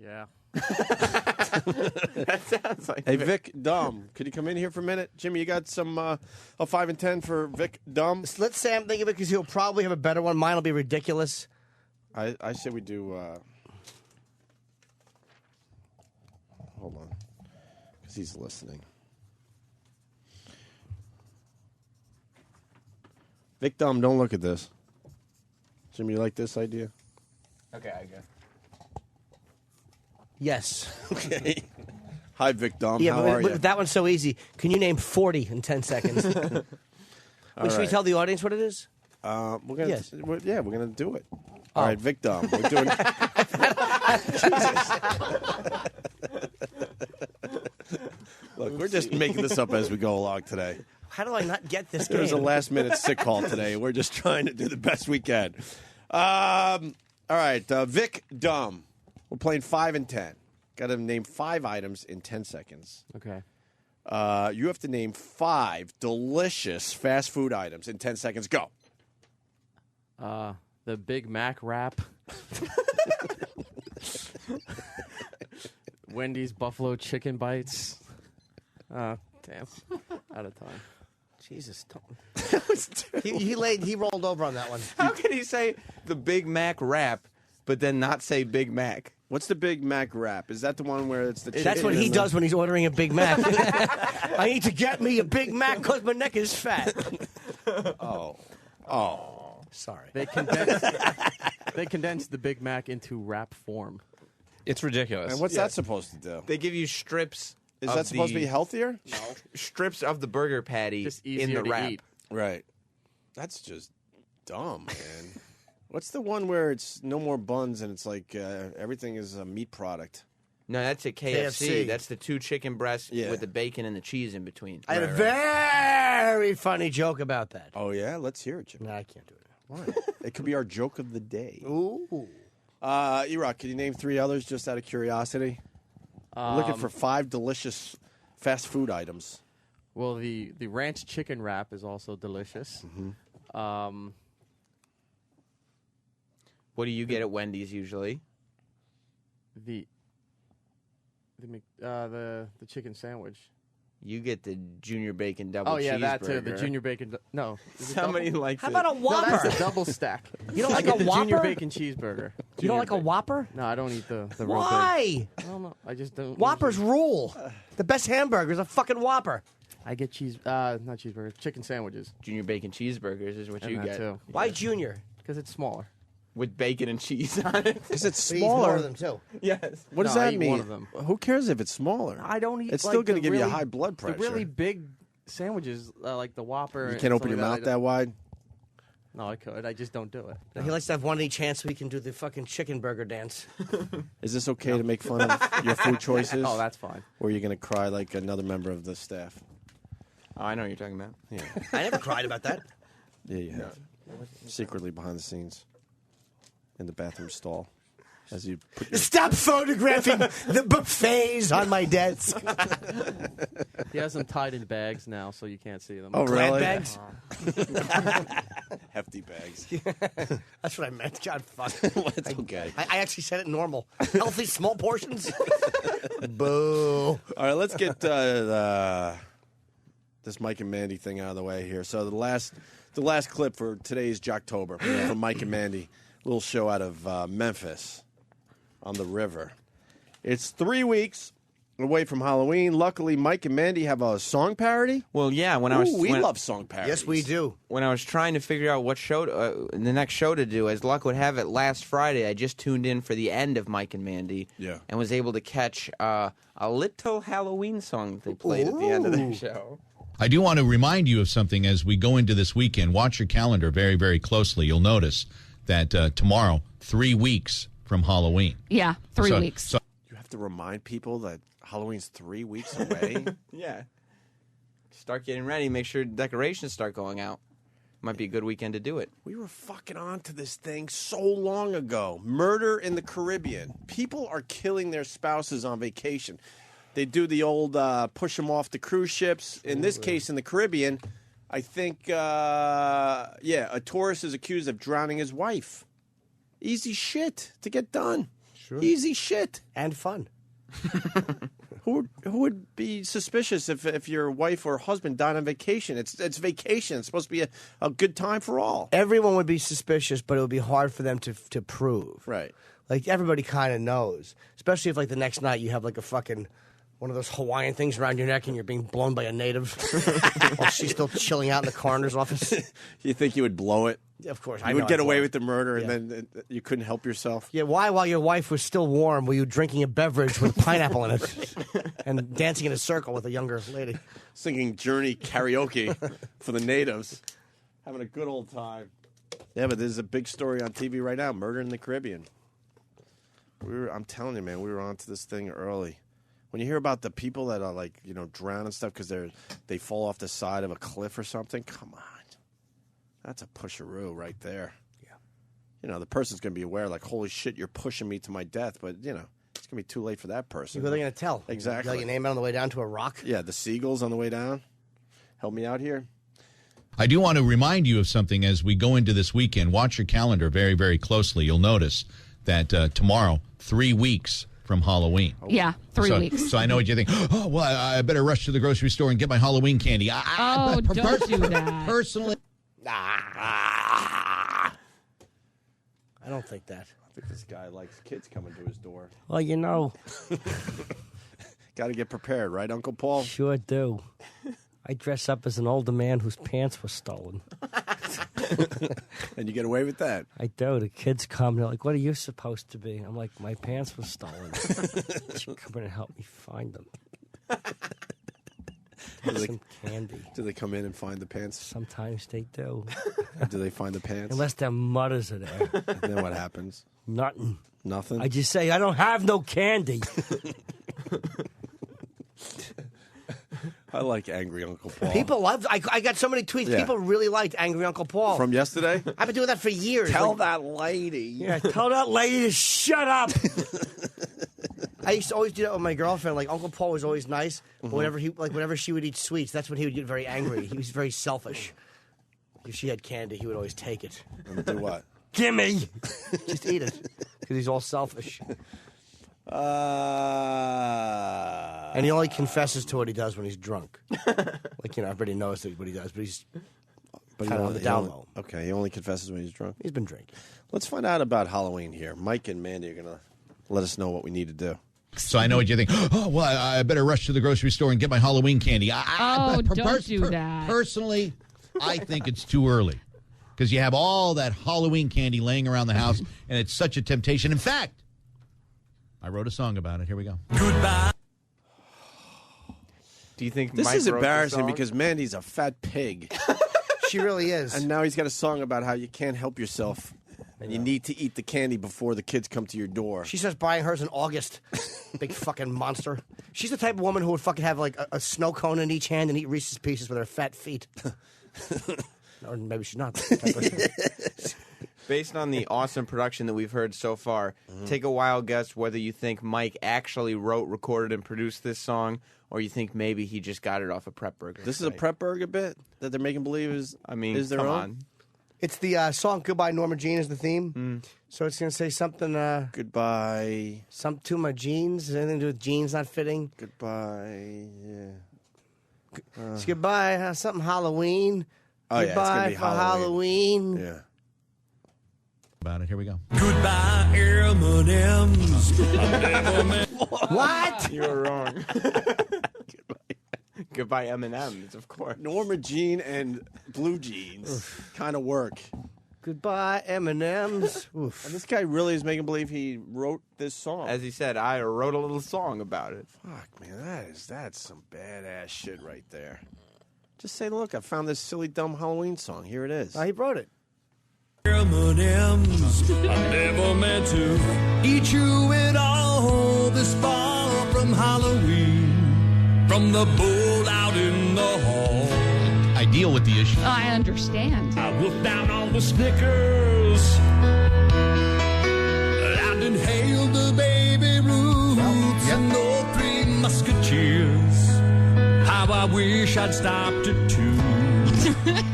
[SPEAKER 18] Yeah.
[SPEAKER 16] That sounds like
[SPEAKER 1] Hey, Vic Dumb, could you come in here for a minute? Jimmy, you got some a 5 and 10 for Vic Dumb?
[SPEAKER 2] Let Sam think of it because he'll probably have a better one. Mine will be ridiculous.
[SPEAKER 1] I say we do. Hold on, because he's listening. Vic Dumb, don't look at this. Jimmy, you like this idea?
[SPEAKER 16] Okay, I guess.
[SPEAKER 2] Yes.
[SPEAKER 1] Okay. Hi, Vic Dumb.
[SPEAKER 2] Yeah,
[SPEAKER 1] How
[SPEAKER 2] but
[SPEAKER 1] are you?
[SPEAKER 2] that one's so easy. Can you name 40 in 10 seconds? Should we tell the audience what it is?
[SPEAKER 1] We're gonna.
[SPEAKER 2] Yes.
[SPEAKER 1] We're gonna do it. All right, Vic Dumb. We're doing. Look, we're just making this up as we go along today.
[SPEAKER 2] How do I not get this game?
[SPEAKER 1] There's a last-minute sick call today. We're just trying to do the best we can. All right, Vic Dumb. We're playing 5 and 10. Got to name 5 items in 10 seconds.
[SPEAKER 18] Okay.
[SPEAKER 1] You have to name 5 delicious fast food items in 10 seconds. Go.
[SPEAKER 18] The Big Mac wrap. Wendy's Buffalo Chicken Bites. Damn. Out of time.
[SPEAKER 2] Jesus, he rolled over on that one.
[SPEAKER 16] How can he say the Big Mac wrap, but then not say Big Mac?
[SPEAKER 1] What's the Big Mac wrap? Is that the one where it's the chicken?
[SPEAKER 2] That's what he does when he's ordering a Big Mac. I need to get me a Big Mac because my neck is fat.
[SPEAKER 1] Oh.
[SPEAKER 2] Sorry.
[SPEAKER 18] They condensed the Big Mac into wrap form.
[SPEAKER 10] It's ridiculous.
[SPEAKER 1] And what's that supposed to do?
[SPEAKER 16] They give you strips.
[SPEAKER 1] Is that supposed to be healthier?
[SPEAKER 16] No. Strips of the burger patty
[SPEAKER 18] Just
[SPEAKER 16] in
[SPEAKER 18] easier
[SPEAKER 16] the
[SPEAKER 18] to
[SPEAKER 16] wrap.
[SPEAKER 18] eat.
[SPEAKER 1] Right. That's just dumb, man. What's the one where it's no more buns and it's like everything is a meat product?
[SPEAKER 16] No, that's at KFC.
[SPEAKER 2] KFC.
[SPEAKER 16] That's the 2 chicken breasts with the bacon and the cheese in between.
[SPEAKER 2] I had a very funny joke about that.
[SPEAKER 1] Oh, yeah? Let's hear it, Jim.
[SPEAKER 2] No, I can't do it.
[SPEAKER 1] Why? It could be our joke of the day.
[SPEAKER 2] Ooh.
[SPEAKER 1] E-Rock, can you name 3 others just out of curiosity? I'm looking for 5 delicious fast food items.
[SPEAKER 18] Well, the ranch chicken wrap is also delicious.
[SPEAKER 1] Mm-hmm.
[SPEAKER 16] What do you get at Wendy's usually?
[SPEAKER 18] The chicken sandwich.
[SPEAKER 16] You get the junior bacon double cheeseburger.
[SPEAKER 18] Oh yeah, that too. The junior bacon. No,
[SPEAKER 16] somebody likes.
[SPEAKER 2] How about a Whopper?
[SPEAKER 18] No, that's a double stack.
[SPEAKER 2] You don't like
[SPEAKER 18] I
[SPEAKER 2] a
[SPEAKER 18] get the
[SPEAKER 2] Whopper?
[SPEAKER 18] Junior bacon cheeseburger.
[SPEAKER 2] You don't like a Whopper?
[SPEAKER 18] No, I don't eat the real big.
[SPEAKER 2] Why?
[SPEAKER 18] I don't know. I just don't.
[SPEAKER 2] Whoppers rule. The best hamburger is a fucking Whopper.
[SPEAKER 18] I get not cheeseburgers, chicken sandwiches.
[SPEAKER 16] Junior bacon cheeseburgers is what
[SPEAKER 18] And
[SPEAKER 16] you
[SPEAKER 18] that
[SPEAKER 16] get.
[SPEAKER 18] too.
[SPEAKER 2] Why junior?
[SPEAKER 18] Because it's smaller.
[SPEAKER 16] With bacon and cheese on it.
[SPEAKER 1] Is it
[SPEAKER 2] He eats more
[SPEAKER 1] smaller?
[SPEAKER 2] of them too.
[SPEAKER 16] Yes.
[SPEAKER 1] What does
[SPEAKER 18] No, I
[SPEAKER 1] that
[SPEAKER 18] eat
[SPEAKER 1] mean?
[SPEAKER 18] one of them.
[SPEAKER 1] Who cares if it's smaller?
[SPEAKER 18] I don't eat.
[SPEAKER 1] It's
[SPEAKER 18] like,
[SPEAKER 1] still going to
[SPEAKER 18] the
[SPEAKER 1] give you a
[SPEAKER 18] really-
[SPEAKER 1] high blood pressure.
[SPEAKER 18] The really big sandwiches, like the Whopper.
[SPEAKER 1] You
[SPEAKER 18] and
[SPEAKER 1] can't open
[SPEAKER 18] stuff
[SPEAKER 1] your
[SPEAKER 18] like
[SPEAKER 1] mouth that wide?
[SPEAKER 18] No, I could. I just don't do it.
[SPEAKER 2] He likes to have one any chance so he can do the fucking chicken burger dance.
[SPEAKER 1] Is this okay to make fun of your food choices?
[SPEAKER 18] Oh, that's fine.
[SPEAKER 1] Or are you going to cry like another member of the staff?
[SPEAKER 16] Oh, I know what you're talking about.
[SPEAKER 1] Yeah.
[SPEAKER 2] I never cried about that.
[SPEAKER 1] Yeah, you have. Secretly behind the scenes. In the bathroom stall. As you put your...
[SPEAKER 2] Stop photographing the buffets on my desk.
[SPEAKER 18] He has them tied in bags now, so you can't see them.
[SPEAKER 1] Oh, really?
[SPEAKER 2] Bags?
[SPEAKER 1] Hefty bags.
[SPEAKER 2] That's what I meant. God, fuck.
[SPEAKER 1] It's okay.
[SPEAKER 2] I actually said it normal. Healthy, small portions. Boo.
[SPEAKER 1] All right, let's get this Mike and Mandy thing out of the way here. So the last clip for today's Jocktober from Mike and Mandy, little show out of Memphis on the river. It's 3 weeks away from Halloween. Luckily, Mike and Mandy have a song parody.
[SPEAKER 16] Well, yeah. When
[SPEAKER 1] we love song parodies.
[SPEAKER 2] Yes, we do.
[SPEAKER 16] When I was trying to figure out what show, the next show to do, as luck would have it, last Friday I just tuned in for the end of Mike and Mandy, and was able to catch a little Halloween song that they played at the end of their show.
[SPEAKER 7] I do want to remind you of something as we go into this weekend. Watch your calendar very, very closely. You'll notice that tomorrow, 3 weeks from Halloween.
[SPEAKER 24] Yeah, 3 weeks.
[SPEAKER 7] So
[SPEAKER 1] you have to remind people that Halloween's 3 weeks away.
[SPEAKER 16] Yeah. Start getting ready. Make sure decorations start going out. Might be a good weekend to do it.
[SPEAKER 1] We were fucking onto this thing so long ago. Murder in the Caribbean. People are killing their spouses on vacation. They do the old push them off the cruise ships. In this case, in the Caribbean, I think, a tourist is accused of drowning his wife. Easy shit to get done.
[SPEAKER 2] Sure.
[SPEAKER 1] Easy shit.
[SPEAKER 2] And fun.
[SPEAKER 1] Who would be suspicious if your wife or husband died on vacation? It's vacation. It's supposed to be a good time for all.
[SPEAKER 2] Everyone would be suspicious, but it would be hard for them to prove.
[SPEAKER 1] Right.
[SPEAKER 2] Like, everybody kind of knows. Especially if, like, the next night you have, like, a fucking... one of those Hawaiian things around your neck and you're being blown by a native while she's still chilling out in the coroner's office.
[SPEAKER 1] You think you would blow it?
[SPEAKER 2] Yeah, of course.
[SPEAKER 1] You would get away with the murder and then you couldn't help yourself?
[SPEAKER 2] Yeah, why, while your wife was still warm, were you drinking a beverage with pineapple in it and dancing in a circle with a younger lady?
[SPEAKER 1] Singing Journey karaoke for the natives. Having a good old time. Yeah, but there's a big story on TV right now, Murder in the Caribbean. I'm telling you, man, we were onto this thing early. When you hear about the people that are like, drown and stuff because they fall off the side of a cliff or something, come on. That's a pusheroo right there. Yeah. The person's going to be aware, like, holy shit, you're pushing me to my death. But, it's going to be too late for that person.
[SPEAKER 2] Who are they going to tell?
[SPEAKER 1] Exactly.
[SPEAKER 2] Yell your name out on the way down to a rock?
[SPEAKER 1] Yeah, the seagulls on the way down. Help me out here.
[SPEAKER 7] I do want to remind you of something as we go into this weekend. Watch your calendar very, very closely. You'll notice that tomorrow, 3 weeks from Halloween.
[SPEAKER 24] Yeah, 3 weeks.
[SPEAKER 7] So I know what you think. Oh, well, I better rush to the grocery store and get my Halloween candy.
[SPEAKER 24] Don't do that.
[SPEAKER 7] Personally.
[SPEAKER 2] I don't think that.
[SPEAKER 1] I think this guy likes kids coming to his door.
[SPEAKER 2] Well,
[SPEAKER 1] Got to get prepared, right, Uncle Paul?
[SPEAKER 2] Sure do. I dress up as an older man whose pants were stolen.
[SPEAKER 1] And you get away with that?
[SPEAKER 2] I do. The kids come. They're like, what are you supposed to be? I'm like, my pants were stolen. You come in and help me find them. Some candy.
[SPEAKER 1] Do they come in and find the pants?
[SPEAKER 2] Sometimes they do.
[SPEAKER 1] Do they find the pants?
[SPEAKER 2] Unless their mothers are there.
[SPEAKER 1] And then what happens?
[SPEAKER 2] Nothing.
[SPEAKER 1] Nothing?
[SPEAKER 2] I just say, I don't have no candy.
[SPEAKER 1] I like Angry Uncle Paul.
[SPEAKER 2] People love. I got so many tweets.
[SPEAKER 1] Yeah.
[SPEAKER 2] People really liked Angry Uncle Paul.
[SPEAKER 1] From yesterday?
[SPEAKER 2] I've been doing that for years.
[SPEAKER 1] Tell that lady.
[SPEAKER 2] Yeah, tell that lady to shut up. I used to always do that with my girlfriend. Like, Uncle Paul was always nice, but whenever she would eat sweets, that's when he would get very angry. He was very selfish. If she had candy, he would always take it.
[SPEAKER 1] And do what?
[SPEAKER 2] Gimme! Just eat it. Because he's all selfish. And he only confesses to what he does when he's drunk. Like, everybody knows what he does, but he's kind of on the down low.
[SPEAKER 1] Okay, he only confesses when he's drunk?
[SPEAKER 2] He's been drinking.
[SPEAKER 1] Let's find out about Halloween here. Mike and Mandy are going to let us know what we need to do.
[SPEAKER 7] So I know what you think. Oh, well, I better rush to the grocery store and get my Halloween candy.
[SPEAKER 24] Don't do that.
[SPEAKER 7] Personally, I think it's too early. Because you have all that Halloween candy laying around the house, and it's such a temptation. In fact, I wrote a song about it. Here we go.
[SPEAKER 24] Goodbye.
[SPEAKER 16] Do you think
[SPEAKER 1] This
[SPEAKER 16] Mike
[SPEAKER 1] is
[SPEAKER 16] wrote the
[SPEAKER 1] embarrassing
[SPEAKER 16] song?
[SPEAKER 1] because Mandy's a fat pig.
[SPEAKER 2] She really is.
[SPEAKER 1] And now he's got a song about how you can't help yourself. And you need to eat the candy before the kids come to your door.
[SPEAKER 2] She starts buying hers in August. Big fucking monster. She's the type of woman who would fucking have like a snow cone in each hand and eat Reese's Pieces with her fat feet. Or maybe she's not.
[SPEAKER 16] Based on the awesome production that we've heard so far, take a wild guess whether you think Mike actually wrote, recorded, and produced this song, or you think maybe he just got it off a Prep Burger.
[SPEAKER 1] This is a Prep Burger bit that they're making believe is, is their
[SPEAKER 16] come
[SPEAKER 1] own?
[SPEAKER 16] on.
[SPEAKER 2] It's the song "Goodbye Norma Jean" is the theme. So it's gonna say something.
[SPEAKER 1] Goodbye.
[SPEAKER 2] Some to my jeans. Has anything to do with jeans not fitting?
[SPEAKER 1] Goodbye. Yeah.
[SPEAKER 2] It's goodbye. Something Halloween.
[SPEAKER 1] Oh, yeah, it's gonna
[SPEAKER 2] Goodbye
[SPEAKER 1] be
[SPEAKER 2] for Halloween.
[SPEAKER 1] Yeah.
[SPEAKER 7] About it. Here we go.
[SPEAKER 17] Goodbye, M&M's.
[SPEAKER 2] What?
[SPEAKER 16] You were wrong. Goodbye, M&M's, of course.
[SPEAKER 1] Norma Jean and Blue Jeans kind of work.
[SPEAKER 2] Goodbye, M&M's.
[SPEAKER 1] And this guy really is making believe he wrote this song.
[SPEAKER 16] As he said, I wrote a little song about it.
[SPEAKER 1] Fuck, man, that's some badass shit right there. Just say, look, I found this silly, dumb Halloween song. Here it is.
[SPEAKER 2] He wrote it.
[SPEAKER 17] M&M's. I never meant to eat you at all this far from Halloween. From the bull out in the hall.
[SPEAKER 7] I deal with the issue.
[SPEAKER 24] I understand.
[SPEAKER 17] I wolfed down all the Snickers and inhaled the baby roots and the Three Musketeers. How I wish I'd stopped at 2.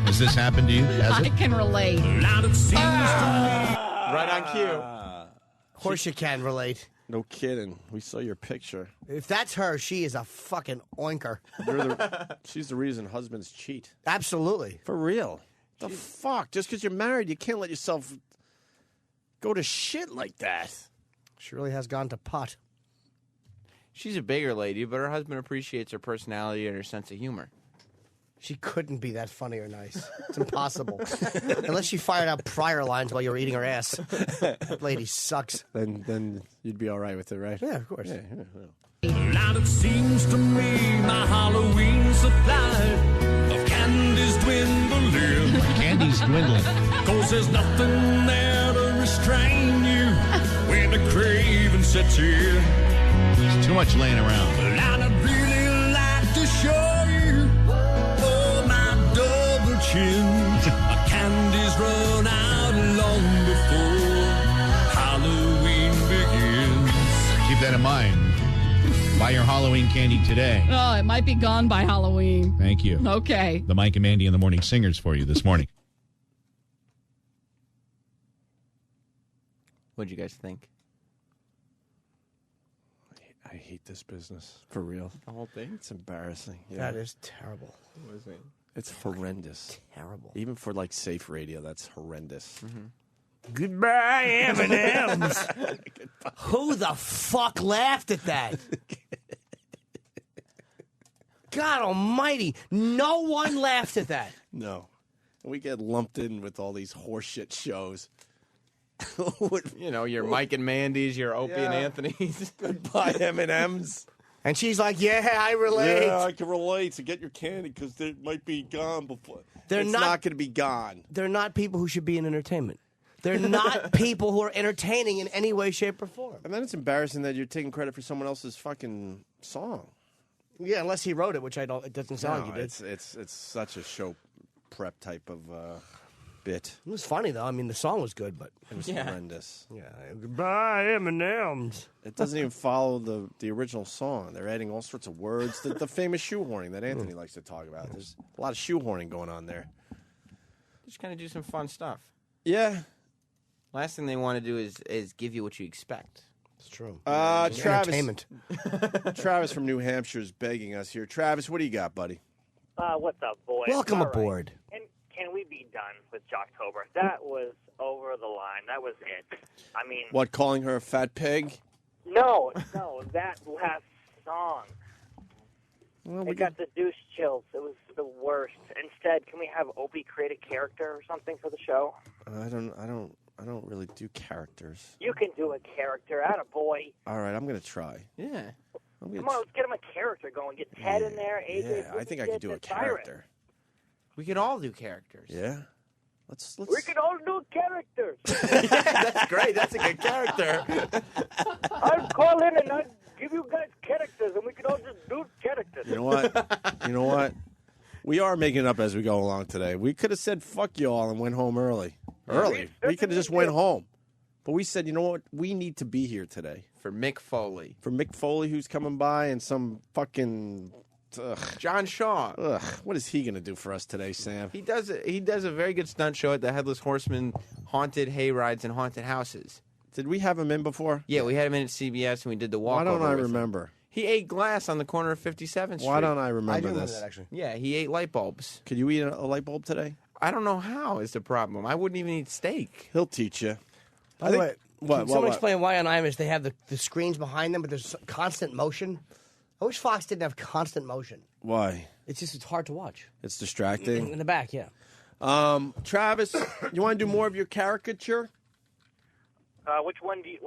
[SPEAKER 7] Has this happened to you? Has
[SPEAKER 24] I
[SPEAKER 7] it?
[SPEAKER 24] can relate.
[SPEAKER 17] Now it seems
[SPEAKER 16] Right on cue.
[SPEAKER 2] Of course you can relate.
[SPEAKER 1] No kidding. We saw your picture.
[SPEAKER 2] If that's her, she is a fucking oinker.
[SPEAKER 1] She's the reason husbands cheat.
[SPEAKER 2] Absolutely.
[SPEAKER 1] For real. The fuck? Just because you're married, you can't let yourself go to shit like that.
[SPEAKER 2] She really has gone to pot.
[SPEAKER 16] She's a bigger lady, but her husband appreciates her personality and her sense of humor.
[SPEAKER 2] She couldn't be that funny or nice. It's impossible. Unless she fired out prior lines while you were eating her ass. That lady sucks.
[SPEAKER 1] Then you'd be all right with it, right?
[SPEAKER 2] Yeah, of course.
[SPEAKER 17] now it seems to me my Halloween supply of candy's dwindling.
[SPEAKER 7] Candy's dwindling.
[SPEAKER 17] 'Cause there's nothing there to restrain you when the craving sets in.
[SPEAKER 7] There's too much laying around.
[SPEAKER 17] And I'd really like to show you my double chin. My candy's run out long before Halloween begins.
[SPEAKER 7] Keep that in mind. Buy your Halloween candy today.
[SPEAKER 24] Oh, it might be gone by Halloween.
[SPEAKER 7] Thank you.
[SPEAKER 24] Okay.
[SPEAKER 7] The Mike and Mandy in the Morning Singers for you this morning.
[SPEAKER 16] What'd you guys think?
[SPEAKER 1] I hate this business. For real.
[SPEAKER 16] The whole thing?
[SPEAKER 1] It's embarrassing. Yeah.
[SPEAKER 2] That is terrible.
[SPEAKER 16] What was it?
[SPEAKER 1] It's horrendous.
[SPEAKER 2] Terrible.
[SPEAKER 1] Even for like safe radio, that's horrendous.
[SPEAKER 2] Goodbye, M&M's. Who the fuck laughed at that? God almighty. No one laughed at that.
[SPEAKER 1] No. We get lumped in with all these horseshit shows.
[SPEAKER 16] You know, your Mike and Mandy's, your Opie and Anthony's.
[SPEAKER 1] Goodbye, M&M's.
[SPEAKER 2] And she's like, yeah, I relate.
[SPEAKER 1] Yeah, I can relate. So get your candy because it might be gone before. It's
[SPEAKER 2] not
[SPEAKER 1] not going to be gone.
[SPEAKER 2] They're not people who should be in entertainment. They're not people who are entertaining in any way, shape, or form.
[SPEAKER 1] And then it's embarrassing that you're taking credit for someone else's fucking song.
[SPEAKER 2] Yeah, unless he wrote it, which I don't. It doesn't sound like
[SPEAKER 1] No,
[SPEAKER 2] you did.
[SPEAKER 1] it's such a show prep type of bit.
[SPEAKER 2] It was funny though. I mean, the song was good, but
[SPEAKER 1] It was horrendous.
[SPEAKER 2] Yeah, goodbye M&M's.
[SPEAKER 1] It doesn't even follow the original song. They're adding all sorts of words. The famous shoehorning that Anthony likes to talk about. There's a lot of shoehorning going on there.
[SPEAKER 16] Just kind of do some fun stuff.
[SPEAKER 1] Yeah.
[SPEAKER 16] Last thing they want to do is give you what you expect.
[SPEAKER 2] It's true.
[SPEAKER 1] Travis.
[SPEAKER 2] Entertainment.
[SPEAKER 1] Travis from New Hampshire is begging us here. Travis, what do you got, buddy?
[SPEAKER 3] What's up, boys?
[SPEAKER 2] Welcome
[SPEAKER 3] All right.
[SPEAKER 2] aboard.
[SPEAKER 3] And can we be done with Jocktober? That was over the line. That was it. I mean,
[SPEAKER 1] What, calling her a fat pig?
[SPEAKER 3] no, that last song.
[SPEAKER 1] Well,
[SPEAKER 3] It got the douche chills. It was the worst. Instead, can we have Opie create a character or something for the show?
[SPEAKER 1] I don't really do characters.
[SPEAKER 3] You can do a character. Attaboy.
[SPEAKER 1] All right, I'm going to try.
[SPEAKER 16] Yeah.
[SPEAKER 3] Come on, let's get him a character going. Get Ted in there. AJ.
[SPEAKER 1] Yeah, I think I could do a
[SPEAKER 3] Byron.
[SPEAKER 1] character.
[SPEAKER 16] We could all do characters.
[SPEAKER 1] Yeah. Let's.
[SPEAKER 13] We can all do characters.
[SPEAKER 16] That's great. That's a good character.
[SPEAKER 13] I'll call in and I'll give you guys characters, and we can all just do characters.
[SPEAKER 1] You know what? You know what? We are making it up as we go along today. We could have said fuck you all and went home early. We could have just went home. But we said, you know what? We need to be here today.
[SPEAKER 16] For Mick Foley.
[SPEAKER 1] For Mick Foley, who's coming by, and some fucking...
[SPEAKER 16] John Shaw.
[SPEAKER 1] Ugh. What is he going to do for us today, Sam?
[SPEAKER 16] He does a very good stunt show at the Headless Horseman Haunted Hayrides and Haunted Houses.
[SPEAKER 1] Did we have him in before?
[SPEAKER 16] Yeah, we had him in at CBS, and we did the walkover.
[SPEAKER 1] Why don't I
[SPEAKER 16] with him.
[SPEAKER 1] remember?
[SPEAKER 16] He ate glass on the corner of 57th Street.
[SPEAKER 1] Why don't I remember
[SPEAKER 2] I do remember
[SPEAKER 1] this?
[SPEAKER 2] that, actually.
[SPEAKER 16] Yeah, he ate light bulbs.
[SPEAKER 1] Could you eat a light bulb today?
[SPEAKER 16] I don't know how is the problem. I wouldn't even eat steak.
[SPEAKER 1] He'll teach you.
[SPEAKER 2] By the way,
[SPEAKER 1] What?
[SPEAKER 2] can someone explain why on Imus they have the screens behind them, but there's constant motion? I wish Fox didn't have constant motion.
[SPEAKER 1] Why?
[SPEAKER 2] It's hard to watch.
[SPEAKER 1] It's distracting.
[SPEAKER 2] In the back, yeah.
[SPEAKER 1] Travis, you want to do more of your caricature?
[SPEAKER 3] Which one do you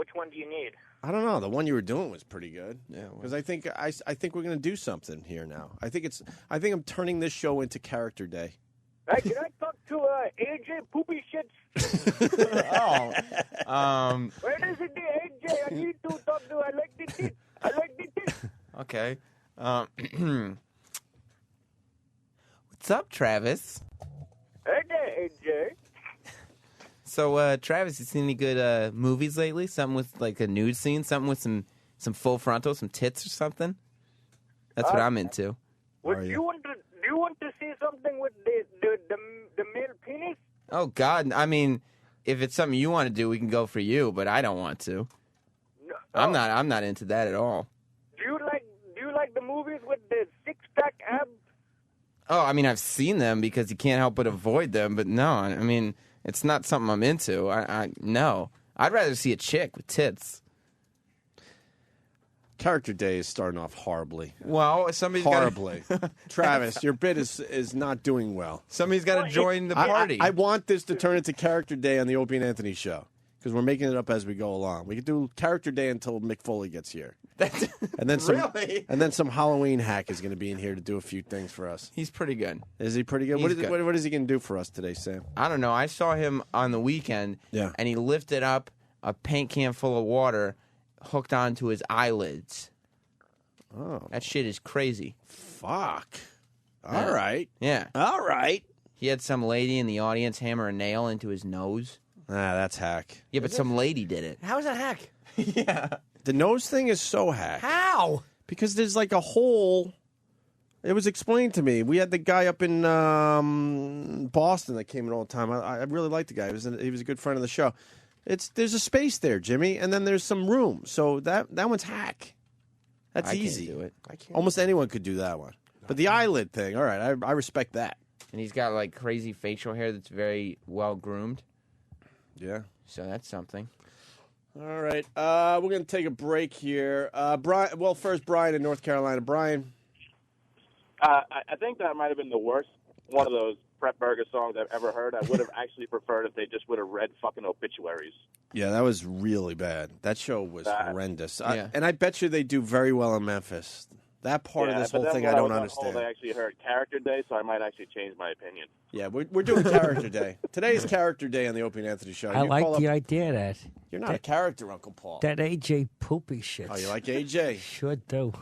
[SPEAKER 3] need?
[SPEAKER 1] I don't know. The one you were doing was pretty good. Yeah, because I think we're going to do something here now. I think I'm turning this show into Character Day.
[SPEAKER 13] Hey, can I talk to AJ Poopy Shits? Where is it, the AJ? I need to talk to. I like the tit.
[SPEAKER 16] Okay. What's up, Travis?
[SPEAKER 13] Hey there, AJ.
[SPEAKER 16] So, Travis, you seen any good movies lately? Something with like a nude scene? Something with some full frontal, some tits or something? That's what I'm into.
[SPEAKER 13] Do you want to see something with the male penis?
[SPEAKER 16] Oh God! I mean, if it's something you want to do, we can go for you. But I don't want to.
[SPEAKER 13] No,
[SPEAKER 16] I'm not into that at all.
[SPEAKER 13] Do you like the movies with the six-pack abs?
[SPEAKER 16] Oh, I mean, I've seen them because you can't help but avoid them. But no, I mean, it's not something I'm into. No, I'd rather see a chick with tits.
[SPEAKER 1] Character Day is starting off horribly.
[SPEAKER 16] Well, somebody's
[SPEAKER 1] horribly. Travis, your bit is not doing well.
[SPEAKER 16] Somebody's got to join the party.
[SPEAKER 1] I want this to turn into Character Day on the Opie and Anthony show because we're making it up as we go along. We could do Character Day until Mick Foley gets here, and then some Halloween hack is going to be in here to do a few things for us.
[SPEAKER 16] He's pretty good.
[SPEAKER 1] Is he pretty good? What is he going to do for us today, Sam?
[SPEAKER 16] I don't know. I saw him on the weekend, and he lifted up a paint can full of water hooked onto his eyelids.
[SPEAKER 1] Oh.
[SPEAKER 16] That shit is crazy.
[SPEAKER 1] Fuck. All right.
[SPEAKER 16] Yeah.
[SPEAKER 1] All right.
[SPEAKER 16] He had some lady in the audience hammer a nail into his nose.
[SPEAKER 1] Ah, that's hack.
[SPEAKER 16] Yeah, but some lady did it.
[SPEAKER 2] How is that hack?
[SPEAKER 16] Yeah.
[SPEAKER 1] The nose thing is so hack.
[SPEAKER 2] How?
[SPEAKER 1] Because there's like a hole. It was explained to me. We had the guy up in Boston that came in all the time. I really liked the guy. He was a good friend of the show. There's a space there, Jimmy, and then there's some room. So that one's hack. That's easy.
[SPEAKER 16] Can't do it.
[SPEAKER 1] Almost anyone could do that one. But the eyelid thing, all right, I respect that.
[SPEAKER 16] And he's got like crazy facial hair that's very well groomed.
[SPEAKER 1] Yeah.
[SPEAKER 16] So that's something.
[SPEAKER 1] All right. We're going to take a break here. Brian. Well, first, Brian in North Carolina. Brian.
[SPEAKER 19] I think that might have been the worst one of those Prep Burger songs I've ever heard. I would have actually preferred if they just would have read fucking obituaries.
[SPEAKER 1] Yeah, that was really bad. That show was horrendous.
[SPEAKER 16] Yeah.
[SPEAKER 1] And I bet you they do very well in Memphis. That part of this whole thing I don't understand.
[SPEAKER 19] I actually heard Character Day, so I might actually change my opinion.
[SPEAKER 1] Yeah, we're doing Character Day. Today is Character Day on the Opie and Anthony show.
[SPEAKER 20] I like the idea that.
[SPEAKER 1] You're not a character, Uncle Paul.
[SPEAKER 20] That AJ Poopy shit.
[SPEAKER 1] Oh, you like AJ?
[SPEAKER 20] Sure do.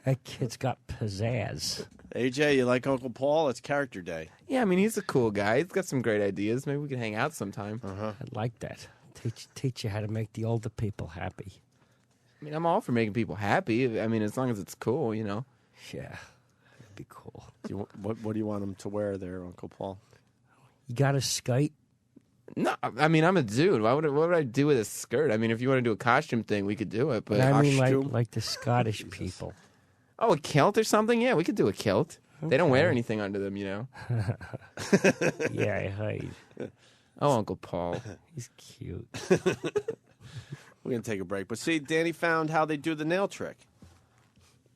[SPEAKER 20] That kid's got pizzazz.
[SPEAKER 1] AJ, you like Uncle Paul? It's Character Day.
[SPEAKER 16] Yeah, I mean, he's a cool guy. He's got some great ideas. Maybe we can hang out sometime.
[SPEAKER 1] Uh-huh.
[SPEAKER 20] I like that. Teach you how to make the older people happy.
[SPEAKER 16] I mean, I'm all for making people happy. I mean, as long as it's cool, you know.
[SPEAKER 20] Yeah, it'd be cool.
[SPEAKER 1] What do you want him to wear there, Uncle Paul?
[SPEAKER 20] You got a skate?
[SPEAKER 16] No, I mean, I'm a dude. What would I do with a skirt? I mean, if you want to do a costume thing, we could do it. But
[SPEAKER 20] I mean, like the Scottish people.
[SPEAKER 16] Oh, a kilt or something? Yeah, we could do a kilt. Okay. They don't wear anything under them, you know.
[SPEAKER 20] Yeah, I heard.
[SPEAKER 16] Oh, Uncle Paul.
[SPEAKER 20] He's cute.
[SPEAKER 1] We're going to take a break. But see, Danny found how they do the nail trick.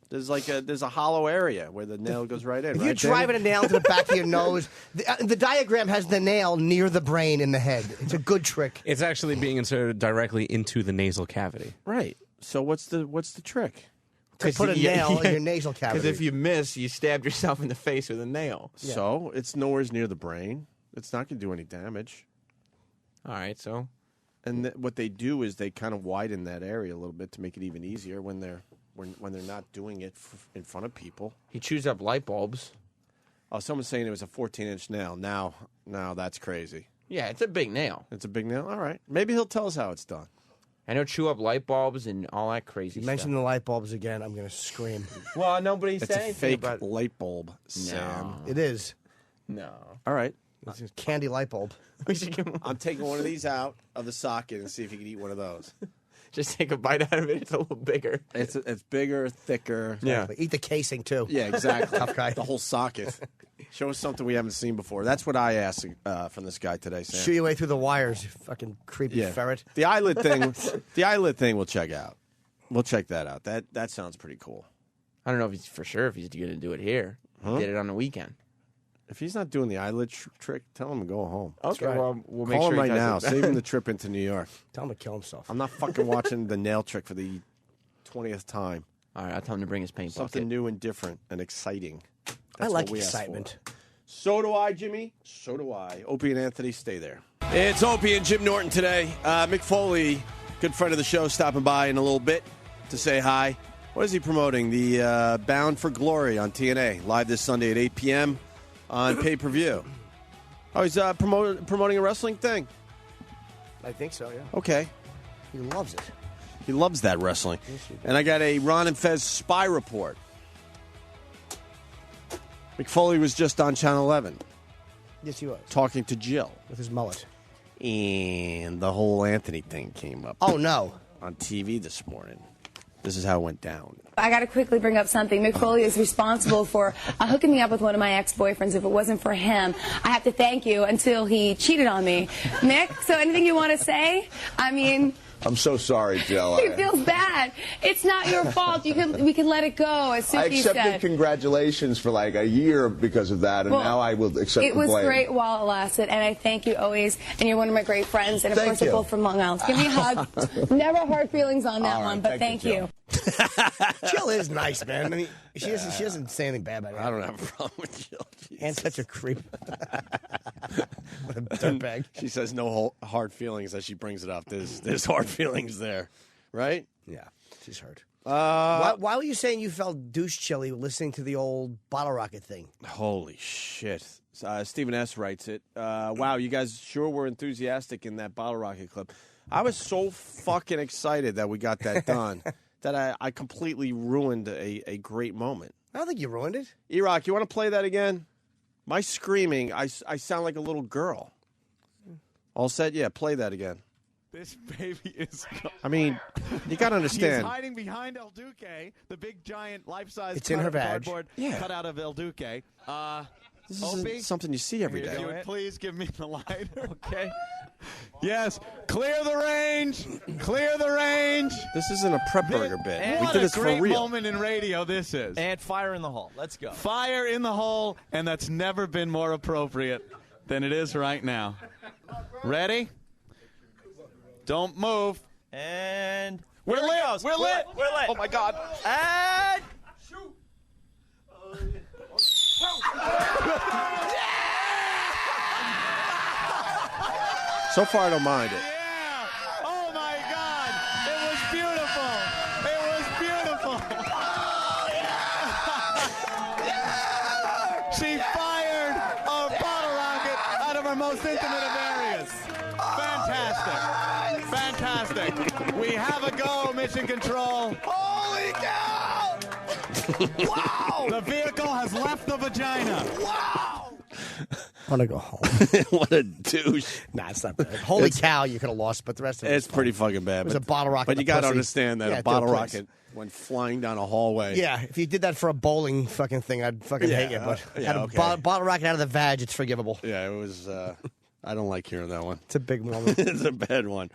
[SPEAKER 1] There's a hollow area where the nail goes right in.
[SPEAKER 2] If you're driving a nail to the back of your nose, the diagram has the nail near the brain in the head. It's a good trick.
[SPEAKER 10] It's actually being inserted directly into the nasal cavity.
[SPEAKER 1] Right. So what's the trick?
[SPEAKER 2] To put a nail in your nasal cavity.
[SPEAKER 16] Because if you miss, you stabbed yourself in the face with a nail.
[SPEAKER 1] So it's nowhere near the brain. It's not going to do any damage.
[SPEAKER 16] All right, so.
[SPEAKER 1] And what they do is they kind of widen that area a little bit to make it even easier when they're not doing it in front of people.
[SPEAKER 16] He chews up light bulbs.
[SPEAKER 1] Oh, someone's saying it was a 14-inch nail. Now that's crazy.
[SPEAKER 16] Yeah, it's a big nail.
[SPEAKER 1] It's a big nail? All right. Maybe he'll tell us how it's done.
[SPEAKER 16] I know, chew up light bulbs and all that crazy
[SPEAKER 2] You mentioned the light bulbs again, I'm going to scream.
[SPEAKER 16] Well, nobody
[SPEAKER 1] It's
[SPEAKER 16] said
[SPEAKER 1] a
[SPEAKER 16] anything
[SPEAKER 1] fake
[SPEAKER 16] about
[SPEAKER 1] light bulb, Sam.
[SPEAKER 2] It is.
[SPEAKER 16] No.
[SPEAKER 1] All right.
[SPEAKER 2] It's a candy light bulb.
[SPEAKER 1] I'm taking one of these out of the socket and see if you can eat one of those.
[SPEAKER 16] Just take a bite out of it. It's a little bigger.
[SPEAKER 1] It's bigger, thicker.
[SPEAKER 2] Yeah. Eat the casing, too.
[SPEAKER 1] Yeah, exactly.
[SPEAKER 2] Tough guy.
[SPEAKER 1] The whole socket. Show us something we haven't seen before. That's what I asked from this guy today, Sam.
[SPEAKER 2] Shoot your way through the wires, you fucking creepy ferret.
[SPEAKER 1] The eyelid thing we'll check out. We'll check that out. That sounds pretty cool.
[SPEAKER 16] I don't know if he's for sure if he's going to do it here.
[SPEAKER 1] Huh?
[SPEAKER 16] He did it on the weekend.
[SPEAKER 1] If he's not doing the eyelid trick, tell him to go home.
[SPEAKER 16] Okay,
[SPEAKER 2] right.
[SPEAKER 16] well, we'll make
[SPEAKER 1] Call
[SPEAKER 16] sure
[SPEAKER 1] him
[SPEAKER 16] he
[SPEAKER 1] right
[SPEAKER 16] does
[SPEAKER 1] now.
[SPEAKER 16] it.
[SPEAKER 1] Save him the trip into New York.
[SPEAKER 2] Tell him to kill himself.
[SPEAKER 1] I'm not fucking watching the nail trick for the 20th time.
[SPEAKER 16] All right, I'll tell him to bring his paint
[SPEAKER 1] Something
[SPEAKER 16] bucket.
[SPEAKER 1] new and different and exciting.
[SPEAKER 2] I like
[SPEAKER 1] what we asked
[SPEAKER 2] excitement.
[SPEAKER 1] for. So do I, Jimmy. So do I. Opie and Anthony, stay there. It's Opie and Jim Norton today. Mick Foley, good friend of the show, stopping by in a little bit to say hi. What is he promoting? The Bound for Glory on TNA, live this Sunday at 8 p.m. on pay-per-view. Oh, he's promoting a wrestling thing?
[SPEAKER 2] I think so, yeah.
[SPEAKER 1] Okay.
[SPEAKER 2] He loves it.
[SPEAKER 1] He loves that wrestling.
[SPEAKER 2] Yes, he does.
[SPEAKER 1] And I got a Ron and Fez spy report. Mick Foley was just on Channel 11
[SPEAKER 2] Yes, he was.
[SPEAKER 1] talking to Jill.
[SPEAKER 2] With his mullet.
[SPEAKER 1] And the whole Anthony thing came up.
[SPEAKER 2] Oh, no.
[SPEAKER 1] On TV this morning. This is how it went down.
[SPEAKER 4] I got to quickly bring up something. Mick Foley is responsible for hooking me up with one of my ex-boyfriends. If it wasn't for him, I have to thank you until he cheated on me. Mick, so anything you want to say? I mean...
[SPEAKER 6] I'm so sorry, Jill.
[SPEAKER 4] He feels bad. It's not your fault. We can let it go, as
[SPEAKER 6] I
[SPEAKER 4] Suki
[SPEAKER 6] accepted
[SPEAKER 4] said.
[SPEAKER 6] congratulations for like a year because of that, and
[SPEAKER 4] Well,
[SPEAKER 6] now I will accept
[SPEAKER 4] It
[SPEAKER 6] the
[SPEAKER 4] was
[SPEAKER 6] blame.
[SPEAKER 4] great while it lasted, and I thank you always. And you're one of my great friends, and of
[SPEAKER 6] Thank
[SPEAKER 4] course,
[SPEAKER 6] you.
[SPEAKER 4] we're both from Long Island. Give me a hug. Never hard feelings on that
[SPEAKER 6] All right,
[SPEAKER 4] one, but
[SPEAKER 6] thank
[SPEAKER 4] thank
[SPEAKER 6] you,
[SPEAKER 4] you.
[SPEAKER 2] Jill is nice, man. I mean, she doesn't say anything bad about it.
[SPEAKER 1] I don't have a problem with Jill.
[SPEAKER 2] And such a creep. What a dirtbag.
[SPEAKER 1] She says no hard feelings as she brings it up. There's hard feelings there, right?
[SPEAKER 2] Yeah, she's hurt. Why were you saying you felt douche chilly listening to the old Bottle Rocket thing?
[SPEAKER 1] Holy shit. Stephen S. writes it. Wow, you guys sure were enthusiastic in that Bottle Rocket clip. I was so fucking excited that we got that done that I completely ruined a great moment.
[SPEAKER 2] I don't think you ruined it.
[SPEAKER 1] E-Rock, you want to play that again? My screaming, I sound like a little girl. All set? Yeah, play that again.
[SPEAKER 21] This baby is...
[SPEAKER 1] I mean, you got to understand.
[SPEAKER 21] He's hiding behind El Duque, the big, giant, life-size
[SPEAKER 2] It's in her vag.
[SPEAKER 21] cardboard
[SPEAKER 1] Yeah.
[SPEAKER 21] cutout of El Duque.
[SPEAKER 1] This
[SPEAKER 21] Opie,
[SPEAKER 1] isn't something you see every
[SPEAKER 21] if
[SPEAKER 1] day.
[SPEAKER 21] you would please give me the lighter. Okay. Yes. Clear the range. Clear the range.
[SPEAKER 1] This isn't a prep burger bit. We
[SPEAKER 21] What
[SPEAKER 1] did
[SPEAKER 21] a
[SPEAKER 1] this for
[SPEAKER 21] great
[SPEAKER 1] real.
[SPEAKER 21] moment in radio this is.
[SPEAKER 23] And fire in the hole. Let's go.
[SPEAKER 21] Fire in the hole, and that's never been more appropriate than it is right now. Ready? Don't move.
[SPEAKER 23] And
[SPEAKER 21] We're
[SPEAKER 23] here it
[SPEAKER 21] lit.
[SPEAKER 23] goes.
[SPEAKER 21] We're lit.
[SPEAKER 23] We're lit.
[SPEAKER 21] Oh, my God.
[SPEAKER 23] And
[SPEAKER 1] So far, I don't mind it.
[SPEAKER 21] Oh, my God. It was beautiful. It was beautiful. She fired a bottle rocket out of her most intimate of areas. Fantastic. Fantastic. We have a go, Mission Control.
[SPEAKER 17] Holy cow!
[SPEAKER 21] Wow! The vehicle has left the vagina.
[SPEAKER 17] Wow!
[SPEAKER 2] I want to go home.
[SPEAKER 1] What a douche.
[SPEAKER 2] Nah, it's not bad. Holy cow, you could have lost, but the rest of it
[SPEAKER 1] It's
[SPEAKER 2] was
[SPEAKER 1] pretty
[SPEAKER 2] fine.
[SPEAKER 1] fucking bad.
[SPEAKER 2] It was a bottle rocket.
[SPEAKER 1] But you
[SPEAKER 2] in the
[SPEAKER 1] got to
[SPEAKER 2] pussy.
[SPEAKER 1] understand that
[SPEAKER 2] Yeah,
[SPEAKER 1] a bottle
[SPEAKER 2] do it, please.
[SPEAKER 1] rocket went flying down a hallway.
[SPEAKER 2] Yeah, if you did that for a bowling fucking thing, I'd fucking hate you. But
[SPEAKER 1] yeah,
[SPEAKER 2] had a
[SPEAKER 1] okay.
[SPEAKER 2] bottle rocket out of the vag, it's forgivable.
[SPEAKER 1] Yeah, it was. I don't like hearing that one.
[SPEAKER 2] It's a big moment.
[SPEAKER 1] It's a bad one.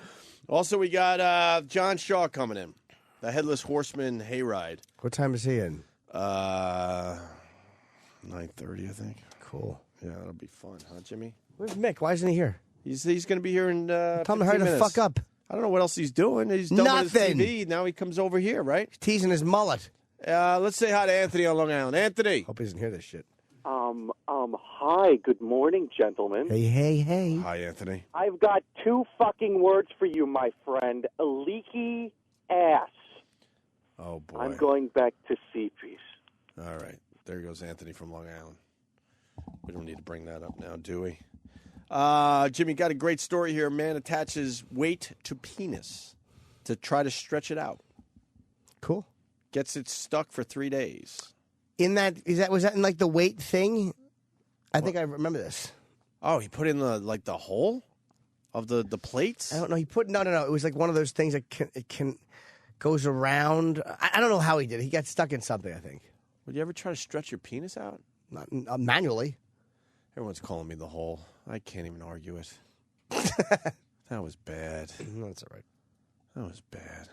[SPEAKER 1] Also, we got John Shaw coming in. The Headless Horseman hayride.
[SPEAKER 2] What time is he in?
[SPEAKER 1] 9:30, I think.
[SPEAKER 2] Cool.
[SPEAKER 1] Yeah, that'll be fun, huh, Jimmy?
[SPEAKER 2] Where's Mick? Why isn't he here?
[SPEAKER 1] He's going to be here in
[SPEAKER 2] Tell him to
[SPEAKER 1] 15
[SPEAKER 2] hurry the
[SPEAKER 1] minutes.
[SPEAKER 2] fuck up.
[SPEAKER 1] I don't know what else he's doing. He's done with
[SPEAKER 2] Nothing.
[SPEAKER 1] his TV. Now he comes over here, right?
[SPEAKER 2] He's teasing his mullet.
[SPEAKER 1] Let's say hi to Anthony on Long Island. Anthony.
[SPEAKER 2] Hope he doesn't hear this shit.
[SPEAKER 5] Hi, good morning, gentlemen.
[SPEAKER 2] Hey.
[SPEAKER 1] Hi, Anthony.
[SPEAKER 5] I've got 2 fucking words for you, my friend. A leaky ass.
[SPEAKER 1] Oh, boy.
[SPEAKER 5] I'm going back to CPs.
[SPEAKER 1] All right. There goes Anthony from Long Island. We don't need to bring that up now, do we? Jimmy, got a great story here. A man attaches weight to penis to try to stretch it out.
[SPEAKER 2] Cool.
[SPEAKER 1] Gets it stuck for 3 days.
[SPEAKER 2] Was that in like the weight thing? I think I remember this.
[SPEAKER 1] Oh, he put in the hole of the plates?
[SPEAKER 2] I don't know. No. It was like one of those things that can goes around. I don't know how he did it. He got stuck in something, I think.
[SPEAKER 1] Would you ever try to stretch your penis out?
[SPEAKER 2] Not manually.
[SPEAKER 1] Everyone's calling me the hole. I can't even argue it. That was bad.
[SPEAKER 2] That's all right.
[SPEAKER 1] That was bad.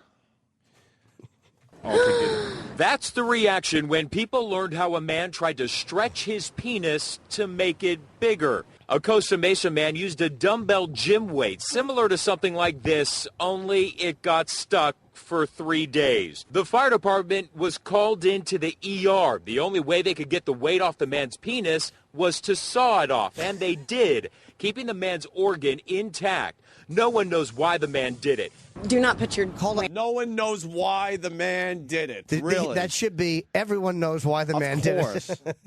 [SPEAKER 8] That's the reaction when people learned how a man tried to stretch his penis to make it bigger. A Costa Mesa man used a dumbbell gym weight similar to something like this, only it got stuck for 3 days. The fire department was called into the ER. The only way they could get the weight off the man's penis was to saw it off, and they did, keeping the man's organ intact. No one knows why the man did it.
[SPEAKER 14] Do not put your...
[SPEAKER 1] No one knows why the man did it. Really?
[SPEAKER 2] That should be, everyone knows why the man did it.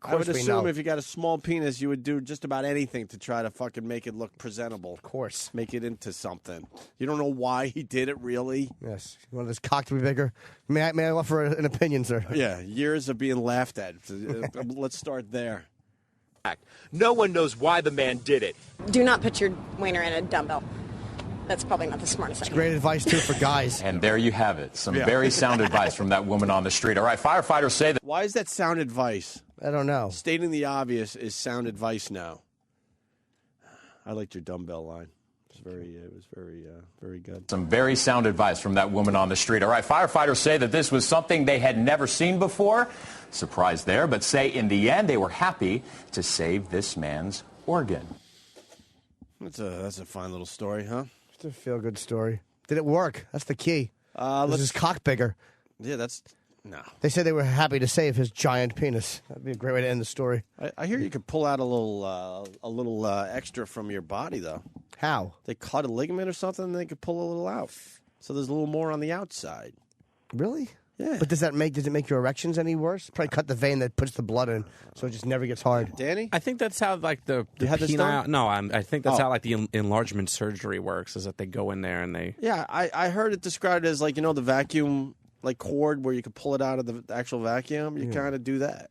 [SPEAKER 1] I would assume if you got a small penis, you would do just about anything to try to fucking make it look presentable. Of
[SPEAKER 2] course.
[SPEAKER 1] Make it into something. You don't know why he did it, really?
[SPEAKER 2] Yes. You want his cock to be bigger? May I offer an opinion, sir?
[SPEAKER 1] Yeah, years of being laughed at. Let's start there.
[SPEAKER 8] No one knows why the man did it.
[SPEAKER 14] Do not put your wiener in a dumbbell. That's probably not the smartest thing.
[SPEAKER 2] Great advice, too, for guys.
[SPEAKER 22] And there you have it. Some very sound advice from that woman on the street. All right, firefighters say that...
[SPEAKER 1] Why is that sound advice?
[SPEAKER 2] I don't know.
[SPEAKER 1] Stating the obvious is sound advice now. I liked your dumbbell line. It was very good.
[SPEAKER 22] Some very sound advice from that woman on the street. All right, firefighters say that this was something they had never seen before. Surprise there, but say in the end they were happy to save this man's organ.
[SPEAKER 1] That's a fine little story, huh?
[SPEAKER 2] It's a feel-good story. Did it work? That's the key. Was his cock bigger?
[SPEAKER 1] Yeah, that's... No.
[SPEAKER 2] They said they were happy to save his giant penis. That'd be a great way to end the story.
[SPEAKER 1] I hear you could pull out a little extra from your body, though.
[SPEAKER 2] How?
[SPEAKER 1] They cut a ligament or something, and they could pull a little out. So there's a little more on the outside.
[SPEAKER 2] Really?
[SPEAKER 1] Yeah.
[SPEAKER 2] But does it make your erections any worse? Probably cut the vein that puts the blood in, so it just never gets hard.
[SPEAKER 1] Danny?
[SPEAKER 18] I think that's how like the
[SPEAKER 1] had this done?
[SPEAKER 18] No, I think that's how like the enlargement surgery works. Is that they go in there and they...
[SPEAKER 1] Yeah, I heard it described as like, the vacuum like cord where you could pull it out of the actual vacuum. You kind of do that.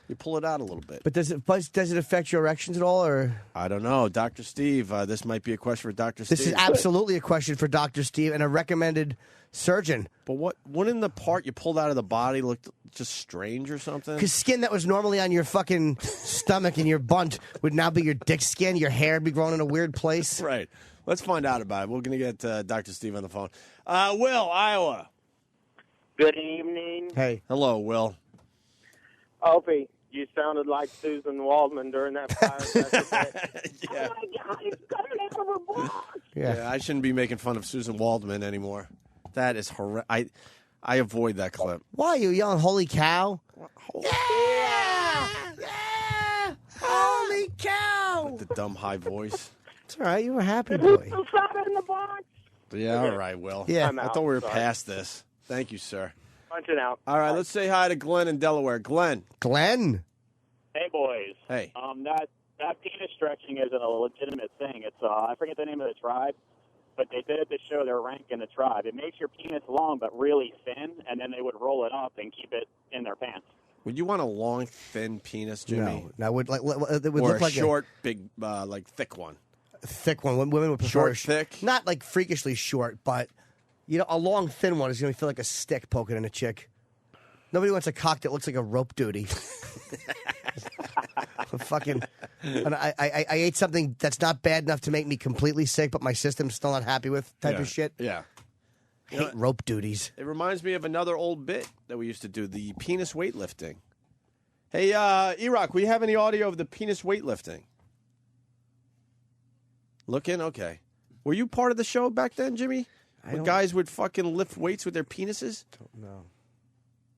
[SPEAKER 1] You pull it out a little bit.
[SPEAKER 2] But does it affect your erections at all, or?
[SPEAKER 1] I don't know. Dr. Steve, this might be a question for Dr. Steve.
[SPEAKER 2] This is absolutely a question for Dr. Steve and a recommended surgeon.
[SPEAKER 1] But wouldn't the part you pulled out of the body look just strange or something?
[SPEAKER 2] Because skin that was normally on your fucking stomach and your butt would now be your dick skin. Your hair would be growing in a weird place.
[SPEAKER 1] Right. Let's find out about it. We're going to get Dr. Steve on the phone. Will, Iowa.
[SPEAKER 13] Good evening.
[SPEAKER 2] Hey.
[SPEAKER 1] Hello, Will.
[SPEAKER 13] Opie, you sounded like Susan Waldman during that fire festival.
[SPEAKER 1] Yeah.
[SPEAKER 13] Oh my God, it's got an hour block.
[SPEAKER 1] Yeah, I shouldn't be making fun of Susan Waldman anymore. That is horrific. I avoid that clip.
[SPEAKER 2] Why are you yelling, holy cow?
[SPEAKER 17] Yeah!
[SPEAKER 2] Holy cow!
[SPEAKER 1] With the dumb high voice.
[SPEAKER 2] It's all right. You were a happy boy.
[SPEAKER 13] Who shot in the box?
[SPEAKER 1] Yeah, all right, Will.
[SPEAKER 2] Yeah.
[SPEAKER 1] I thought we were past this. Thank you, sir.
[SPEAKER 13] Punching out.
[SPEAKER 1] All right, let's say hi to Glenn in Delaware. Glenn.
[SPEAKER 19] Hey, boys.
[SPEAKER 1] Hey.
[SPEAKER 19] That penis stretching isn't a legitimate thing. It's I forget the name of the tribe, but they did it to show their rank in the tribe. It makes your penis long but really thin, and then they would roll it up and keep it in their pants.
[SPEAKER 1] Would you want a long, thin penis, Jimmy?
[SPEAKER 2] No, it would
[SPEAKER 1] or
[SPEAKER 2] look like
[SPEAKER 1] short, big, like thick one.
[SPEAKER 2] Thick one. Women would prefer
[SPEAKER 1] Short, thick?
[SPEAKER 2] Not like freakishly short, but a long, thin one is going to feel like a stick poking in a chick. Nobody wants a cock that looks like a rope duty. And I ate something that's not bad enough to make me completely sick, but my system's still not happy with type of shit.
[SPEAKER 1] Yeah.
[SPEAKER 2] I hate rope duties.
[SPEAKER 1] It reminds me of another old bit that we used to do, the penis weightlifting. Hey, E-Rock, we have any audio of the penis weightlifting? Looking? Okay. Were you part of the show back then, Jimmy? When guys would fucking lift weights with their penises?
[SPEAKER 2] No.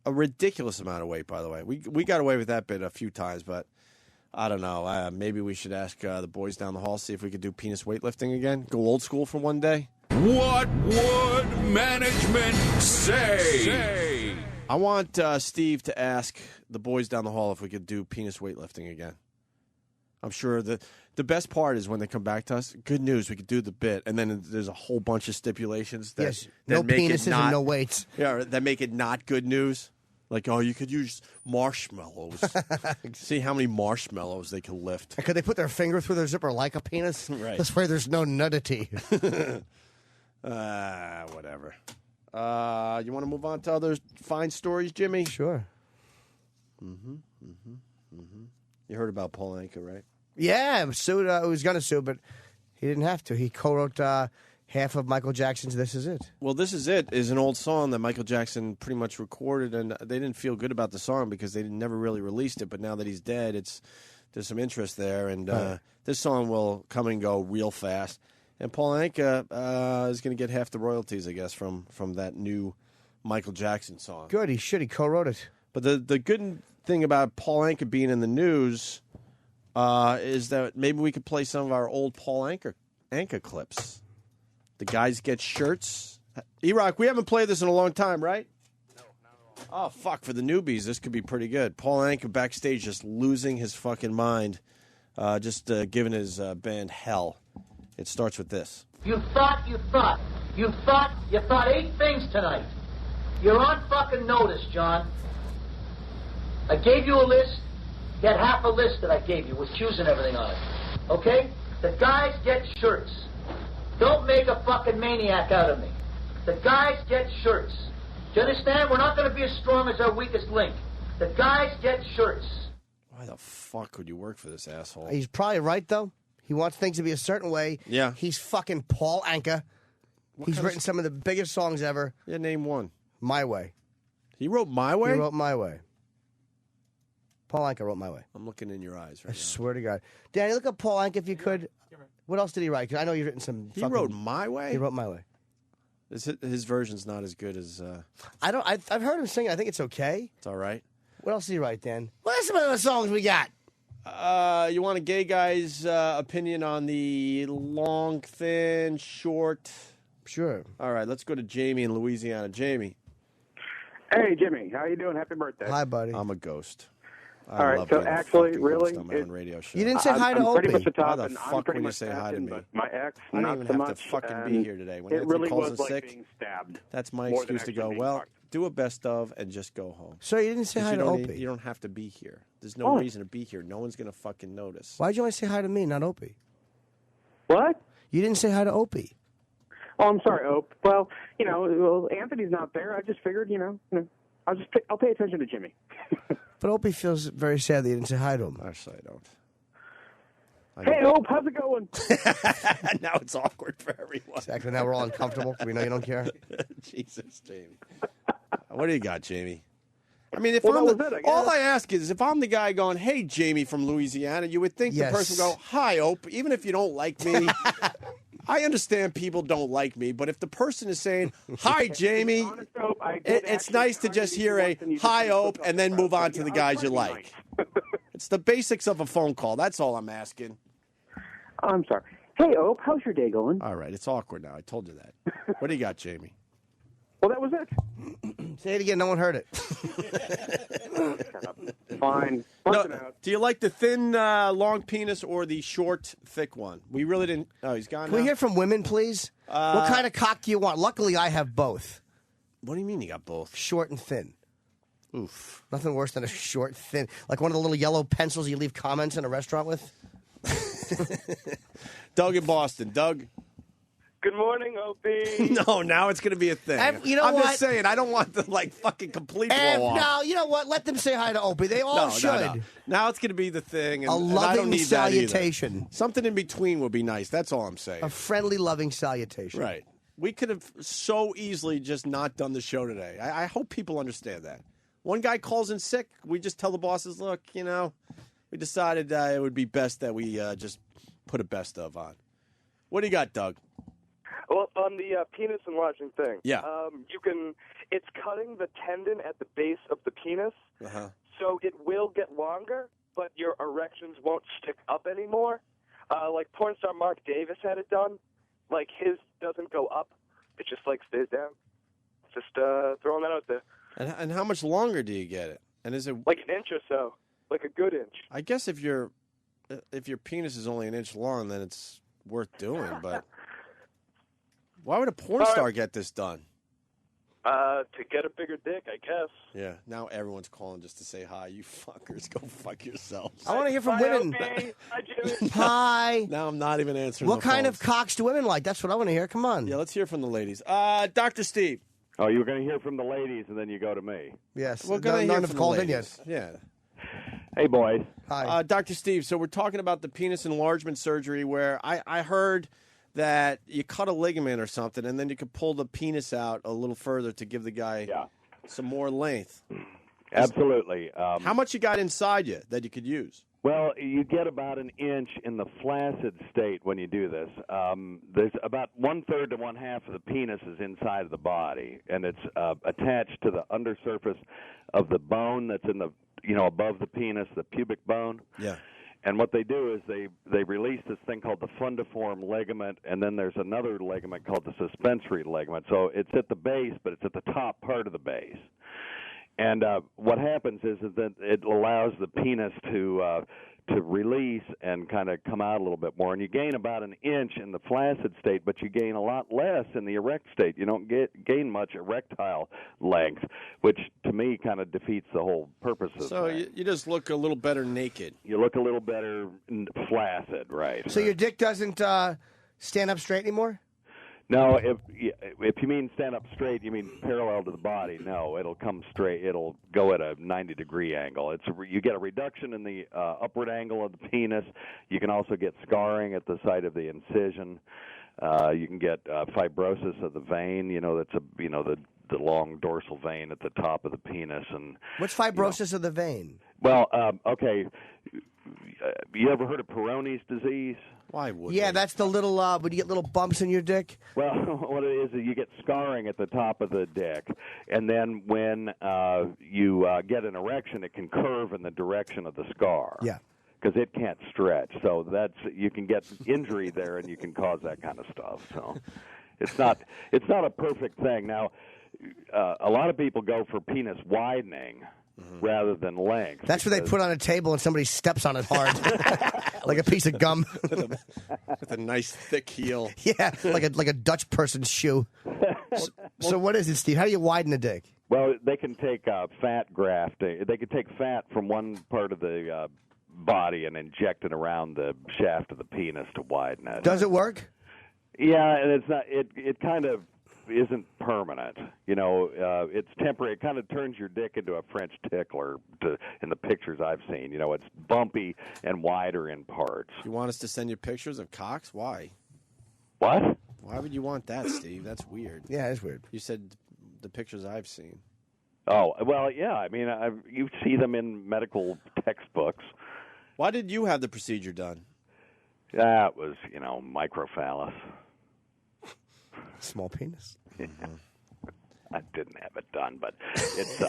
[SPEAKER 1] a ridiculous amount of weight, by the way. We got away with that bit a few times, but I don't know. Maybe we should ask the boys down the hall, see if we could do penis weightlifting again. Go old school for one day.
[SPEAKER 17] What would management say?
[SPEAKER 1] I want Steve to ask the boys down the hall if we could do penis weightlifting again. I'm sure the best part is when they come back to us. Good news, we could do the bit, and then there's a whole bunch of stipulations that,
[SPEAKER 2] Yes,
[SPEAKER 1] that
[SPEAKER 2] no
[SPEAKER 1] make
[SPEAKER 2] penises
[SPEAKER 1] it not,
[SPEAKER 2] and no weights.
[SPEAKER 1] Yeah, that make it not good news. Like, oh, you could use marshmallows. See how many marshmallows they can lift.
[SPEAKER 2] Could they put their finger through their zipper like a penis?
[SPEAKER 1] Right.
[SPEAKER 2] This way there's no nudity.
[SPEAKER 1] Whatever. You want to move on to other fine stories, Jimmy?
[SPEAKER 2] Sure.
[SPEAKER 1] You heard about Paul Anka, right?
[SPEAKER 2] Yeah, sued. He was going to sue, but he didn't have to. He co-wrote half of Michael Jackson's "This Is It."
[SPEAKER 1] Well, "This Is It" is an old song that Michael Jackson pretty much recorded, and they didn't feel good about the song because they never really released it. But now that he's dead, there's some interest there, and this song will come and go real fast. And Paul Anka is going to get half the royalties, I guess, from that new Michael Jackson song.
[SPEAKER 2] Good. He should. He co-wrote it.
[SPEAKER 1] But the good thing about Paul Anka being in the news is that maybe we could play some of our old Paul Anka clips. The guys get shirts. E-Rock, we haven't played this in a long time, right? No, not at all. Oh, fuck. For the newbies, this could be pretty good. Paul Anka backstage just losing his fucking mind, just giving his band hell. It starts with this.
[SPEAKER 9] You thought 8 things tonight. You're on fucking notice, John. I gave you a list. You had half a list that I gave you with cues and everything on it. Okay? The guys get shirts. Don't make a fucking maniac out of me. The guys get shirts. Do you understand? We're not going to be as strong as our weakest link. The guys get shirts.
[SPEAKER 1] Why the fuck would you work for this asshole?
[SPEAKER 2] He's probably right, though. He wants things to be a certain way.
[SPEAKER 1] Yeah.
[SPEAKER 2] He's fucking Paul Anka. He's written some of the biggest songs ever.
[SPEAKER 1] Yeah, name one.
[SPEAKER 2] My Way.
[SPEAKER 1] He wrote My Way?
[SPEAKER 2] He wrote My Way. Paul Anka wrote My Way.
[SPEAKER 1] I'm looking in your eyes right
[SPEAKER 2] I
[SPEAKER 1] now.
[SPEAKER 2] swear to God. Danny, look up Paul Anka if you could. What else did he write? 'Cause I know you've written some.
[SPEAKER 1] He wrote My Way?
[SPEAKER 2] He wrote My Way.
[SPEAKER 1] His version's not as good as...
[SPEAKER 2] I've heard him sing. I think it's okay.
[SPEAKER 1] It's all right.
[SPEAKER 2] What else did he write, Dan? What are some of the songs we got?
[SPEAKER 1] You want a gay guy's opinion on the long, thin, short?
[SPEAKER 2] Sure.
[SPEAKER 1] All right, let's go to Jamie in Louisiana. Jamie.
[SPEAKER 13] Hey, Jimmy. How you doing? Happy birthday.
[SPEAKER 2] Hi, buddy.
[SPEAKER 1] I'm a ghost. I
[SPEAKER 13] All right,
[SPEAKER 1] love
[SPEAKER 13] so
[SPEAKER 1] being a
[SPEAKER 13] actually,
[SPEAKER 1] fucking
[SPEAKER 13] really,
[SPEAKER 1] ghost on my own radio show.
[SPEAKER 2] You didn't say hi to
[SPEAKER 13] I'm pretty
[SPEAKER 2] Opie.
[SPEAKER 13] much the top,
[SPEAKER 1] Why the
[SPEAKER 13] and I'm
[SPEAKER 1] fuck
[SPEAKER 13] pretty
[SPEAKER 1] when you
[SPEAKER 13] much
[SPEAKER 1] say hi to
[SPEAKER 13] passing,
[SPEAKER 1] me?
[SPEAKER 13] but my ex,
[SPEAKER 1] I
[SPEAKER 13] not
[SPEAKER 1] don't even
[SPEAKER 13] so
[SPEAKER 1] have
[SPEAKER 13] much.
[SPEAKER 1] to fucking
[SPEAKER 13] and
[SPEAKER 1] be here today. When
[SPEAKER 13] it
[SPEAKER 1] Anthony
[SPEAKER 13] really
[SPEAKER 1] calls
[SPEAKER 13] was
[SPEAKER 1] in
[SPEAKER 13] like
[SPEAKER 1] sick,
[SPEAKER 13] being stabbed.
[SPEAKER 1] that's my
[SPEAKER 13] more than
[SPEAKER 1] excuse to
[SPEAKER 13] actually
[SPEAKER 1] go,
[SPEAKER 13] being
[SPEAKER 1] well,
[SPEAKER 13] fucked.
[SPEAKER 1] do a best of and just go home.
[SPEAKER 2] So you didn't say
[SPEAKER 1] 'Cause
[SPEAKER 2] hi
[SPEAKER 1] you
[SPEAKER 2] to
[SPEAKER 1] don't
[SPEAKER 2] Opie?
[SPEAKER 1] You don't have to be here. There's no
[SPEAKER 13] What?
[SPEAKER 1] reason to be here. No one's going to fucking notice.
[SPEAKER 2] Why'd you only say hi to me, not Opie?
[SPEAKER 13] What?
[SPEAKER 2] You didn't say hi to Opie.
[SPEAKER 13] Oh, I'm sorry, Ope. Well, Anthony's not there. I just figured, I'll pay attention to Jimmy.
[SPEAKER 2] But Opie feels very sad that you didn't say hi to him.
[SPEAKER 1] Actually, I don't.
[SPEAKER 13] Hey, Ope, how's it going?
[SPEAKER 1] Now it's awkward for everyone.
[SPEAKER 2] Exactly. Now we're all uncomfortable. We know you don't care.
[SPEAKER 1] Jesus, Jamie. What do you got, Jamie? I mean, if
[SPEAKER 13] Well,
[SPEAKER 1] I'm
[SPEAKER 13] that was it, I guess.
[SPEAKER 1] all I ask is, if I'm the guy going, "Hey, Jamie from Louisiana," you would think
[SPEAKER 2] Yes.
[SPEAKER 1] the person would go, "Hi, Ope," even if you don't like me. I understand people don't like me, but if the person is saying, "Hi, Jamie,"
[SPEAKER 13] Honest, Ope, I did
[SPEAKER 1] it's
[SPEAKER 13] actually
[SPEAKER 1] nice to
[SPEAKER 13] try
[SPEAKER 1] just
[SPEAKER 13] be
[SPEAKER 1] hear a
[SPEAKER 13] once, and you just
[SPEAKER 1] "Hi,
[SPEAKER 13] didn't
[SPEAKER 1] Ope,"
[SPEAKER 13] put
[SPEAKER 1] and then
[SPEAKER 13] something
[SPEAKER 1] move
[SPEAKER 13] up.
[SPEAKER 1] on to the
[SPEAKER 13] I was
[SPEAKER 1] guys you
[SPEAKER 13] trying to
[SPEAKER 1] like.
[SPEAKER 13] be nice.
[SPEAKER 1] It's the basics of a phone call. That's all I'm asking.
[SPEAKER 13] I'm sorry. Hey, Ope, how's your day going?
[SPEAKER 1] All right, it's awkward now. I told you that. What do you got, Jamie?
[SPEAKER 13] Well, that was it.
[SPEAKER 2] Say it again. No one heard it.
[SPEAKER 13] Fine.
[SPEAKER 1] No, do you like the thin, long penis or the short, thick one? We really didn't. Oh, he's gone
[SPEAKER 2] Can we
[SPEAKER 1] now?
[SPEAKER 2] hear from women, please? What kind of cock do you want? Luckily, I have both.
[SPEAKER 1] What do you mean you got both?
[SPEAKER 2] Short and thin.
[SPEAKER 1] Oof.
[SPEAKER 2] Nothing worse than a short, thin. Like one of the little yellow pencils you leave comments in a restaurant with.
[SPEAKER 1] Doug in Boston. Doug?
[SPEAKER 11] Good morning, Opie.
[SPEAKER 1] No, now it's going to be a thing.
[SPEAKER 2] You know
[SPEAKER 1] I'm
[SPEAKER 2] what?
[SPEAKER 1] just saying, I don't want the, fucking complete blow off.
[SPEAKER 2] No, you know what? Let them say hi to Opie. They all should.
[SPEAKER 1] No. Now it's going to be the thing. And,
[SPEAKER 2] A
[SPEAKER 1] and I
[SPEAKER 2] loving
[SPEAKER 1] don't need that either.
[SPEAKER 2] salutation.
[SPEAKER 1] Something in between would be nice. That's all I'm saying.
[SPEAKER 2] A friendly, loving salutation.
[SPEAKER 1] Right. We could have so easily just not done the show today. I hope people understand that. One guy calls in sick. We just tell the bosses, look, we decided it would be best that we just put a best of on. What do you got, Doug?
[SPEAKER 11] Well, on the penis enlarging thing.
[SPEAKER 1] Yeah.
[SPEAKER 11] It's cutting the tendon at the base of the penis, so it will get longer, but your erections won't stick up anymore. Like porn star Mark Davis had it done. Like his doesn't go up; it just like stays down. Just throwing that out there.
[SPEAKER 1] And how much longer do you get it? And is it
[SPEAKER 11] like an inch or so, like a good inch?
[SPEAKER 1] I guess if your penis is only an inch long, then it's worth doing. But why would a porn star get this done?
[SPEAKER 11] To get a bigger dick, I guess.
[SPEAKER 1] Yeah. Now everyone's calling just to say hi. You fuckers, go fuck yourselves.
[SPEAKER 2] I want to hear from
[SPEAKER 11] Bye,
[SPEAKER 2] women.
[SPEAKER 11] Opie. Hi, Jimmy.
[SPEAKER 2] Hi.
[SPEAKER 1] Now I'm not even answering.
[SPEAKER 2] What
[SPEAKER 1] the
[SPEAKER 2] kind
[SPEAKER 1] phones.
[SPEAKER 2] of cocks do women like? That's what I want to hear. Come on.
[SPEAKER 1] Yeah, let's hear from the ladies. Dr. Steve.
[SPEAKER 7] Oh, you were going to hear from the ladies, and then you go to me.
[SPEAKER 2] Yes.
[SPEAKER 1] We're gonna hear
[SPEAKER 2] none
[SPEAKER 1] from
[SPEAKER 2] have
[SPEAKER 1] the
[SPEAKER 2] called in
[SPEAKER 1] ladies.
[SPEAKER 2] yet.
[SPEAKER 1] Yeah.
[SPEAKER 7] Hey, boys.
[SPEAKER 2] Hi.
[SPEAKER 1] Dr. Steve, so we're talking about the penis enlargement surgery where I heard that you cut a ligament or something, and then you could pull the penis out a little further to give the guy some more length.
[SPEAKER 7] Absolutely.
[SPEAKER 1] How much you got inside you that you could use?
[SPEAKER 7] Well, you get about an inch in the flaccid state when you do this. There's about 1/3 to 1/2 of the penis is inside of the body, and it's attached to the undersurface of the bone that's in the above the penis, the pubic bone.
[SPEAKER 1] Yeah.
[SPEAKER 7] And what they do is they release this thing called the fundiform ligament, and then there's another ligament called the suspensory ligament. So it's at the base, but it's at the top part of the base. And what happens is that it allows the penis to release and kind of come out a little bit more. And you gain about an inch in the flaccid state, but you gain a lot less in the erect state. You don't gain much erectile length, which to me kind of defeats the whole purpose of
[SPEAKER 1] So
[SPEAKER 7] thing.
[SPEAKER 1] you just look a little better naked.
[SPEAKER 7] You look a little better flaccid, right?
[SPEAKER 2] So your dick doesn't stand up straight anymore?
[SPEAKER 7] No, if you mean stand up straight, you mean parallel to the body. No, it'll come straight. It'll go at a 90-degree angle. You get a reduction in the upward angle of the penis. You can also get scarring at the site of the incision. You can get fibrosis of the vein. That's the long dorsal vein at the top of the penis. And
[SPEAKER 2] what's fibrosis of the vein?
[SPEAKER 7] Well, okay. You ever heard of Peyronie's disease?
[SPEAKER 1] Why would?
[SPEAKER 2] Yeah, that's the little. Would you get little bumps in your dick?
[SPEAKER 7] Well, what it is you get scarring at the top of the dick, and then when you get an erection, it can curve in the direction of the scar.
[SPEAKER 2] Yeah.
[SPEAKER 7] Because it can't stretch, so you can get injury there, and you can cause that kind of stuff. So it's not a perfect thing. Now, a lot of people go for penis widening. Rather than length.
[SPEAKER 2] That's what they put on a table and somebody steps on it hard, like a piece of gum.
[SPEAKER 1] With a nice thick heel.
[SPEAKER 2] Yeah, like a Dutch person's shoe. So what is it, Steve? How do you widen a dick?
[SPEAKER 7] Well, they can take fat graft. They can take fat from one part of the body and inject it around the shaft of the penis to widen it.
[SPEAKER 2] Does it work?
[SPEAKER 7] Yeah, and it's not. It kind of isn't permanent. It's temporary. It kind of turns your dick into a French tickler in the pictures I've seen. It's bumpy and wider in parts.
[SPEAKER 1] You want us to send you pictures of cocks? Why?
[SPEAKER 7] What?
[SPEAKER 1] Why would you want that, Steve? That's weird.
[SPEAKER 2] Yeah, it's weird.
[SPEAKER 1] You said the pictures I've seen.
[SPEAKER 7] Oh, well, yeah. I mean, you see them in medical textbooks.
[SPEAKER 1] Why did you have the procedure done?
[SPEAKER 7] That was, microphallus.
[SPEAKER 2] Small penis.
[SPEAKER 7] Yeah. I didn't have it done, but it's.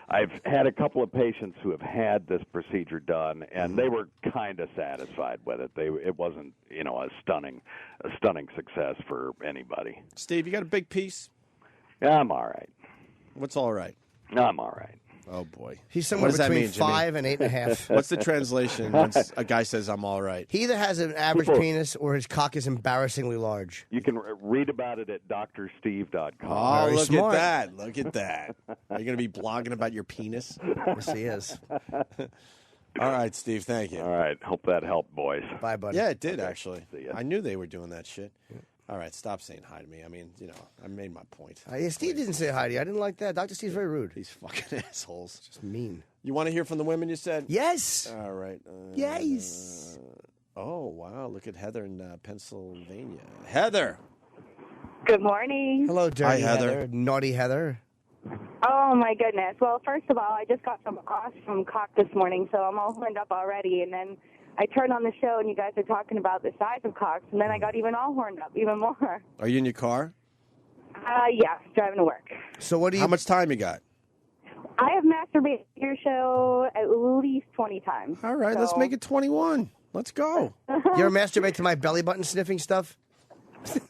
[SPEAKER 7] I've had a couple of patients who have had this procedure done, and they were kind of satisfied with it. It wasn't, a stunning success for anybody.
[SPEAKER 1] Steve, you got a big piece?
[SPEAKER 7] Yeah, I'm all right.
[SPEAKER 1] What's all right?
[SPEAKER 7] I'm all right.
[SPEAKER 1] Oh boy,
[SPEAKER 2] he's somewhere between 5 and 8.5.
[SPEAKER 1] What's the translation when a guy says "I'm all right"?
[SPEAKER 2] He either has an average penis or his cock is embarrassingly large.
[SPEAKER 7] You can read about it at drsteve.com.
[SPEAKER 1] Oh,
[SPEAKER 2] Very
[SPEAKER 1] look
[SPEAKER 2] smart.
[SPEAKER 1] at that! Look at that! Are you going to be blogging about your penis?
[SPEAKER 2] Yes, he is.
[SPEAKER 1] All right, Steve. Thank you.
[SPEAKER 7] All right. Hope that helped, boys.
[SPEAKER 2] Bye, buddy.
[SPEAKER 1] Yeah, it did actually. I knew they were doing that shit. All right, stop saying hi to me. I mean, I made my point.
[SPEAKER 2] Yeah, Steve didn't say hi to you. I didn't like that. Dr. Steve's very rude.
[SPEAKER 1] These fucking assholes.
[SPEAKER 2] Just mean.
[SPEAKER 1] You want to hear from the women, you said?
[SPEAKER 2] Yes.
[SPEAKER 1] All right.
[SPEAKER 2] Yes.
[SPEAKER 1] Oh, wow. Look at Heather in Pennsylvania. Heather.
[SPEAKER 12] Good morning.
[SPEAKER 2] Hello, dirty
[SPEAKER 1] Hi, Heather.
[SPEAKER 2] Naughty Heather.
[SPEAKER 12] Oh, my goodness. Well, first of all, I just got some awesome cock this morning, so I'm all horned up already. And then I turned on the show and you guys are talking about the size of cocks, and then I got even all horned up, even more.
[SPEAKER 1] Are you in your car?
[SPEAKER 12] Yeah, driving to work.
[SPEAKER 2] So what do you?
[SPEAKER 1] How much time you got?
[SPEAKER 12] I have masturbated to your show at least 20 times.
[SPEAKER 1] All right, let's make it 21. Let's go.
[SPEAKER 2] You ever masturbate to my belly button sniffing stuff?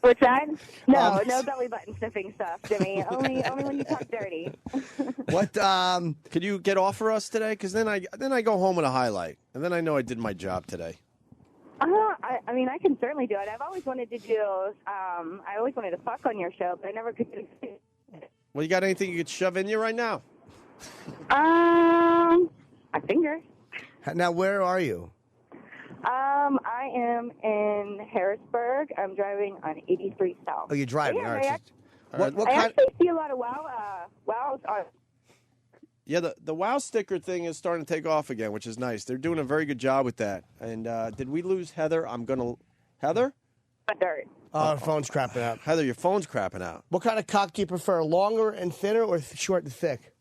[SPEAKER 12] What's that? No, no belly button sniffing stuff, Jimmy. only when you talk dirty.
[SPEAKER 2] What?
[SPEAKER 1] Could you get off for us today? Because then I go home with a highlight, and then I know I did my job today.
[SPEAKER 12] I mean, I can certainly do it. I've always wanted to do. I always wanted to fuck on your show, but I never could do it.
[SPEAKER 1] Well, you got anything you could shove in you right now?
[SPEAKER 12] A finger.
[SPEAKER 2] Now, where are you?
[SPEAKER 12] I am in Harrisburg. I'm driving on 83 South.
[SPEAKER 2] Oh, you're driving,
[SPEAKER 12] Yeah,
[SPEAKER 2] aren't you?
[SPEAKER 12] I actually see a lot of wows on.
[SPEAKER 1] Yeah, the WoW sticker thing is starting to take off again, which is nice. They're doing a very good job with that. And did we lose Heather? Heather?
[SPEAKER 12] Dirt.
[SPEAKER 2] Oh, her phone's crapping out.
[SPEAKER 1] Heather, your phone's crapping out.
[SPEAKER 2] What kind of cock do you prefer, longer and thinner or short and thick?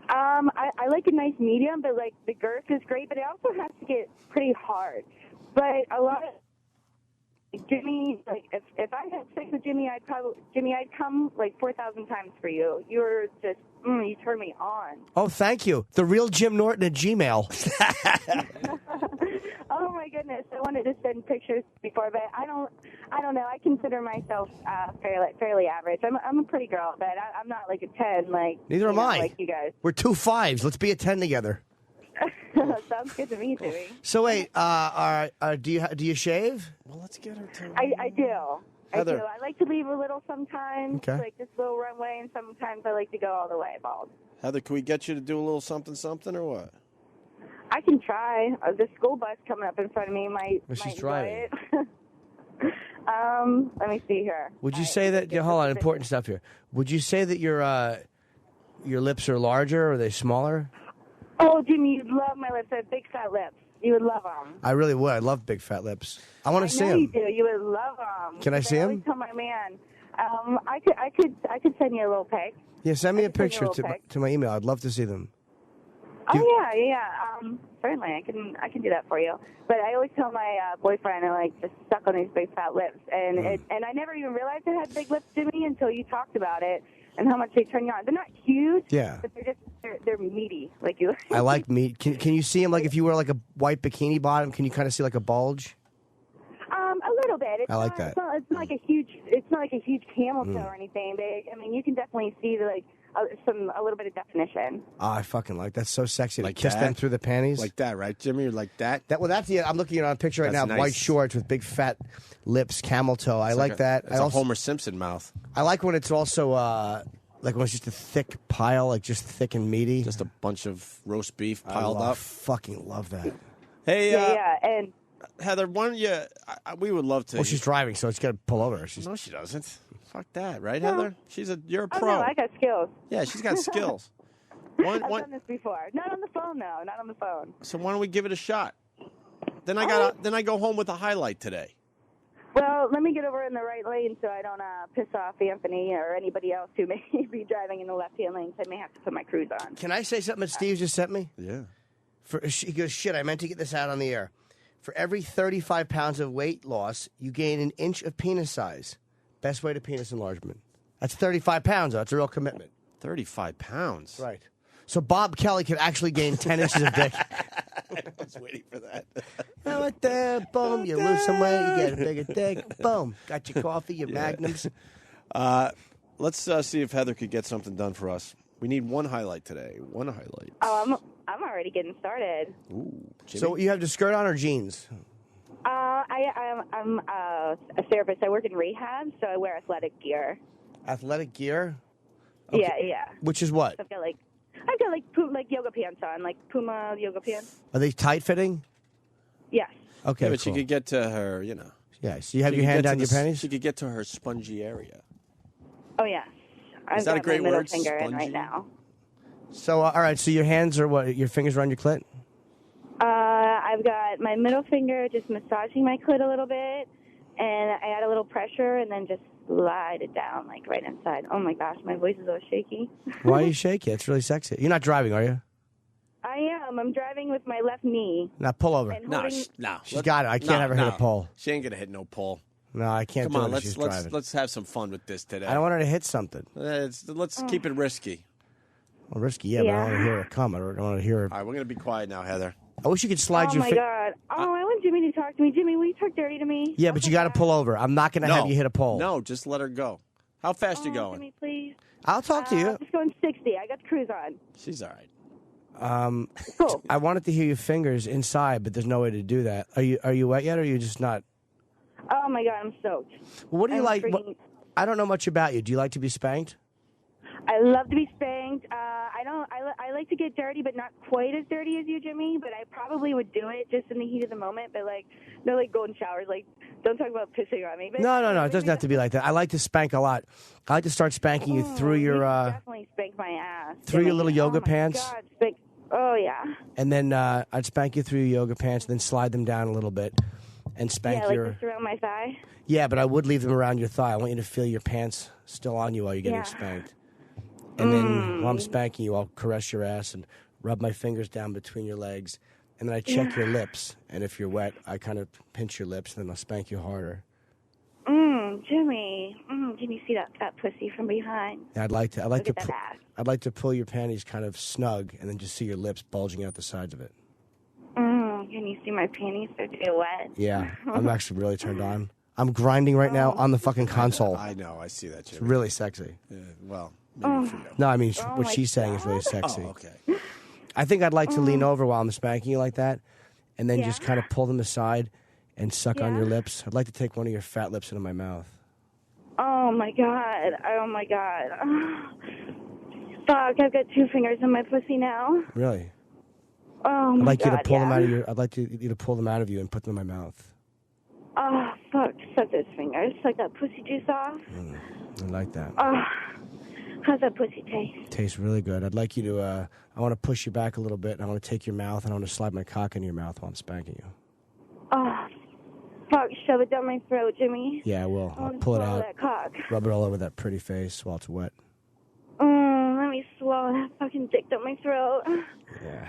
[SPEAKER 12] I like a nice medium, but like the girth is great, but it also has to get pretty hard. But a lot of Jimmy, like if I had sex with Jimmy, I'd come like 4,000 times for you. You're just you turn me on.
[SPEAKER 2] Oh, thank you. The real Jim Norton at Gmail.
[SPEAKER 12] Oh my goodness! I wanted to send pictures before, but I don't know. I consider myself fairly average. I'm a pretty girl, but I'm not like a 10. Like
[SPEAKER 2] Neither am I.
[SPEAKER 12] Like you guys.
[SPEAKER 2] We're 2 5s. Let's be a 10 together.
[SPEAKER 12] Sounds good to me, Jimmy.
[SPEAKER 2] So wait, do you shave?
[SPEAKER 1] Well, let's get her to.
[SPEAKER 12] I do.
[SPEAKER 1] Heather.
[SPEAKER 12] I do. I like to leave a little sometimes,
[SPEAKER 2] Okay.
[SPEAKER 12] like this little runway, and sometimes I like to go all the way bald.
[SPEAKER 1] Heather, can we get you to do a little something or what?
[SPEAKER 12] I can try. The school bus coming up in front of me might.
[SPEAKER 2] Well, she's
[SPEAKER 12] might
[SPEAKER 2] driving.
[SPEAKER 12] enjoy it. Let me see here.
[SPEAKER 2] Would you say that? Hold on, important stuff here. Would you say that your lips are larger or are they smaller?
[SPEAKER 12] Oh, Jimmy, you'd love my lips. I have big fat lips. You would love them.
[SPEAKER 2] I really would. I love big fat lips. I want to see
[SPEAKER 12] know
[SPEAKER 2] them.
[SPEAKER 12] you do. You would love them.
[SPEAKER 2] Can I see
[SPEAKER 12] I
[SPEAKER 2] 'em?
[SPEAKER 12] always tell my man. I could send you a little pic.
[SPEAKER 2] Yeah, send me a
[SPEAKER 12] I can send you
[SPEAKER 2] picture
[SPEAKER 12] a little pic.
[SPEAKER 2] to my email. I'd love to see them.
[SPEAKER 12] Oh yeah. Certainly, I can do that for you. But I always tell my boyfriend I like just suck on these big fat lips, and and I never even realized I had big lips, Jimmy, until you talked about it and how much they turn you on. They're not huge,
[SPEAKER 2] Yeah.
[SPEAKER 12] but they're meaty, like you.
[SPEAKER 2] I like meat. Can you see them like if you wear like a white bikini bottom? Can you kind of see like a bulge?
[SPEAKER 12] A little bit. It's
[SPEAKER 2] I like
[SPEAKER 12] not,
[SPEAKER 2] that.
[SPEAKER 12] It's not like a huge camel toe or anything. I mean, you can definitely see a little bit of definition.
[SPEAKER 2] Oh, I fucking like that's so sexy.
[SPEAKER 1] Like
[SPEAKER 2] to kiss
[SPEAKER 1] that?
[SPEAKER 2] them through the panties.
[SPEAKER 1] Like that, right, Jimmy? You're like that?
[SPEAKER 2] That's the. I'm looking at a picture right
[SPEAKER 1] That's
[SPEAKER 2] now.
[SPEAKER 1] nice.
[SPEAKER 2] White shorts with big fat lips, camel toe. I
[SPEAKER 1] It's
[SPEAKER 2] like that.
[SPEAKER 1] It's
[SPEAKER 2] I
[SPEAKER 1] a
[SPEAKER 2] also
[SPEAKER 1] Homer Simpson mouth.
[SPEAKER 2] I like when it's also like when it's just a thick pile, like just thick and meaty.
[SPEAKER 1] Just a bunch of roast beef
[SPEAKER 2] I
[SPEAKER 1] piled up.
[SPEAKER 2] Fucking love that.
[SPEAKER 1] Hey,
[SPEAKER 12] yeah, and
[SPEAKER 1] Heather, why don't you? We would love to.
[SPEAKER 2] Well, she's driving, so it's got to pull over.
[SPEAKER 1] No, she doesn't. Fuck that, right,
[SPEAKER 12] No.
[SPEAKER 1] Heather? You're a
[SPEAKER 12] Oh,
[SPEAKER 1] pro.
[SPEAKER 12] no, I got skills.
[SPEAKER 1] Yeah, she's got skills.
[SPEAKER 12] I've done this before. Not on the phone, though. Not on the phone.
[SPEAKER 1] So why don't we give it a shot? Then I go home with a highlight today.
[SPEAKER 12] Well, let me get over in the right lane so I don't piss off Anthony or anybody else who may be driving in the left-hand lane. So I may have to put my cruise on.
[SPEAKER 2] Can I say something that Steve just sent me?
[SPEAKER 1] Yeah.
[SPEAKER 2] He goes, shit, I meant to get this out on the air. For every 35 pounds of weight loss, you gain an inch of penis size. Best way to penis enlargement. That's 35 pounds, though. That's a real commitment.
[SPEAKER 1] 35 pounds?
[SPEAKER 2] Right. So Bob Kelly could actually gain 10 inches of dick.
[SPEAKER 1] I was waiting for that.
[SPEAKER 2] Right there, boom, you lose some weight, you get a bigger dick. Boom, got your coffee, your Magnums.
[SPEAKER 1] Let's see if Heather could get something done for us. We need one highlight today. One highlight.
[SPEAKER 12] Oh, I'm already getting started.
[SPEAKER 1] Ooh, Jimmy.
[SPEAKER 2] So you have the skirt on or jeans?
[SPEAKER 12] I'm a therapist. I work in rehab, so I wear athletic gear.
[SPEAKER 2] Athletic gear?
[SPEAKER 12] Yeah.
[SPEAKER 2] Which is what?
[SPEAKER 12] I've got yoga pants on, like Puma yoga pants.
[SPEAKER 2] Are they tight fitting?
[SPEAKER 12] Yes.
[SPEAKER 2] Okay,
[SPEAKER 1] Yeah, but
[SPEAKER 2] cool.
[SPEAKER 1] she could get to her,
[SPEAKER 2] Yeah, so you have
[SPEAKER 1] she
[SPEAKER 2] your
[SPEAKER 1] could
[SPEAKER 2] hand
[SPEAKER 1] get
[SPEAKER 2] down
[SPEAKER 1] to
[SPEAKER 2] your
[SPEAKER 1] the-
[SPEAKER 2] panties?
[SPEAKER 1] She could get to her spongy area.
[SPEAKER 12] Oh yes. I've
[SPEAKER 1] that a
[SPEAKER 12] got
[SPEAKER 1] great
[SPEAKER 12] my middle
[SPEAKER 1] word,
[SPEAKER 12] finger in
[SPEAKER 1] spongy?
[SPEAKER 12] right now.
[SPEAKER 2] So, all right, so your hands are what? Your fingers are on your clit?
[SPEAKER 12] I've got my middle finger just massaging my clit a little bit, and I add a little pressure, and then just slide it down, like right inside. Oh my gosh, my voice is all shaky.
[SPEAKER 2] Why are you shaking? It's really sexy. You're not driving, are you?
[SPEAKER 12] I am. I'm driving with my left knee.
[SPEAKER 2] Now pull over.
[SPEAKER 12] And
[SPEAKER 1] No,
[SPEAKER 12] holding-
[SPEAKER 2] She's got it. I can't have her hit a pole.
[SPEAKER 1] She ain't gonna hit no pole.
[SPEAKER 2] No, I can't
[SPEAKER 1] Come
[SPEAKER 2] do
[SPEAKER 1] on,
[SPEAKER 2] it if she's driving.
[SPEAKER 1] let's have some fun with this today.
[SPEAKER 2] I don't want her to hit something.
[SPEAKER 1] Let's keep it risky.
[SPEAKER 2] Well, risky, yeah, but I don't want to hear her come. I don't want to hear her.
[SPEAKER 1] All right, we're gonna be quiet now, Heather.
[SPEAKER 2] I wish you could slide
[SPEAKER 12] Oh
[SPEAKER 2] your
[SPEAKER 12] my God! Oh, I want Jimmy to talk to me. Jimmy, will you talk dirty to me?
[SPEAKER 2] Yeah, but you got to pull over. I'm not going to have you hit a pole.
[SPEAKER 1] No, just let her go. How fast you going?
[SPEAKER 12] Jimmy, please.
[SPEAKER 2] I'll talk to you.
[SPEAKER 12] I'm just going 60. I got the cruise on.
[SPEAKER 1] She's all right.
[SPEAKER 2] I wanted to hear your fingers inside, but there's no way to do that. Are you wet yet, or are you just not?
[SPEAKER 12] Oh my God, I'm soaked.
[SPEAKER 2] Well, what do you
[SPEAKER 12] I'm
[SPEAKER 2] like?
[SPEAKER 12] freaking-
[SPEAKER 2] I don't know much about you. Do you like to be spanked?
[SPEAKER 12] I love to be spanked. I don't. I like to get dirty, but not quite as dirty as you, Jimmy. But I probably would do it just in the heat of the moment. But like, no, like golden showers. Like, don't talk about pissing on me. But
[SPEAKER 2] No. It doesn't have to be like that. I like to spank a lot. I like to start spanking you through your
[SPEAKER 12] definitely spank my ass.
[SPEAKER 2] through your
[SPEAKER 12] Jimmy.
[SPEAKER 2] little yoga
[SPEAKER 12] Oh my
[SPEAKER 2] pants.
[SPEAKER 12] God, spank. Oh yeah.
[SPEAKER 2] And then I'd spank you through your yoga pants, and then slide them down a little bit, and spank
[SPEAKER 12] Yeah,
[SPEAKER 2] your.
[SPEAKER 12] like just around my thigh.
[SPEAKER 2] Yeah, but I would leave them around your thigh. I want you to feel your pants still on you while you're getting
[SPEAKER 12] Yeah.
[SPEAKER 2] spanked. And then while I'm spanking you, I'll caress your ass and rub my fingers down between your legs. And then I check your lips. And if you're wet, I kind of pinch your lips, and then I'll spank you harder.
[SPEAKER 12] Jimmy. Can you see that fat pussy from behind?
[SPEAKER 2] And I'd like to
[SPEAKER 12] Look at that ass.
[SPEAKER 2] I'd like to pull your panties kind of snug, and then just see your lips bulging out the sides of it.
[SPEAKER 12] Can you see my panties? They're too wet.
[SPEAKER 2] Yeah, I'm actually really turned on. I'm grinding right now on the fucking console.
[SPEAKER 1] I know. I see that, Jimmy.
[SPEAKER 2] It's really sexy.
[SPEAKER 1] Yeah, well, maybe for you.
[SPEAKER 2] No, I mean,
[SPEAKER 12] Oh
[SPEAKER 2] what
[SPEAKER 12] my
[SPEAKER 2] she's saying is really sexy.
[SPEAKER 1] Oh, okay.
[SPEAKER 2] I think I'd like to lean over while I'm spanking you like that, and then
[SPEAKER 12] Yeah.
[SPEAKER 2] just kind of pull them aside and suck on
[SPEAKER 12] Yeah.
[SPEAKER 2] your lips. I'd like to take one of your fat lips into my mouth.
[SPEAKER 12] Oh my God. Oh my God. Fuck, I've got 2 fingers in my pussy now.
[SPEAKER 2] Really?
[SPEAKER 12] Oh
[SPEAKER 2] I'd
[SPEAKER 12] my
[SPEAKER 2] like
[SPEAKER 12] God.
[SPEAKER 2] you to pull them
[SPEAKER 12] yeah.
[SPEAKER 2] out of your. I'd like you to pull them out of you and put them in my mouth.
[SPEAKER 12] Oh, fuck. Suck those fingers. Suck that pussy juice off.
[SPEAKER 2] I like that.
[SPEAKER 12] Oh, how's that pussy taste?
[SPEAKER 2] Tastes really good. I'd like you to. I want to push you back a little bit, and I want to take your mouth, and I want to slide my cock into your mouth while I'm spanking you.
[SPEAKER 12] Oh, fuck. Shove it down my throat, Jimmy.
[SPEAKER 2] Yeah, I will.
[SPEAKER 12] I
[SPEAKER 2] I'll
[SPEAKER 12] want to
[SPEAKER 2] pull it
[SPEAKER 12] swallow
[SPEAKER 2] out.
[SPEAKER 12] that cock.
[SPEAKER 2] Rub it all over that pretty face while it's wet.
[SPEAKER 12] Let me swallow that fucking dick down my throat.
[SPEAKER 2] Yeah.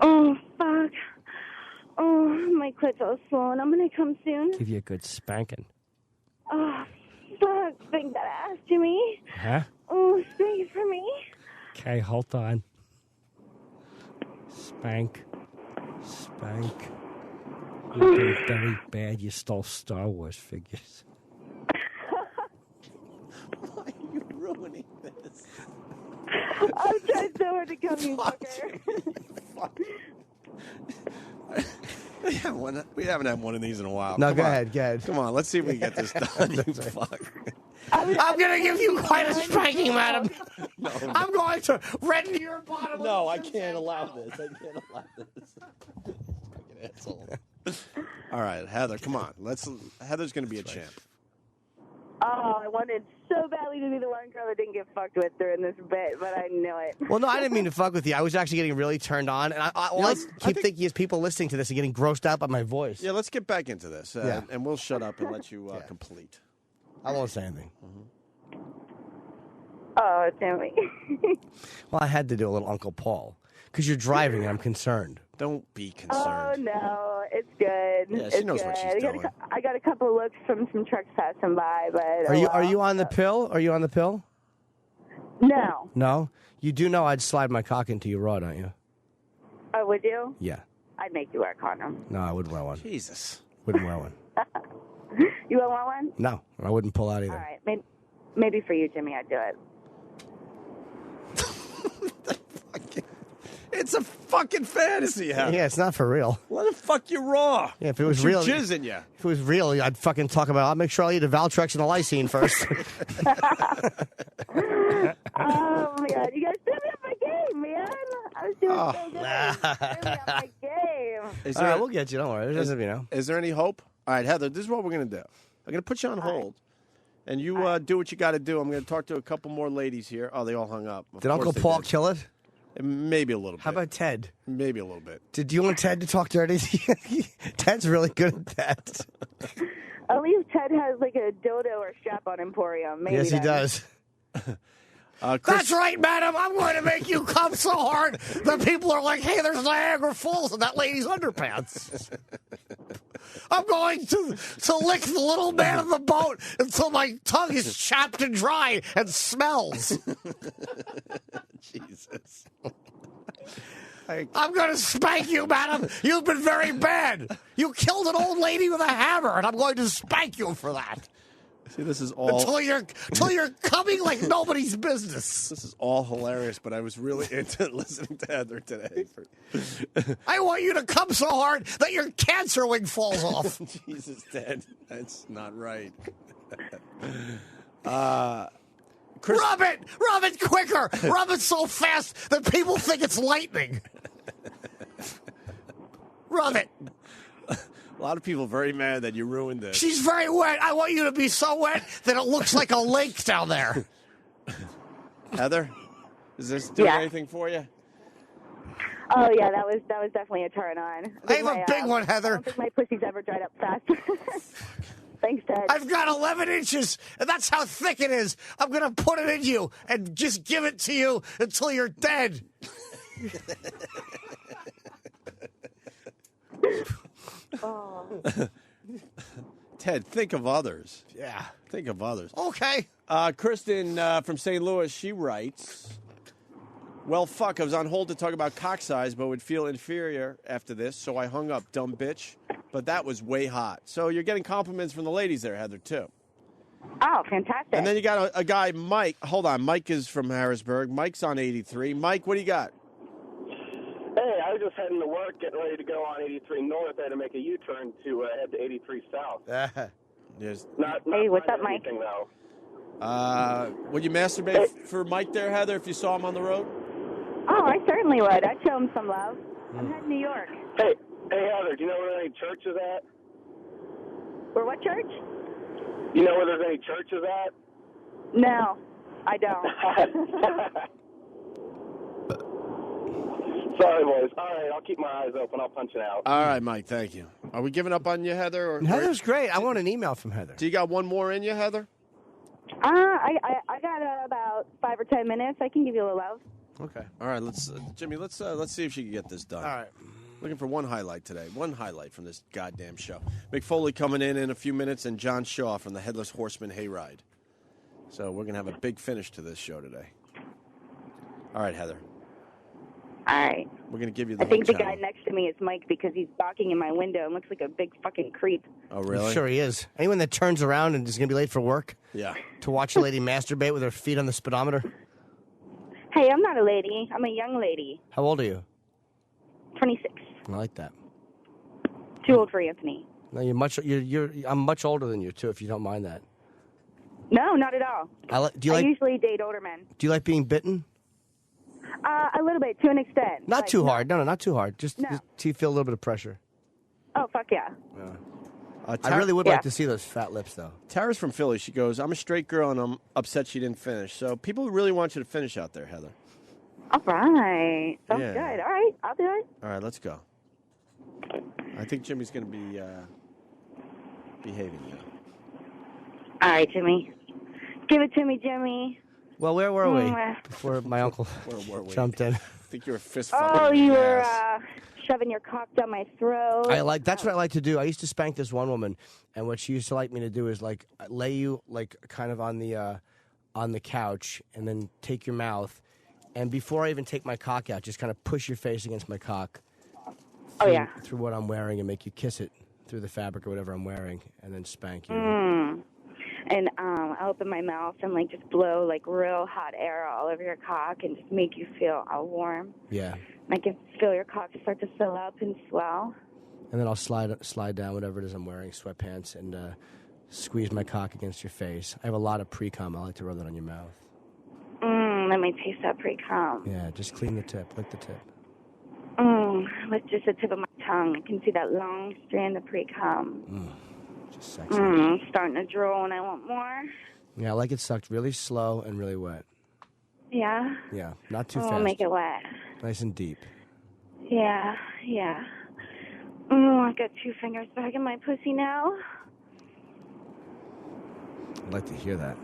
[SPEAKER 12] Oh, fuck. Oh, my clit's all swollen. I'm gonna come soon.
[SPEAKER 2] Give you a good spanking.
[SPEAKER 12] Oh, fuck. Spank that ass, Jimmy.
[SPEAKER 2] Huh?
[SPEAKER 12] Oh, spank it for me.
[SPEAKER 2] Okay, hold on. Spank. You've been very bad. You stole Star Wars figures.
[SPEAKER 1] Why are you ruining this?
[SPEAKER 12] I'm trying so hard to come, you fucker.
[SPEAKER 1] We haven't had one of these in a while.
[SPEAKER 2] No,
[SPEAKER 1] Come
[SPEAKER 2] go
[SPEAKER 1] on.
[SPEAKER 2] ahead.
[SPEAKER 1] Come on, let's see if we can get this done. You fuck.
[SPEAKER 2] I'm going to give you quite a spanking, madam. I'm going to rend your bottom.
[SPEAKER 1] No, I can't allow this. I can't allow this. Fucking asshole. All right, Heather, come on. Heather's going to be a champ.
[SPEAKER 12] Oh, I wanted so badly to be the one girl that didn't get fucked with during this bit, but I knew it.
[SPEAKER 2] Well, no, I didn't mean to fuck with you. I was actually getting really turned on. And I keep thinking as people listening to this are getting grossed out by my voice.
[SPEAKER 1] Yeah, let's get back into this.
[SPEAKER 2] Yeah.
[SPEAKER 1] And we'll shut up and let you complete.
[SPEAKER 2] I won't say anything.
[SPEAKER 12] Oh, Jimmy.
[SPEAKER 2] Well, I had to do a little Uncle Paul. Because you're driving and I'm concerned.
[SPEAKER 1] Don't be
[SPEAKER 12] Oh,
[SPEAKER 1] concerned.
[SPEAKER 12] no. It's good.
[SPEAKER 1] Yeah, she
[SPEAKER 12] it's
[SPEAKER 1] knows
[SPEAKER 12] good.
[SPEAKER 1] what she's doing.
[SPEAKER 12] I got a couple of looks from some trucks passing by, but...
[SPEAKER 2] Are you on the pill? Are you on the pill?
[SPEAKER 12] No.
[SPEAKER 2] No? You do know I'd slide my cock into your raw, don't you?
[SPEAKER 12] Oh, would you?
[SPEAKER 2] Yeah.
[SPEAKER 12] I'd make you wear a condom.
[SPEAKER 2] No, I wouldn't wear one.
[SPEAKER 1] Jesus.
[SPEAKER 2] Wouldn't wear one.
[SPEAKER 12] You won't want one?
[SPEAKER 2] No, I wouldn't pull out either.
[SPEAKER 12] All right. Maybe for you, Jimmy, I'd do it.
[SPEAKER 1] It's a fucking fantasy, Heather.
[SPEAKER 2] Yeah, it's not for real.
[SPEAKER 1] Let it fuck you raw.
[SPEAKER 2] Yeah, if it was
[SPEAKER 1] Put your
[SPEAKER 2] real,
[SPEAKER 1] jizz in you.
[SPEAKER 2] If it was real, I'd fucking talk about. I'll make sure I eat a Valtrex and a lysine first.
[SPEAKER 12] Oh, my God. You guys threw me off my game, man. I was doing so good. You threw me off my game.
[SPEAKER 1] Is
[SPEAKER 2] All
[SPEAKER 1] there,
[SPEAKER 2] right, we'll get you. Don't worry.
[SPEAKER 1] Is there any hope? All right, Heather, this is what we're going to do. I'm going to put you on hold. And you do what you got to do. I'm going to talk to a couple more ladies here. Oh, they all hung up.
[SPEAKER 2] Did Uncle Paul kill it?
[SPEAKER 1] Maybe a little bit.
[SPEAKER 2] How about Ted?
[SPEAKER 1] Maybe a little bit.
[SPEAKER 2] Did you want Ted to talk dirty? Ted's really good at that.
[SPEAKER 12] At least Ted has like a dildo or strap-on emporium. Maybe
[SPEAKER 2] Yes, he
[SPEAKER 12] then.
[SPEAKER 2] does. That's right, madam. I'm going to make you come so hard that people are like, hey, there's Niagara Falls in that lady's underpants. I'm going to lick the little man on the boat until my tongue is chapped and dry and smells.
[SPEAKER 1] Jesus.
[SPEAKER 2] I'm going to spank you, madam. You've been very bad. You killed an old lady with a hammer, and I'm going to spank you for that.
[SPEAKER 1] See, this is all
[SPEAKER 2] until you're coming like nobody's business.
[SPEAKER 1] This is all hilarious, but I was really into listening to Heather today.
[SPEAKER 2] I want you to come so hard that your cancer wing falls off.
[SPEAKER 1] Jesus, Dad, that's not right.
[SPEAKER 2] Rub it quicker. Rub it so fast that people think it's lightning. Rub it.
[SPEAKER 1] A lot of people very mad that you ruined this.
[SPEAKER 2] She's very wet. I want you to be so wet that it looks like a lake down there.
[SPEAKER 1] Heather, is this doing anything for you?
[SPEAKER 12] Oh yeah, that was definitely a turn on.
[SPEAKER 2] I have a big one, Heather.
[SPEAKER 12] I don't think my pussy's ever dried up fast. Thanks, Dad.
[SPEAKER 2] I've got 11 inches, and that's how thick it is. I'm going to put it in you and just give it to you until you're dead.
[SPEAKER 1] Ted, think of others.
[SPEAKER 2] Yeah.
[SPEAKER 1] Think of others.
[SPEAKER 2] Okay.
[SPEAKER 1] Kristen from St. Louis, she writes, well, fuck, I was on hold to talk about cock size, but would feel inferior after this, so I hung up, dumb bitch. But that was way hot. So you're getting compliments from the ladies there, Heather, too.
[SPEAKER 12] Oh, fantastic.
[SPEAKER 1] And then you got a guy, Mike. Hold on. Mike is from Harrisburg. Mike's on 83. Mike, what do you got?
[SPEAKER 3] Hey, I was just heading to work, getting ready to go on 83 North. I had to make a U-turn to head to 83 South.
[SPEAKER 1] Yes.
[SPEAKER 3] Not
[SPEAKER 12] hey, what's up, Mike?
[SPEAKER 3] anything, though.
[SPEAKER 1] Would you masturbate for Mike there, Heather, if you saw him on the road?
[SPEAKER 12] Oh, I certainly would. I'd show him some love. I'm heading to New York.
[SPEAKER 3] Hey, Heather, do you know where any church is at?
[SPEAKER 12] Where what church?
[SPEAKER 3] You know where there's any churches at?
[SPEAKER 12] No, I don't.
[SPEAKER 3] Sorry, boys. All right, I'll keep my eyes open. I'll punch it out.
[SPEAKER 1] All right, Mike, thank you. Are we giving up on you, Heather? Or
[SPEAKER 2] Heather's great. I want an email from Heather.
[SPEAKER 1] Do you got one more in you, Heather?
[SPEAKER 12] I got about 5 or 10 minutes. I can give you a little love.
[SPEAKER 1] Okay. All right, Jimmy, let's see if she can get this done.
[SPEAKER 2] All right.
[SPEAKER 1] Looking for one highlight today. One highlight from this goddamn show. Mick Foley coming in a few minutes, and John Shaw from the Headless Horseman Hayride. So we're going to have a big finish to this show today. All right, Heather.
[SPEAKER 12] All right.
[SPEAKER 1] We're going to give you the
[SPEAKER 12] I think
[SPEAKER 1] whole
[SPEAKER 12] the
[SPEAKER 1] channel.
[SPEAKER 12] guy next to me is Mike because he's barking in my window and looks like a big fucking creep.
[SPEAKER 1] Oh, really?
[SPEAKER 2] Sure he is. Anyone that turns around and is going to be late for work
[SPEAKER 1] Yeah.
[SPEAKER 2] to watch a lady masturbate with her feet on the speedometer.
[SPEAKER 12] Hey, I'm not a lady. I'm a young lady.
[SPEAKER 2] How old are you?
[SPEAKER 12] 26.
[SPEAKER 2] I like that.
[SPEAKER 12] Too old for Anthony.
[SPEAKER 2] No, I'm much older than you, too, if you don't mind that.
[SPEAKER 12] No, not at all.
[SPEAKER 2] I
[SPEAKER 12] I usually date older men.
[SPEAKER 2] Do you like being bitten?
[SPEAKER 12] A little bit, to an extent.
[SPEAKER 2] Not
[SPEAKER 12] Like,
[SPEAKER 2] too hard. No, not too hard. Just
[SPEAKER 12] No.
[SPEAKER 2] till you feel a little bit of pressure.
[SPEAKER 12] Oh, fuck yeah.
[SPEAKER 2] I really would like to see those fat lips, though.
[SPEAKER 1] Tara's from Philly. She goes, I'm a straight girl, and I'm upset she didn't finish. So people really want you to finish out there, Heather.
[SPEAKER 12] All right. Sounds
[SPEAKER 1] Yeah.
[SPEAKER 12] good. All right, I'll do it.
[SPEAKER 1] All right, let's go. I think Jimmy's going to be behaving now.
[SPEAKER 12] All right, Jimmy. Give it to me, Jimmy.
[SPEAKER 2] Well, where were we
[SPEAKER 12] Mwah.
[SPEAKER 2] before my uncle
[SPEAKER 1] Where were we?
[SPEAKER 2] jumped in?
[SPEAKER 1] I think you were fist
[SPEAKER 12] Oh,
[SPEAKER 1] fucking
[SPEAKER 12] you
[SPEAKER 1] your
[SPEAKER 12] were
[SPEAKER 1] ass.
[SPEAKER 12] shoving your cock down my throat.
[SPEAKER 2] That's what I like to do. I used to spank this one woman, and what she used to like me to do is like lay you like kind of on the couch, and then take your mouth, and before I even take my cock out, just kind of push your face against my cock.
[SPEAKER 12] Oh, yeah.
[SPEAKER 2] Through what I'm wearing, and make you kiss it through the fabric or whatever I'm wearing, and then spank you.
[SPEAKER 12] And I'll open my mouth and like just blow like real hot air all over your cock and just make you feel all warm.
[SPEAKER 2] Yeah.
[SPEAKER 12] I can feel your cock start to fill up and swell.
[SPEAKER 2] And then I'll slide down whatever it is I'm wearing, sweatpants, and squeeze my cock against your face. I have a lot of pre-cum. I like to rub that on your mouth.
[SPEAKER 12] Let me taste that pre-cum.
[SPEAKER 2] Yeah, just clean the tip. Lick the tip.
[SPEAKER 12] With just the tip of my tongue. I can see that long strand of pre-cum.
[SPEAKER 2] Just sexy.
[SPEAKER 12] Starting to drool and I want more.
[SPEAKER 2] Yeah, I like it sucked really slow and really wet.
[SPEAKER 12] Yeah?
[SPEAKER 2] Yeah, not too
[SPEAKER 12] I'll
[SPEAKER 2] fast.
[SPEAKER 12] make it wet.
[SPEAKER 2] Nice and deep.
[SPEAKER 12] Yeah. I've got 2 fingers back in my pussy now.
[SPEAKER 2] I'd like to hear that.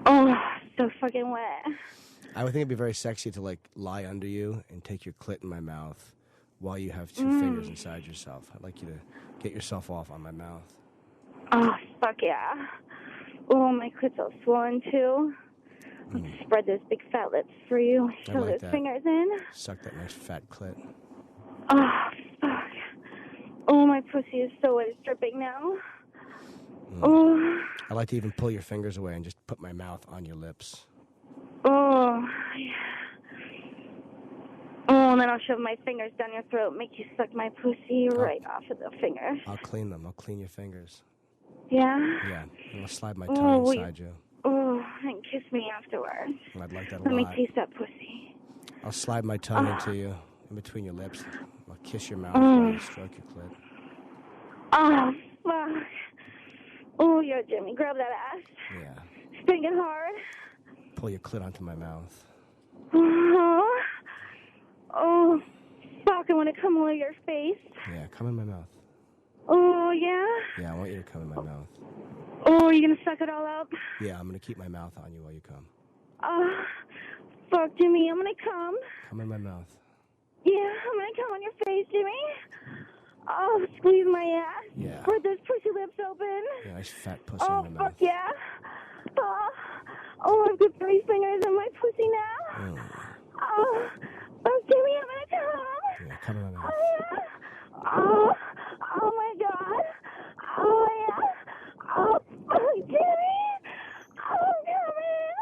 [SPEAKER 12] Oh, so fucking wet.
[SPEAKER 2] I would think it'd be very sexy to like lie under you and take your clit in my mouth while you have two fingers inside yourself. I'd like you to get yourself off on my mouth.
[SPEAKER 12] Oh, fuck yeah. Oh, my clit's all swollen, too. Let's spread those big fat lips for you.
[SPEAKER 2] I
[SPEAKER 12] Show
[SPEAKER 2] like
[SPEAKER 12] those
[SPEAKER 2] that.
[SPEAKER 12] fingers in.
[SPEAKER 2] Suck that nice fat clit.
[SPEAKER 12] Oh, fuck. Oh, my pussy is so wet. It's dripping now. Oh,
[SPEAKER 2] I like to even pull your fingers away and just put my mouth on your lips.
[SPEAKER 12] oh, yeah. Oh, and then I'll shove my fingers down your throat, make you suck my pussy right off of the fingers.
[SPEAKER 2] I'll clean them. I'll clean your fingers.
[SPEAKER 12] Yeah?
[SPEAKER 2] Yeah. And I'll slide my
[SPEAKER 12] Oh,
[SPEAKER 2] tongue
[SPEAKER 12] wait.
[SPEAKER 2] inside you.
[SPEAKER 12] Oh, and kiss me afterwards.
[SPEAKER 2] I'd like that a
[SPEAKER 12] Let me
[SPEAKER 2] lot.
[SPEAKER 12] taste that pussy.
[SPEAKER 2] I'll slide my tongue into you, in between your lips. I'll kiss your mouth
[SPEAKER 12] Oh.
[SPEAKER 2] while you stroke your clit.
[SPEAKER 12] Oh, fuck. Oh, yo, Jimmy, grab that ass.
[SPEAKER 2] Yeah.
[SPEAKER 12] Spank it hard.
[SPEAKER 2] Pull your clit onto my mouth.
[SPEAKER 12] Oh, oh, fuck, I want to come all over your face.
[SPEAKER 2] Yeah, come in my mouth.
[SPEAKER 12] Oh, yeah?
[SPEAKER 2] Yeah, I want you to come in my mouth.
[SPEAKER 12] Oh, you going to suck it all up?
[SPEAKER 2] Yeah, I'm going to keep my mouth on you while you come.
[SPEAKER 12] Oh, fuck, Jimmy, I'm going to come.
[SPEAKER 2] Come in my mouth.
[SPEAKER 12] Yeah, I'm going to come on your face, Jimmy. Oh, squeeze my ass.
[SPEAKER 2] Yeah.
[SPEAKER 12] Spread those pussy lips open.
[SPEAKER 2] Yeah, nice fat pussy
[SPEAKER 12] Oh,
[SPEAKER 2] in my mouth.
[SPEAKER 12] fuck yeah. Oh, I've got 3 fingers in my pussy now.
[SPEAKER 2] Mm.
[SPEAKER 12] Oh, Jimmy, I'm going to come.
[SPEAKER 2] Yeah, come in my mouth.
[SPEAKER 12] Oh, yeah. Oh, my God. Oh, yeah. Oh, Jimmy. Oh, I'm coming.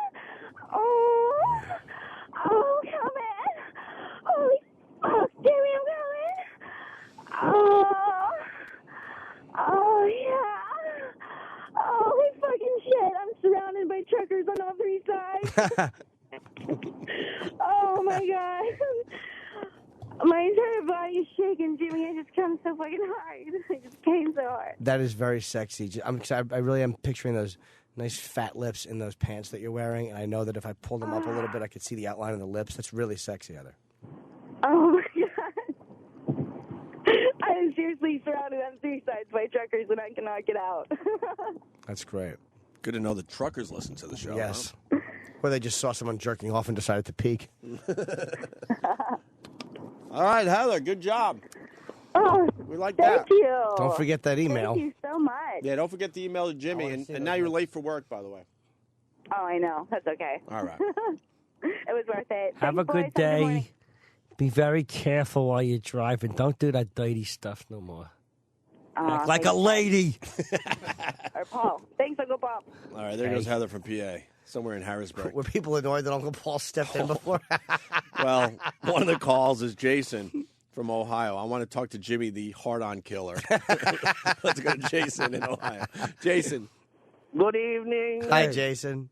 [SPEAKER 12] Oh, come in. Holy fuck, Jimmy, I'm coming. Oh, yeah. Holy fucking shit. I'm surrounded by truckers on all 3 sides. Oh, my God. My entire body is shaking, Jimmy. I just come so fucking hard. I just came so hard.
[SPEAKER 2] That is very sexy. I really am picturing those nice fat lips in those pants that you're wearing, and I know that if I pulled them up a little bit, I could see the outline of the lips. That's really sexy, Heather.
[SPEAKER 12] Oh, my God. I am seriously surrounded on 3 sides by truckers, and I cannot get out.
[SPEAKER 2] That's great.
[SPEAKER 1] Good to know the truckers listen to the show.
[SPEAKER 2] Yes. Or they just saw someone jerking off and decided to peek.
[SPEAKER 1] All right, Heather, good job.
[SPEAKER 12] Oh,
[SPEAKER 1] we like
[SPEAKER 12] thank
[SPEAKER 1] that.
[SPEAKER 12] you.
[SPEAKER 2] Don't forget that email.
[SPEAKER 12] Thank you so much.
[SPEAKER 1] Yeah, don't forget the email to Jimmy. And now you're late for work, by the way.
[SPEAKER 12] Oh, I know. That's okay.
[SPEAKER 1] All right.
[SPEAKER 12] It was worth it.
[SPEAKER 18] Have a
[SPEAKER 12] Thanks,
[SPEAKER 18] good
[SPEAKER 12] boys. Have a morning.
[SPEAKER 18] day. Be very careful while you're driving. Don't do that dirty stuff no more. Act like a
[SPEAKER 12] thanks,
[SPEAKER 18] lady.
[SPEAKER 12] Or Paul. Thanks, Uncle Paul.
[SPEAKER 1] All right, there goes Heather from PA, somewhere in Harrisburg.
[SPEAKER 2] Were people annoyed that Uncle Paul stepped in before?
[SPEAKER 1] Well, one of the calls is Jason from Ohio. I want to talk to Jimmy, the hard-on killer. Let's go to Jason in Ohio. Jason.
[SPEAKER 5] Good evening.
[SPEAKER 2] Hi, Jason.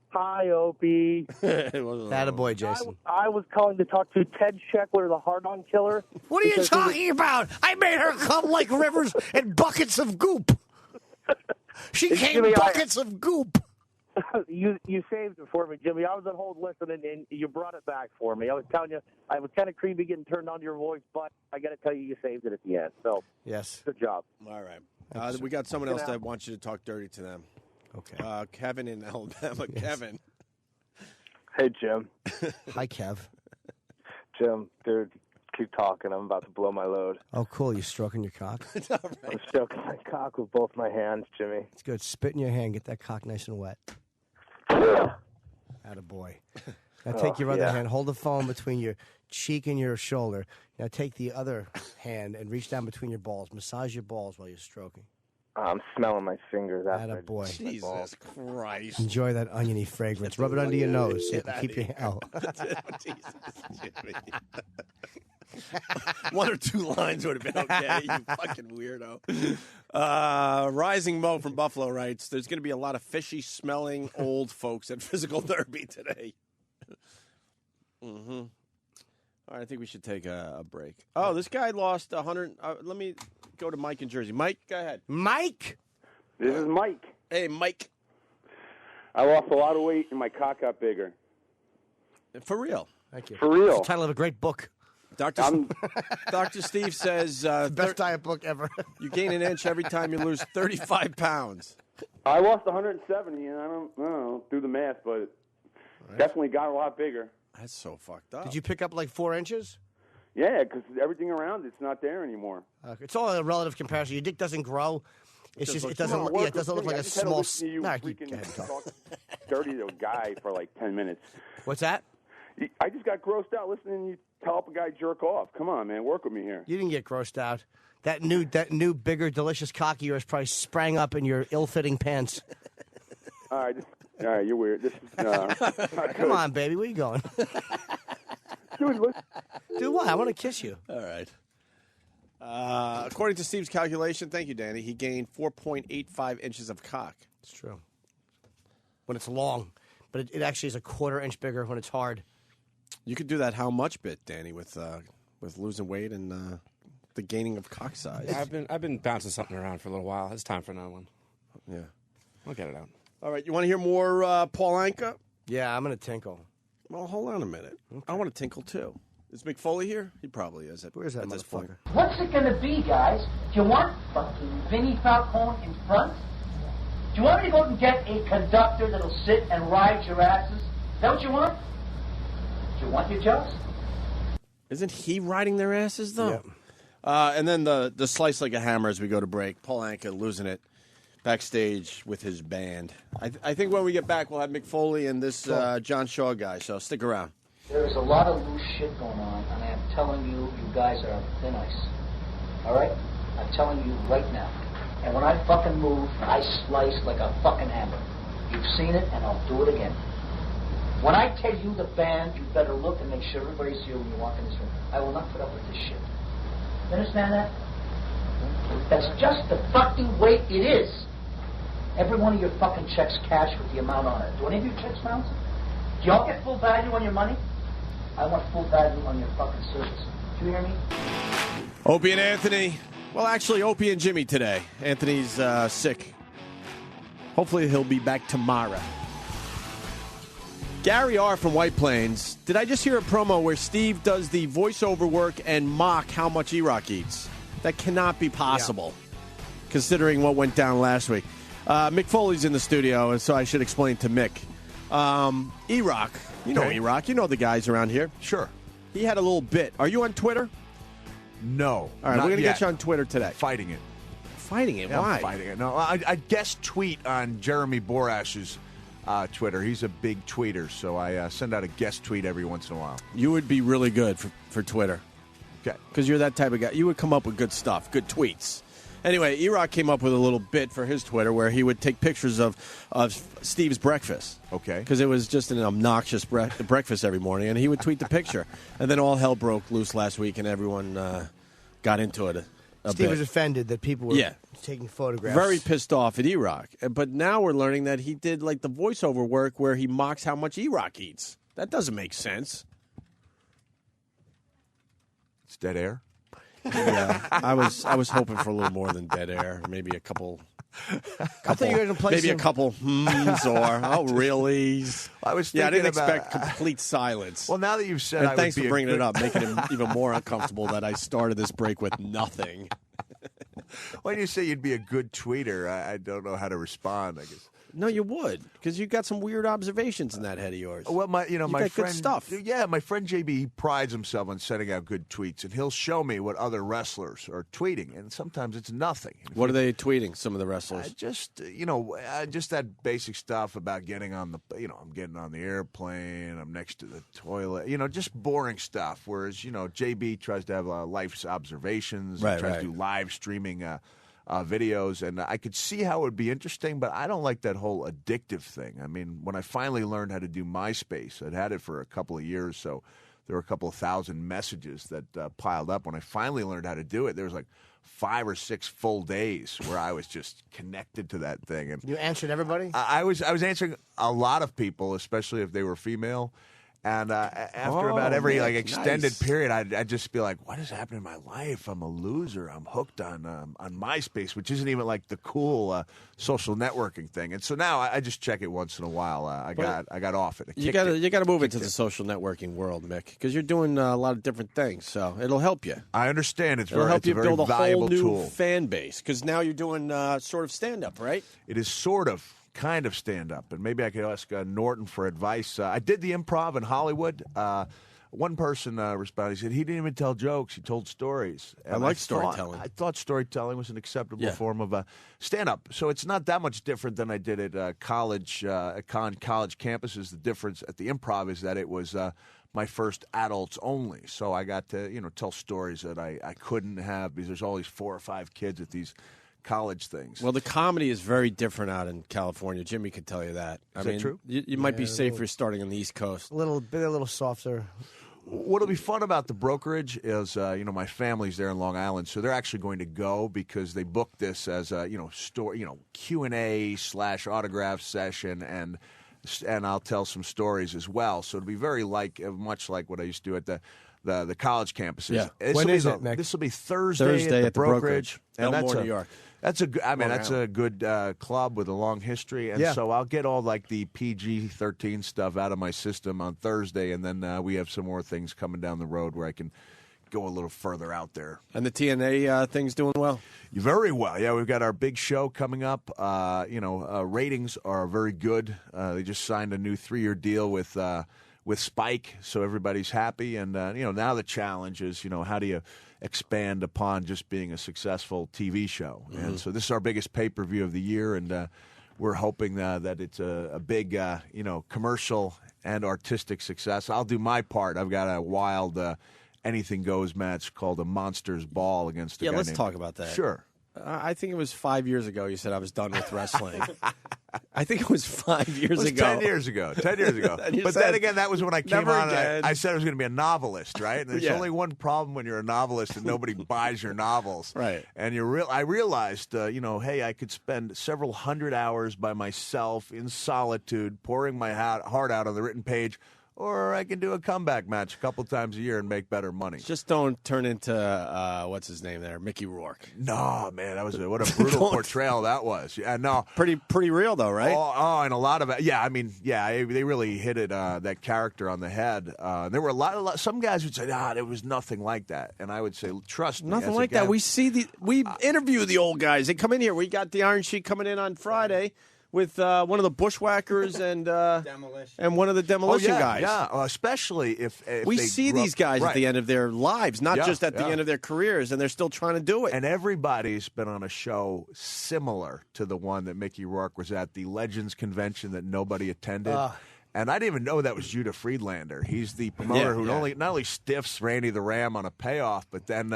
[SPEAKER 5] Hi, Opie.
[SPEAKER 2] Attaboy, Jason.
[SPEAKER 5] I was calling to talk to Ted Sheckler, the hard-on killer.
[SPEAKER 2] What are you
[SPEAKER 5] because he was-
[SPEAKER 2] talking about? I made her come like rivers and buckets of goop. She came
[SPEAKER 5] Jimmy,
[SPEAKER 2] buckets of goop.
[SPEAKER 5] You saved it for me, Jimmy. I was on hold listening, and you brought it back for me. I was telling you, I was kind of creepy getting turned on to your voice, but I got to tell you, you saved it at the end. So,
[SPEAKER 2] yes,
[SPEAKER 5] good job.
[SPEAKER 1] All right. We got someone else that wants you to talk dirty to them.
[SPEAKER 2] Okay.
[SPEAKER 1] Kevin in Alabama.
[SPEAKER 2] Yes.
[SPEAKER 1] Kevin.
[SPEAKER 10] Hey, Jim.
[SPEAKER 2] Hi, Kev.
[SPEAKER 10] Jim, dude, keep talking. I'm about to blow my load.
[SPEAKER 2] Oh, cool. You stroking your cock?
[SPEAKER 10] I'm stroking my cock with both my hands, Jimmy.
[SPEAKER 2] It's good. Spit in your hand. Get that cock nice and wet. Attaboy. Now take your other hand. Hold the phone between your cheek and your shoulder. Now take the other hand and reach down between your balls. Massage your balls while you're stroking.
[SPEAKER 10] I'm smelling my fingers after.
[SPEAKER 2] Attaboy.
[SPEAKER 1] Jesus Christ.
[SPEAKER 2] Enjoy that oniony fragrance. Rub it under your nose.
[SPEAKER 1] Get
[SPEAKER 2] and
[SPEAKER 1] out
[SPEAKER 2] keep
[SPEAKER 1] of
[SPEAKER 2] your
[SPEAKER 1] here.
[SPEAKER 2] oh.
[SPEAKER 1] Jesus, Jimmy. 1 or 2 lines would have been okay, you fucking weirdo. Rising Mo from Buffalo writes, there's going to be a lot of fishy-smelling old folks at Physical Therapy today. Mm-hmm. All right, I think we should take a break. Oh, this guy lost 100. Let me go to Mike in Jersey. Mike, go ahead.
[SPEAKER 2] Mike?
[SPEAKER 15] This is Mike.
[SPEAKER 1] Hey, Mike.
[SPEAKER 15] I lost a lot of weight and my cock got bigger.
[SPEAKER 1] For real.
[SPEAKER 2] Thank you.
[SPEAKER 15] For real.
[SPEAKER 2] It's the title of a great book.
[SPEAKER 1] Dr. Steve says...
[SPEAKER 2] best diet book ever.
[SPEAKER 1] You gain an inch every time you lose 35 pounds.
[SPEAKER 15] I lost 170, and I don't know, do the math, but Definitely got a lot bigger.
[SPEAKER 1] That's so fucked up.
[SPEAKER 2] Did you pick up like 4 inches?
[SPEAKER 15] Yeah, because everything around it's not there anymore.
[SPEAKER 2] It's all a relative comparison. Your dick doesn't grow. It's just it doesn't. Yeah, it doesn't look like a small.
[SPEAKER 15] You
[SPEAKER 2] Nah,
[SPEAKER 15] talk dirty to a guy for like 10 minutes.
[SPEAKER 2] What's that?
[SPEAKER 15] I just got grossed out listening to you help a guy jerk off. Come on, man, work with me here.
[SPEAKER 2] You didn't get grossed out. That new, bigger, delicious cock of yours probably sprang up in your ill-fitting pants.
[SPEAKER 15] All right, you're weird. This is not
[SPEAKER 2] Come on, baby, where you going?
[SPEAKER 15] Dude, listen.
[SPEAKER 2] Do what? I want to kiss you.
[SPEAKER 1] All right. According to Steve's calculation, thank you, Danny, he gained 4.85 inches of cock.
[SPEAKER 2] It's true. When it's long. But it actually is a 1/4 inch bigger when it's hard.
[SPEAKER 1] You could do that how much bit, Danny, with losing weight and the gaining of cock size.
[SPEAKER 6] I've been bouncing something around for a little while. It's time for another one.
[SPEAKER 1] Yeah.
[SPEAKER 6] I'll get it out.
[SPEAKER 1] All right, you want to hear more Paul Anka?
[SPEAKER 2] Yeah, I'm going to tinkle.
[SPEAKER 1] Well, hold on a minute. I want to tinkle, too. Is McFoley here? He probably is.
[SPEAKER 2] Where's that
[SPEAKER 1] at this point.
[SPEAKER 9] What's it gonna be, guys? Do you want fucking Vinnie Falcone in front? Do you want me to go out and get a conductor that'll sit and ride your asses? Is that what you want? Do you want your jobs?
[SPEAKER 1] Isn't he riding their asses, though? Yeah. And then the slice like a hammer as we go to break. Paul Anka losing it backstage with his band. I think when we get back, we'll have McFoley and this John Shaw guy, so stick around.
[SPEAKER 9] There is a lot of loose shit going on, and I am telling you, you guys are thin ice. All right? I'm telling you right now. And when I fucking move, I slice like a fucking hammer. You've seen it, and I'll do it again. When I tell you the band, you better look and make sure everybody's here when you walk in this room. I will not put up with this shit. You understand that? That's just the fucking way it is. Every one of your fucking checks cash with the amount on it. Do any of your checks bounce? Do y'all get full value on your money? I want full value on your fucking service. Do you hear me?
[SPEAKER 1] Opie and Anthony. Well, actually, Opie and Jimmy today. Anthony's sick. Hopefully, he'll be back tomorrow. Gary R. from White Plains. Did I just hear a promo where Steve does the voiceover work and mock how much E-Rock eats? That cannot be possible, considering what went down last week. Mick Foley's in the studio, and so I should explain to Mick. E-Rock. You know E-Rock. You know the guys around here.
[SPEAKER 16] Sure.
[SPEAKER 1] He had a little bit. Are you on Twitter?
[SPEAKER 16] No.
[SPEAKER 1] All right, we're going to get you on Twitter today.
[SPEAKER 16] Fighting it.
[SPEAKER 1] Fighting it?
[SPEAKER 16] Yeah,
[SPEAKER 1] Why?
[SPEAKER 16] I'm fighting it. No, I guest tweet on Jeremy Borash's Twitter. He's a big tweeter, so I send out a guest tweet every once in a while.
[SPEAKER 1] You would be really good for Twitter.
[SPEAKER 16] Okay.
[SPEAKER 1] Because you're that type of guy. You would come up with good stuff, good tweets. Anyway, E-Rock came up with a little bit for his Twitter where he would take pictures of Steve's breakfast.
[SPEAKER 16] Okay.
[SPEAKER 1] Because it was just an obnoxious breakfast every morning, and he would tweet the picture. And then all hell broke loose last week, and everyone got into it a
[SPEAKER 2] Steve
[SPEAKER 1] bit.
[SPEAKER 2] was offended that people were taking photographs.
[SPEAKER 1] Very pissed off at E-Rock. But now we're learning that he did like the voiceover work where he mocks how much E-Rock eats. That doesn't make sense.
[SPEAKER 16] It's dead air.
[SPEAKER 1] Yeah, I was hoping for a little more than dead air. Maybe a couple.
[SPEAKER 2] I thought you were going to play
[SPEAKER 1] maybe
[SPEAKER 2] some...
[SPEAKER 1] a couple hmms or oh really?
[SPEAKER 16] I was.
[SPEAKER 1] I didn't
[SPEAKER 16] about...
[SPEAKER 1] expect complete silence.
[SPEAKER 16] Well, now that you've said,
[SPEAKER 1] and thanks for bringing it up, making it even more uncomfortable that I started this break with nothing.
[SPEAKER 16] When you say you'd be a good tweeter, I don't know how to respond. I guess.
[SPEAKER 1] No, you would, because you got some weird observations in that head of yours.
[SPEAKER 16] Well, my
[SPEAKER 1] got
[SPEAKER 16] friend,
[SPEAKER 1] good stuff.
[SPEAKER 16] Yeah, my friend JB, he prides himself on sending out good tweets, and he'll show me what other wrestlers are tweeting, and sometimes it's nothing.
[SPEAKER 1] What are they tweeting? Some of the wrestlers,
[SPEAKER 16] just that basic stuff about getting on the, I'm getting on the airplane, I'm next to the toilet, just boring stuff. Whereas JB tries to have life's observations, tries to do live streaming. Videos, and I could see how it would be interesting, but I don't like that whole addictive thing. I mean, when I finally learned how to do MySpace, I'd had it for a couple of years, so there were a couple of thousand messages that piled up. When I finally learned how to do it, there was like 5 or 6 full days where I was just connected to that thing. And
[SPEAKER 2] you answered everybody?
[SPEAKER 16] I was answering a lot of people, especially if they were female. And after about every extended period, I'd just be like, "What is happening in my life? I'm a loser. I'm hooked on MySpace, which isn't even like the cool social networking thing." And so now I just check it once in a while. I got off it.
[SPEAKER 1] You got to move into the social networking world, Mick, because you're doing a lot of different things. So it'll help you.
[SPEAKER 16] I understand.
[SPEAKER 1] It'll help you build a whole new
[SPEAKER 16] tool.
[SPEAKER 1] fan base because now you're doing sort of stand up, right?
[SPEAKER 16] It is sort of. kind of stand-up, and maybe I could ask Norton for advice. I did the improv in Hollywood. One person responded. He said he didn't even tell jokes. He told stories. And
[SPEAKER 1] I like storytelling.
[SPEAKER 16] I thought storytelling was an acceptable form of stand-up. So it's not that much different than I did at college campuses. The difference at the improv is that it was my first adults only. So I got to tell stories that I couldn't have because there's always 4 or 5 kids at these college things.
[SPEAKER 1] Well, the comedy is very different out in California. Jimmy could tell you that.
[SPEAKER 16] Is that true?
[SPEAKER 1] You might be safer starting on the East Coast.
[SPEAKER 2] A little softer.
[SPEAKER 16] What'll be fun about the brokerage is, my family's there in Long Island, so they're actually going to go because they booked this as a, Q&A / autograph session, and I'll tell some stories as well. So it'll be very much like what I used to do at the college campuses.
[SPEAKER 1] Yeah. When is it, Nick?
[SPEAKER 16] This will be Thursday at the brokerage.
[SPEAKER 1] Elmore, New York.
[SPEAKER 16] That's a good club with a long history, and so I'll get all like the PG-13 stuff out of my system on Thursday, and then we have some more things coming down the road where I can go a little further out there.
[SPEAKER 1] And the TNA thing's doing well?
[SPEAKER 16] Very well. Yeah, we've got our big show coming up. Ratings are very good. They just signed a new 3-year deal with Spike, so everybody's happy. And now the challenge is, how do you expand upon just being a successful TV show? Mm-hmm. And so this is our biggest pay-per-view of the year, and we're hoping that it's a big, commercial and artistic success. I'll do my part. I've got a wild anything goes match called a Monsters Ball against a guy
[SPEAKER 1] let's
[SPEAKER 16] named...
[SPEAKER 1] talk about that.
[SPEAKER 16] Sure.
[SPEAKER 1] I think it was 5 years ago you said I was done with wrestling. I think it was 5 years ago.
[SPEAKER 16] 10 years ago. 10 years ago. But then again, that was when I came on. I said I was going to be a novelist, right? And there's only one problem when you're a novelist and nobody buys your novels.
[SPEAKER 1] Right.
[SPEAKER 16] And I realized, hey, I could spend several hundred hours by myself in solitude, pouring my heart out on the written page, or I can do a comeback match a couple times a year and make better money.
[SPEAKER 1] Just don't turn into, what's his name there, Mickey Rourke.
[SPEAKER 16] No, man, what a brutal portrayal that was. Yeah, no.
[SPEAKER 1] Pretty real, though, right?
[SPEAKER 16] Oh, and a lot of it. Yeah, they really hit it, that character on the head. There were some guys would say, there was nothing like that. And I would say, trust me.
[SPEAKER 1] Nothing like that. We interview the old guys. They come in here. We got the Iron Sheik coming in on Friday with one of the Bushwhackers and one of the Demolition guys.
[SPEAKER 16] Yeah, especially if
[SPEAKER 1] we
[SPEAKER 16] they
[SPEAKER 1] see these guys at the end of their lives, not just at the end of their careers, and they're still trying to do it.
[SPEAKER 16] And everybody's been on a show similar to the one that Mickey Rourke was at, the Legends Convention that nobody attended. And I didn't even know that was Judah Friedlander. He's the promoter who not only stiffs Randy the Ram on a payoff, but then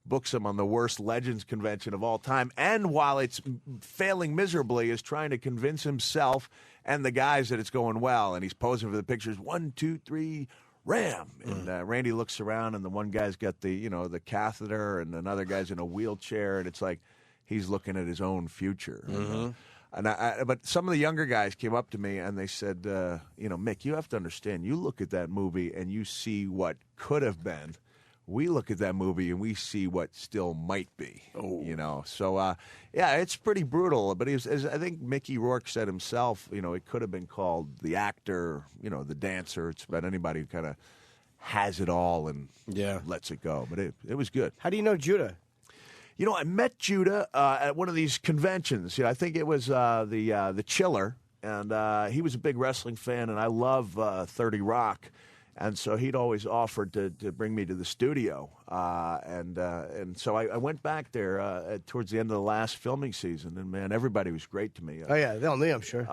[SPEAKER 16] books him on the worst Legends convention of all time. And while it's failing miserably, is trying to convince himself and the guys that it's going well. And he's posing for the pictures, 1, 2, 3, Ram. And Randy looks around, and the one guy's got the catheter, and another guy's in a wheelchair, and it's like he's looking at his own future.
[SPEAKER 1] Mm-hmm.
[SPEAKER 16] But some of the younger guys came up to me and they said, Mick, you have to understand, you look at that movie and you see what could have been. We look at that movie and we see what still might be. So it's pretty brutal. But as I think Mickey Rourke said himself, it could have been called The Actor, the Dancer. It's about anybody who kind of has it all and lets it go. But it was good.
[SPEAKER 2] How do you know Judah?
[SPEAKER 16] I met Judah at one of these conventions. I think it was the Chiller, and he was a big wrestling fan, and I love 30 Rock, and so he'd always offered to bring me to the studio, and so I went back there towards the end of the last filming season, and man, everybody was great to me.
[SPEAKER 2] They all knew, I'm sure.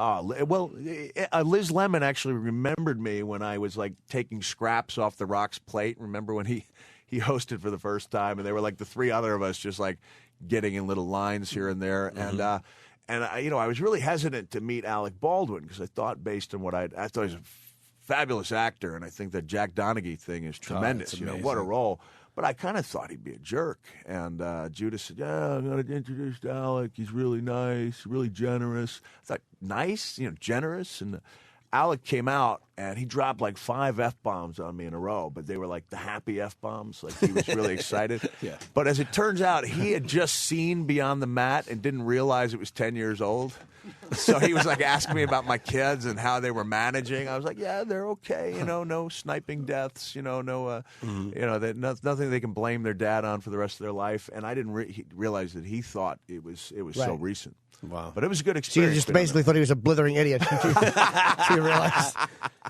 [SPEAKER 16] Liz Lemon actually remembered me when I was like taking scraps off the Rock's plate. Remember when he hosted for the first time, and they were like the 3 other of us just like getting in little lines here and there. Mm-hmm. And I was really hesitant to meet Alec Baldwin because I thought, based on what I thought he was a fabulous actor, and I think that Jack Donaghy thing is tremendous. What a role. But I kind of thought he'd be a jerk. And Judah said, I'm going to introduce Alec. He's really nice, really generous. I thought, nice, generous. And Alec came out, and he dropped like 5 F-bombs on me in a row, but they were like the happy F-bombs. Like he was really excited.
[SPEAKER 1] Yeah.
[SPEAKER 16] But as it turns out, he had just seen Beyond the Mat and didn't realize it was 10 years old. So he was like asking me about my kids and how they were managing. I was like, yeah, they're okay. No sniping deaths. Nothing they can blame their dad on for the rest of their life. And I didn't realize that he thought it was so recent.
[SPEAKER 1] Wow.
[SPEAKER 16] But it was a good
[SPEAKER 2] So you
[SPEAKER 16] experience.
[SPEAKER 2] just
[SPEAKER 16] being on
[SPEAKER 2] basically thought he was a blithering idiot. So you realized.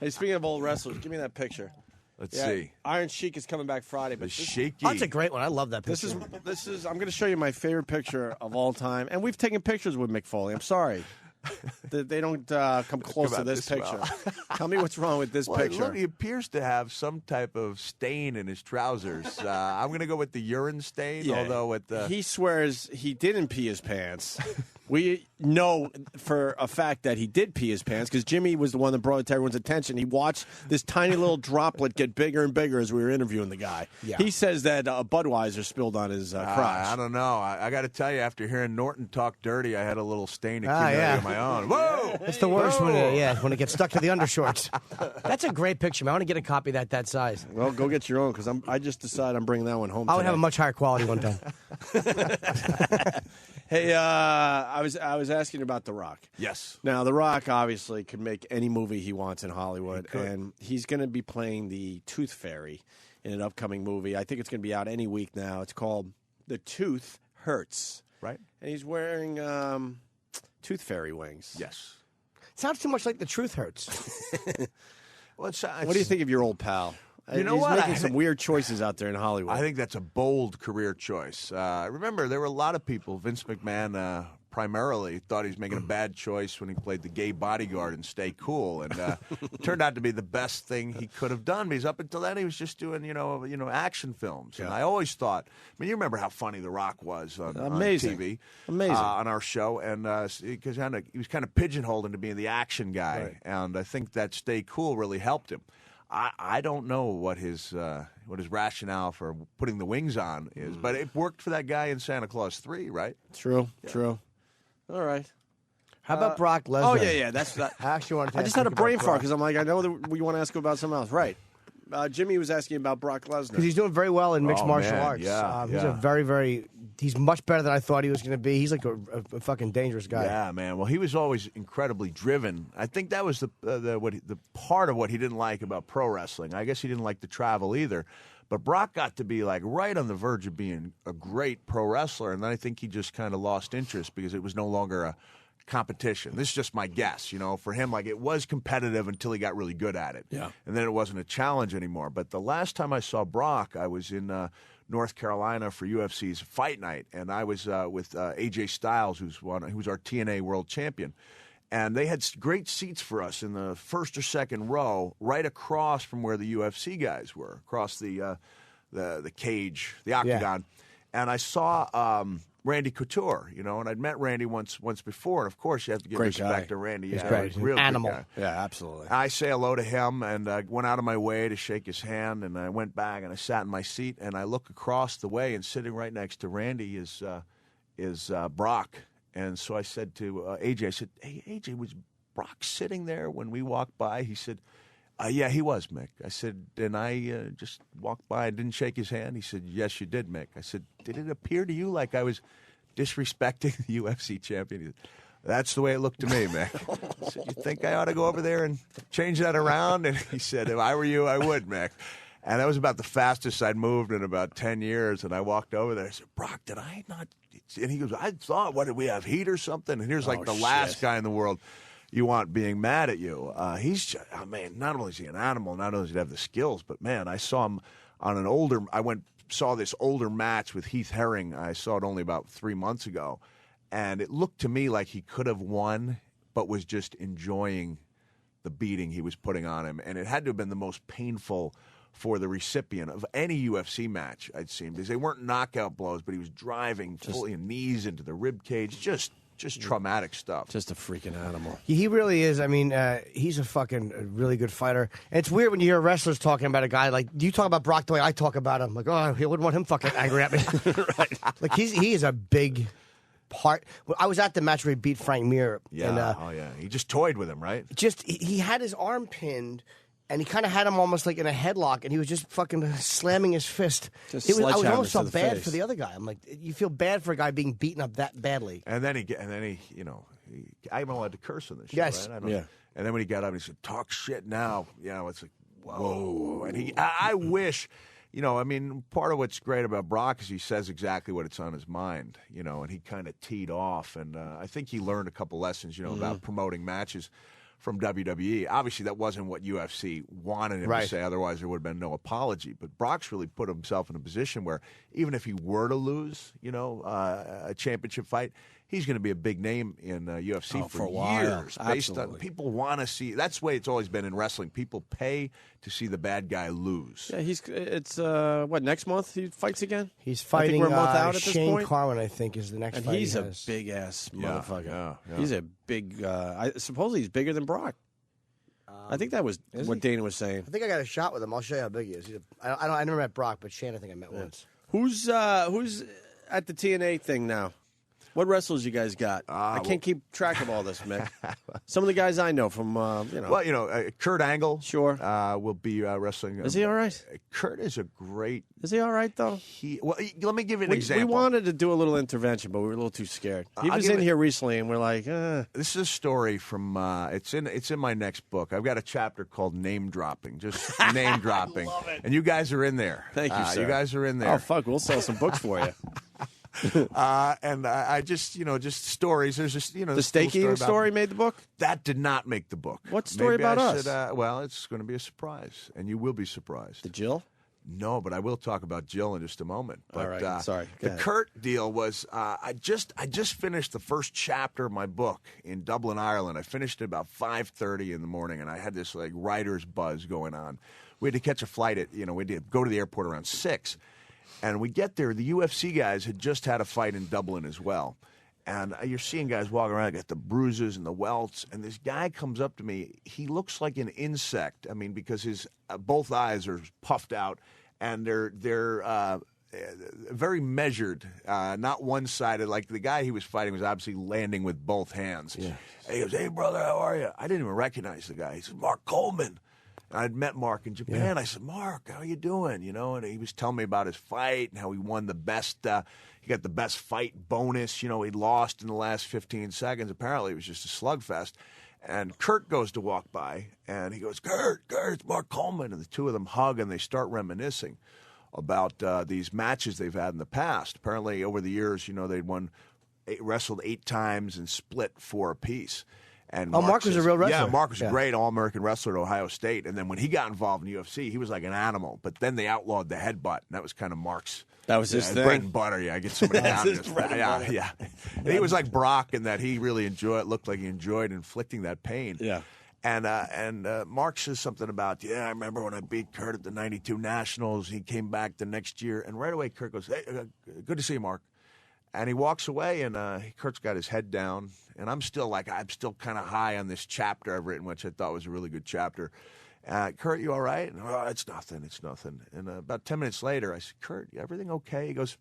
[SPEAKER 1] Hey, speaking of old wrestlers, give me that picture.
[SPEAKER 16] Let's see.
[SPEAKER 1] Iron Sheik is coming back Friday. But
[SPEAKER 16] Shaky.
[SPEAKER 2] Oh, that's a great one. I love that
[SPEAKER 1] This
[SPEAKER 2] picture.
[SPEAKER 1] is. I'm going to show you my favorite picture of all time, and we've taken pictures with Mick Foley. I'm sorry, they don't come close to
[SPEAKER 16] out
[SPEAKER 1] this
[SPEAKER 16] this well.
[SPEAKER 1] picture. Tell me what's wrong with this
[SPEAKER 16] Well,
[SPEAKER 1] picture.
[SPEAKER 16] look, he appears to have some type of stain in his trousers. I'm going to go with the urine stain, although with the...
[SPEAKER 1] He swears he didn't pee his pants. We know for a fact that he did pee his pants because Jimmy was the one that brought it to everyone's attention. He watched this tiny little droplet get bigger and bigger as we were interviewing the guy.
[SPEAKER 2] Yeah.
[SPEAKER 1] He says that Budweiser spilled on his crotch.
[SPEAKER 16] I don't know. I got to tell you, after hearing Norton talk dirty, I had a little stain accumulating
[SPEAKER 2] yeah.
[SPEAKER 16] of my own. Whoa!
[SPEAKER 2] It's the worst when it gets stuck to the undershorts. That's a great picture, man. I want to get a copy of that size.
[SPEAKER 1] Well, go get your own because I just decided I'm bringing that one home.
[SPEAKER 2] I would
[SPEAKER 1] today.
[SPEAKER 2] have a much higher quality one time.
[SPEAKER 1] Hey, I was asking about The Rock.
[SPEAKER 16] Yes.
[SPEAKER 1] Now, The Rock obviously could make any movie he wants in Hollywood, and he's going to be playing the Tooth Fairy in an upcoming movie. I think it's going to be out any week now. It's called The Tooth Hurts.
[SPEAKER 16] Right.
[SPEAKER 1] And he's wearing Tooth Fairy wings.
[SPEAKER 16] Yes.
[SPEAKER 2] Sounds too much like The Truth Hurts.
[SPEAKER 16] Well,
[SPEAKER 1] What do you think of your old pal?
[SPEAKER 16] You know
[SPEAKER 1] he's
[SPEAKER 16] what?
[SPEAKER 1] making some weird choices out there in Hollywood.
[SPEAKER 16] I think that's a bold career choice. Remember, there were a lot of people. Vince McMahon primarily thought he was making a bad choice when he played the gay bodyguard in Stay Cool, and it turned out to be the best thing he could have done. Because up until then, he was just doing action films. And I always thought, you remember how funny The Rock was on TV, on our show, and because he was kind of pigeonholed into being the action guy,
[SPEAKER 1] Right.
[SPEAKER 16] and I think that Stay Cool really helped him. I don't know what his rationale for putting the wings on is, but it worked for that guy in Santa Claus 3, right?
[SPEAKER 1] True. All right.
[SPEAKER 2] How about Brock Lesnar?
[SPEAKER 1] Oh, yeah. That's that.
[SPEAKER 2] I actually wanted to
[SPEAKER 1] I just
[SPEAKER 2] ask
[SPEAKER 1] had a
[SPEAKER 2] you about
[SPEAKER 1] brain fart
[SPEAKER 2] Brock.
[SPEAKER 1] because I'm like, I know that we want to ask about something else. Right. Jimmy was asking about Brock Lesnar.
[SPEAKER 2] Because he's doing very well in mixed martial arts.
[SPEAKER 16] Yeah,
[SPEAKER 2] He's a very, very. He's much better than I thought he was going to be. He's like a fucking dangerous guy.
[SPEAKER 16] Yeah, man. Well, he was always incredibly driven. I think that was the part of what he didn't like about pro wrestling. I guess he didn't like the travel either. But Brock got to be like right on the verge of being a great pro wrestler, and then I think he just kind of lost interest because it was no longer a competition. This is just my guess, for him, like it was competitive until he got really good at it.
[SPEAKER 1] Yeah.
[SPEAKER 16] And then it wasn't a challenge anymore. But the last time I saw Brock, I was in North Carolina for UFC's Fight Night, and I was with AJ Styles, who's our TNA world champion. And they had great seats for us in the first or second row, right across from where the UFC guys were, across the cage, the octagon. Yeah. And I saw Randy Couture, and I'd met Randy once before. And of course, you have to give respect to Randy.
[SPEAKER 2] He's
[SPEAKER 16] yeah,
[SPEAKER 2] great.
[SPEAKER 16] Real
[SPEAKER 2] Animal.
[SPEAKER 16] Good guy.
[SPEAKER 1] Yeah, absolutely.
[SPEAKER 16] I say hello to him, and I went out of my way to shake his hand, and I went back and I sat in my seat, and I look across the way, and sitting right next to Randy is Brock. And so I said to AJ, I said, "Hey, AJ, was Brock sitting there when we walked by?" He said, "Yeah, he was, Mick." I said, "And I just walked by and didn't shake his hand?" He said, "Yes, you did, Mick." I said, "Did it appear to you like I was disrespecting the UFC champion?" He said, "That's the way it looked to me, Mick." I said, "You think I ought to go over there and change that around?" And he said, "If I were you, I would, Mick." And that was about the fastest I'd moved in about 10 years. And I walked over there. I said, "Brock, did I not?" And he goes, "I thought, what, did we have heat or something?" And here's like the last guy in the world you want being mad at you. He's just, man, not only is he an animal, not only does he have the skills, but man, I saw him on saw this older match with Heath Herring. I saw it only about 3 months ago. And it looked to me like he could have won, but was just enjoying the beating he was putting on him. And it had to have been the most painful for the recipient of any UFC match I'd seen, because they weren't knockout blows, but he was driving fully knees into the rib cage, just traumatic stuff.
[SPEAKER 1] Just a freaking animal.
[SPEAKER 2] He really is. I mean, he's a fucking really good fighter. And it's weird when you hear wrestlers talking about a guy like, you talk about Brock the way I talk about him. Like, oh, I wouldn't want him fucking angry at me. Right. Like, he is a big part. I was at the match where he beat Frank Mir.
[SPEAKER 16] Yeah. He just toyed with him, right?
[SPEAKER 2] He had his arm pinned, and he kind of had him almost like in a headlock, and he was just fucking slamming his fist. I was almost felt bad for the other guy. I'm like, you feel bad for a guy being beaten up that badly.
[SPEAKER 16] And then I'm allowed to curse on this show,
[SPEAKER 2] yes.
[SPEAKER 16] right?
[SPEAKER 2] Yeah.
[SPEAKER 16] And then when he got up, he said, "Talk shit now." It's like, whoa. And I wish you know, I mean, part of what's great about Brock is he says exactly what it's on his mind, you know, and he kind of teed off. And I think he learned a couple lessons, you know, about promoting matches from WWE. Obviously, that wasn't what UFC wanted him to say. Otherwise, there would have been no apology. But Brock's really put himself in a position where even if he were to lose, you know, a championship fight, he's going to be a big name in UFC
[SPEAKER 1] for a while.
[SPEAKER 16] years. Based on people want to see. That's the way it's always been in wrestling. People pay to see the bad guy lose.
[SPEAKER 1] Yeah, it's what, next month he fights again?
[SPEAKER 2] He's
[SPEAKER 1] I
[SPEAKER 2] fighting
[SPEAKER 1] think we're a month out at this
[SPEAKER 2] Shane
[SPEAKER 1] point.
[SPEAKER 2] Carwin, I think, is the next
[SPEAKER 1] And
[SPEAKER 2] fight.
[SPEAKER 1] he's
[SPEAKER 2] he
[SPEAKER 1] a
[SPEAKER 2] has.
[SPEAKER 1] big ass motherfucker.
[SPEAKER 16] Yeah.
[SPEAKER 1] He's a big. I supposedly he's bigger than Brock. I think that was what Dana was saying.
[SPEAKER 2] I think I got a shot with him. I'll show you how big he is. I never met Brock, but Shane I think I met once.
[SPEAKER 1] Who's at the TNA thing now? What wrestlers you guys got? I can't keep track of all this, Mick. Some of the guys I know from, you know.
[SPEAKER 16] Well, you know, Kurt Angle.
[SPEAKER 1] Sure.
[SPEAKER 16] Will be wrestling.
[SPEAKER 1] Is he all right?
[SPEAKER 16] Kurt is a great.
[SPEAKER 1] Is he all right, though?
[SPEAKER 16] Let me give you an example.
[SPEAKER 1] We wanted to do a little intervention, but we were a little too scared. He was in here recently, and we're like,
[SPEAKER 16] This is a story from, it's in my next book. I've got a chapter called Name Dropping, just name dropping.
[SPEAKER 1] I love it.
[SPEAKER 16] And you guys are in there.
[SPEAKER 1] Thank you, sir.
[SPEAKER 16] You guys are in there.
[SPEAKER 1] Oh, fuck, we'll sell some books for you.
[SPEAKER 16] And I just, you know, just stories. There's just, you know,
[SPEAKER 1] The steak eating story made the book?
[SPEAKER 16] That did not make the book.
[SPEAKER 1] What story
[SPEAKER 16] Maybe
[SPEAKER 1] about
[SPEAKER 16] I
[SPEAKER 1] us?
[SPEAKER 16] should, well, it's going to be a surprise, and you will be surprised.
[SPEAKER 1] The Jill?
[SPEAKER 16] No, but I will talk about Jill in just a moment. But,
[SPEAKER 1] All right, sorry. Go
[SPEAKER 16] The
[SPEAKER 1] ahead.
[SPEAKER 16] Kurt deal was I just finished the first chapter of my book in Dublin, Ireland. I finished it about 5:30 in the morning, and I had this like writer's buzz going on. We had to catch a flight at, you know, we had to go to the airport around 6. And we get there, the UFC guys had just had a fight in Dublin as well. And you're seeing guys walking around, got the bruises and the welts. And this guy comes up to me. He looks like an insect. I mean, because his both eyes are puffed out, and they're very measured, not one-sided. Like the guy he was fighting was obviously landing with both hands. Yeah. And he goes, "Hey, brother, how are you?" I didn't even recognize the guy. He said, "Mark Coleman." I'd met Mark in Japan. I said, "Mark, how you doing?" You know, and he was telling me about his fight and how he won the best. He got the best fight bonus. You know, he lost in the last 15 seconds. Apparently, it was just a slugfest. And Kurt goes to walk by, and he goes, "Kurt, it's Mark Coleman." And the two of them hug, and they start reminiscing about these matches they've had in the past. Apparently, over the years, you know, they'd wrestled 8 times and split 4 apiece. And
[SPEAKER 2] Mark was a real wrestler.
[SPEAKER 16] Yeah, Mark was a great All-American wrestler at Ohio State. And then when he got involved in UFC, he was like an animal. But then they outlawed the headbutt, and that was kind of Mark's.
[SPEAKER 1] That was his thing.
[SPEAKER 16] Bread and butter. Yeah, I get somebody down.
[SPEAKER 1] His bread and butter.
[SPEAKER 16] Yeah. And he was like Brock in that he really looked like he enjoyed inflicting that pain.
[SPEAKER 1] Yeah.
[SPEAKER 16] And Mark says something about, I remember when I beat Kurt at the 92 Nationals. He came back the next year. And right away, Kurt goes, "Hey, good to see you, Mark." And he walks away, and Kurt's got his head down. And I'm still kind of high on this chapter I've written, which I thought was a really good chapter. "Kurt, you all right?" And, "Oh, it's nothing. And about 10 minutes later, I said, "Kurt, everything okay?" He goes,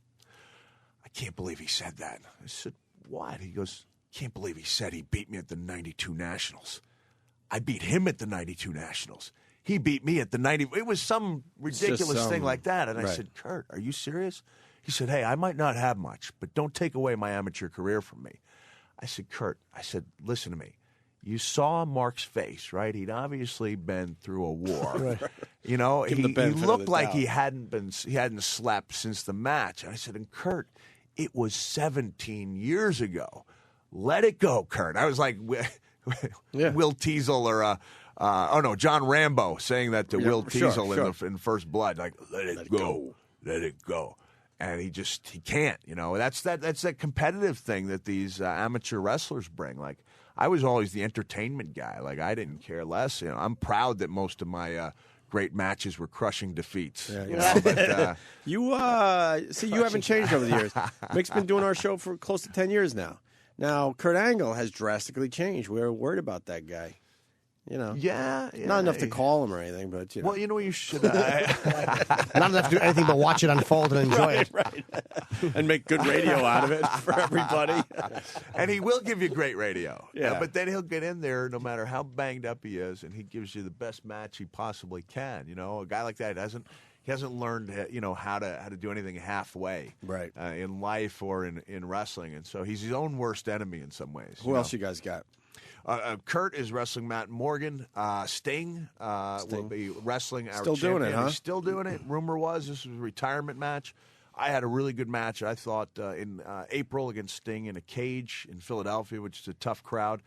[SPEAKER 16] "I can't believe he said that." I said, "What?" He goes, "Can't believe he said he beat me at the 92 Nationals. I beat him at the 92 Nationals. He beat me at the 90. It was some ridiculous thing like that." And I said, "Kurt, are you serious?" He said, "Hey, I might not have much, but don't take away my amateur career from me." I said, "Kurt," I said, "listen to me. You saw Mark's face, right? He'd obviously been through a war.
[SPEAKER 1] Right.
[SPEAKER 16] You know,
[SPEAKER 1] Give
[SPEAKER 16] he
[SPEAKER 1] him the benefit of
[SPEAKER 16] looked
[SPEAKER 1] the
[SPEAKER 16] like
[SPEAKER 1] doubt.
[SPEAKER 16] he hadn't slept since the match." And I said, "And Kurt, it was 17 years ago. Let it go, Kurt." I was like Will Teasel or John Rambo saying that to Will Teasel in First Blood, like, let it go. And he can't, you know. That's that competitive thing that these amateur wrestlers bring. Like, I was always the entertainment guy. Like, I didn't care less. You know, I'm proud that most of my great matches were crushing defeats.
[SPEAKER 1] Yeah,
[SPEAKER 16] you know, but,
[SPEAKER 1] you haven't changed over the years. Mick's been doing our show for close to 10 years now. Now, Kurt Angle has drastically changed. We're worried about that guy. You know, not enough to call him or anything, but you know.
[SPEAKER 16] Well, you know, you should
[SPEAKER 2] not enough to do anything but watch it unfold and enjoy it,
[SPEAKER 1] right? And make good radio out of it for everybody.
[SPEAKER 16] And he will give you great radio.
[SPEAKER 1] Yeah.
[SPEAKER 16] But then he'll get in there, no matter how banged up he is, and he gives you the best match he possibly can. You know, a guy like that he hasn't learned, you know, how to do anything halfway,
[SPEAKER 1] right,
[SPEAKER 16] in life or in wrestling, and so he's his own worst enemy in some ways.
[SPEAKER 1] Who else you guys got?
[SPEAKER 16] Kurt is wrestling Matt Morgan. Sting will be wrestling our
[SPEAKER 1] Still doing
[SPEAKER 16] champion.
[SPEAKER 1] it, huh?
[SPEAKER 16] He's still doing it. Rumor was this was a retirement match. I had a really good match, I thought, in April against Sting in a cage in Philadelphia, which is a tough crowd.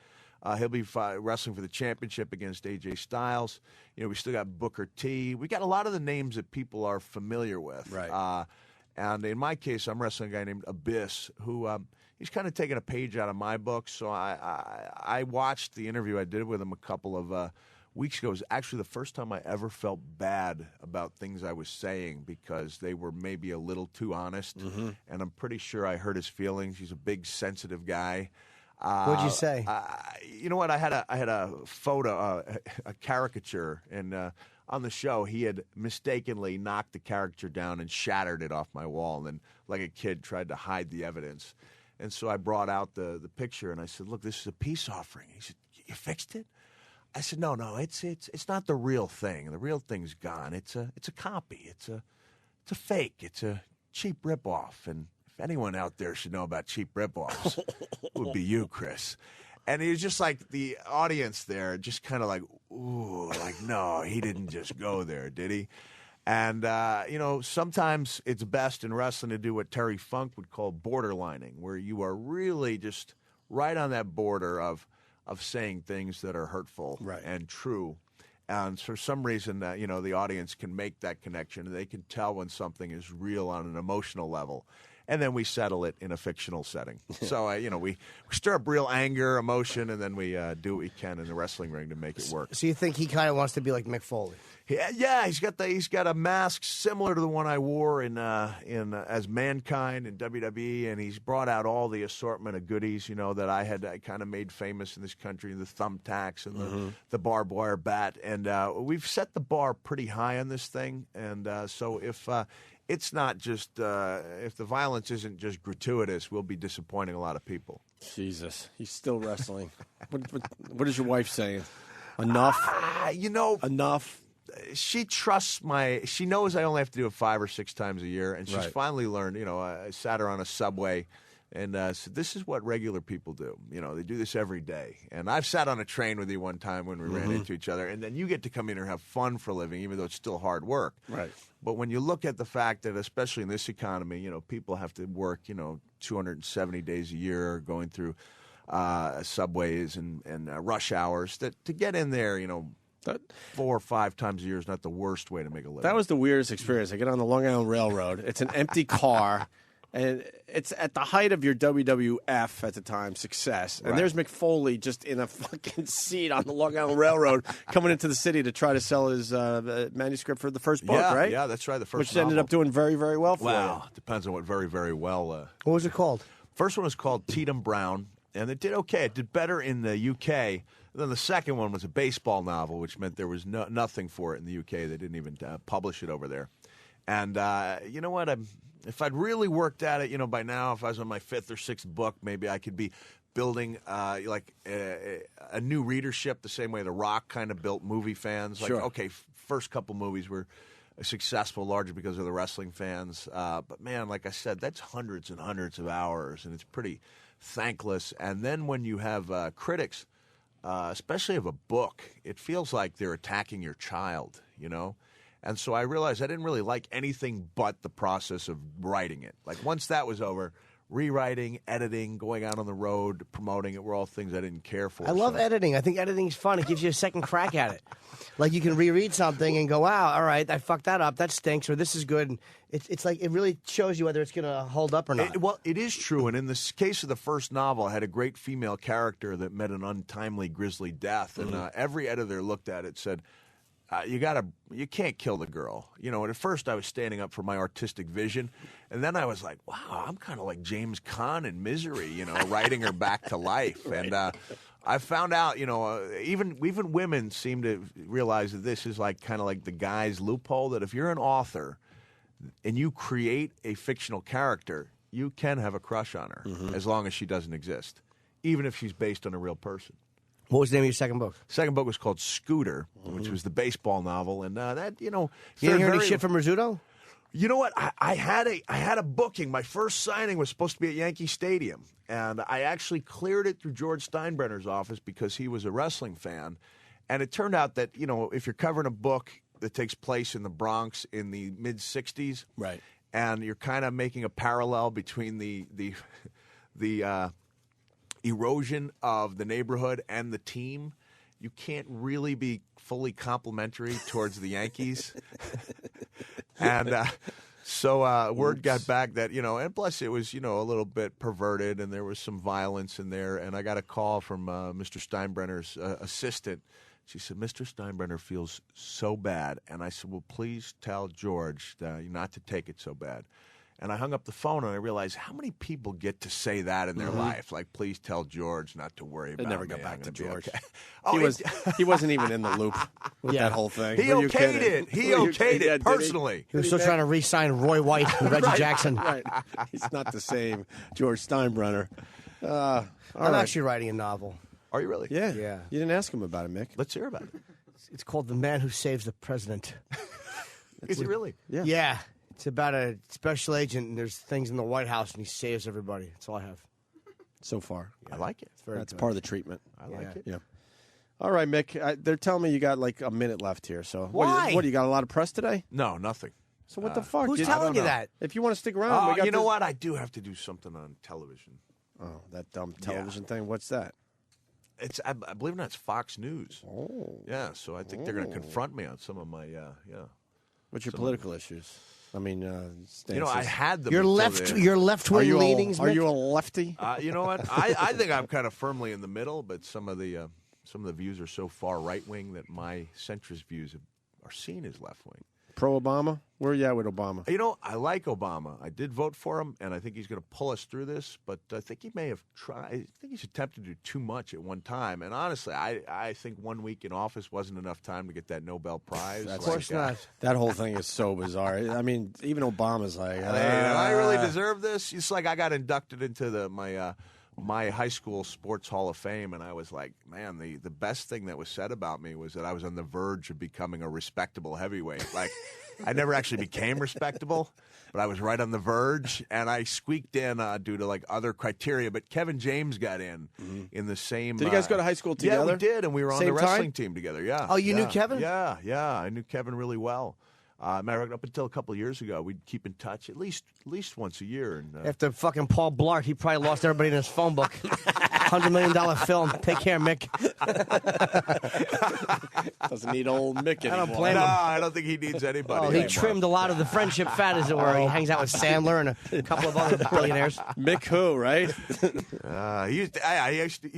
[SPEAKER 16] He'll be wrestling for the championship against AJ Styles. We still got Booker T. We got a lot of the names that people are familiar with.
[SPEAKER 1] Right.
[SPEAKER 16] And in my case, I'm wrestling a guy named Abyss, who he's kind of taken a page out of my book. So I watched the interview I did with him a couple of weeks ago. It was actually the first time I ever felt bad about things I was saying because they were maybe a little too honest.
[SPEAKER 1] Mm-hmm.
[SPEAKER 16] And I'm pretty sure I hurt his feelings. He's a big, sensitive guy.
[SPEAKER 2] What'd you say?
[SPEAKER 16] You know what? I had a photo, a caricature, and on the show, he had mistakenly knocked the caricature down and shattered it off my wall, and then, like a kid, tried to hide the evidence. And so I brought out the picture, and I said, "Look, this is a peace offering." He said, "You fixed it?" I said, "No, it's not the real thing. The real thing's gone. It's a copy. It's a fake. It's a cheap ripoff." And if anyone out there should know about cheap ripoffs, it would be you, Chris. And he was just like the audience there, just kind of like, ooh, like, no, he didn't just go there, did he? And, sometimes it's best in wrestling to do what Terry Funk would call borderlining, where you are really just right on that border of saying things that are hurtful and true. And for some reason, the audience can make that connection, and they can tell when something is real on an emotional level. And then we settle it in a fictional setting. So, we stir up real anger, emotion, and then we do what we can in the wrestling ring to make it work.
[SPEAKER 2] So you think he kind of wants to be like Mick Foley?
[SPEAKER 16] Yeah, he's got a mask similar to the one I wore in as Mankind in WWE, and he's brought out all the assortment of goodies, that I kind of made famous in this country, the thumbtacks and the barbed wire bat, and we've set the bar pretty high on this thing, and so if it's not just if the violence isn't just gratuitous, we'll be disappointing a lot of people.
[SPEAKER 1] Jesus, he's still wrestling. What is your wife saying? Enough? Enough.
[SPEAKER 16] She trusts she knows I only have to do it 5 or 6 times a year, and she's finally learned, I sat her on a subway and said, this is what regular people do. They do this every day. And I've sat on a train with you one time when we ran into each other, and then you get to come in here and have fun for a living, even though it's still hard work.
[SPEAKER 1] Right.
[SPEAKER 16] But when you look at the fact that, especially in this economy, people have to work, 270 days a year going through subways and rush hours, that to get in there, 4 or 5 times a year is not the worst way to make a living.
[SPEAKER 1] That was the weirdest experience. I get on the Long Island Railroad. It's an empty car, and it's at the height of your WWF at the time success. And there's Mick Foley just in a fucking seat on the Long Island Railroad coming into the city to try to sell his manuscript for the first book, right?
[SPEAKER 16] Yeah, that's right. The first
[SPEAKER 1] Which ended up doing very, very well for you.
[SPEAKER 16] Wow, depends on what very, very well.
[SPEAKER 2] What was it called?
[SPEAKER 16] First one was called Tatum Brown, and it did okay. It did better in the UK. Then the second one was a baseball novel, which meant there was nothing for it in the UK. They didn't even publish it over there. And you know what? If I'd really worked at it, by now, if I was on my 5th or 6th book, maybe I could be building like a new readership the same way The Rock kind of built movie fans. Like, okay, first couple movies were successful largely because of the wrestling fans. But, man, like I said, that's hundreds and hundreds of hours, and it's pretty thankless. And then when you have critics, especially of a book, it feels like they're attacking your child, And so I realized I didn't really like anything but the process of writing it. Like once that was over, rewriting, editing, going out on the road, promoting it were all things I didn't care for.
[SPEAKER 2] I love editing. I think editing's fun. It gives you a second crack at it. Like you can reread something and go, wow, all right, I fucked that up. That stinks, or this is good. And it's like it really shows you whether it's going to hold up or not.
[SPEAKER 16] Well, it is true. And in the case of the first novel, I had a great female character that met an untimely, grisly death. And every editor looked at it and said, you can't kill the girl. And at first I was standing up for my artistic vision, and then I was like, wow, I'm kind of like James Caan in Misery, writing her back to life. And I found out, even women seem to realize that this is like kind of like the guy's loophole, that if you're an author and you create a fictional character, you can have a crush on her as long as she doesn't exist, even if she's based on a real person.
[SPEAKER 2] What was the name of your second book?
[SPEAKER 16] Second book was called Scooter, which was the baseball novel, and that
[SPEAKER 2] You didn't hear any shit from Rizzuto?
[SPEAKER 16] You know what? I had a booking. My first signing was supposed to be at Yankee Stadium, and I actually cleared it through George Steinbrenner's office because he was a wrestling fan. And it turned out that, if you're covering a book that takes place in the Bronx in the mid-'60s,
[SPEAKER 1] right,
[SPEAKER 16] and you're kind of making a parallel between the erosion of the neighborhood and the team, you can't really be fully complimentary towards the Yankees. And so word got back that, and plus it was, a little bit perverted and there was some violence in there. And I got a call from Mr. Steinbrenner's assistant. She said, Mr. Steinbrenner feels so bad. And I said, well, please tell George not to take it so bad. And I hung up the phone, and I realized how many people get to say that in their life. Like, please tell George not to worry about
[SPEAKER 1] It never
[SPEAKER 16] me.
[SPEAKER 1] got back to George.
[SPEAKER 16] Okay.
[SPEAKER 1] He wasn't even in the loop with that whole thing.
[SPEAKER 16] He okayed it. He okayed it personally.
[SPEAKER 2] He was still trying to re-sign Roy White and Reggie Jackson.
[SPEAKER 1] Right. He's not the same George Steinbrenner.
[SPEAKER 2] I'm actually writing a novel.
[SPEAKER 16] Are you really?
[SPEAKER 1] Yeah.
[SPEAKER 2] Yeah.
[SPEAKER 1] You didn't ask him about it, Mick.
[SPEAKER 16] Let's hear about it.
[SPEAKER 2] It's called The Man Who Saves the President.
[SPEAKER 16] Is it really?
[SPEAKER 1] Yeah.
[SPEAKER 2] Yeah. It's about a special agent, and there's things in the White House, and he saves everybody. That's all I have.
[SPEAKER 1] So far.
[SPEAKER 16] I like it.
[SPEAKER 1] That's part of the treatment.
[SPEAKER 16] I like it.
[SPEAKER 1] Yeah. All right, Mick. They're telling me you got like a minute left here. So
[SPEAKER 2] Why?
[SPEAKER 1] What do you got? A lot of press today?
[SPEAKER 16] No, nothing.
[SPEAKER 1] So what the fuck?
[SPEAKER 2] Who's
[SPEAKER 1] I
[SPEAKER 2] telling
[SPEAKER 1] don't
[SPEAKER 2] you
[SPEAKER 1] know.
[SPEAKER 2] that?
[SPEAKER 1] If you want to stick around, we got
[SPEAKER 16] You know
[SPEAKER 1] this-
[SPEAKER 16] what? I do have to do something on television.
[SPEAKER 1] Oh, that dumb television thing. What's that?
[SPEAKER 16] It's I believe it or not, it's Fox News.
[SPEAKER 1] Oh.
[SPEAKER 16] Yeah, so I think they're going to confront me on some of my
[SPEAKER 1] What's your political issues? I mean, stances.
[SPEAKER 16] I had them.
[SPEAKER 2] Your
[SPEAKER 16] until
[SPEAKER 2] left,
[SPEAKER 16] the-
[SPEAKER 2] your left-wing leanings.
[SPEAKER 1] Are
[SPEAKER 2] Mick?
[SPEAKER 1] you a lefty?
[SPEAKER 16] You know what? I think I'm kind of firmly in the middle, but some of the views are so far right wing that my centrist views are seen as left wing.
[SPEAKER 1] Pro Obama? Where are you at with Obama?
[SPEAKER 16] I like Obama. I did vote for him, and I think he's going to pull us through this. But I think he may have tried. I think he's attempted to do too much at one time. And honestly, I think 1 week in office wasn't enough time to get that Nobel Prize.
[SPEAKER 2] Of course not.
[SPEAKER 1] That whole thing is so bizarre. I mean, even Obama's like,
[SPEAKER 16] Hey, do I really deserve this? It's like I got inducted into my high school sports hall of fame, and I was like, man, the best thing that was said about me was that I was on the verge of becoming a respectable heavyweight. Like, I never actually became respectable, but I was right on the verge, and I squeaked in due to like other criteria. But Kevin James got in the same.
[SPEAKER 1] Did you guys go to high school together?
[SPEAKER 16] Yeah, we did, and we were on
[SPEAKER 1] Same
[SPEAKER 16] the wrestling
[SPEAKER 1] time?
[SPEAKER 16] team together. Yeah.
[SPEAKER 2] Oh, you knew Kevin?
[SPEAKER 16] Yeah, I knew Kevin really well. Matter of fact, up until a couple of years ago, we'd keep in touch at least once a year. And,
[SPEAKER 2] After fucking Paul Blart, he probably lost everybody in his phone book. $100 million film. Take care, Mick.
[SPEAKER 1] Doesn't need old Mick anymore.
[SPEAKER 2] I don't blame
[SPEAKER 16] no,
[SPEAKER 2] him.
[SPEAKER 16] I don't think he needs anybody.
[SPEAKER 2] Oh, he
[SPEAKER 16] anymore.
[SPEAKER 2] trimmed a lot of the friendship fat, as it were. He hangs out with Sandler and a couple of other billionaires.
[SPEAKER 1] Mick who, right?
[SPEAKER 16] He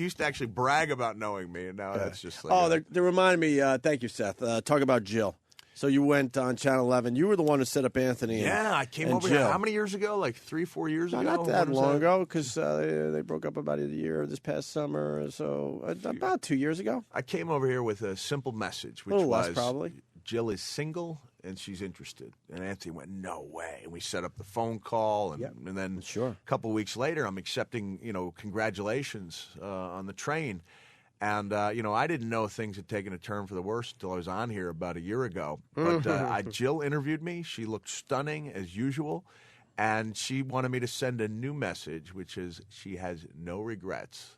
[SPEAKER 16] used to actually brag about knowing me, and now that's just like...
[SPEAKER 1] Oh, they remind me, thank you, Seth. Talk about Jill. So you went on Channel 11. You were the one who set up Anthony.
[SPEAKER 16] Yeah, I came
[SPEAKER 1] and
[SPEAKER 16] over
[SPEAKER 1] Jill.
[SPEAKER 16] here. How many years ago? Like 3-4 years ago?
[SPEAKER 1] Not that
[SPEAKER 16] When was
[SPEAKER 1] long ago, because they broke up about a year this past summer. So about 2 years ago.
[SPEAKER 16] I came over here with a simple message, which
[SPEAKER 1] A little
[SPEAKER 16] was
[SPEAKER 1] less, probably.
[SPEAKER 16] Jill is single and she's interested. And Anthony went, no way. And we set up the phone call, and then a couple weeks later, I'm accepting, congratulations on the train. And, I didn't know things had taken a turn for the worse until I was on here about a year ago. But Jill interviewed me. She looked stunning as usual. And she wanted me to send a new message, which is she has no regrets.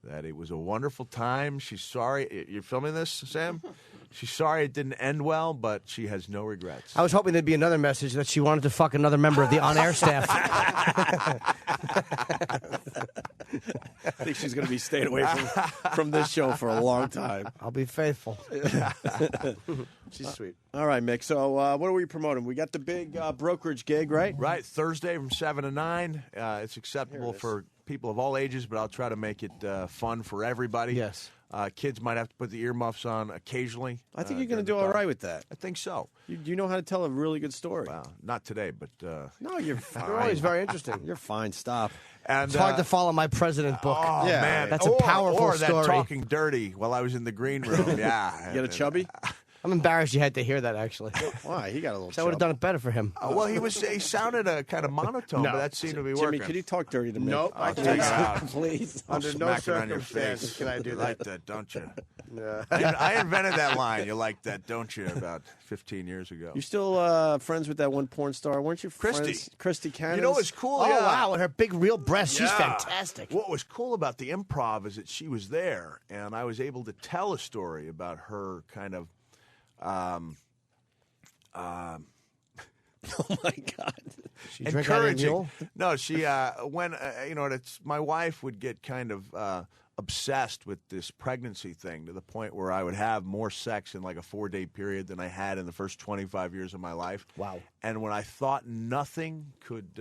[SPEAKER 16] That it was a wonderful time. She's sorry. You're filming this, Sam? She's sorry it didn't end well, but she has no regrets.
[SPEAKER 2] I was hoping there'd be another message that she wanted to fuck another member of the on-air staff.
[SPEAKER 1] I think she's going to be staying away from this show for a long time.
[SPEAKER 2] I'll be faithful. She's sweet.
[SPEAKER 1] All right, Mick. So what are we promoting? We got the big brokerage gig, right?
[SPEAKER 16] Right, Thursday from 7 to 9. It's acceptable for people of all ages, but I'll try to make it fun for everybody.
[SPEAKER 2] Yes.
[SPEAKER 16] Kids might have to put the earmuffs on occasionally.
[SPEAKER 1] I think you're going to do all right with that.
[SPEAKER 16] I think so.
[SPEAKER 1] You know how to tell a really good story.
[SPEAKER 16] Well, not today, but...
[SPEAKER 1] No, you're fine.
[SPEAKER 2] You're always very interesting.
[SPEAKER 1] You're fine. Stop.
[SPEAKER 16] And,
[SPEAKER 2] it's hard to follow my president book.
[SPEAKER 16] Oh, man.
[SPEAKER 2] That's a powerful
[SPEAKER 16] or
[SPEAKER 2] story.
[SPEAKER 16] that talking dirty while I was in the green room. Yeah.
[SPEAKER 1] You get a chubby?
[SPEAKER 2] I'm embarrassed you had to hear that, actually.
[SPEAKER 1] Why? He got a little
[SPEAKER 2] I would have
[SPEAKER 1] chub.
[SPEAKER 2] done it better for him.
[SPEAKER 16] Well, he sounded kind of monotone,
[SPEAKER 2] No.
[SPEAKER 16] but that seemed to be
[SPEAKER 1] Jimmy,
[SPEAKER 16] working.
[SPEAKER 1] can you talk dirty to me?
[SPEAKER 2] Nope, I
[SPEAKER 16] I'll
[SPEAKER 2] can't.
[SPEAKER 16] take it out.
[SPEAKER 1] Please.
[SPEAKER 16] I'll
[SPEAKER 2] Under no
[SPEAKER 16] smack it on your
[SPEAKER 2] circumstances
[SPEAKER 16] face.
[SPEAKER 2] can I do
[SPEAKER 16] You
[SPEAKER 2] that.
[SPEAKER 16] like that, don't you?
[SPEAKER 2] Yeah.
[SPEAKER 16] I invented that line. You like that, don't you? About 15 years ago.
[SPEAKER 1] You still friends with that one porn star? Weren't you
[SPEAKER 16] Christy.
[SPEAKER 1] friends? Christy Cannon.
[SPEAKER 16] You know what's cool?
[SPEAKER 2] Oh,
[SPEAKER 16] yeah.
[SPEAKER 2] wow, with her big real breasts. She's
[SPEAKER 16] Yeah.
[SPEAKER 2] fantastic.
[SPEAKER 16] What was cool about the Improv is that she was there, and I was able to tell a story about her kind of.
[SPEAKER 1] Oh my God.
[SPEAKER 2] She drink out of a
[SPEAKER 16] encouraging.
[SPEAKER 2] mule?
[SPEAKER 16] No, she when it's my wife would get kind of obsessed with this pregnancy thing to the point where I would have more sex in like a 4-day period than I had in the first 25 years of my life.
[SPEAKER 2] Wow.
[SPEAKER 16] And when I thought nothing could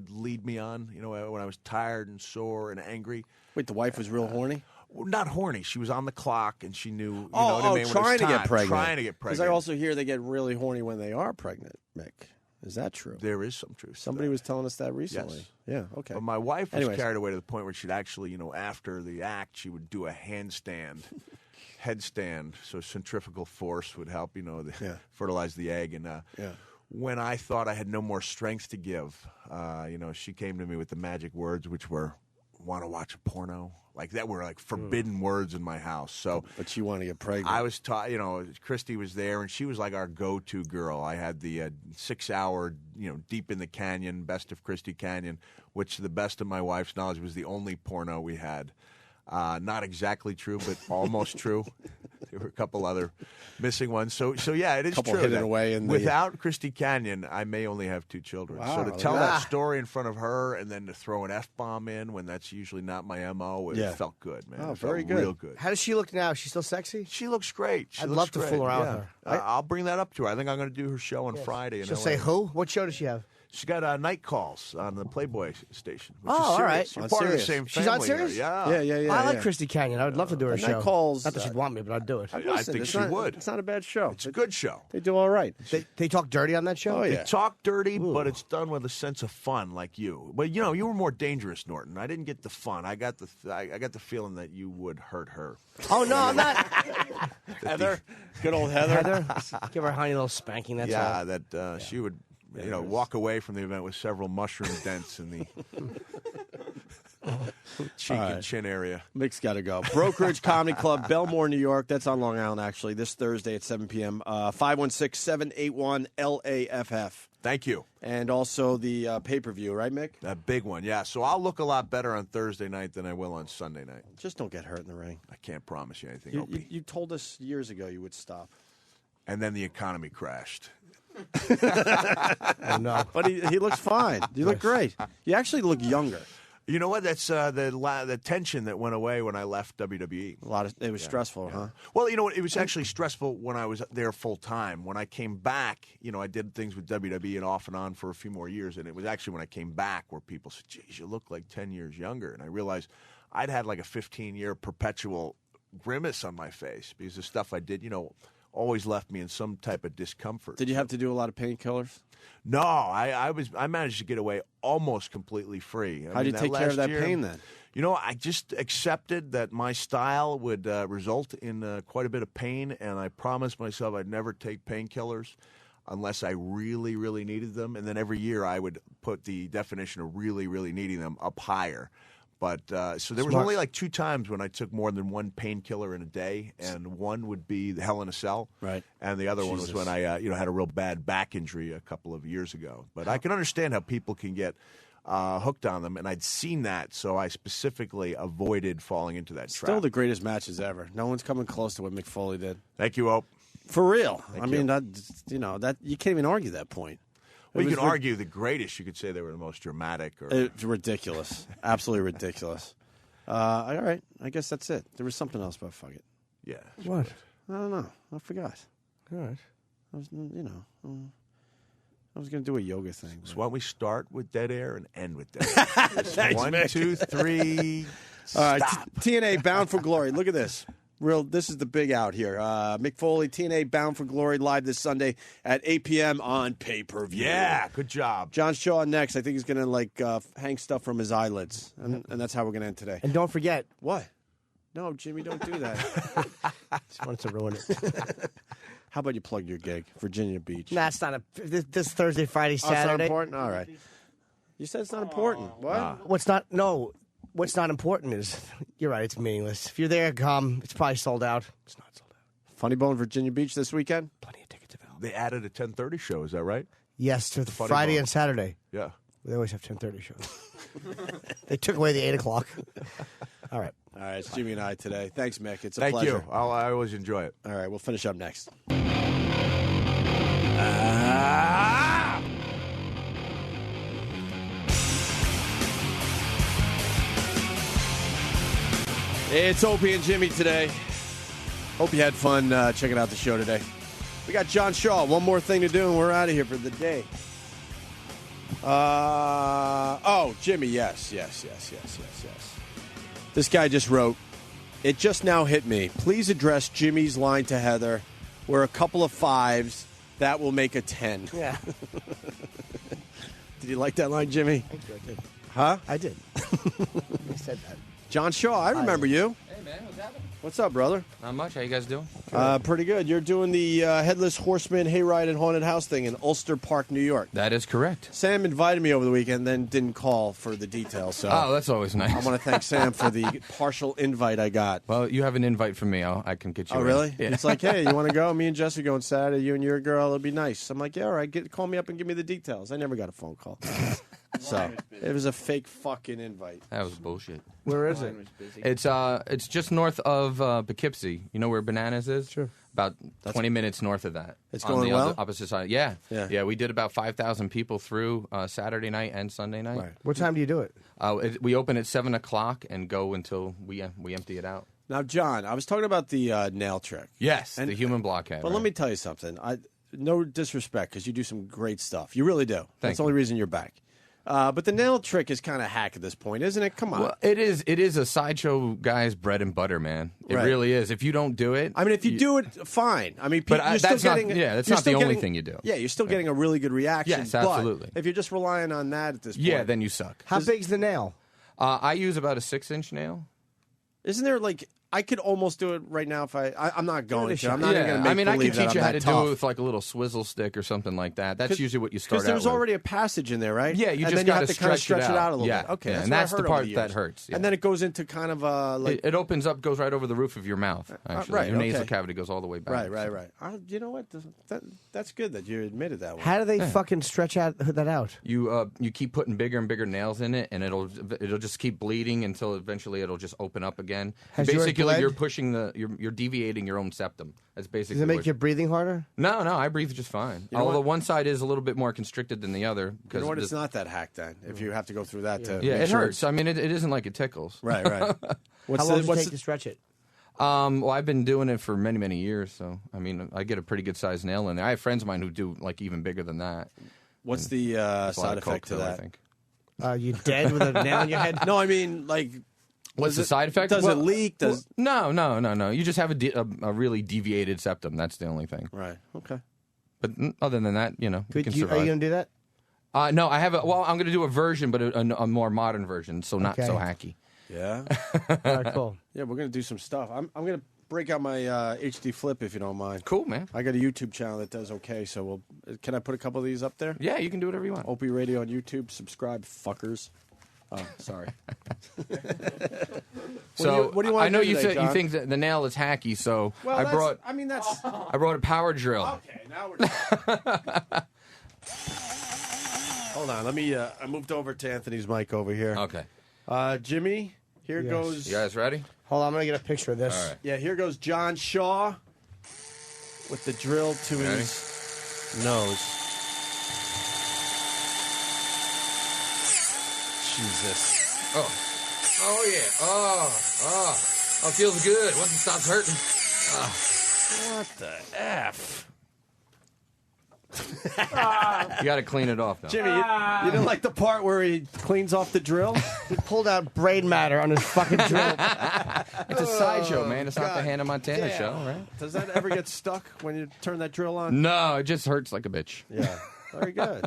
[SPEAKER 16] lead me on, when I was tired and sore and angry.
[SPEAKER 1] Wait, the wife was real horny?
[SPEAKER 16] Well, not horny. She was on the clock, and she knew. You know
[SPEAKER 1] Oh,
[SPEAKER 16] what I mean? When it was
[SPEAKER 1] trying to get
[SPEAKER 16] time.
[SPEAKER 1] pregnant.
[SPEAKER 16] Trying to get
[SPEAKER 1] Because
[SPEAKER 16] pregnant.
[SPEAKER 1] I also hear they get really horny when they are pregnant, Mick. Is that true?
[SPEAKER 16] There is some truth. to
[SPEAKER 1] Somebody
[SPEAKER 16] that.
[SPEAKER 1] was telling us that recently.
[SPEAKER 16] Yes.
[SPEAKER 1] Yeah, okay.
[SPEAKER 16] But my wife was
[SPEAKER 1] Anyways.
[SPEAKER 16] carried away to the point where she'd actually, after the act, she would do a handstand, headstand, so centrifugal force would help, fertilize the egg. And when I thought I had no more strength to give, she came to me with the magic words, which were, "Want to watch a porno?" Like that were like forbidden words in my house. So,
[SPEAKER 1] but you want to get pregnant.
[SPEAKER 16] I was taught, Christy was there, and she was like our go-to girl. I had the 6-hour, Deep in the Canyon, Best of Christy Canyon, which, to the best of my wife's knowledge, was the only porno we had. Not exactly true, but almost true. There were a couple other missing ones. So yeah, it is
[SPEAKER 1] Couple
[SPEAKER 16] true.
[SPEAKER 1] hidden
[SPEAKER 16] that
[SPEAKER 1] away in the-
[SPEAKER 16] without Christy Canyon, I may only have 2 children.
[SPEAKER 1] Wow,
[SPEAKER 16] So to tell
[SPEAKER 1] look at
[SPEAKER 16] that
[SPEAKER 1] that.
[SPEAKER 16] story in front of her and then to throw an F-bomb in when that's usually not my MO, it felt good, man.
[SPEAKER 1] Oh,
[SPEAKER 16] It felt
[SPEAKER 1] very good.
[SPEAKER 16] real good.
[SPEAKER 2] How does she look now? Is she still sexy?
[SPEAKER 16] She looks great. She
[SPEAKER 2] I'd
[SPEAKER 16] looks
[SPEAKER 2] love to
[SPEAKER 16] great.
[SPEAKER 2] fool around
[SPEAKER 16] Yeah.
[SPEAKER 2] with her.
[SPEAKER 16] I'll bring that up to her. I think I'm going to do her show on Friday. in
[SPEAKER 2] She'll
[SPEAKER 16] LA.
[SPEAKER 2] say who? What show does she have?
[SPEAKER 16] She got night calls on the Playboy station. Which
[SPEAKER 2] Oh,
[SPEAKER 16] is
[SPEAKER 2] all
[SPEAKER 16] serious.
[SPEAKER 2] right.
[SPEAKER 16] You're
[SPEAKER 1] On
[SPEAKER 16] part
[SPEAKER 1] Sirius.
[SPEAKER 16] of the same
[SPEAKER 2] She's
[SPEAKER 16] family
[SPEAKER 2] on Sirius?
[SPEAKER 16] here. Yeah.
[SPEAKER 1] Yeah.
[SPEAKER 2] I like Christy Canyon. I would love to do her
[SPEAKER 1] And that
[SPEAKER 2] show.
[SPEAKER 1] calls,
[SPEAKER 2] Not that she'd want me, but I'd do it.
[SPEAKER 16] I
[SPEAKER 1] Listen,
[SPEAKER 16] think
[SPEAKER 1] it's
[SPEAKER 16] she
[SPEAKER 1] not-
[SPEAKER 16] would.
[SPEAKER 1] It's not a bad show.
[SPEAKER 16] It's a good show.
[SPEAKER 1] They do all right.
[SPEAKER 2] They talk dirty on that show?
[SPEAKER 1] Oh,
[SPEAKER 16] They
[SPEAKER 1] yeah.
[SPEAKER 16] talk dirty, but it's done with a sense of fun, like you. But you were more dangerous, Norton. I didn't get the fun. I got the feeling that you would hurt her.
[SPEAKER 2] Oh, no, I'm not.
[SPEAKER 1] Heather, good old Heather.
[SPEAKER 2] Give her a honey little spanking, that's
[SPEAKER 16] yeah,
[SPEAKER 2] all.
[SPEAKER 16] that she would, walk away from the event with several mushroom dents in the cheek and chin area.
[SPEAKER 1] Mick's got to go. Brokerage Comedy Club, Belmore, New York. That's on Long Island, actually, this Thursday at 7 p.m. 516-781-LAFF.
[SPEAKER 16] Thank you.
[SPEAKER 1] And also the pay-per-view, right, Mick?
[SPEAKER 16] A big one, yeah. So I'll look a lot better on Thursday night than I will on Sunday night.
[SPEAKER 1] Just don't get hurt in the ring.
[SPEAKER 16] I can't promise you anything,
[SPEAKER 1] You,
[SPEAKER 16] Opie.
[SPEAKER 1] you told us years ago you would stop.
[SPEAKER 16] And then the economy crashed.
[SPEAKER 2] Oh, no.
[SPEAKER 1] But he looks fine. You look great. You actually look younger.
[SPEAKER 16] You know what? That's the tension that went away when I left WWE.
[SPEAKER 1] It was stressful, huh?
[SPEAKER 16] Well, you know what? It was actually stressful when I was there full time. When I came back, I did things with WWE and off and on for a few more years. And it was actually when I came back where people said, geez, you look like 10 years younger. And I realized I'd had like a 15-year perpetual grimace on my face because the stuff I did, always left me in some type of discomfort.
[SPEAKER 1] Did you have to do a lot of painkillers?
[SPEAKER 16] No, I managed to get away almost completely free.
[SPEAKER 1] How did you take care of
[SPEAKER 16] last
[SPEAKER 1] that
[SPEAKER 16] year,
[SPEAKER 1] pain then?
[SPEAKER 16] I just accepted that my style would result in quite a bit of pain, and I promised myself I'd never take painkillers unless I really, really needed them. And then every year I would put the definition of really, really needing them up higher. But so there was only like 2 times when I took more than one painkiller in a day, and one would be the Hell in a Cell,
[SPEAKER 1] right?
[SPEAKER 16] And the other one was when I had a real bad back injury a couple of years ago. But I can understand how people can get hooked on them, and I'd seen that, so I specifically avoided falling into that trap.
[SPEAKER 1] Still the greatest matches ever. No one's coming close to what Mick Foley did.
[SPEAKER 16] Thank you, Ope.
[SPEAKER 1] For real.
[SPEAKER 16] Thank
[SPEAKER 1] I
[SPEAKER 16] you.
[SPEAKER 1] mean, that you can't even argue that point.
[SPEAKER 16] Well, you
[SPEAKER 1] It
[SPEAKER 16] can
[SPEAKER 1] was
[SPEAKER 16] argue the greatest. You could say they were the most dramatic. Or
[SPEAKER 1] It's ridiculous. Absolutely ridiculous. All right. I guess that's it. There was something else, but fuck it.
[SPEAKER 16] Yeah.
[SPEAKER 2] What?
[SPEAKER 1] I don't know. I forgot.
[SPEAKER 2] All right.
[SPEAKER 1] I was, I was going to do a yoga thing.
[SPEAKER 16] So why don't we start with dead air and end with dead air?
[SPEAKER 1] Thanks,
[SPEAKER 16] 1,
[SPEAKER 1] Mick.
[SPEAKER 16] 2, 3.
[SPEAKER 1] All right,
[SPEAKER 16] Stop.
[SPEAKER 1] TNA Bound for Glory. Look at this. This is the big out here. Mick Foley, TNA Bound for Glory, live this Sunday at 8 p.m. on pay-per-view.
[SPEAKER 16] Yeah, good job.
[SPEAKER 1] John Shaw next. I think he's going to hang stuff from his eyelids, and that's how we're going to end today.
[SPEAKER 2] And don't forget.
[SPEAKER 1] What? No, Jimmy, don't do that.
[SPEAKER 2] Just wanted to ruin it.
[SPEAKER 1] How about you plug your gig, Virginia Beach?
[SPEAKER 2] Nah, it's not this Thursday, Friday,
[SPEAKER 1] Oh, it's not
[SPEAKER 2] Saturday.
[SPEAKER 1] important? All right. You said it's not important. What?
[SPEAKER 2] What's not important is, you're right, it's meaningless. If you're there, come. It's probably sold out. It's not sold out.
[SPEAKER 1] Funny Bone, Virginia Beach this weekend?
[SPEAKER 2] Plenty of tickets available.
[SPEAKER 16] They added a 10:30 show. Is that right?
[SPEAKER 2] Yes, to the
[SPEAKER 16] Funny
[SPEAKER 2] Friday
[SPEAKER 16] Bone.
[SPEAKER 2] and Saturday.
[SPEAKER 16] Yeah.
[SPEAKER 2] They always have 10:30 shows. They took away the 8 o'clock. All right.
[SPEAKER 1] All right, it's Jimmy and I today. Thanks, Mick. It's a
[SPEAKER 16] Thank
[SPEAKER 1] pleasure.
[SPEAKER 16] you. I always enjoy it.
[SPEAKER 1] All right, we'll finish up next. It's Opie and Jimmy today. Hope you had fun checking out the show today. We got John Shaw. One more thing to do, and we're out of here for the day. Jimmy, yes. This guy just wrote, "It just now hit me. Please address Jimmy's line to Heather. We're a couple of 5s. That will make a 10.
[SPEAKER 2] Yeah.
[SPEAKER 1] Did you like that line, Jimmy?
[SPEAKER 2] Thank you, I did.
[SPEAKER 1] Huh?
[SPEAKER 2] I did. I said that.
[SPEAKER 1] John Shaw, I remember you.
[SPEAKER 4] Hey, man, what's happening?
[SPEAKER 1] What's up, brother?
[SPEAKER 4] Not much. How you guys doing?
[SPEAKER 1] Pretty good. You're doing the Headless Horseman Hayride and Haunted House thing in Ulster Park, New York.
[SPEAKER 4] That is correct.
[SPEAKER 1] Sam invited me over the weekend, then didn't call for the details. So
[SPEAKER 4] Oh, that's always nice.
[SPEAKER 1] I want to thank Sam for the partial invite I got.
[SPEAKER 4] Well, you have an invite from me. I can get you.
[SPEAKER 1] Oh,
[SPEAKER 4] in.
[SPEAKER 1] really?
[SPEAKER 4] Yeah.
[SPEAKER 1] It's like, hey, you want to go? Me and Jess are going Saturday. You and your girl. It'll be nice. I'm like, yeah, all right. Call me up and give me the details. I never got a phone call. So it was a fake fucking invite.
[SPEAKER 4] That was bullshit.
[SPEAKER 2] Where is it?
[SPEAKER 4] It's just north of Poughkeepsie. You know where Bananas is?
[SPEAKER 2] Sure.
[SPEAKER 4] About 20 minutes north of that.
[SPEAKER 1] It's
[SPEAKER 4] on
[SPEAKER 1] going
[SPEAKER 4] the
[SPEAKER 1] well?
[SPEAKER 4] opposite side. Yeah. We did about 5,000 people through Saturday night and Sunday night.
[SPEAKER 1] Right.
[SPEAKER 2] What time do you do it?
[SPEAKER 4] We open at 7 o'clock and go until we empty it out.
[SPEAKER 1] Now, John, I was talking about the nail trick.
[SPEAKER 4] Yes,
[SPEAKER 1] And-
[SPEAKER 4] the human blockhead.
[SPEAKER 1] But let me tell you something. No disrespect, because you do some great stuff. You really do. That's the only reason you're back. But the nail trick is kind of hack at this point, isn't it? Come on.
[SPEAKER 4] Well, it is. It is a sideshow guy's bread and butter, man. It
[SPEAKER 1] Right.
[SPEAKER 4] really is. If you don't do it,
[SPEAKER 1] I mean, if you do it, fine. I mean, you're still
[SPEAKER 4] that's
[SPEAKER 1] getting.
[SPEAKER 4] not. Yeah, that's
[SPEAKER 1] you're
[SPEAKER 4] not the
[SPEAKER 1] still
[SPEAKER 4] only
[SPEAKER 1] getting-
[SPEAKER 4] thing you do.
[SPEAKER 1] Yeah, you're still getting a really good reaction.
[SPEAKER 4] Yes, absolutely.
[SPEAKER 1] But if you're just relying on that at this point,
[SPEAKER 4] Yeah, then you suck.
[SPEAKER 2] How big's the nail?
[SPEAKER 4] I use about a 6-inch nail.
[SPEAKER 1] Isn't there like I could almost do it right now if I'm not going to. I'm not
[SPEAKER 4] Yeah,
[SPEAKER 1] even going to make
[SPEAKER 4] I mean, I
[SPEAKER 1] believe
[SPEAKER 4] can
[SPEAKER 1] that
[SPEAKER 4] teach you
[SPEAKER 1] I'm
[SPEAKER 4] how to
[SPEAKER 1] that
[SPEAKER 4] do
[SPEAKER 1] tough.
[SPEAKER 4] it with like a little swizzle stick or something like that. That's usually what you start out
[SPEAKER 1] Because
[SPEAKER 4] with.
[SPEAKER 1] there's already a passage in there, right?
[SPEAKER 4] Yeah, you
[SPEAKER 1] and
[SPEAKER 4] just
[SPEAKER 1] then you
[SPEAKER 4] gotta
[SPEAKER 1] have to kind of
[SPEAKER 4] stretch
[SPEAKER 1] stretch
[SPEAKER 4] it
[SPEAKER 1] it out
[SPEAKER 4] out.
[SPEAKER 1] a little
[SPEAKER 4] Yeah,
[SPEAKER 1] bit. Okay,
[SPEAKER 4] yeah,
[SPEAKER 1] that's
[SPEAKER 4] and
[SPEAKER 1] what I
[SPEAKER 4] that's the
[SPEAKER 1] heard over
[SPEAKER 4] part
[SPEAKER 1] the
[SPEAKER 4] that
[SPEAKER 1] years.
[SPEAKER 4] hurts, yeah.
[SPEAKER 1] And then it goes into kind of like
[SPEAKER 4] It opens up, goes right over the roof of your mouth. Actually,
[SPEAKER 1] right,
[SPEAKER 4] your nasal
[SPEAKER 1] okay.
[SPEAKER 4] cavity goes all the way back.
[SPEAKER 1] right. You know what? That's good that you admitted that one.
[SPEAKER 2] How do they fucking stretch that out?
[SPEAKER 4] You keep putting bigger and bigger nails in it, and it'll just keep bleeding until eventually it'll just open up again.
[SPEAKER 2] Has yours
[SPEAKER 4] Basically,
[SPEAKER 2] bled?
[SPEAKER 4] you're pushing you're deviating your own septum. That's basically.
[SPEAKER 2] Does it make
[SPEAKER 4] what-
[SPEAKER 2] your breathing harder?
[SPEAKER 4] No, I breathe just fine.
[SPEAKER 1] You know
[SPEAKER 4] Although
[SPEAKER 1] what?
[SPEAKER 4] one side is a little bit more constricted than the other.
[SPEAKER 1] You
[SPEAKER 4] Because
[SPEAKER 1] know what? It's not that hack then. If you have to go through that to
[SPEAKER 4] Yeah,
[SPEAKER 1] make
[SPEAKER 4] it
[SPEAKER 1] sure
[SPEAKER 4] hurts. I mean, it isn't like it tickles.
[SPEAKER 1] Right.
[SPEAKER 2] How long does it take to stretch it?
[SPEAKER 4] Well, I've been doing it for many, many years, so I mean, I get a pretty good sized nail in there. I have friends of mine who do like even bigger than that.
[SPEAKER 1] What's the
[SPEAKER 4] There's a lot
[SPEAKER 1] side
[SPEAKER 4] of
[SPEAKER 1] effect to
[SPEAKER 4] coke, though, I
[SPEAKER 1] that?
[SPEAKER 4] think.
[SPEAKER 2] You dead with a nail in your head?
[SPEAKER 1] No, I mean like.
[SPEAKER 4] What's the
[SPEAKER 1] does it-
[SPEAKER 4] side effect?
[SPEAKER 1] Does it leak? Does
[SPEAKER 4] No. You just have a really deviated septum. That's the only thing.
[SPEAKER 1] right? Okay.
[SPEAKER 4] But other than that, you can
[SPEAKER 2] Are you
[SPEAKER 4] survive.
[SPEAKER 2] going to do that?
[SPEAKER 4] No, I have I'm going to do a version, but a more modern version, so not
[SPEAKER 2] Okay.
[SPEAKER 4] so hacky.
[SPEAKER 1] Yeah.
[SPEAKER 2] All right, cool.
[SPEAKER 1] Yeah, we're gonna do some stuff. I'm gonna break out my HD flip if you don't mind.
[SPEAKER 4] Cool, man.
[SPEAKER 1] I got a YouTube channel that does okay, so can I put a couple of these up there?
[SPEAKER 4] Yeah, you can do whatever you want.
[SPEAKER 1] Opie Radio on YouTube. Subscribe, fuckers. Oh, sorry.
[SPEAKER 4] So
[SPEAKER 1] what do you want
[SPEAKER 4] I know
[SPEAKER 1] to do
[SPEAKER 4] you
[SPEAKER 1] today,
[SPEAKER 4] said you
[SPEAKER 1] John?
[SPEAKER 4] think that the nail is hacky, so
[SPEAKER 1] Well,
[SPEAKER 4] I brought a power drill.
[SPEAKER 1] Okay, now we're. Hold on, let me. I moved over to Anthony's mic over here.
[SPEAKER 4] Okay.
[SPEAKER 1] Jimmy, here
[SPEAKER 2] Yes.
[SPEAKER 1] goes.
[SPEAKER 4] You guys ready?
[SPEAKER 2] Hold on, I'm going to get a picture of this.
[SPEAKER 4] All right.
[SPEAKER 1] Yeah, here goes John Shaw with the drill to
[SPEAKER 4] Ready?
[SPEAKER 1] his nose. Jesus.
[SPEAKER 4] Oh yeah. Oh, it feels good once it stops hurting.
[SPEAKER 1] What the F?
[SPEAKER 4] You got to clean it off, though.
[SPEAKER 1] Jimmy, you didn't like the part where he cleans off the drill?
[SPEAKER 2] He pulled out brain matter on his fucking drill.
[SPEAKER 4] It's a sideshow, man. It's not the
[SPEAKER 1] God
[SPEAKER 4] Hannah Montana
[SPEAKER 1] damn.
[SPEAKER 4] show, right?
[SPEAKER 1] Does that ever get stuck when you turn that drill on?
[SPEAKER 4] No, it just hurts like a bitch.
[SPEAKER 1] Yeah. Very good.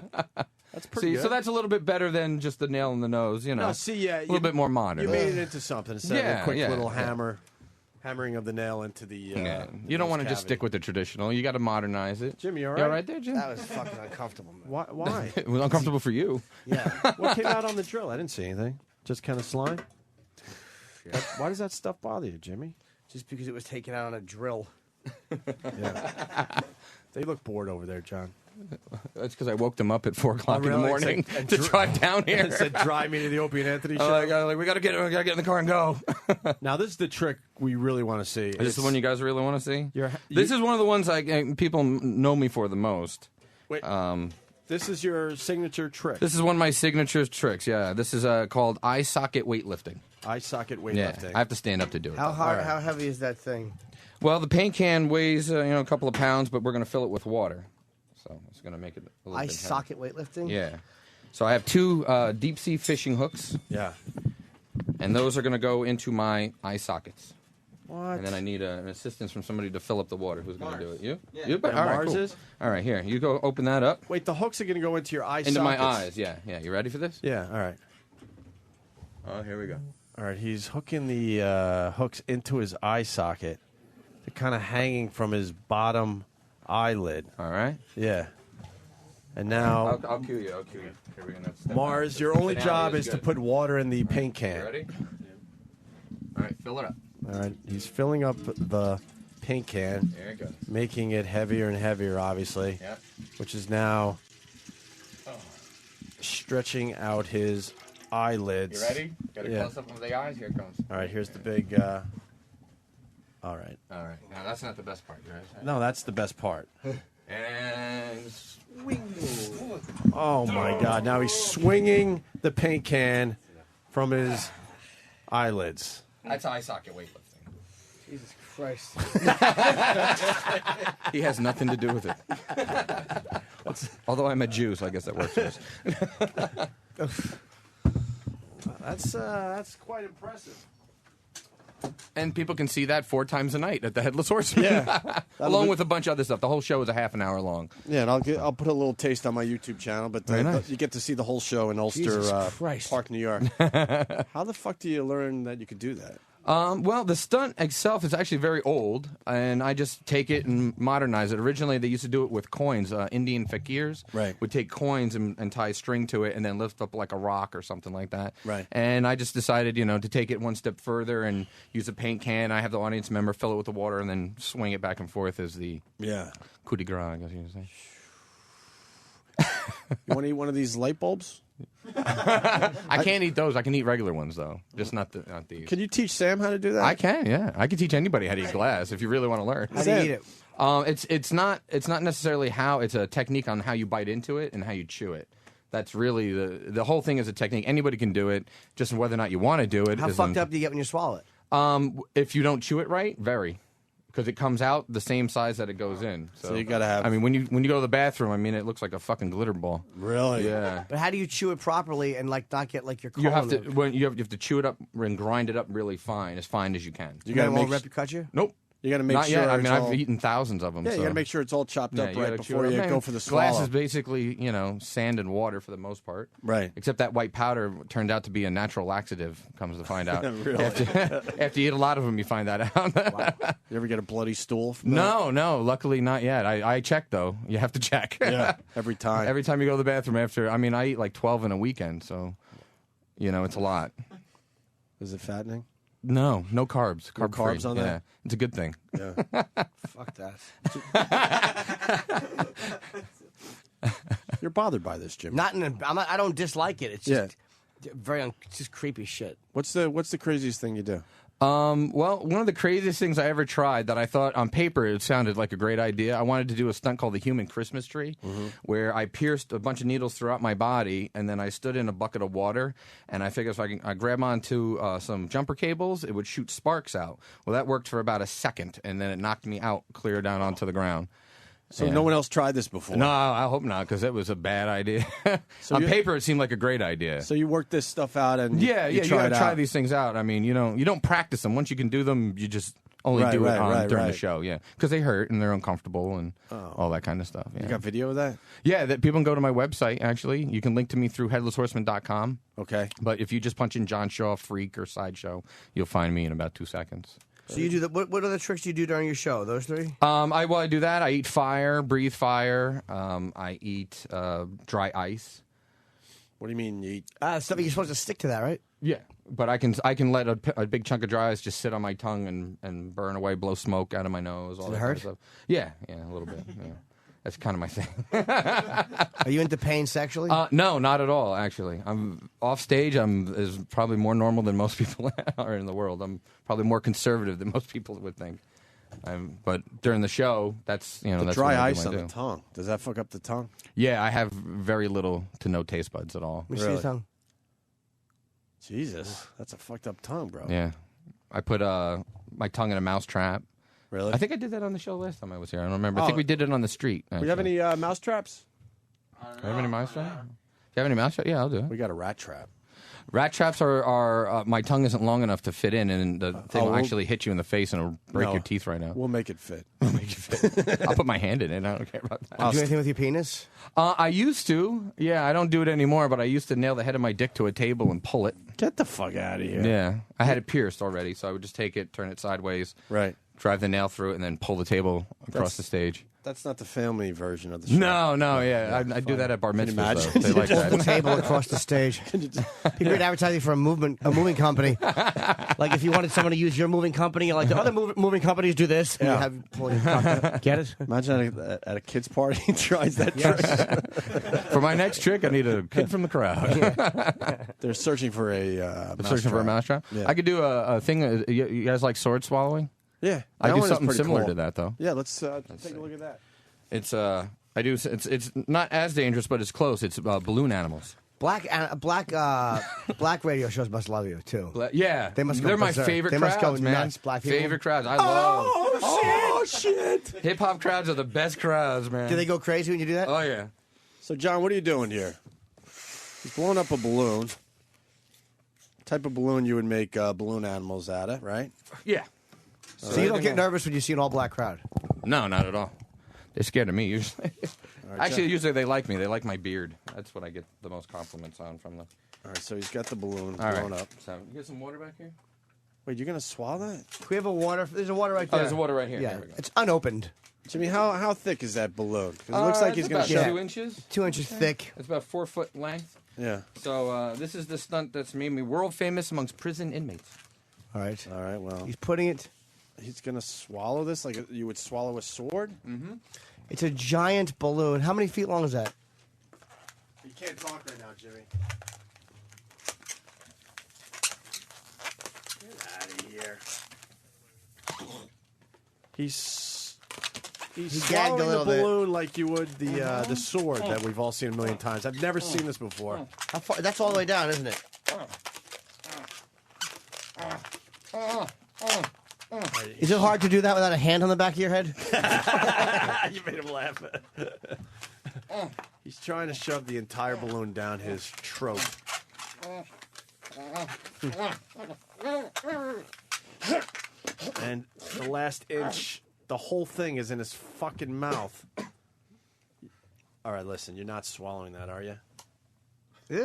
[SPEAKER 1] That's pretty
[SPEAKER 4] See,
[SPEAKER 1] good.
[SPEAKER 4] so that's a little bit better than just the nail in the nose, you know.
[SPEAKER 1] No, see, yeah,
[SPEAKER 4] a little bit more modern.
[SPEAKER 1] You made it into something instead of a quick little hammer. Hammering of the nail into the.
[SPEAKER 4] You don't want to just stick with the traditional. You got to modernize it.
[SPEAKER 1] Jim, you all
[SPEAKER 4] You
[SPEAKER 1] right?
[SPEAKER 4] all right there, Jim?
[SPEAKER 2] That was fucking uncomfortable, man.
[SPEAKER 1] Why?
[SPEAKER 4] It was uncomfortable for you.
[SPEAKER 2] Yeah.
[SPEAKER 1] What came out on the drill? I didn't see anything. Just kind of slime. Why does that stuff bother you, Jimmy?
[SPEAKER 2] Just because it was taken out on a drill.
[SPEAKER 1] Yeah. They look bored over there, John.
[SPEAKER 4] That's because I woke them up at 4 o'clock in the
[SPEAKER 1] really?
[SPEAKER 4] morning
[SPEAKER 1] It's like-
[SPEAKER 4] to drive down here.
[SPEAKER 1] It said, drive me to the Opie and Anthony show.
[SPEAKER 4] We got to get in the car and go.
[SPEAKER 1] Now, this is the trick we really want to see.
[SPEAKER 4] Is this the one you guys really want to see?
[SPEAKER 1] You're-
[SPEAKER 4] This
[SPEAKER 1] you-
[SPEAKER 4] is one of the ones people know me for the most.
[SPEAKER 1] Wait. This is your signature trick.
[SPEAKER 4] This is one of my signature tricks, yeah. This is called eye socket weightlifting.
[SPEAKER 1] Eye socket
[SPEAKER 4] Yeah,
[SPEAKER 1] weightlifting.
[SPEAKER 4] I have to stand up to do it.
[SPEAKER 2] How
[SPEAKER 4] though.
[SPEAKER 2] hard? How heavy is that thing?
[SPEAKER 4] Well, the paint can weighs a couple of pounds, but we're going to fill it with water. So it's going to make it a little
[SPEAKER 2] Eye
[SPEAKER 4] bit heavy.
[SPEAKER 2] socket weightlifting?
[SPEAKER 4] Yeah. So I have 2 deep sea fishing hooks.
[SPEAKER 1] Yeah.
[SPEAKER 4] And those are going to go into my eye sockets.
[SPEAKER 1] What?
[SPEAKER 4] And then I need an assistance from somebody to fill up the water. Who's going to do it? You?
[SPEAKER 1] Yeah.
[SPEAKER 4] You?
[SPEAKER 1] Yeah,
[SPEAKER 4] All right,
[SPEAKER 1] Mars
[SPEAKER 4] cool.
[SPEAKER 1] is?
[SPEAKER 4] All right, here. You go open that up.
[SPEAKER 1] Wait, the hooks are going to go into your eye
[SPEAKER 4] Into
[SPEAKER 1] sockets.
[SPEAKER 4] my eyes, yeah. Yeah, you ready for this?
[SPEAKER 1] Yeah, all right.
[SPEAKER 4] Oh, here we go.
[SPEAKER 1] All right, he's hooking the hooks into his eye socket. They're kind of hanging from his bottom eyelid.
[SPEAKER 4] All right.
[SPEAKER 1] Yeah. And now,
[SPEAKER 4] I'll cue you. Here we're gonna step
[SPEAKER 1] Mars,
[SPEAKER 4] out.
[SPEAKER 1] your only
[SPEAKER 4] Now
[SPEAKER 1] job
[SPEAKER 4] is
[SPEAKER 1] is to
[SPEAKER 4] good.
[SPEAKER 1] put water in the paint can.
[SPEAKER 4] You ready? All right, fill it up.
[SPEAKER 1] All right, he's filling up the paint can,
[SPEAKER 4] There it goes.
[SPEAKER 1] making it heavier and heavier, obviously,
[SPEAKER 4] Yep.
[SPEAKER 1] which is now stretching out his eyelids.
[SPEAKER 4] You ready? Got a
[SPEAKER 1] Yeah.
[SPEAKER 4] close up of the eyes. Here it comes.
[SPEAKER 1] All right, here's the big. All right.
[SPEAKER 4] All right. Now that's not the best part, guys.
[SPEAKER 1] No, that's the best part.
[SPEAKER 4] And swing.
[SPEAKER 1] Oh my God! Now he's swinging the paint can from his eyelids.
[SPEAKER 4] That's eye socket weightlifting.
[SPEAKER 2] Jesus Christ.
[SPEAKER 4] He has nothing to do with it. Although I'm a Jew, so I guess that works for us.
[SPEAKER 1] That's quite impressive.
[SPEAKER 4] And people can see that 4 times a night at the Headless Horseman.
[SPEAKER 1] Yeah.
[SPEAKER 4] Along with a bunch of other stuff. The whole show is a half an hour long.
[SPEAKER 1] Yeah, and I'll put a little taste on my YouTube channel, but
[SPEAKER 4] Very nice.
[SPEAKER 1] you get to see the whole show in Ulster
[SPEAKER 2] Jesus Christ.
[SPEAKER 1] Park, New York. How the fuck do you learn that you could do that?
[SPEAKER 4] Well, the stunt itself is actually very old, and I just take it and modernize it. Originally, they used to do it with coins. Indian fakirs would take coins and tie string to it and then lift up like a rock or something like that.
[SPEAKER 1] Right.
[SPEAKER 4] And I just decided, to take it one step further and use a paint can. I have the audience member fill it with the water and then swing it back and forth as the coup de grace, I guess you would say.
[SPEAKER 1] You want to eat one of these light bulbs?
[SPEAKER 4] I can't eat those. I can eat regular ones, though. Just not these.
[SPEAKER 1] Can you teach Sam how to do that?
[SPEAKER 4] I can, yeah. I can teach anybody how to eat glass if you really want to learn.
[SPEAKER 2] How do you eat it?
[SPEAKER 4] It's not necessarily how. It's a technique on how you bite into it and how you chew it. That's really the whole thing is a technique. Anybody can do it. Just whether or not you want to do it.
[SPEAKER 2] How
[SPEAKER 4] is
[SPEAKER 2] fucked up do you get when you swallow it?
[SPEAKER 4] If you don't chew it right, very. Because it comes out the same size that it goes in.
[SPEAKER 1] So you gotta have.
[SPEAKER 4] I mean, when you go to the bathroom, it looks like a fucking glitter ball.
[SPEAKER 1] Really?
[SPEAKER 4] Yeah.
[SPEAKER 2] But how do you chew it properly and not get like your colon?
[SPEAKER 4] You have to you have to chew it up and grind it up really fine as you can.
[SPEAKER 1] You gotta
[SPEAKER 2] won't
[SPEAKER 1] make
[SPEAKER 2] cut you?
[SPEAKER 4] Nope.
[SPEAKER 1] You got to make
[SPEAKER 4] Not
[SPEAKER 1] sure.
[SPEAKER 4] yet. I mean,
[SPEAKER 1] it's
[SPEAKER 4] I've
[SPEAKER 1] all-
[SPEAKER 4] eaten thousands of them.
[SPEAKER 1] Yeah,
[SPEAKER 4] so.
[SPEAKER 1] you got to make sure it's all chopped up
[SPEAKER 4] you
[SPEAKER 1] right
[SPEAKER 4] gotta chew
[SPEAKER 1] before
[SPEAKER 4] it
[SPEAKER 1] you
[SPEAKER 4] up.
[SPEAKER 1] go for the swallow.
[SPEAKER 4] Glass is basically, sand and water for the most part.
[SPEAKER 1] Right.
[SPEAKER 4] Except that white powder turned out to be a natural laxative, comes to find out.
[SPEAKER 1] Really?
[SPEAKER 4] After you eat a lot of them, you find that out.
[SPEAKER 1] You ever get a bloody stool? From that?
[SPEAKER 4] No, luckily not yet. I check, though. You have to check.
[SPEAKER 1] Yeah, every time.
[SPEAKER 4] Every time you go to the bathroom after, I eat like 12 in a weekend, so, it's a lot.
[SPEAKER 1] Is it fattening?
[SPEAKER 4] No carbs.
[SPEAKER 1] No
[SPEAKER 4] Carb-free.
[SPEAKER 1] carbs on that?
[SPEAKER 4] Yeah, it's a good thing.
[SPEAKER 1] Yeah.
[SPEAKER 2] Fuck that.
[SPEAKER 1] You're bothered by this, Jim.
[SPEAKER 2] I don't dislike it. It's just it's just creepy shit.
[SPEAKER 1] What's the craziest thing you do?
[SPEAKER 4] Well, one of the craziest things I ever tried that I thought on paper it sounded like a great idea. I wanted to do a stunt called the Human Christmas Tree, where I pierced a bunch of needles throughout my body, and then I stood in a bucket of water, and I figured if I grab onto some jumper cables, it would shoot sparks out. Well, that worked for about a second, and then it knocked me out clear down onto the ground.
[SPEAKER 1] So
[SPEAKER 4] Yeah.
[SPEAKER 1] no one else tried this before?
[SPEAKER 4] No, I hope not, because it was a bad idea.
[SPEAKER 1] So
[SPEAKER 4] on
[SPEAKER 1] you-
[SPEAKER 4] paper, it seemed like a great idea.
[SPEAKER 1] So you worked this stuff out and
[SPEAKER 4] Yeah,
[SPEAKER 1] you
[SPEAKER 4] you
[SPEAKER 1] tried
[SPEAKER 4] gotta
[SPEAKER 1] it
[SPEAKER 4] try
[SPEAKER 1] out.
[SPEAKER 4] these things out. I mean, you don't practice them. Once you can do them, you just only do it during the show. Yeah, because they hurt and they're uncomfortable and all that kind of stuff. Yeah.
[SPEAKER 1] You got video of that?
[SPEAKER 4] Yeah, that people can go to my website. Actually, you can link to me through headlesshorseman.com.
[SPEAKER 1] Okay,
[SPEAKER 4] but if you just punch in John Shaw Freak or Sideshow, you'll find me in about 2 seconds.
[SPEAKER 2] So you do the what other tricks do you do during your show? Those three?
[SPEAKER 4] I do that. I eat fire, breathe fire. I eat dry ice.
[SPEAKER 1] What do you mean you eat?
[SPEAKER 2] Stuff you're supposed to stick to that, right?
[SPEAKER 4] Yeah, but I can let a big chunk of dry ice just sit on my tongue and burn away, blow smoke out of my nose. All
[SPEAKER 2] Does it
[SPEAKER 4] that kind
[SPEAKER 2] hurt?
[SPEAKER 4] of stuff. Yeah, a little bit. Yeah. That's kind of my thing.
[SPEAKER 2] Are you into pain sexually?
[SPEAKER 4] No, not at all. Actually, I'm off stage. Is probably more normal than most people are in the world. I'm probably more conservative than most people would think. But during the show, that's
[SPEAKER 1] The
[SPEAKER 4] that's
[SPEAKER 1] dry
[SPEAKER 4] what I
[SPEAKER 1] ice
[SPEAKER 4] do.
[SPEAKER 1] on the tongue. Does that fuck up the tongue?
[SPEAKER 4] Yeah, I have very little to no taste buds at all.
[SPEAKER 2] Let me see your tongue.
[SPEAKER 1] Jesus, that's a fucked up tongue, bro.
[SPEAKER 4] Yeah, I put my tongue in a mouse trap.
[SPEAKER 1] Really?
[SPEAKER 4] I think I did that on the show last time I was here. I don't remember. I think we did it on the street.
[SPEAKER 1] Do you have any mouse traps?
[SPEAKER 4] Do you have any mouse traps? Do you have any mouse traps? Yeah, I'll do it.
[SPEAKER 1] We got a rat trap.
[SPEAKER 4] Rat traps are my tongue isn't long enough to fit in, and the thing will actually hit you in the face and it'll break your teeth right now.
[SPEAKER 1] We'll make it fit.
[SPEAKER 4] I'll put my hand in it. I don't care about that.
[SPEAKER 2] Do you do anything with your penis?
[SPEAKER 4] I used to. Yeah, I don't do it anymore, but I used to nail the head of my dick to a table and pull it.
[SPEAKER 1] Get the fuck out of here.
[SPEAKER 4] Yeah. I had it pierced already, so I would just take it, turn it sideways,
[SPEAKER 1] Right.
[SPEAKER 4] drive the nail through it, and then pull the table across the stage.
[SPEAKER 1] That's not the family version of the show.
[SPEAKER 4] No, yeah. I do that at bar
[SPEAKER 1] Can you
[SPEAKER 4] mitzvahs.
[SPEAKER 1] imagine?
[SPEAKER 4] They like
[SPEAKER 2] Pull
[SPEAKER 4] that.
[SPEAKER 2] the table across the stage. People are advertising for a moving company. Like if you wanted someone to use your moving company, you're like the other moving companies do this. And
[SPEAKER 1] Yeah.
[SPEAKER 2] you have pull your cock. Get it?
[SPEAKER 1] Imagine at a kid's party he tries that trick.
[SPEAKER 4] For my next trick, I need a kid from the crowd.
[SPEAKER 1] They're searching for a
[SPEAKER 4] I'm searching for a mousetrap.
[SPEAKER 1] Yeah.
[SPEAKER 4] I could do a thing. You guys like sword swallowing?
[SPEAKER 1] Yeah.
[SPEAKER 4] I
[SPEAKER 1] that
[SPEAKER 4] do
[SPEAKER 1] one is
[SPEAKER 4] something
[SPEAKER 1] pretty
[SPEAKER 4] similar
[SPEAKER 1] cool.
[SPEAKER 4] to that, though.
[SPEAKER 1] Yeah, let's take a look at that.
[SPEAKER 4] It's It's not as dangerous, but it's close. It's balloon animals.
[SPEAKER 2] Black radio shows must love you too.
[SPEAKER 4] Yeah,
[SPEAKER 2] they must. Go
[SPEAKER 4] They're my
[SPEAKER 2] berserk.
[SPEAKER 4] favorite
[SPEAKER 2] They
[SPEAKER 4] crowds,
[SPEAKER 2] must go
[SPEAKER 4] man.
[SPEAKER 2] nuts. Black people.
[SPEAKER 4] Favorite crowds. I love.
[SPEAKER 1] Oh shit!
[SPEAKER 4] Hip hop crowds are the best crowds, man.
[SPEAKER 2] Do they go crazy when you do that?
[SPEAKER 4] Oh yeah.
[SPEAKER 1] So John, what are you doing here? He's blowing up a balloon. Type of balloon you would make balloon animals out of, right?
[SPEAKER 4] Yeah.
[SPEAKER 2] So you don't get nervous when you see an all-black crowd?
[SPEAKER 4] No, not at all. They're scared of me usually.
[SPEAKER 1] Right,
[SPEAKER 4] Actually,
[SPEAKER 1] John.
[SPEAKER 4] usually they like me. They like my beard. That's what I get the most compliments on from them.
[SPEAKER 1] All right, so he's got the balloon
[SPEAKER 4] All
[SPEAKER 1] blown
[SPEAKER 4] right.
[SPEAKER 1] up.
[SPEAKER 4] So you get some water back here.
[SPEAKER 1] Wait, you're gonna swallow that?
[SPEAKER 2] We have a water. There's a water right
[SPEAKER 4] Oh,
[SPEAKER 2] there.
[SPEAKER 4] there's a water right here.
[SPEAKER 2] Yeah,
[SPEAKER 4] There we go.
[SPEAKER 2] it's unopened.
[SPEAKER 1] Jimmy, how thick is that balloon? 'Cause it looks like
[SPEAKER 4] it's
[SPEAKER 1] he's gonna
[SPEAKER 4] about
[SPEAKER 1] shove
[SPEAKER 4] 2 inches.
[SPEAKER 2] 2 inches thick.
[SPEAKER 4] It's about 4 foot length.
[SPEAKER 1] Yeah.
[SPEAKER 4] So this is the stunt that's made me world famous amongst prison inmates.
[SPEAKER 2] All right.
[SPEAKER 1] All right. Well,
[SPEAKER 2] He's putting it.
[SPEAKER 1] he's gonna swallow this like you would swallow a sword.
[SPEAKER 4] Mm-hmm.
[SPEAKER 2] It's a giant balloon. How many feet long is that?
[SPEAKER 1] You can't talk right now, Jimmy. Get out of here. He's
[SPEAKER 2] gagged a
[SPEAKER 1] swallowing the
[SPEAKER 2] little bit.
[SPEAKER 1] balloon like you would the sword that we've all seen a million times. I've never seen this before.
[SPEAKER 2] How far? That's all the way down, isn't it? Is it hard to do that without a hand on the back of your head?
[SPEAKER 1] You made him laugh. He's trying to shove the entire balloon down his throat. And the last inch, the whole thing is in his fucking mouth. All right, listen, you're not swallowing that, are you?
[SPEAKER 2] Ew.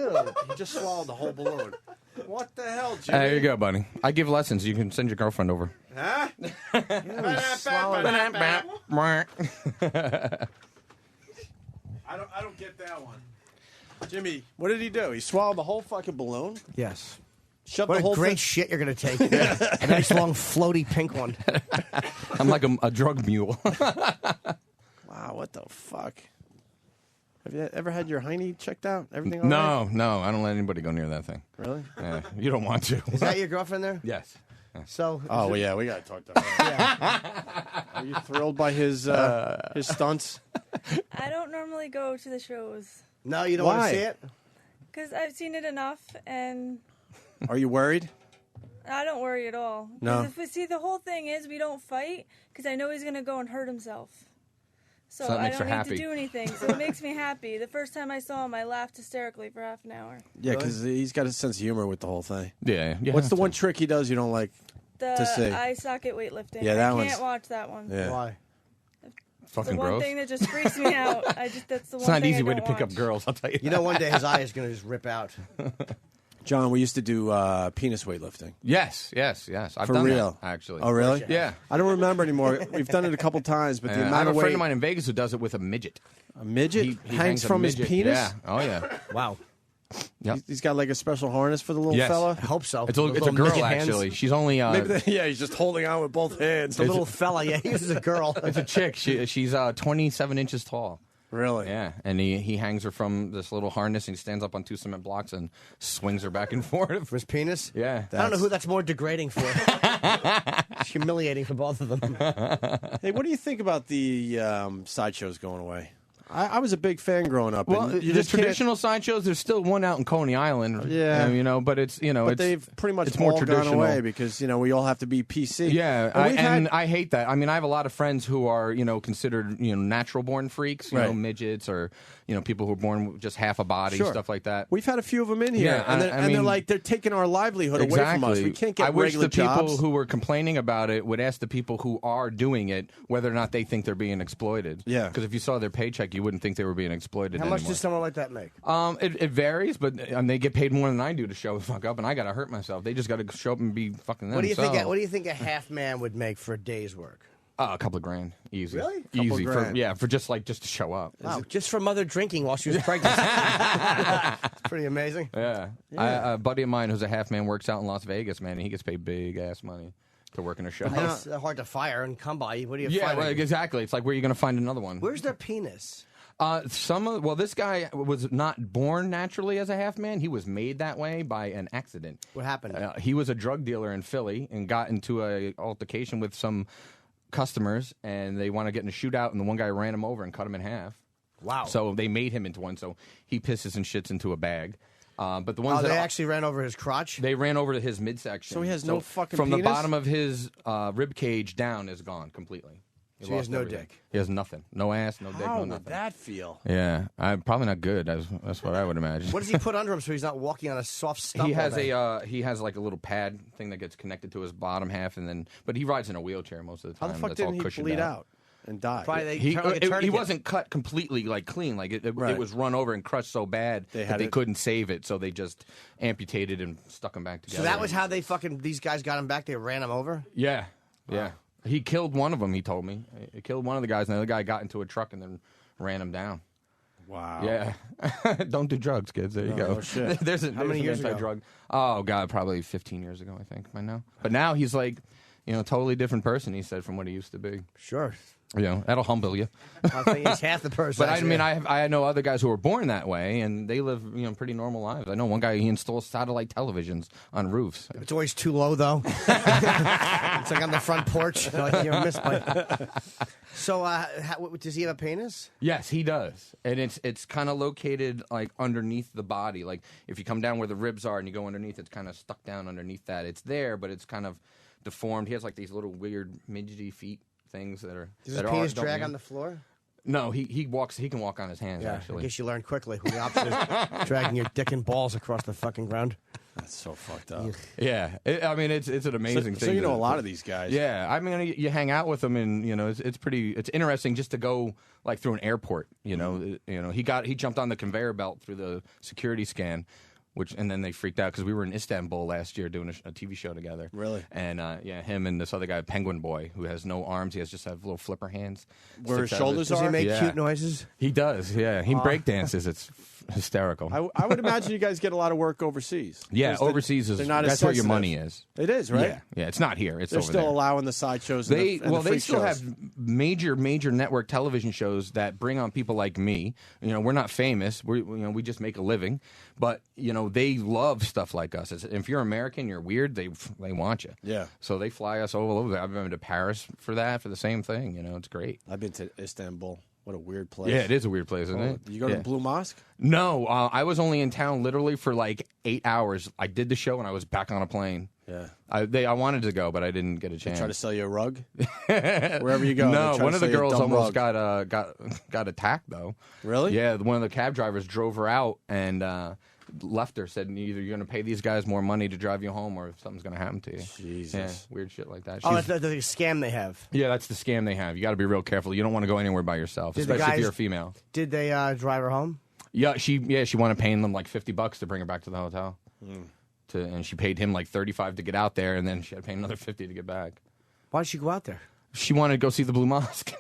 [SPEAKER 1] You just swallowed the whole balloon. What the hell, Jimmy?
[SPEAKER 4] There you go, buddy. I give lessons. You can send your girlfriend over.
[SPEAKER 1] Huh? I don't get that one. Jimmy, what did he do? He swallowed the whole fucking balloon?
[SPEAKER 2] Yes.
[SPEAKER 1] Shoved
[SPEAKER 2] What
[SPEAKER 1] the
[SPEAKER 2] a
[SPEAKER 1] whole
[SPEAKER 2] great
[SPEAKER 1] thing.
[SPEAKER 2] shit you're going to take. A nice long floaty pink one.
[SPEAKER 4] I'm like a drug mule.
[SPEAKER 1] Wow, what the fuck? Have you ever had your hiney checked out? Everything all right?
[SPEAKER 4] No. I don't let anybody go near that thing.
[SPEAKER 1] Really?
[SPEAKER 4] Yeah, you don't want to.
[SPEAKER 2] Is that your girlfriend there?
[SPEAKER 4] Yes.
[SPEAKER 2] So.
[SPEAKER 1] Oh, well, yeah, we got to talk to her. Are you thrilled by his stunts?
[SPEAKER 20] I don't normally go to the shows
[SPEAKER 2] No, you don't want
[SPEAKER 1] Why?
[SPEAKER 2] to see it?
[SPEAKER 20] because I've seen it enough, and
[SPEAKER 1] Are you worried?
[SPEAKER 20] I don't worry at all. 'Cause
[SPEAKER 1] No.
[SPEAKER 20] If we see, the whole thing is we don't fight because I know he's going to go and hurt himself. So
[SPEAKER 4] So that
[SPEAKER 20] I
[SPEAKER 4] makes
[SPEAKER 20] don't
[SPEAKER 4] her
[SPEAKER 20] need
[SPEAKER 4] happy.
[SPEAKER 20] to do anything. So it makes me happy. The first time I saw him, I laughed hysterically for half an hour.
[SPEAKER 1] Yeah, because he's got a sense of humor with the whole thing.
[SPEAKER 4] Yeah.
[SPEAKER 1] What's the one trick he does you don't like to see?
[SPEAKER 20] The eye socket weightlifting.
[SPEAKER 1] Yeah, that
[SPEAKER 20] I
[SPEAKER 1] one's-
[SPEAKER 20] can't watch that one.
[SPEAKER 1] Yeah.
[SPEAKER 2] Why?
[SPEAKER 4] Fucking
[SPEAKER 20] the one
[SPEAKER 4] gross.
[SPEAKER 20] thing that just freaks me out. That's the one
[SPEAKER 4] It's not an
[SPEAKER 20] thing
[SPEAKER 4] easy
[SPEAKER 20] I
[SPEAKER 4] way to
[SPEAKER 20] don't
[SPEAKER 4] pick up
[SPEAKER 20] watch.
[SPEAKER 4] girls, I'll tell you.
[SPEAKER 2] You know, one day his eye is going to just rip out.
[SPEAKER 1] John, we used to do penis weightlifting.
[SPEAKER 4] Yes. I've
[SPEAKER 1] For
[SPEAKER 4] done
[SPEAKER 1] real?
[SPEAKER 4] that, actually.
[SPEAKER 1] Oh, really?
[SPEAKER 4] Yeah.
[SPEAKER 1] I don't remember anymore. We've done it a couple times, but the
[SPEAKER 4] I
[SPEAKER 1] amount
[SPEAKER 4] have
[SPEAKER 1] of
[SPEAKER 4] a friend
[SPEAKER 1] weight...
[SPEAKER 4] of mine in Vegas who does it with a midget.
[SPEAKER 1] A midget
[SPEAKER 4] He
[SPEAKER 1] hangs
[SPEAKER 4] a
[SPEAKER 1] from his
[SPEAKER 4] midget.
[SPEAKER 1] penis?
[SPEAKER 4] Yeah. Oh, yeah.
[SPEAKER 2] Wow.
[SPEAKER 4] Yep.
[SPEAKER 1] He's got like a special harness for the little
[SPEAKER 4] Yes.
[SPEAKER 1] fella?
[SPEAKER 2] I hope so.
[SPEAKER 4] It's a
[SPEAKER 2] Those
[SPEAKER 4] girl,
[SPEAKER 2] little hands.
[SPEAKER 4] actually. She's only...
[SPEAKER 1] Yeah, he's just holding on with both hands.
[SPEAKER 2] The little fella, yeah, he's a girl.
[SPEAKER 4] It's a chick. She's 27 inches tall.
[SPEAKER 1] Really?
[SPEAKER 4] Yeah, and he hangs her from this little harness and he stands up on 2 cement blocks and swings her back and forth.
[SPEAKER 2] For his penis?
[SPEAKER 4] Yeah.
[SPEAKER 2] I don't know who that's more degrading for. It's humiliating for both of them.
[SPEAKER 1] Hey, what do you think about the sideshows going away? I was a big fan growing up.
[SPEAKER 4] Well,
[SPEAKER 1] and you
[SPEAKER 4] the
[SPEAKER 1] just can't-
[SPEAKER 4] traditional sideshows, there's still one out in Coney Island.
[SPEAKER 1] Yeah.
[SPEAKER 4] But it's,
[SPEAKER 1] But they've pretty much
[SPEAKER 4] it's more
[SPEAKER 1] all
[SPEAKER 4] traditional.
[SPEAKER 1] gone away because, we all have to be PC.
[SPEAKER 4] Yeah,
[SPEAKER 1] And
[SPEAKER 4] I hate that. I mean, I have a lot of friends who are, considered, natural born freaks,
[SPEAKER 1] Right.
[SPEAKER 4] midgets or, people who are born with just half a body,
[SPEAKER 1] Sure.
[SPEAKER 4] stuff like that.
[SPEAKER 1] We've had a few of them in here,
[SPEAKER 4] Yeah,
[SPEAKER 1] and,
[SPEAKER 4] I mean,
[SPEAKER 1] they're taking our livelihood away from us. We can't get
[SPEAKER 4] I wish
[SPEAKER 1] regular
[SPEAKER 4] the people
[SPEAKER 1] jobs.
[SPEAKER 4] who were complaining about it would ask the people who are doing it whether or not they think they're being exploited.
[SPEAKER 1] Yeah.
[SPEAKER 4] Because if you saw their paycheck, you wouldn't think they were being exploited
[SPEAKER 2] How much
[SPEAKER 4] anymore.
[SPEAKER 2] does someone like that make?
[SPEAKER 4] It varies, but they get paid more than I do to show the fuck up, and I got to hurt myself. They just got to show up and be fucking
[SPEAKER 2] What do you
[SPEAKER 4] themselves.
[SPEAKER 2] think? What do you think a half man would make for a day's work?
[SPEAKER 4] A couple of grand, easy.
[SPEAKER 2] Really?
[SPEAKER 4] Easy
[SPEAKER 2] Couple grand.
[SPEAKER 4] for just to show up.
[SPEAKER 2] Wow, just for mother drinking while she was pregnant. It's pretty amazing.
[SPEAKER 4] Yeah. A buddy of mine who's a half man works out in Las Vegas, man, and he gets paid big ass money to work in a show.
[SPEAKER 2] It's hard to fire and come by. What do you
[SPEAKER 4] Yeah,
[SPEAKER 2] find?
[SPEAKER 4] well, exactly. It's like where are you going to find another one?
[SPEAKER 2] Where's their penis?
[SPEAKER 4] This guy was not born naturally as a half man. He was made that way by an accident.
[SPEAKER 2] What happened?
[SPEAKER 4] He was a drug dealer in Philly and got into a altercation with some customers, and they want to get in a shootout, and the one guy ran him over and cut him in half.
[SPEAKER 2] Wow.
[SPEAKER 4] So they made him into one, so he pisses and shits into a bag. But the ones
[SPEAKER 2] they
[SPEAKER 4] that
[SPEAKER 2] actually ran over his crotch?
[SPEAKER 4] They ran over to his midsection.
[SPEAKER 1] So he has no fucking
[SPEAKER 4] From the
[SPEAKER 1] penis?
[SPEAKER 4] bottom of his rib cage down is gone completely.
[SPEAKER 2] So he has
[SPEAKER 4] lost
[SPEAKER 2] no
[SPEAKER 4] everything.
[SPEAKER 2] dick?
[SPEAKER 4] He has nothing. No ass, no dick,
[SPEAKER 1] How
[SPEAKER 4] no
[SPEAKER 1] would
[SPEAKER 4] nothing.
[SPEAKER 1] that feel?
[SPEAKER 4] Yeah, probably not good. That's what I would imagine.
[SPEAKER 2] What does he put under him so he's not walking on a soft stump?
[SPEAKER 4] He has
[SPEAKER 2] all day?
[SPEAKER 4] he has like a little pad thing that gets connected to his bottom half, and then but he rides in a wheelchair most of the
[SPEAKER 1] How
[SPEAKER 4] time.
[SPEAKER 1] the fuck
[SPEAKER 4] That's all
[SPEAKER 1] didn't he
[SPEAKER 4] cushioned
[SPEAKER 1] bleed out and die?
[SPEAKER 2] Probably they
[SPEAKER 4] He,
[SPEAKER 2] turn like a
[SPEAKER 4] he
[SPEAKER 2] tourniquet.
[SPEAKER 4] wasn't cut completely like clean. Like it
[SPEAKER 1] Right.
[SPEAKER 4] was run over and crushed so bad
[SPEAKER 1] They
[SPEAKER 4] that
[SPEAKER 1] had
[SPEAKER 4] they
[SPEAKER 1] it-
[SPEAKER 4] couldn't save it, so they just amputated and stuck him back together.
[SPEAKER 2] So that was how they these guys got him back? They ran him over?
[SPEAKER 4] Yeah, yeah. He killed one of them. He told me he killed one of the guys, and the other guy got into a truck and then ran him down.
[SPEAKER 1] Wow.
[SPEAKER 4] Yeah. Don't do drugs, kids. There you go.
[SPEAKER 1] no shit.
[SPEAKER 4] There's
[SPEAKER 2] How many
[SPEAKER 4] an
[SPEAKER 2] years ago?
[SPEAKER 4] anti-drug. Oh God, probably 15 years ago, I think. By now, but now he's like, totally different person. He said from what he used to be.
[SPEAKER 2] Sure.
[SPEAKER 4] That'll humble you.
[SPEAKER 2] I think he's half the person.
[SPEAKER 4] But I mean, I know other guys who were born that way, and they live pretty normal lives. I know one guy, he installs satellite televisions on roofs.
[SPEAKER 2] It's always too low, though. It's like on the front porch. Like you're missed by. So, does he have a penis?
[SPEAKER 4] Yes, he does, and it's kind of located like underneath the body. Like if you come down where the ribs are and you go underneath, it's kind of stuck down underneath that. It's there, but it's kind of deformed. He has like these little weird midgety feet things that are.
[SPEAKER 2] Does
[SPEAKER 4] that
[SPEAKER 2] his
[SPEAKER 4] are-
[SPEAKER 2] penis
[SPEAKER 4] don't
[SPEAKER 2] drag
[SPEAKER 4] move.
[SPEAKER 2] on the floor?
[SPEAKER 4] No, he walks. He can walk on his hands.
[SPEAKER 2] Yeah,
[SPEAKER 4] actually.
[SPEAKER 2] I guess you learned quickly. The option is dragging your dick and balls across the fucking ground.
[SPEAKER 1] That's so fucked up.
[SPEAKER 4] Yeah, I mean it's an amazing thing.
[SPEAKER 1] So you know
[SPEAKER 4] to-
[SPEAKER 1] a lot of these guys.
[SPEAKER 4] Yeah, I mean you hang out with them, and it's interesting just to go like through an airport. He jumped on the conveyor belt through the security scan. And then they freaked out because we were in Istanbul last year doing a TV show together.
[SPEAKER 1] Really?
[SPEAKER 4] And him and this other guy, Penguin Boy, who has no arms. He just have little flipper hands.
[SPEAKER 1] Where his
[SPEAKER 4] Sticks out of
[SPEAKER 1] shoulders
[SPEAKER 2] Does he
[SPEAKER 1] are?
[SPEAKER 2] make cute noises?
[SPEAKER 4] He does. Yeah, he break dances. It's hysterical.
[SPEAKER 1] I would imagine you guys get a lot of work overseas.
[SPEAKER 4] Yeah,
[SPEAKER 1] 'Cause
[SPEAKER 4] overseas
[SPEAKER 1] they're not as
[SPEAKER 4] that's where your
[SPEAKER 1] sensitive.
[SPEAKER 4] money is.
[SPEAKER 1] It is, right?
[SPEAKER 4] Yeah, it's not here. It's
[SPEAKER 1] They're
[SPEAKER 4] over
[SPEAKER 1] still
[SPEAKER 4] there.
[SPEAKER 1] allowing the sideshows. And the
[SPEAKER 4] They
[SPEAKER 1] freak
[SPEAKER 4] still
[SPEAKER 1] shows.
[SPEAKER 4] have major network television shows that bring on people like me. We're not famous. We just make a living, but they love stuff like us. If you're American, you're weird. They want you.
[SPEAKER 1] Yeah.
[SPEAKER 4] So they fly us all over. I've been to Paris for the same thing. It's great.
[SPEAKER 1] I've been to Istanbul. What a weird place.
[SPEAKER 4] Yeah, it is a weird place, isn't it?
[SPEAKER 1] You go to
[SPEAKER 4] Yeah.
[SPEAKER 1] the Blue Mosque?
[SPEAKER 4] No, I was only in town literally for like 8 hours. I did the show and I was back on a plane.
[SPEAKER 1] Yeah.
[SPEAKER 4] I wanted to go, but I didn't get a
[SPEAKER 1] They
[SPEAKER 4] chance.
[SPEAKER 1] try to sell you a rug? Wherever you go.
[SPEAKER 4] No,
[SPEAKER 1] they try
[SPEAKER 4] one
[SPEAKER 1] to
[SPEAKER 4] of the
[SPEAKER 1] sell you a
[SPEAKER 4] girls
[SPEAKER 1] dumb
[SPEAKER 4] almost
[SPEAKER 1] rug.
[SPEAKER 4] got attacked though.
[SPEAKER 1] Really?
[SPEAKER 4] Yeah, one of the cab drivers drove her out and left her. Said either you're going to pay these guys more money to drive you home, or something's going to happen to you.
[SPEAKER 1] Jesus.
[SPEAKER 4] Yeah, weird shit like that.
[SPEAKER 2] Oh,
[SPEAKER 4] She's-
[SPEAKER 2] that's the scam they have.
[SPEAKER 4] yeah, that's the scam they have. You got to be real careful. You don't want to go anywhere by yourself,
[SPEAKER 2] Did the
[SPEAKER 4] especially if
[SPEAKER 2] guys-
[SPEAKER 4] you're a female.
[SPEAKER 2] Did they drive her home?
[SPEAKER 4] Yeah, she wanted paying them like $50 to bring her back to the hotel. and she paid him like $35 to get out there, and then she had to pay another $50 to get back.
[SPEAKER 2] Why'd she go out there?
[SPEAKER 4] She wanted to go see the Blue Mosque.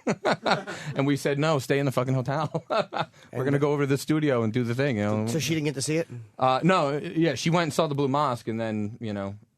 [SPEAKER 4] And we said, no, stay in the fucking hotel. We're going to go over to the studio and do the thing. You know?
[SPEAKER 2] So she didn't get to see it?
[SPEAKER 4] No, yeah, she went and saw the Blue Mosque and then,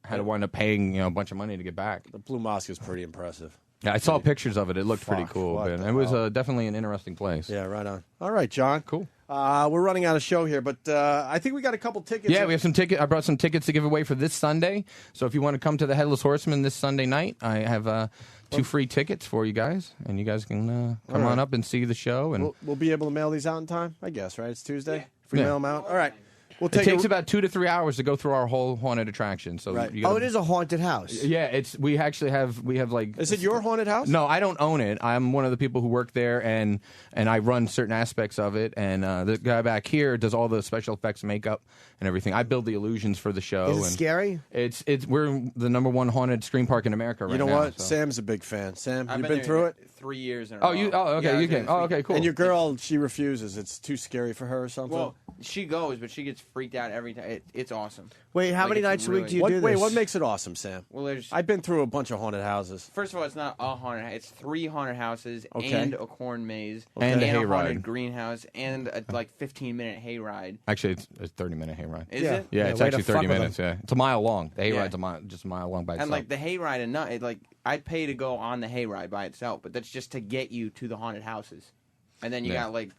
[SPEAKER 4] had to wind up paying, a bunch of money to get back.
[SPEAKER 1] The Blue Mosque is pretty impressive.
[SPEAKER 4] Yeah, I saw pictures of it. It looked pretty cool.
[SPEAKER 1] What
[SPEAKER 4] But
[SPEAKER 1] the
[SPEAKER 4] it was
[SPEAKER 1] hell?
[SPEAKER 4] definitely an interesting place.
[SPEAKER 1] Yeah, right on. All right, John.
[SPEAKER 4] Cool.
[SPEAKER 1] We're running out of show here, but I think we got a couple tickets.
[SPEAKER 4] Yeah, we have some tickets. I brought some tickets to give away for this Sunday. So if you want to come to the Headless Horseman this Sunday night, I have 2 free tickets for you guys, and you guys can come on up and see the show. And
[SPEAKER 1] We'll be able to mail these out in time, I guess, right? It's Tuesday?
[SPEAKER 4] Yeah.
[SPEAKER 1] If we
[SPEAKER 4] Yeah.
[SPEAKER 1] mail them out? All right. We'll
[SPEAKER 4] it
[SPEAKER 1] take
[SPEAKER 4] takes about 2 to 3 hours to go through our whole haunted attraction. So
[SPEAKER 1] Right.
[SPEAKER 4] you gotta-
[SPEAKER 2] It is a haunted house.
[SPEAKER 4] Yeah, we have like.
[SPEAKER 1] Is it your haunted house?
[SPEAKER 4] No, I don't own it. I'm one of the people who work there, and I run certain aspects of it. And the guy back here does all the special effects, makeup, and everything. I build the illusions for the show.
[SPEAKER 2] Is it
[SPEAKER 4] and
[SPEAKER 2] scary?
[SPEAKER 4] It's we're the #1 haunted screen park in America right
[SPEAKER 1] You know
[SPEAKER 4] now.
[SPEAKER 1] what?
[SPEAKER 4] so.
[SPEAKER 1] Sam's a big fan. Sam,
[SPEAKER 8] I've
[SPEAKER 1] you've
[SPEAKER 8] been
[SPEAKER 1] been through
[SPEAKER 8] there
[SPEAKER 1] it?
[SPEAKER 8] 3 years in a
[SPEAKER 4] Oh,
[SPEAKER 8] row.
[SPEAKER 4] you? Oh, okay.
[SPEAKER 8] Yeah,
[SPEAKER 4] You
[SPEAKER 8] I
[SPEAKER 4] can.
[SPEAKER 8] was
[SPEAKER 4] Oh,
[SPEAKER 8] there
[SPEAKER 4] okay. Cool.
[SPEAKER 1] And your girl, she refuses. It's too scary for her or something?
[SPEAKER 8] Well, she goes, but she gets freaked out every time. It's awesome.
[SPEAKER 2] Wait, how
[SPEAKER 8] Like,
[SPEAKER 2] many
[SPEAKER 8] it's
[SPEAKER 2] nights a week do you
[SPEAKER 1] What-
[SPEAKER 2] do this?
[SPEAKER 1] Wait, what makes it awesome, Sam?
[SPEAKER 8] Well, there's
[SPEAKER 1] I've been through a bunch of haunted houses.
[SPEAKER 8] first of all, it's not a haunted house. It's 3 haunted houses
[SPEAKER 1] Okay.
[SPEAKER 8] and a corn maze
[SPEAKER 4] And a hayride.
[SPEAKER 8] haunted greenhouse and a 15-minute hayride.
[SPEAKER 4] Actually, it's a 30-minute hayride.
[SPEAKER 8] Is it?
[SPEAKER 4] Yeah,
[SPEAKER 2] Yeah,
[SPEAKER 4] it's
[SPEAKER 2] way
[SPEAKER 4] actually
[SPEAKER 2] to fuck
[SPEAKER 4] 30
[SPEAKER 2] with
[SPEAKER 4] minutes. Yeah, it's a mile long. The
[SPEAKER 8] Yeah.
[SPEAKER 4] hayride's just a mile long by itself.
[SPEAKER 8] And like the hayride and not like I'd pay to go on the hayride by itself, but that's just to get you to the haunted houses. And then you
[SPEAKER 4] Yeah.
[SPEAKER 8] got like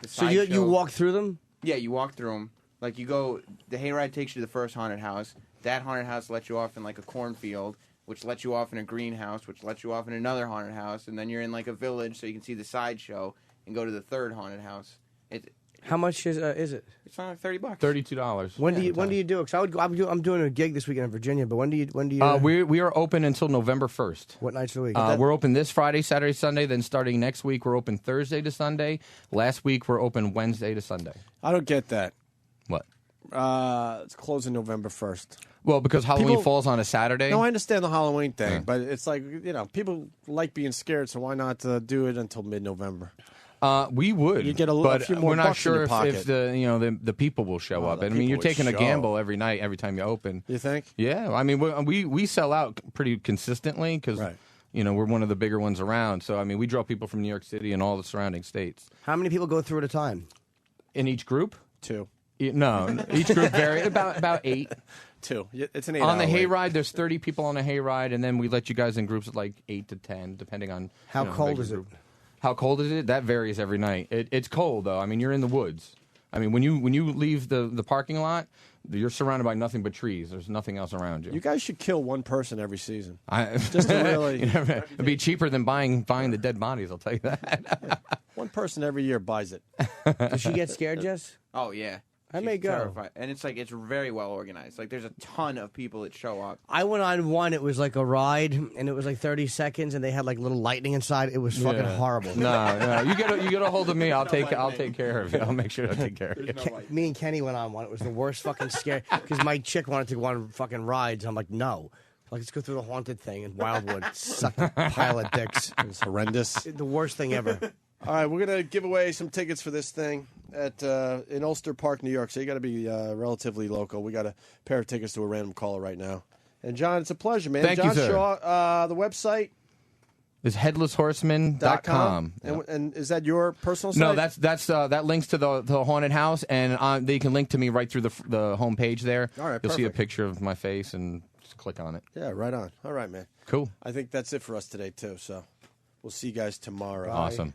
[SPEAKER 8] the
[SPEAKER 2] So you
[SPEAKER 8] sideshow.
[SPEAKER 2] walk through them?
[SPEAKER 8] Yeah, you walk through them. Like you go, the hayride takes you to the first haunted house. That haunted house lets you off in like a cornfield, which lets you off in a greenhouse, which lets you off in another haunted house, and then you're in like a village, so you can see the sideshow and go to the third haunted house.
[SPEAKER 2] How much is it?
[SPEAKER 8] It's only $30.
[SPEAKER 4] $32.
[SPEAKER 2] When do you do it? Because I'm doing a gig this weekend in Virginia, but when do you?
[SPEAKER 4] We are open until November 1st.
[SPEAKER 2] What nights of the week?
[SPEAKER 4] We're open this Friday, Saturday, Sunday. Then starting next week, we're open Thursday to Sunday. Last week, we're open Wednesday to Sunday.
[SPEAKER 1] I don't get that.
[SPEAKER 4] What?
[SPEAKER 1] It's closing November 1st.
[SPEAKER 4] Well, because Halloween
[SPEAKER 1] People-
[SPEAKER 4] falls on a Saturday.
[SPEAKER 1] No, I understand the Halloween thing,
[SPEAKER 4] Yeah.
[SPEAKER 1] but it's like, people like being scared, so why not do it until mid-November?
[SPEAKER 4] We would.
[SPEAKER 1] You get a
[SPEAKER 4] but
[SPEAKER 1] few more
[SPEAKER 4] we're not
[SPEAKER 1] bucks in
[SPEAKER 4] sure
[SPEAKER 1] your
[SPEAKER 4] if
[SPEAKER 1] pocket.
[SPEAKER 4] the people will show up.
[SPEAKER 1] the
[SPEAKER 4] I mean,
[SPEAKER 1] people
[SPEAKER 4] you're
[SPEAKER 1] would
[SPEAKER 4] taking a
[SPEAKER 1] show.
[SPEAKER 4] gamble every night, every time you open.
[SPEAKER 1] You think?
[SPEAKER 4] Yeah, I mean, we sell out pretty consistently because we're one of the bigger ones around. So I mean, we draw people from New York City and all the surrounding states.
[SPEAKER 2] How many people go through at a time?
[SPEAKER 4] In each group?
[SPEAKER 1] 2.
[SPEAKER 4] No, each group varies about 8.
[SPEAKER 1] 2. It's an 8
[SPEAKER 4] On the
[SPEAKER 1] hour wait.
[SPEAKER 4] hayride, there's 30 people on a hayride, and then we let you guys in groups of like 8 to 10, depending on
[SPEAKER 2] How
[SPEAKER 4] the
[SPEAKER 2] cold
[SPEAKER 4] bigger
[SPEAKER 2] is it?
[SPEAKER 4] group. How cold is it? That varies every night. It's cold though. I mean, you're in the woods. I mean, when you leave the parking lot, you're surrounded by nothing but trees. There's nothing else around you.
[SPEAKER 1] You guys should kill one person every season.
[SPEAKER 4] Just
[SPEAKER 1] to really-
[SPEAKER 4] it'd be cheaper than buying the dead bodies. I'll tell you that.
[SPEAKER 1] One person every year buys it.
[SPEAKER 2] Does she get scared, Jess?
[SPEAKER 8] Oh yeah,
[SPEAKER 2] I may go.
[SPEAKER 8] Terrified. And it's like it's very well organized. Like there's a ton of people that show up.
[SPEAKER 2] I went on one. It was like a ride, and it was like 30 seconds, and they had like little lightning inside. It was fucking
[SPEAKER 4] Yeah.
[SPEAKER 2] horrible.
[SPEAKER 4] No, you get a hold of me. I'll take care of you. I'll make sure I take care of you.
[SPEAKER 2] Me and Kenny went on one. It was the worst fucking scare because my chick wanted to go on fucking rides. I'm like, no. Like, let's go through the haunted thing in Wildwood. Suck a pile of dicks.
[SPEAKER 1] It's horrendous.
[SPEAKER 2] The worst thing ever.
[SPEAKER 1] All right, we're gonna give away some tickets for this thing at in Ulster Park, New York. So you got to be relatively local. We got a pair of tickets to a random caller right now. And John, it's a pleasure, man.
[SPEAKER 4] Thank you,
[SPEAKER 1] John
[SPEAKER 4] sir.
[SPEAKER 1] Shaw, the website
[SPEAKER 4] It's headlesshorseman.com.
[SPEAKER 1] And is that your personal site?
[SPEAKER 4] No, that's that links to the haunted house, and they can link to me right through the homepage there.
[SPEAKER 1] All right,
[SPEAKER 4] you'll see a
[SPEAKER 1] perfect.
[SPEAKER 4] picture of my face and just click on it.
[SPEAKER 1] Yeah, right on. All right, man.
[SPEAKER 4] Cool.
[SPEAKER 1] I think that's it for us today too. So we'll see you guys tomorrow.
[SPEAKER 4] Awesome.